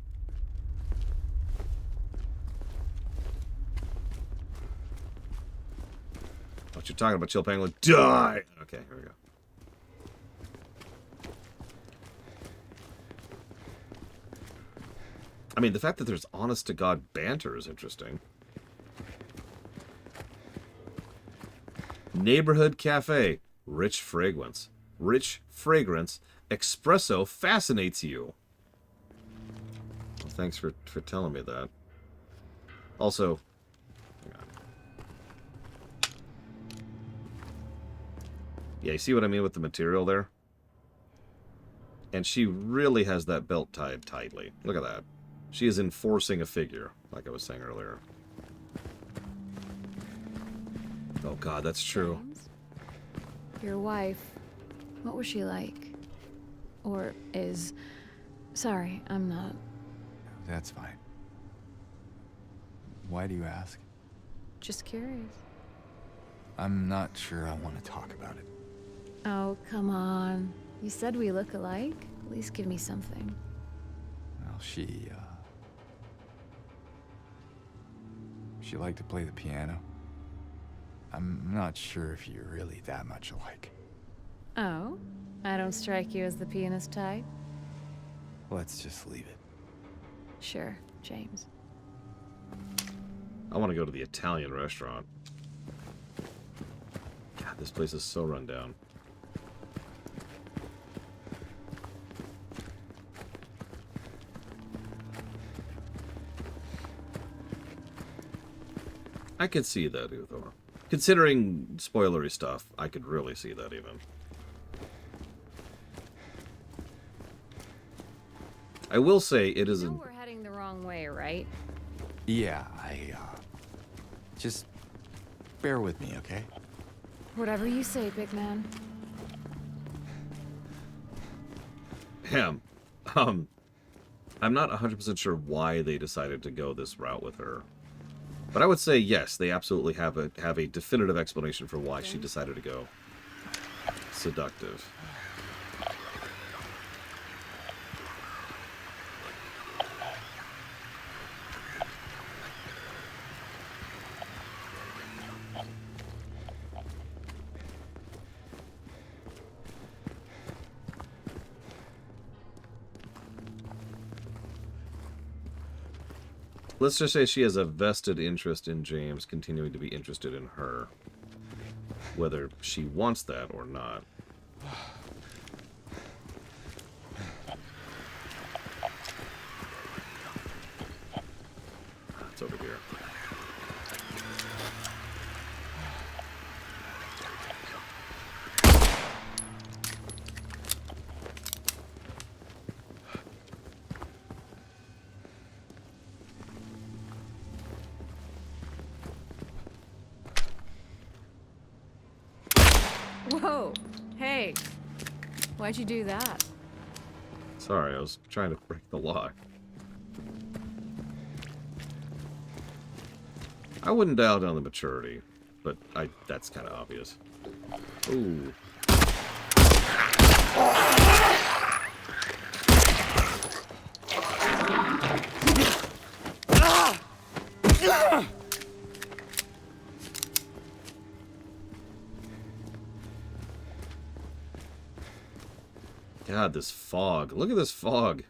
Speaker 1: What you're talking about, Chill Pangolin? Die! Okay, here we go. I mean, the fact that there's honest-to-God banter is interesting. Neighborhood cafe. Rich fragrance. Rich fragrance. Espresso fascinates you. Well, thanks for telling me that. Also, hang on. Yeah, you see what I mean with the material there? And she really has that belt tied tightly. Look at that. She is enforcing a figure, like I was saying earlier. Oh god, that's true.
Speaker 3: James? Your wife, what was she like? Or is... Sorry, I'm not...
Speaker 2: That's fine. Why do you ask?
Speaker 3: Just curious.
Speaker 2: I'm not sure I want to talk about it.
Speaker 3: Oh, come on. You said we look alike? At least give me something.
Speaker 2: Well, she liked to play the piano. I'm not sure if you're really that much alike.
Speaker 3: Oh? I don't strike you as the pianist type?
Speaker 2: Let's just leave it.
Speaker 3: Sure, James.
Speaker 1: I want to go to the Italian restaurant. God, this place is so run down. I could see that, Uthor. Considering spoilery stuff, I could really see that even. I will say it
Speaker 3: You
Speaker 1: isn't...
Speaker 3: know we're heading the wrong way, right?
Speaker 2: Yeah, just bear with me, okay?
Speaker 3: Whatever you say, big man.
Speaker 1: Ham. I'm not 100% sure why they decided to go this route with her. But I would say, yes, they absolutely have a definitive explanation for why she decided to go seductive. Let's just say she has a vested interest in James continuing to be interested in her. Whether she wants that or not. It's over here.
Speaker 3: Whoa! Hey! Why'd you do that?
Speaker 1: Sorry, I was trying to break the lock. I wouldn't dial down the maturity, but that's kind of obvious. Ooh. God, this fog. Look at this fog.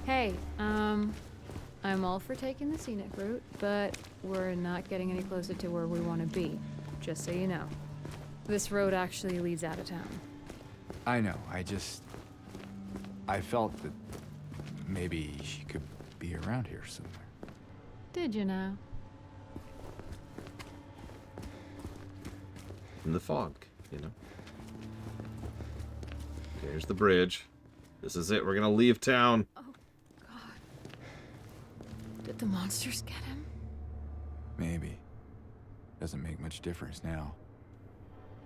Speaker 3: Hey, I'm all for taking the scenic route, but we're not getting any closer to where we want to be. Just so you know. This road actually leads out of town.
Speaker 2: I know, I felt that maybe she could be around here somewhere.
Speaker 3: Did you now?
Speaker 1: In the fog, you know. Okay, here's the bridge. This is it. We're gonna leave town.
Speaker 3: Oh, God. Did the monsters get him?
Speaker 2: Maybe. Doesn't make much difference now.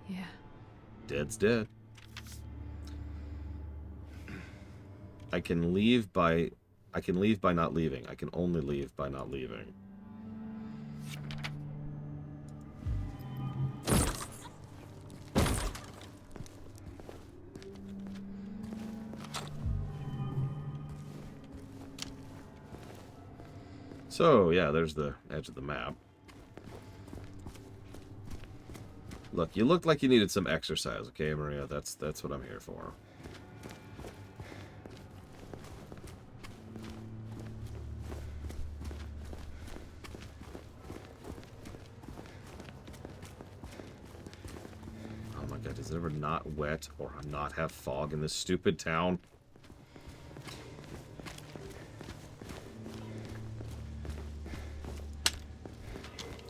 Speaker 3: Yeah.
Speaker 1: Dead's dead. I can leave by not leaving. I can only leave by not leaving. So, yeah, there's the edge of the map. Look, you looked like you needed some exercise, okay, Maria? That's what I'm here for. Oh my god, does it ever not wet or not have fog in this stupid town?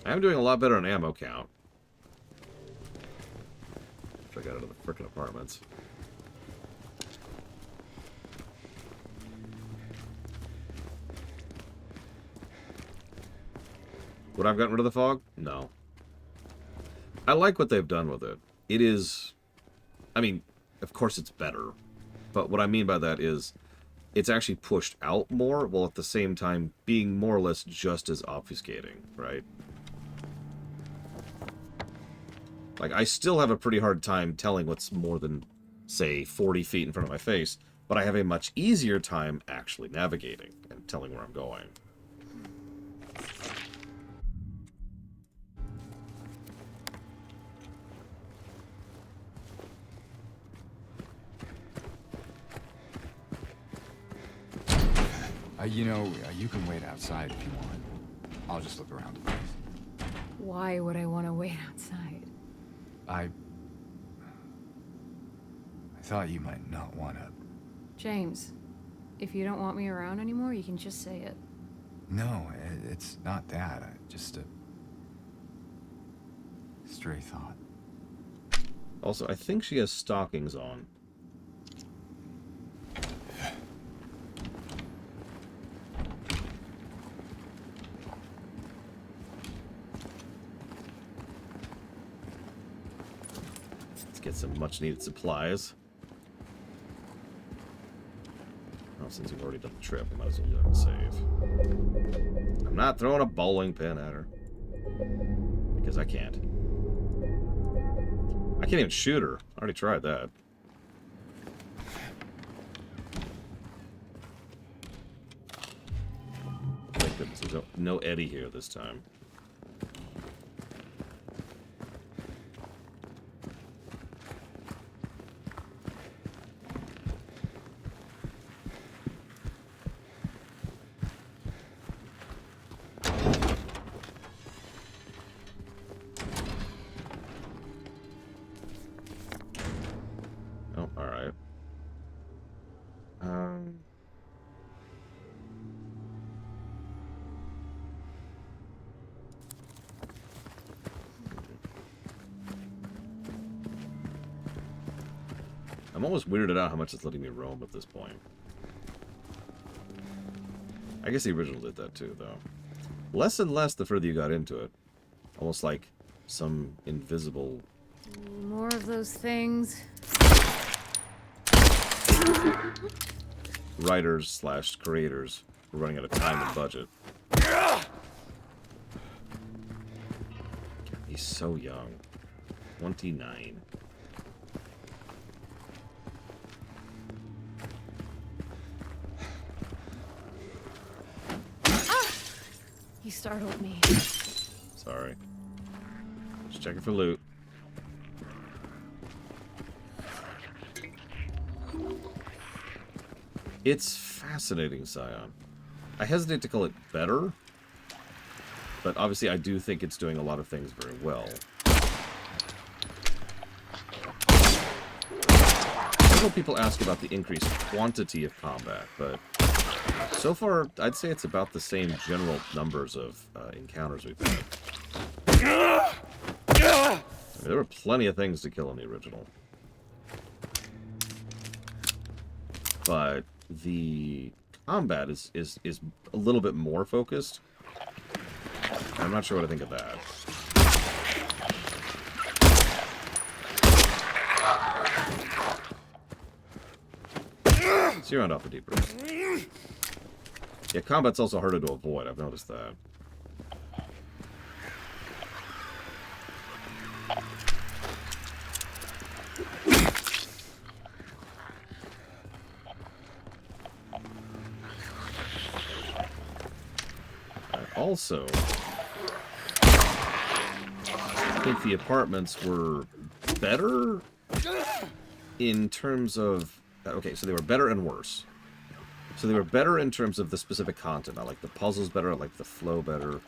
Speaker 1: I'm doing a lot better on ammo count. I got out of the frickin' apartments. Would I have gotten rid of the fog? No. I like what they've done with it. It is... I mean, of course it's better. But what I mean by that is it's actually pushed out more, while at the same time being more or less just as obfuscating, right? Like, I still have a pretty hard time telling what's more than, say, 40 feet in front of my face, but I have a much easier time actually navigating and telling where I'm going.
Speaker 2: You can wait outside if you want. I'll just look around the place.
Speaker 3: Why would I want to wait outside?
Speaker 2: I thought you might not want to.
Speaker 3: James, if you don't want me around anymore, you can just say it.
Speaker 2: No, it's not that. Just a stray thought.
Speaker 1: Also, I think she has stockings on. Get some much-needed supplies. Oh, since you've already done the trip, I might as well do that and save. I'm not throwing a bowling pin at her. Because I can't. I can't even shoot her. I already tried that. Thank goodness there's no Eddie here this time. I'm almost weirded out how much it's letting me roam at this point. I guess the original did that too, though. Less and less the further you got into it. Almost like some invisible...
Speaker 3: More of those things.
Speaker 1: Writers / creators were running out of time and budget. He's so young. 29.
Speaker 3: You startled me.
Speaker 1: Sorry. Just checking for loot. It's fascinating, Scion. I hesitate to call it better, but obviously I do think it's doing a lot of things very well. Several people ask about the increased quantity of combat, but so far I'd say it's about the same general numbers of encounters we've had. I mean, there were plenty of things to kill in the original. But the combat is a little bit more focused. I'm not sure what I think of that. So you're on off the deep roots. Yeah, combat's also harder to avoid. I've noticed that. Also, I think the apartments were better in terms of... Okay, so they were better and worse. So they were better in terms of the specific content. I like the puzzles better, I like the flow better.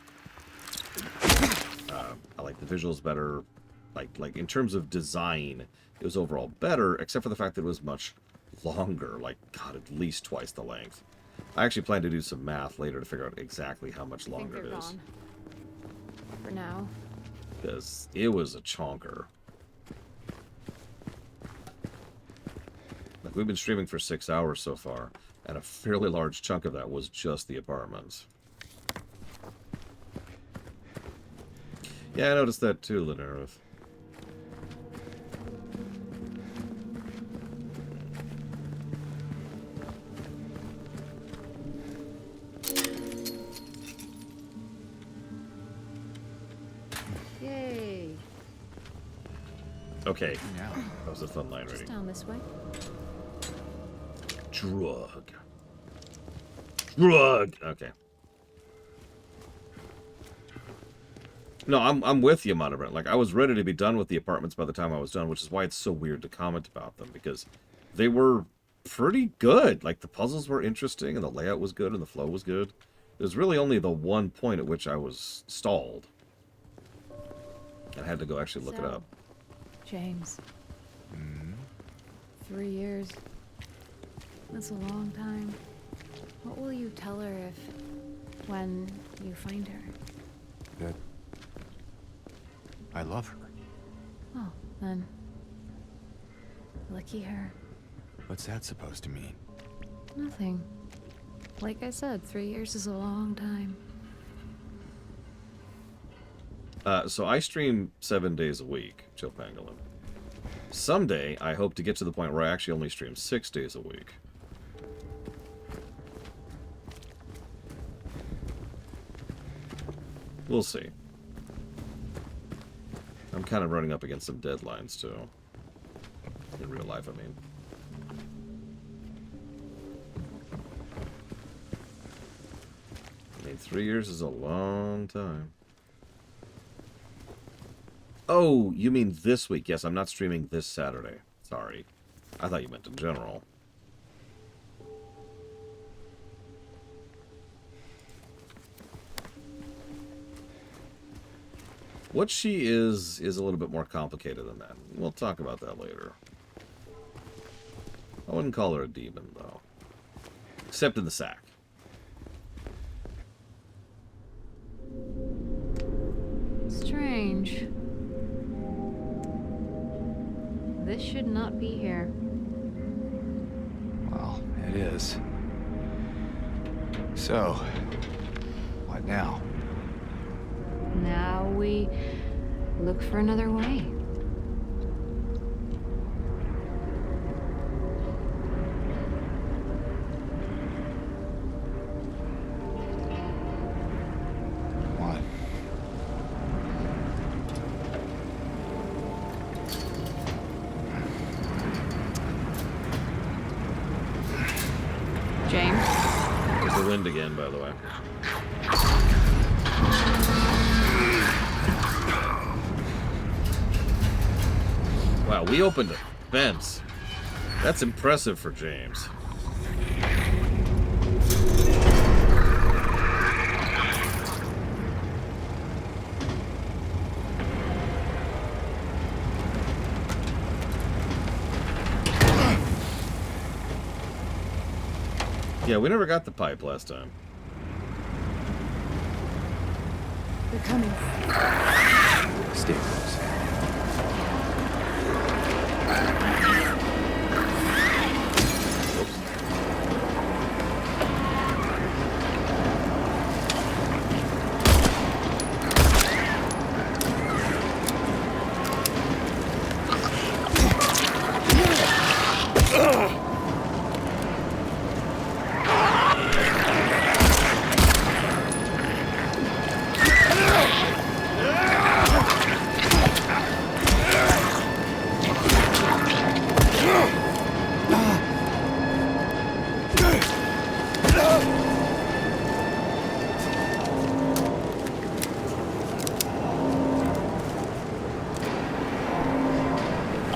Speaker 1: I like the visuals better. Like in terms of design, it was overall better, except for the fact that it was much longer. Like, God, at least twice the length. I actually plan to do some math later to figure out exactly how much longer it is.
Speaker 3: Gone. For now.
Speaker 1: Because it was a chonker. Like, we've been streaming for 6 hours so far, and a fairly large chunk of that was just the apartments. Yeah, I noticed that too, Linerith.
Speaker 3: Yay.
Speaker 1: Okay, that was a fun line
Speaker 3: Just
Speaker 1: reading.
Speaker 3: down this way.
Speaker 1: Drug. Drug! Okay. No, I'm with you, Monobrent. Like, I was ready to be done with the apartments by the time I was done, which is why it's so weird to comment about them, because they were pretty good. Like, the puzzles were interesting, and the layout was good, and the flow was good. It was really only the one point at which I was stalled. I had to go actually look it up.
Speaker 3: James. 3 years. That's a long time. What will you tell her when you find her?
Speaker 2: That I love her.
Speaker 3: Oh, then. Lucky her.
Speaker 2: What's that supposed to mean?
Speaker 3: Nothing. Like I said, 3 years is a long time.
Speaker 1: So I stream 7 days a week, Chill Pangolin. Someday, I hope to get to the point where I actually only stream 6 days a week. We'll see. I'm kind of running up against some deadlines, too. In real life, I mean. I mean, 3 years is a long time. Oh, you mean this week? Yes, I'm not streaming this Saturday. Sorry. I thought you meant in general. What she is a little bit more complicated than that. We'll talk about that later. I wouldn't call her a demon, though. Except in the sack.
Speaker 3: Strange. This should not be here.
Speaker 2: Well, it is. So, what now?
Speaker 3: Now we look for another way.
Speaker 2: What?
Speaker 3: James?
Speaker 1: There's the wind again, by the way. Wow, we opened a fence. That's impressive for James. Yeah, we never got the pipe last time.
Speaker 3: They're coming.
Speaker 2: Stay close.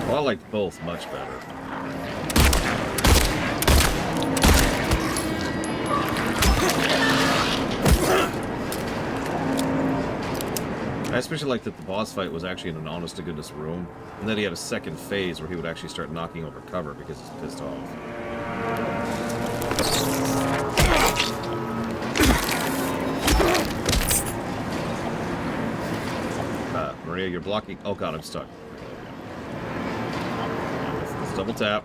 Speaker 1: Well, I like both much better. I especially like that the boss fight was actually in an honest-to-goodness room, and then he had a second phase where he would actually start knocking over cover because he's pissed off. Maria, you're blocking. Oh god, I'm stuck. Let's double tap.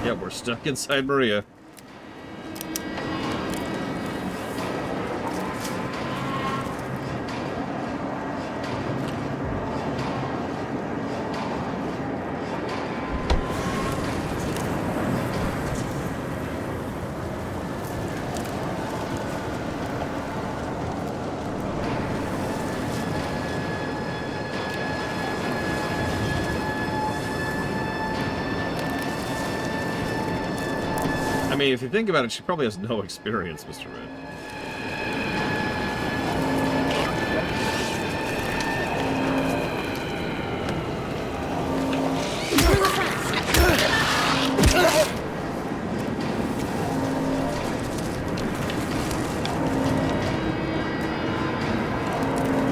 Speaker 1: Yeah, we're stuck inside Maria. I mean, if you think about it, she probably has no experience, Mr. Red.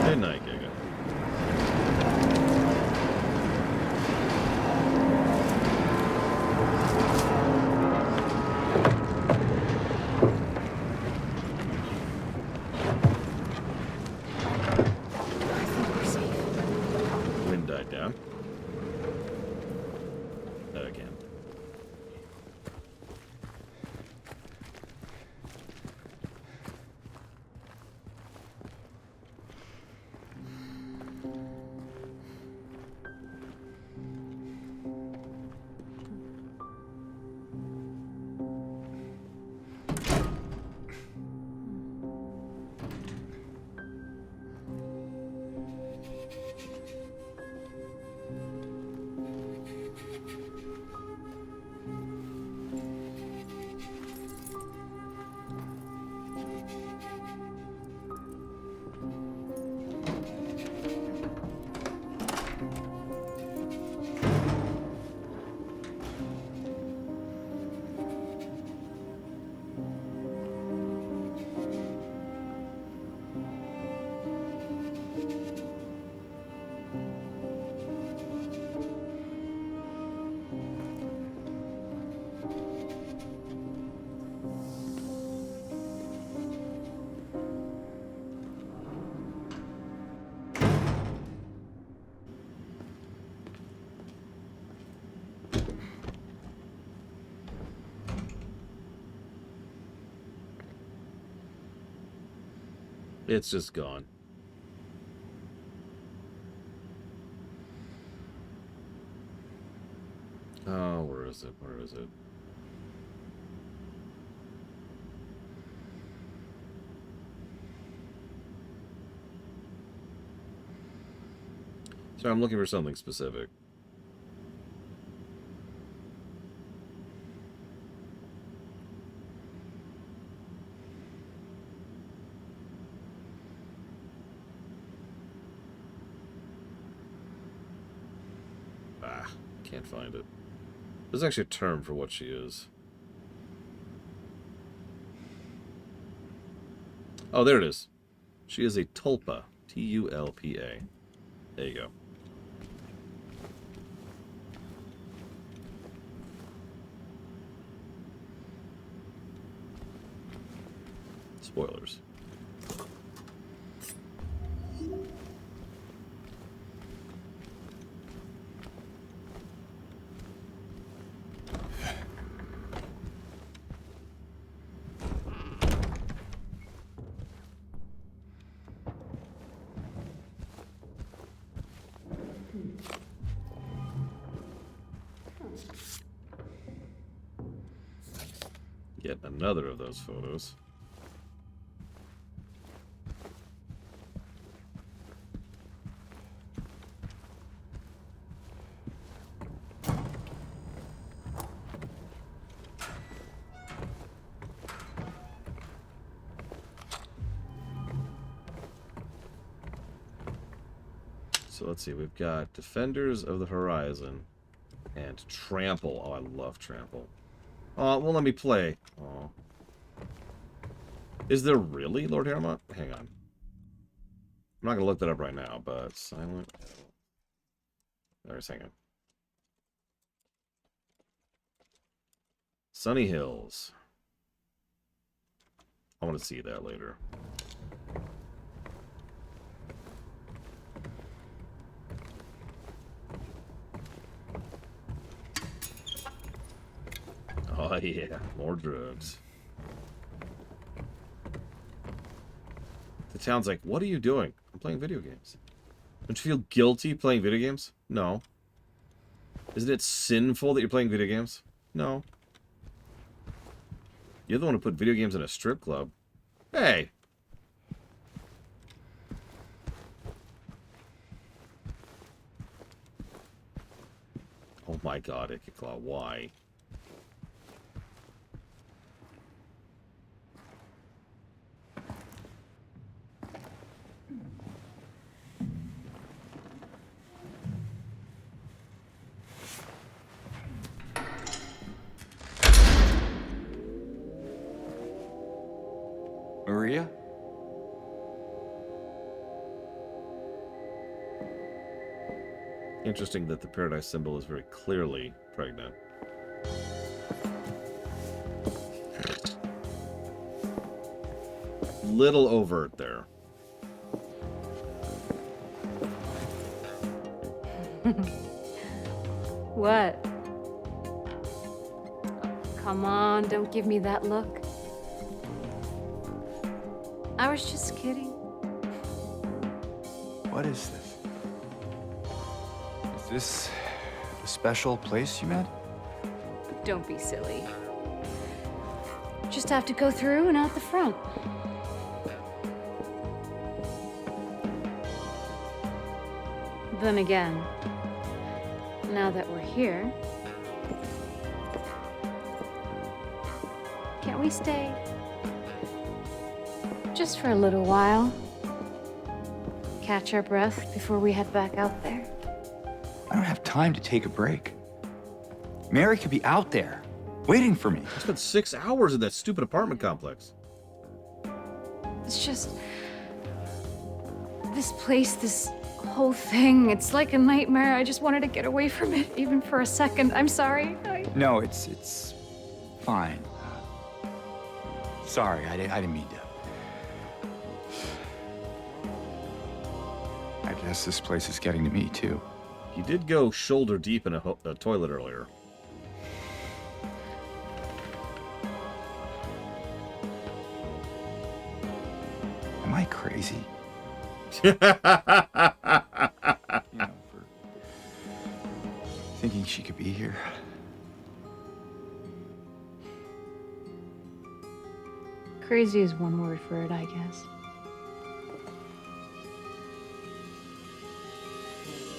Speaker 1: Good night, Giga. Wind died down. Again. It's just gone. Oh, where is it? Where is it? So I'm looking for something specific. Ah, can't find it. There's actually a term for what she is. Oh, there it is. She is a tulpa. Tulpa. There you go. Spoilers. Yet another of those photos. So let's see, we've got Defenders of the Horizon and Trample. Oh, I love Trample. Oh, well, let me play. Oh. Is there really, Lord Harrowmont? Hang on. I'm not going to look that up right now, but Silent... There's, hang on. Sunny Hills. I want to see that later. Oh, yeah. More drugs. The town's like, what are you doing? I'm playing video games. Don't you feel guilty playing video games? No. Isn't it sinful that you're playing video games? No. You're the one who put video games in a strip club. Hey! Oh my god, Ikiclaw, why?
Speaker 2: Maria?
Speaker 1: Interesting that the paradise symbol is very clearly pregnant. Little overt there.
Speaker 3: What? Come on, don't give me that look. I was just kidding.
Speaker 2: What is this? Is this a special place you met?
Speaker 3: Don't be silly. Just have to go through and out the front. Then again, now that we're here, can't we stay? Just for a little while. Catch our breath before we head back out there.
Speaker 2: I don't have time to take a break. Mary could be out there, waiting for me.
Speaker 1: I spent 6 hours in that stupid apartment complex.
Speaker 3: It's just... this place, this whole thing, it's like a nightmare. I just wanted to get away from it, even for a second. I'm sorry.
Speaker 2: No, it's fine. Sorry, I didn't mean to. I guess this place is getting to me, too.
Speaker 1: You did go shoulder deep in a toilet earlier.
Speaker 2: Am I crazy? You know, for thinking she could be here.
Speaker 3: Crazy is one word for it, I guess.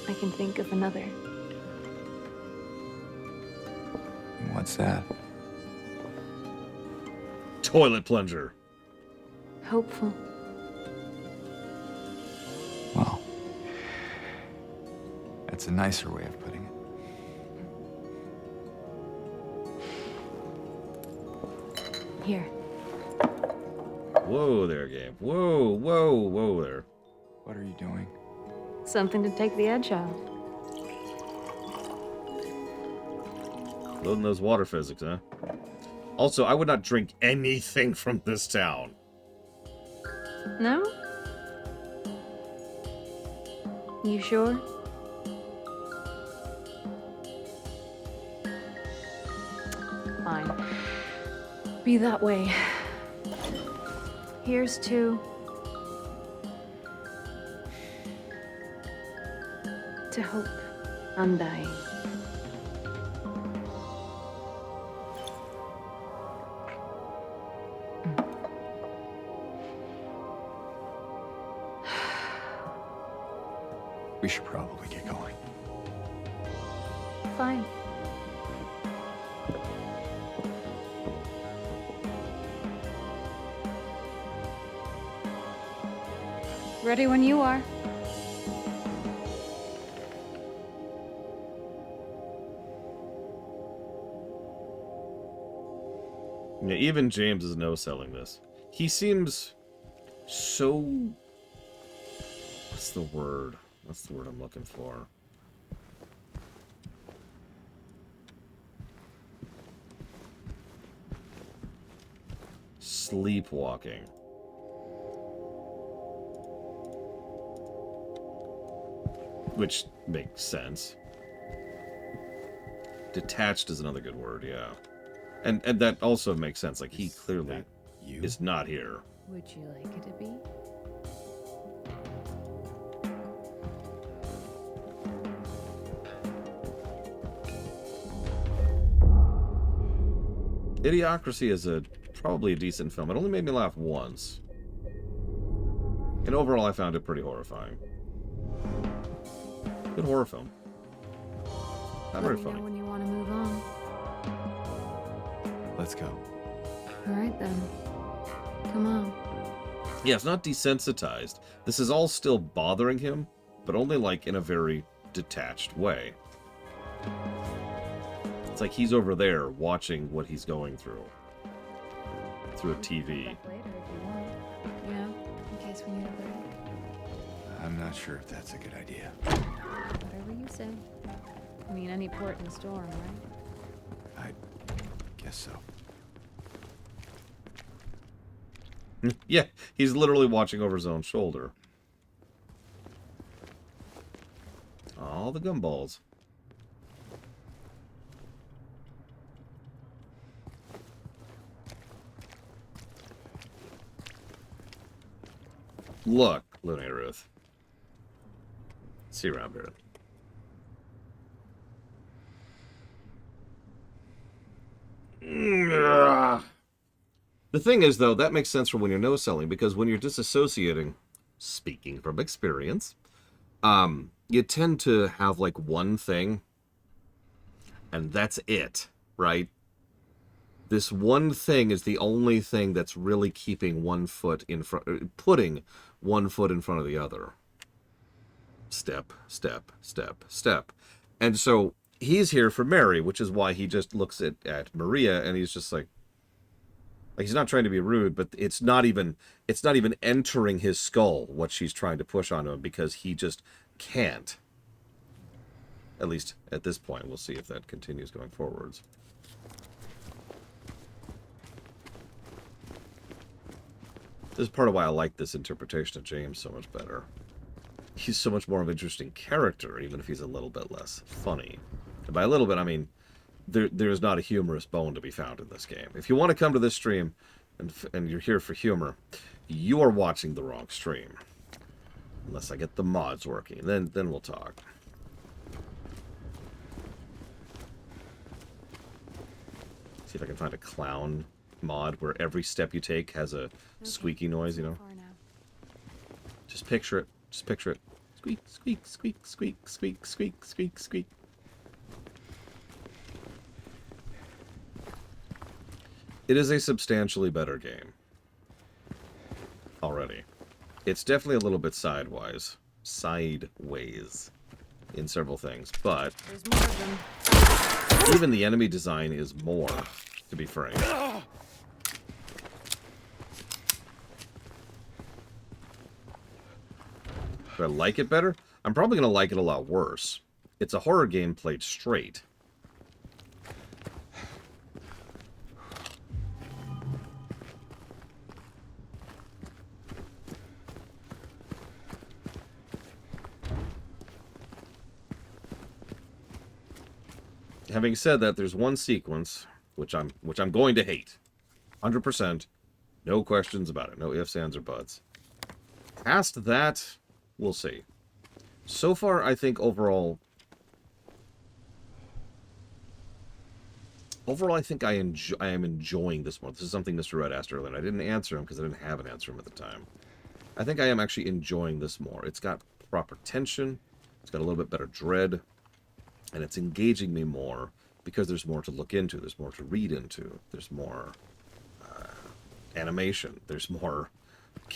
Speaker 3: I can think of another.
Speaker 2: What's that?
Speaker 1: Toilet plunger.
Speaker 3: Hopeful.
Speaker 2: Well, that's a nicer way of putting it.
Speaker 3: Here.
Speaker 1: Whoa there, Gabe. Whoa, whoa, whoa there.
Speaker 2: What are you doing?
Speaker 3: Something to take the edge off.
Speaker 1: Loading those water physics, huh? Also, I would not drink anything from this town.
Speaker 3: No? You sure? Fine. Be that way. Here's to... hope. Undying.
Speaker 2: We should probably get going.
Speaker 3: Fine. Ready when you are.
Speaker 1: Yeah, even James is no-selling this. He seems so... What's the word? What's the word I'm looking for? Sleepwalking. Which makes sense. Detached is another good word, yeah. And that also makes sense. Like, he clearly is not here.
Speaker 3: Would you like it to be?
Speaker 1: Idiocracy is probably a decent film. It only made me laugh once. And overall, I found it pretty horrifying. Good horror film. Not very
Speaker 3: Let me
Speaker 1: funny.
Speaker 3: know when you want to move on.
Speaker 2: Let's go.
Speaker 3: All right then. Come on.
Speaker 1: Yeah, it's not desensitized. This is all still bothering him, but only like in a very detached way. It's like he's over there watching what he's going through a TV.
Speaker 3: Later if you want. Yeah, in case we need a break.
Speaker 2: I'm not sure if that's a good idea.
Speaker 3: Whatever you say. I mean, any port in the storm, right?
Speaker 2: I guess so.
Speaker 1: Yeah, he's literally watching over his own shoulder. All the gumballs. Look, Looney Ruth. See you around, Barrett. The thing is, though, that makes sense for when you're no-selling, because when you're disassociating, speaking from experience, you tend to have, like, one thing, and that's it, right? This one thing is the only thing that's really keeping one foot in front, putting one foot in front of the other. Step, step, step, step. And so he's here for Mary, which is why he just looks at Maria, and he's just like he's not trying to be rude, but it's not even entering his skull what she's trying to push onto him, because he just can't. At least at this point. We'll see if that continues going forwards. This is part of why I like this interpretation of James so much better. He's so much more of an interesting character, even if he's a little bit less funny. And by a little bit, I mean there's not a humorous bone to be found in this game. If you want to come to this stream and you're here for humor, you are watching the wrong stream. Unless I get the mods working, then we'll talk. See if I can find a clown mod where every step you take has a squeaky noise, you know?
Speaker 3: Far now.
Speaker 1: Just picture it. Just picture it. Squeak, squeak, squeak, squeak, squeak, squeak, squeak, squeak. It is a substantially better game. Already. It's definitely a little bit sideways in several things, but
Speaker 3: There's more of them.
Speaker 1: even the enemy design is more, to be frank. Do I like it better? I'm probably going to like it a lot worse. It's a horror game played straight. Having said that, there's one sequence which I'm going to hate. 100%. No questions about it. No ifs, ands, or buts. Past that, we'll see. So far, I think overall, I think I am enjoying this more. This is something Mr. Red asked earlier, and I didn't answer him because I didn't have an answer him at the time. I think I am actually enjoying this more. It's got proper tension. It's got a little bit better dread. And it's engaging me more because there's more to look into. There's more to read into. There's more animation. There's more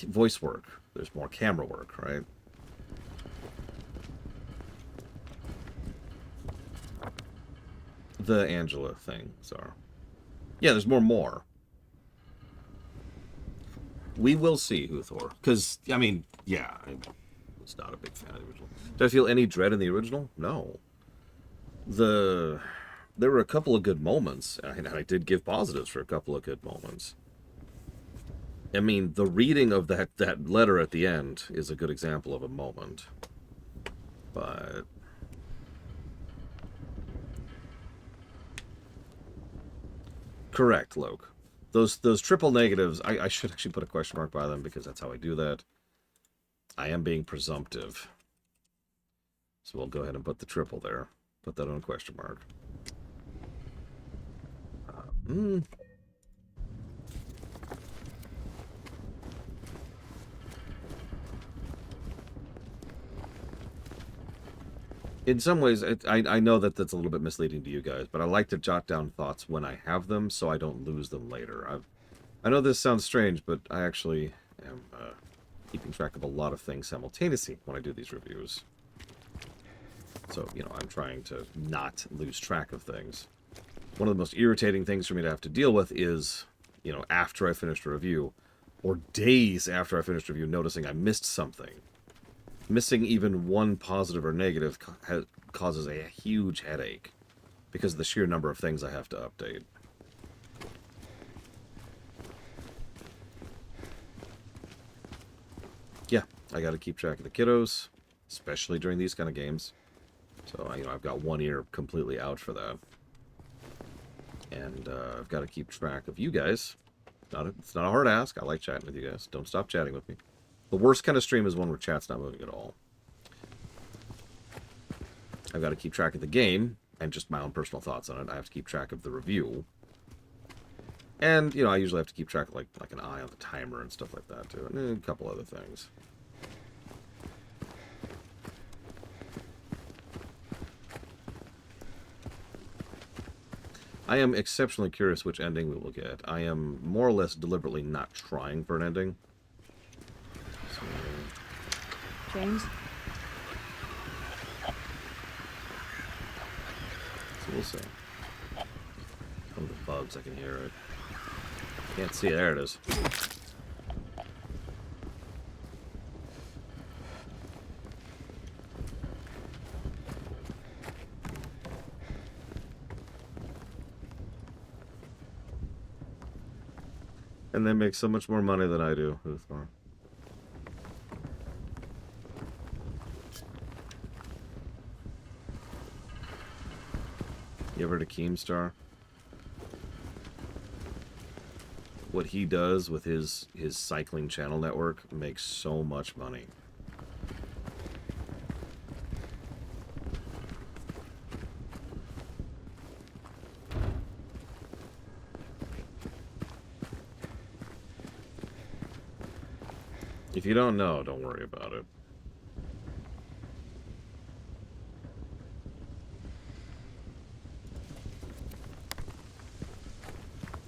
Speaker 1: voice work. There's more camera work, right? The Angela thing, so. Yeah, there's more. We will see, Huthor. Because, I mean, yeah, I was not a big fan of the original. Did I feel any dread in the original? No. There were a couple of good moments, and I did give positives for a couple of good moments. I mean, the reading of that letter at the end is a good example of a moment. But correct, Loke. Those triple negatives, I should actually put a question mark by them because that's how I do that. I am being presumptive. So we'll go ahead and put the triple there. Put that on a question mark. In some ways, I know that that's a little bit misleading to you guys, but I like to jot down thoughts when I have them so I don't lose them later. I know this sounds strange, but I actually am keeping track of a lot of things simultaneously when I do these reviews. So, you know, I'm trying to not lose track of things. One of the most irritating things for me to have to deal with is, you know, after I finished a review, or days after I finished a review, noticing I missed something. Missing even one positive or negative causes a huge headache because of the sheer number of things I have to update. Yeah, I got to keep track of the kiddos, especially during these kind of games. So, you know, I've got one ear completely out for that. And I've got to keep track of you guys. It's not a hard ask. I like chatting with you guys. Don't stop chatting with me. The worst kind of stream is one where chat's not moving at all. I've got to keep track of the game and just my own personal thoughts on it. I have to keep track of the review. And, you know, I usually have to keep track of, like an eye on the timer and stuff like that, too. And a couple other things. I am exceptionally curious which ending we will get. I am more or less deliberately not trying for an ending. So,
Speaker 3: James?
Speaker 1: we'll see. Some of the bugs, I can hear it. Can't see, there it is. And they make so much more money than I do, Uthor. You ever heard of Keemstar? What he does with his cycling channel network makes so much money. If you don't know, don't worry about it.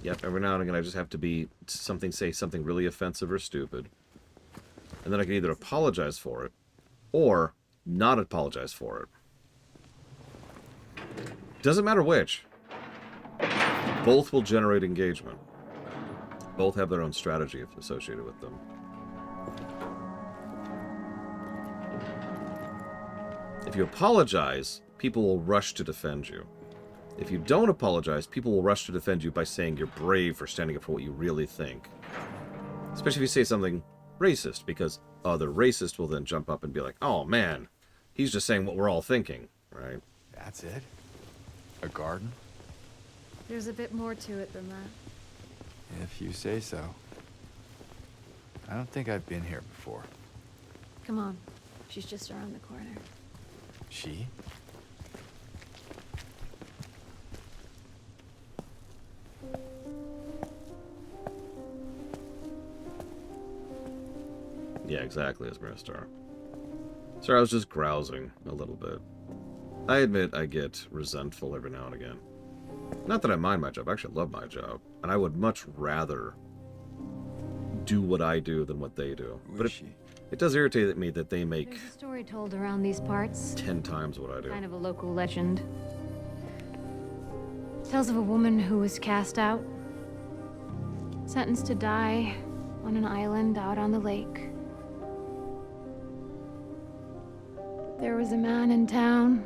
Speaker 1: Yep, every now and again I just have to say something really offensive or stupid. And then I can either apologize for it, or not apologize for it. Doesn't matter which. Both will generate engagement. Both have their own strategy associated with them. If you apologize, people will rush to defend you. If you don't apologize, people will rush to defend you by saying you're brave for standing up for what you really think. Especially if you say something racist, because other racists will then jump up and be like, oh man, he's just saying what we're all thinking, right?
Speaker 2: That's it? A garden?
Speaker 3: There's a bit more to it than that.
Speaker 2: If you say so. I don't think I've been here before.
Speaker 3: Come on. She's just around the corner.
Speaker 2: She?
Speaker 1: Yeah, exactly, as Star. Sorry, I was just grousing a little bit. I admit I get resentful every now and again. Not that I mind my job, I actually love my job. And I would much rather do what I do than what they do.
Speaker 2: Who
Speaker 1: But
Speaker 2: is she?
Speaker 1: it does irritate me that they make
Speaker 3: There's a story told around these parts.
Speaker 1: 10 times what I do.
Speaker 3: Kind of a local legend. Tells of a woman who was cast out. Sentenced to die on an island out on the lake. There was a man in town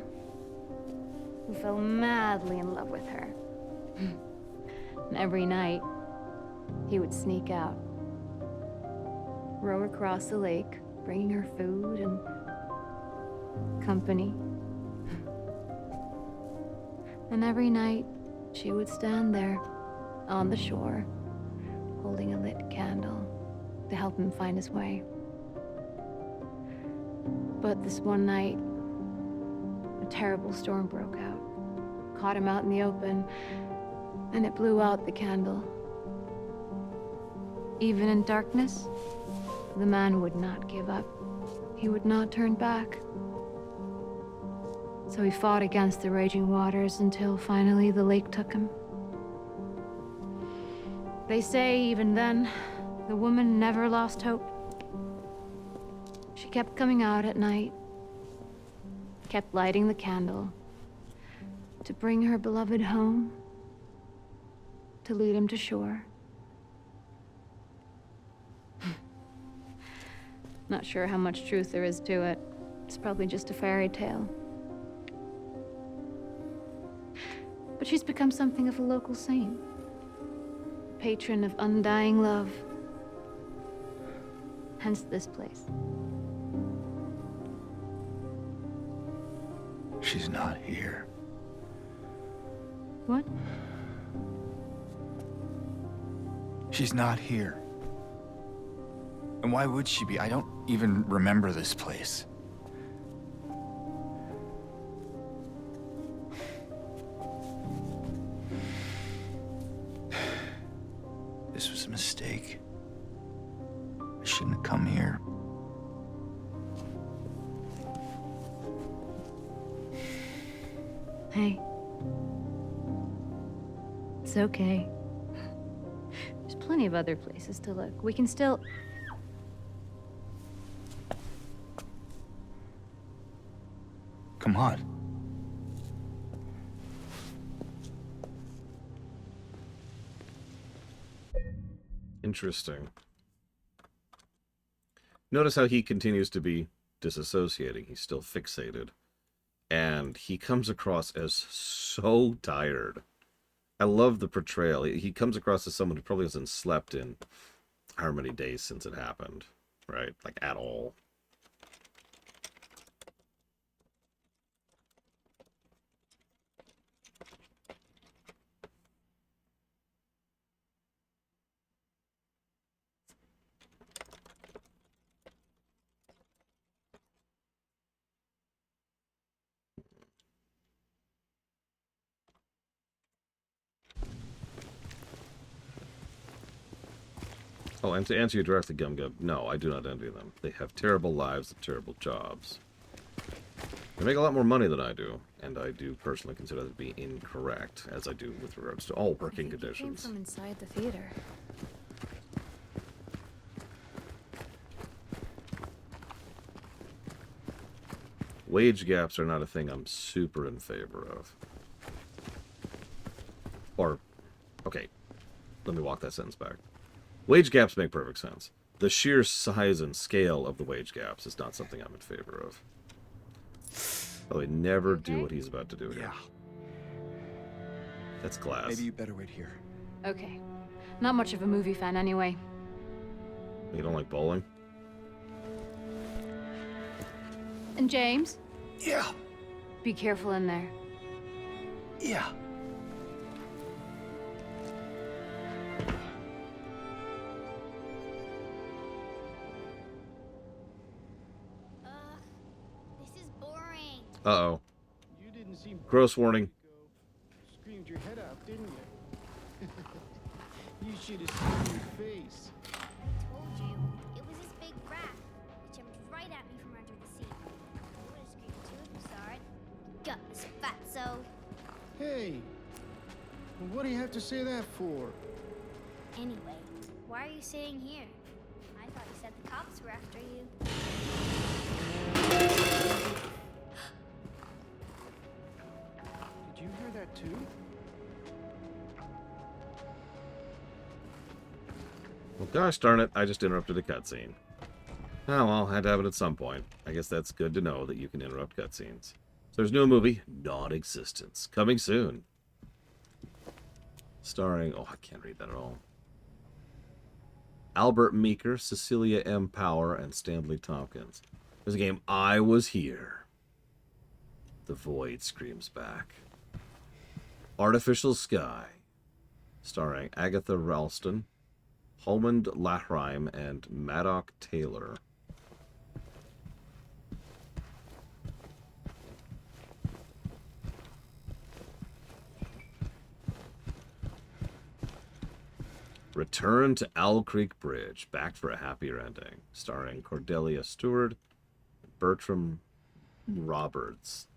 Speaker 3: who fell madly in love with her. And every night, he would sneak out, row across the lake, bringing her food and company. And every night, she would stand there on the shore, holding a lit candle to help him find his way. But this one night, a terrible storm broke out, caught him out in the open, and it blew out the candle. Even in darkness, the man would not give up. He would not turn back. So he fought against the raging waters until finally the lake took him. They say even then, the woman never lost hope. She kept coming out at night, kept lighting the candle to bring her beloved home, to lead him to shore. Not sure how much truth there is to it. It's probably just a fairy tale. But she's become something of a local saint, patron of undying love. Hence this place.
Speaker 2: She's not here.
Speaker 3: What?
Speaker 2: She's not here. And why would she be? I don't even remember this place. This was a mistake. I shouldn't have come here.
Speaker 3: Hey. It's okay. There's plenty of other places to look. We can still...
Speaker 2: Come on.
Speaker 1: Interesting. Notice how he continues to be disassociating. He's still fixated. And he comes across as so tired. I love the portrayal. He comes across as someone who probably hasn't slept in however many days since it happened. Right? Like, at all. Oh, and to answer you directly, Gum Gum, no, I do not envy them. They have terrible lives and terrible jobs. They make a lot more money than I do, and I do personally consider that to be incorrect, as I do with regards to all working
Speaker 3: I think it came
Speaker 1: conditions.
Speaker 3: from inside the theater.
Speaker 1: Wage gaps are not a thing I'm super in favor of. Or, okay, let me walk that sentence back. Wage gaps make perfect sense. The sheer size and scale of the wage gaps is not something I'm in favor of. By the way, never do what he's about to do here.
Speaker 2: Yeah.
Speaker 1: That's glass.
Speaker 2: Maybe you better wait here.
Speaker 3: Okay. Not much of a movie fan anyway.
Speaker 1: You don't like bowling?
Speaker 3: And James,
Speaker 2: Yeah.
Speaker 3: be careful in there.
Speaker 2: Yeah.
Speaker 8: This is boring.
Speaker 1: Uh-oh.
Speaker 5: You didn't seem
Speaker 1: Gross warning.
Speaker 5: screamed your head off, didn't you? You should have seen your face.
Speaker 8: I told you. It was this big rat. It jumped right at me from under the seat. You would have screamed too if you saw it. Gutless fatso.
Speaker 5: Hey, what do you have to say that for?
Speaker 8: Anyway, why are you sitting here? I thought you said the cops were after you.
Speaker 5: Did you hear that too?
Speaker 1: Well, gosh darn it, I just interrupted a cutscene. Oh, well, had to have it at some point. I guess that's good to know that you can interrupt cutscenes. So there's a new movie, Non-Existence, coming soon. Starring, oh, I can't read that at all. Albert Meeker, Cecilia M. Power, and Stanley Tompkins. There's a game, I Was Here. The Void screams back. Artificial Sky, starring Agatha Ralston, Holmond Lahreim, and Maddock Taylor. Return to Owl Creek Bridge, back for a happier ending, starring Cordelia Stewart, Bertram Roberts.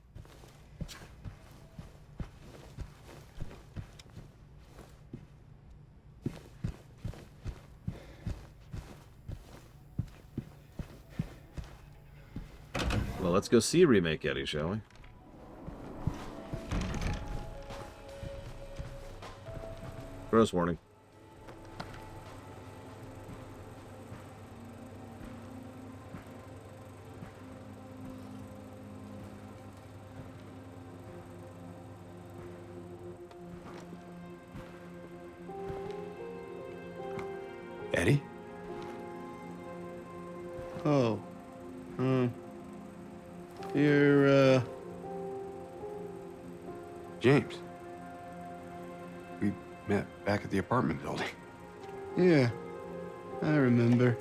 Speaker 1: Well, let's go see Remake, Eddie, shall we? Gross warning.
Speaker 7: Eddie?
Speaker 5: Oh. You're,
Speaker 7: James. We met back at the apartment building.
Speaker 5: yeah. I remember.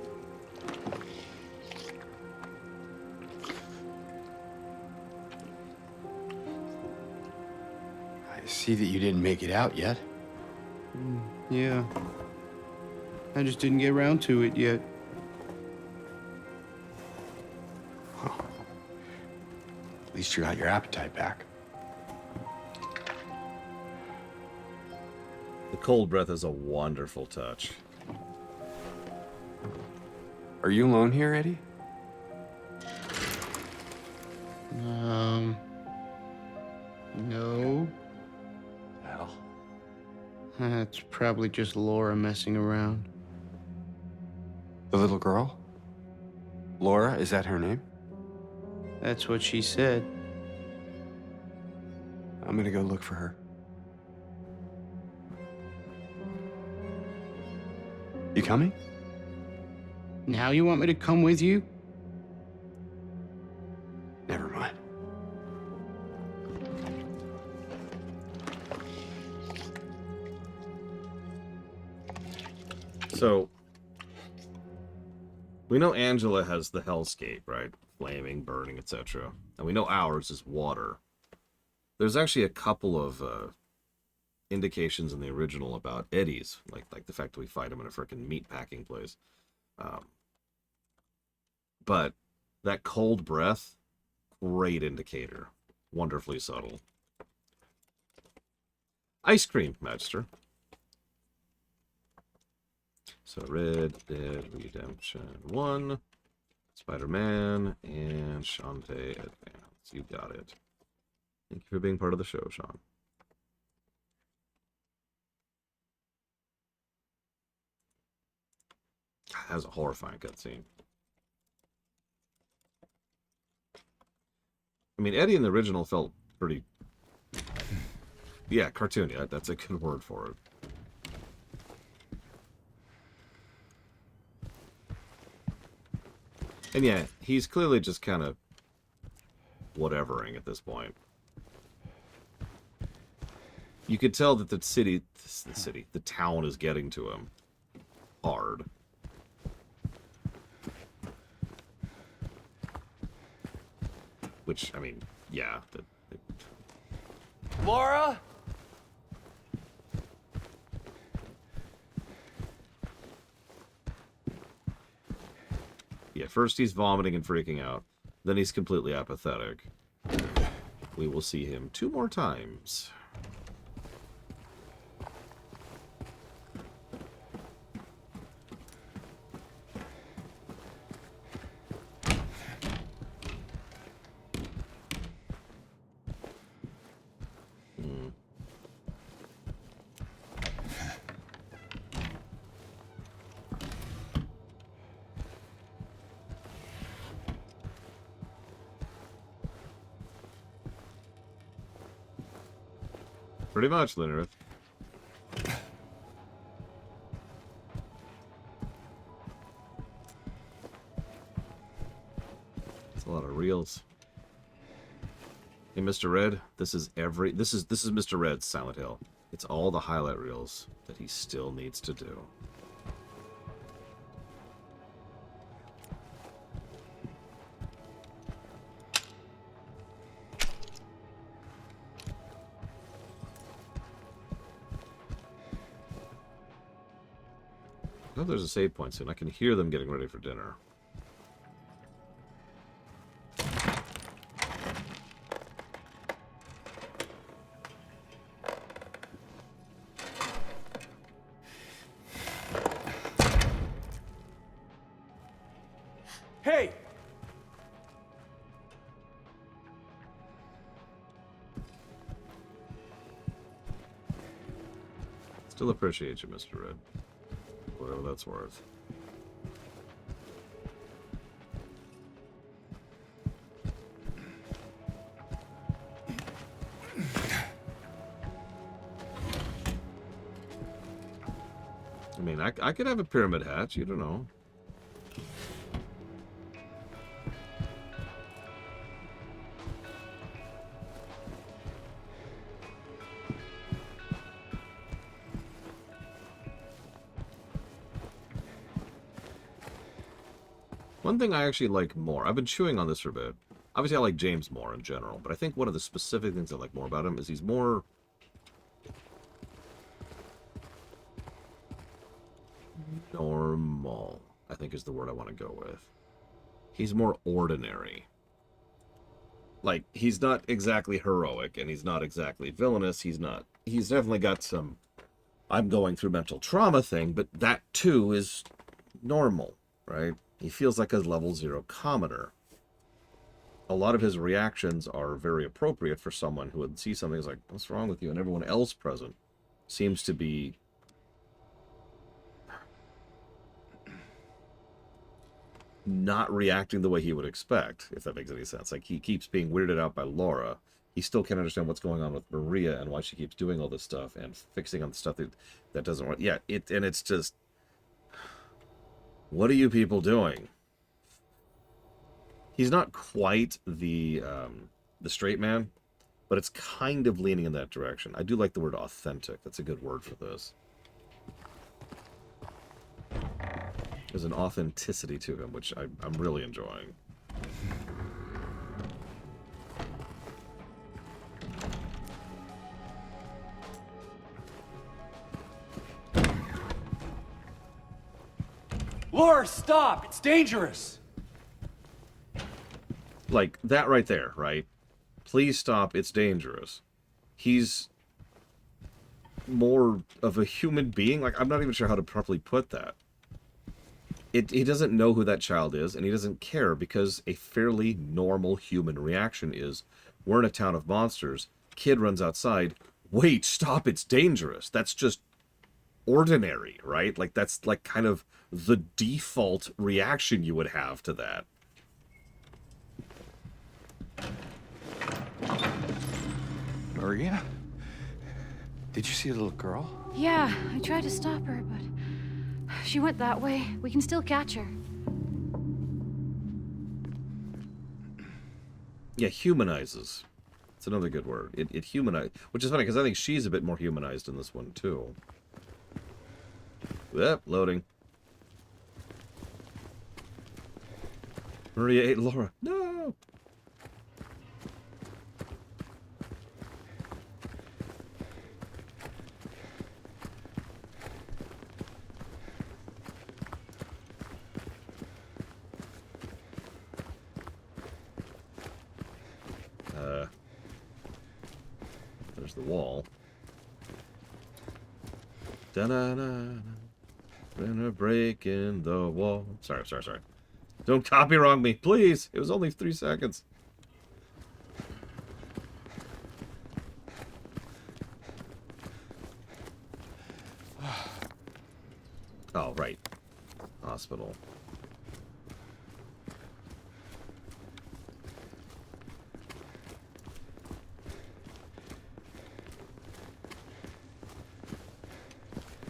Speaker 7: I see that you didn't make it out yet.
Speaker 5: Yeah. I just didn't get around to it yet.
Speaker 7: At least you got your appetite back.
Speaker 1: The cold breath is a wonderful touch.
Speaker 7: Are you alone here, Eddie?
Speaker 5: No.
Speaker 7: Well,
Speaker 5: That's probably just Laura messing around.
Speaker 7: the little girl? Laura, is that her name?
Speaker 5: That's what she said.
Speaker 7: I'm gonna go look for her. You coming?
Speaker 5: Now you want me to come with you?
Speaker 7: Never mind.
Speaker 1: So, we know Angela has the hellscape, right? Flaming, burning, etc. And we know ours is water. There's actually a couple of indications in the original about Eddie's, like the fact that we fight him in a freaking meat packing place. But that cold breath, great indicator. Wonderfully subtle. Ice cream, Magister. So Red Dead Redemption 1, Spider-Man, and Shantae Advance. You got it. Thank you for being part of the show, Sean. That was a horrifying cutscene. I mean, Eddie in the original felt pretty... Yeah, cartoony. That's a good word for it. And yeah, he's clearly just kind of whatevering at this point. You could tell that the town is getting to him hard. Which, I mean, yeah.
Speaker 9: Laura?
Speaker 1: Yeah, first he's vomiting and freaking out. Then he's completely apathetic. We will see him 2 more times. Pretty much, Linnerith. It's a lot of reels. Hey, Mr. Red, this is Mr. Red's Silent Hill. It's all the highlight reels that he still needs to do. I hope there's a save point soon. I can hear them getting ready for dinner.
Speaker 9: Hey!
Speaker 1: Still appreciate you, Mr. Red. Whatever that's worth. I mean, I could have a pyramid hatch, you don't know. One thing I actually like more, I've been chewing on this for a bit. Obviously, I like James more in general, but I think one of the specific things I like more about him is he's more... normal, I think is the word I want to go with. He's more ordinary. Like, he's not exactly heroic, and he's not exactly villainous, he's definitely got some I'm going through mental trauma thing, but that too is normal, right? He feels like a level 0 commoner. A lot of his reactions are very appropriate for someone who would see something like, what's wrong with you? And everyone else present seems to be not reacting the way he would expect, if that makes any sense. Like, he keeps being weirded out by Laura. He still can't understand what's going on with Maria and why she keeps doing all this stuff and fixing on the stuff that doesn't work. Yeah, it's just... What are you people doing? He's not quite the straight man, but it's kind of leaning in that direction. I do like the word authentic. That's a good word for this. There's an authenticity to him, which I'm really enjoying.
Speaker 7: Laura, stop! It's dangerous!
Speaker 1: Like, that right there, right? Please stop, it's dangerous. He's more of a human being. Like, I'm not even sure how to properly put that. He doesn't know who that child is, and he doesn't care, because a fairly normal human reaction is, we're in a town of monsters, kid runs outside, wait, stop, it's dangerous. That's just ordinary, right? Like, that's like kind of the default reaction you would have to that.
Speaker 2: Maria? Did you see the little girl?
Speaker 3: Yeah, I tried to stop her, but she went that way. We can still catch her.
Speaker 1: Yeah, humanizes. It's another good word. It humanizes, which is funny because I think she's a bit more humanized in this one too. Yep, loading. Maria ate Laura. No. There's the wall. Da-da-da-da. When a break in the wall. Sorry. Don't copyright me, please. It was only 3 seconds. Oh, right. Hospital.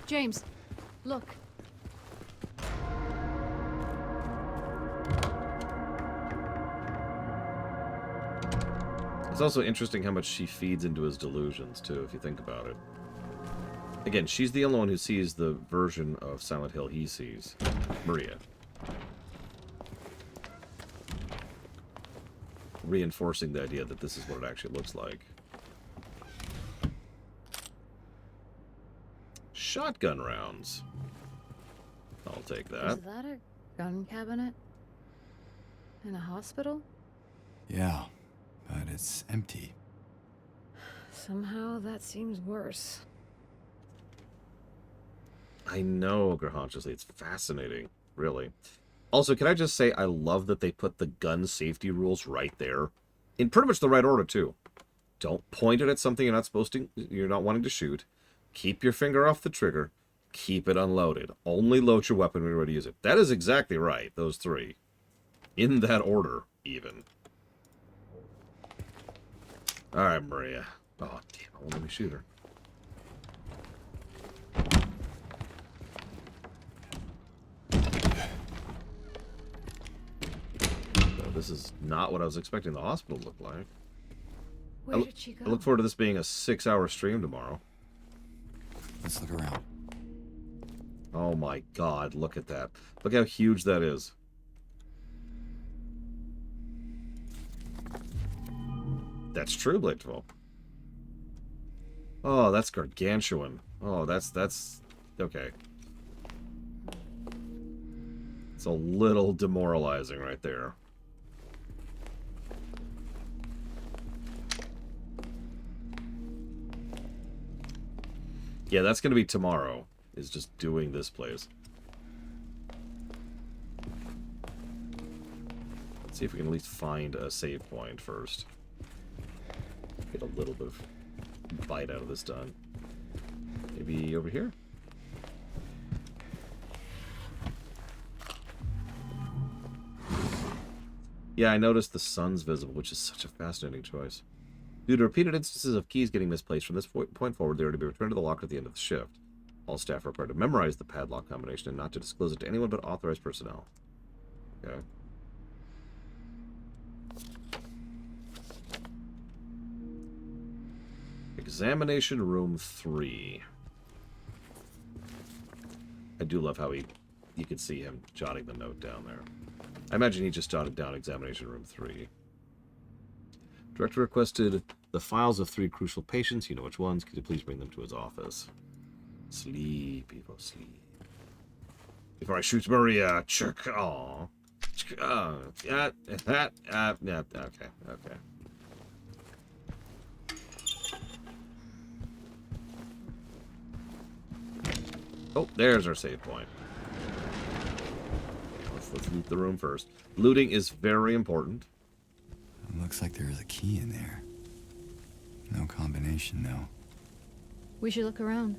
Speaker 3: James, look.
Speaker 1: It's also interesting how much she feeds into his delusions, too, if you think about it. Again, she's the only one who sees the version of Silent Hill he sees. Maria. Reinforcing the idea that this is what it actually looks like. Shotgun rounds. I'll take that.
Speaker 3: Is that a gun cabinet? In a hospital?
Speaker 2: Yeah, but it's empty.
Speaker 3: Somehow that seems worse.
Speaker 1: I know, Grahonsciously. It's fascinating, really. Also, can I just say, I love that they put the gun safety rules right there. In pretty much the right order, too. Don't point it at something you're not wanting to shoot. Keep your finger off the trigger. Keep it unloaded. Only load your weapon when you're ready to use it. That is exactly right, those three. In that order, even. Alright, Maria. Oh, damn, I won't let me shoot her. So this is not what I was expecting the hospital to look like.
Speaker 3: Where did she go?
Speaker 1: I look forward to this being a 6-hour stream tomorrow.
Speaker 2: Let's look around.
Speaker 1: Oh my god, look at that. Look how huge that is. That's true, Blateville. Oh, that's gargantuan. Oh, that's... Okay. It's a little demoralizing right there. Yeah, that's going to be tomorrow, is just doing this place. Let's see if we can at least find a save point first. Get a little bit of bite out of this done. Maybe over here? Yeah, I noticed the sun's visible, which is such a fascinating choice. Due to repeated instances of keys getting misplaced from this point forward, they are to be returned to the locker at the end of the shift. All staff are required to memorize the padlock combination and not to disclose it to anyone but authorized personnel. Okay. Examination room 3. I do love how you could see him jotting the note down there. I imagine he just jotted down examination room 3. Director requested the files of 3 crucial patients. You know which ones. Could you please bring them to his office? Sleep, people, sleep. Before I shoot Maria. Chuck. Aw. Yeah. Yeah. Okay. Okay. Oh, there's our save point. Let's loot the room first. Looting is very important.
Speaker 2: It looks like there is a key in there. No combination, though.
Speaker 3: We should look around.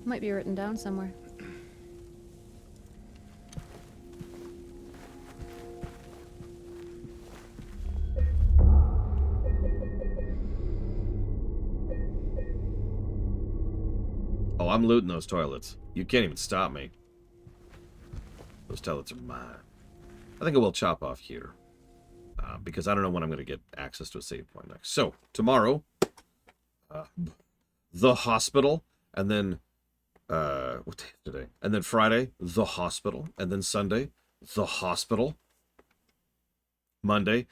Speaker 3: Might be written down somewhere.
Speaker 1: Oh, I'm looting those toilets. You can't even stop me. Those toilets are mine. I think I will chop off here. Because I don't know when I'm going to get access to a save point next. So, tomorrow, the hospital, and then, what day is today? And then Friday, the hospital, and then Sunday, the hospital. Monday,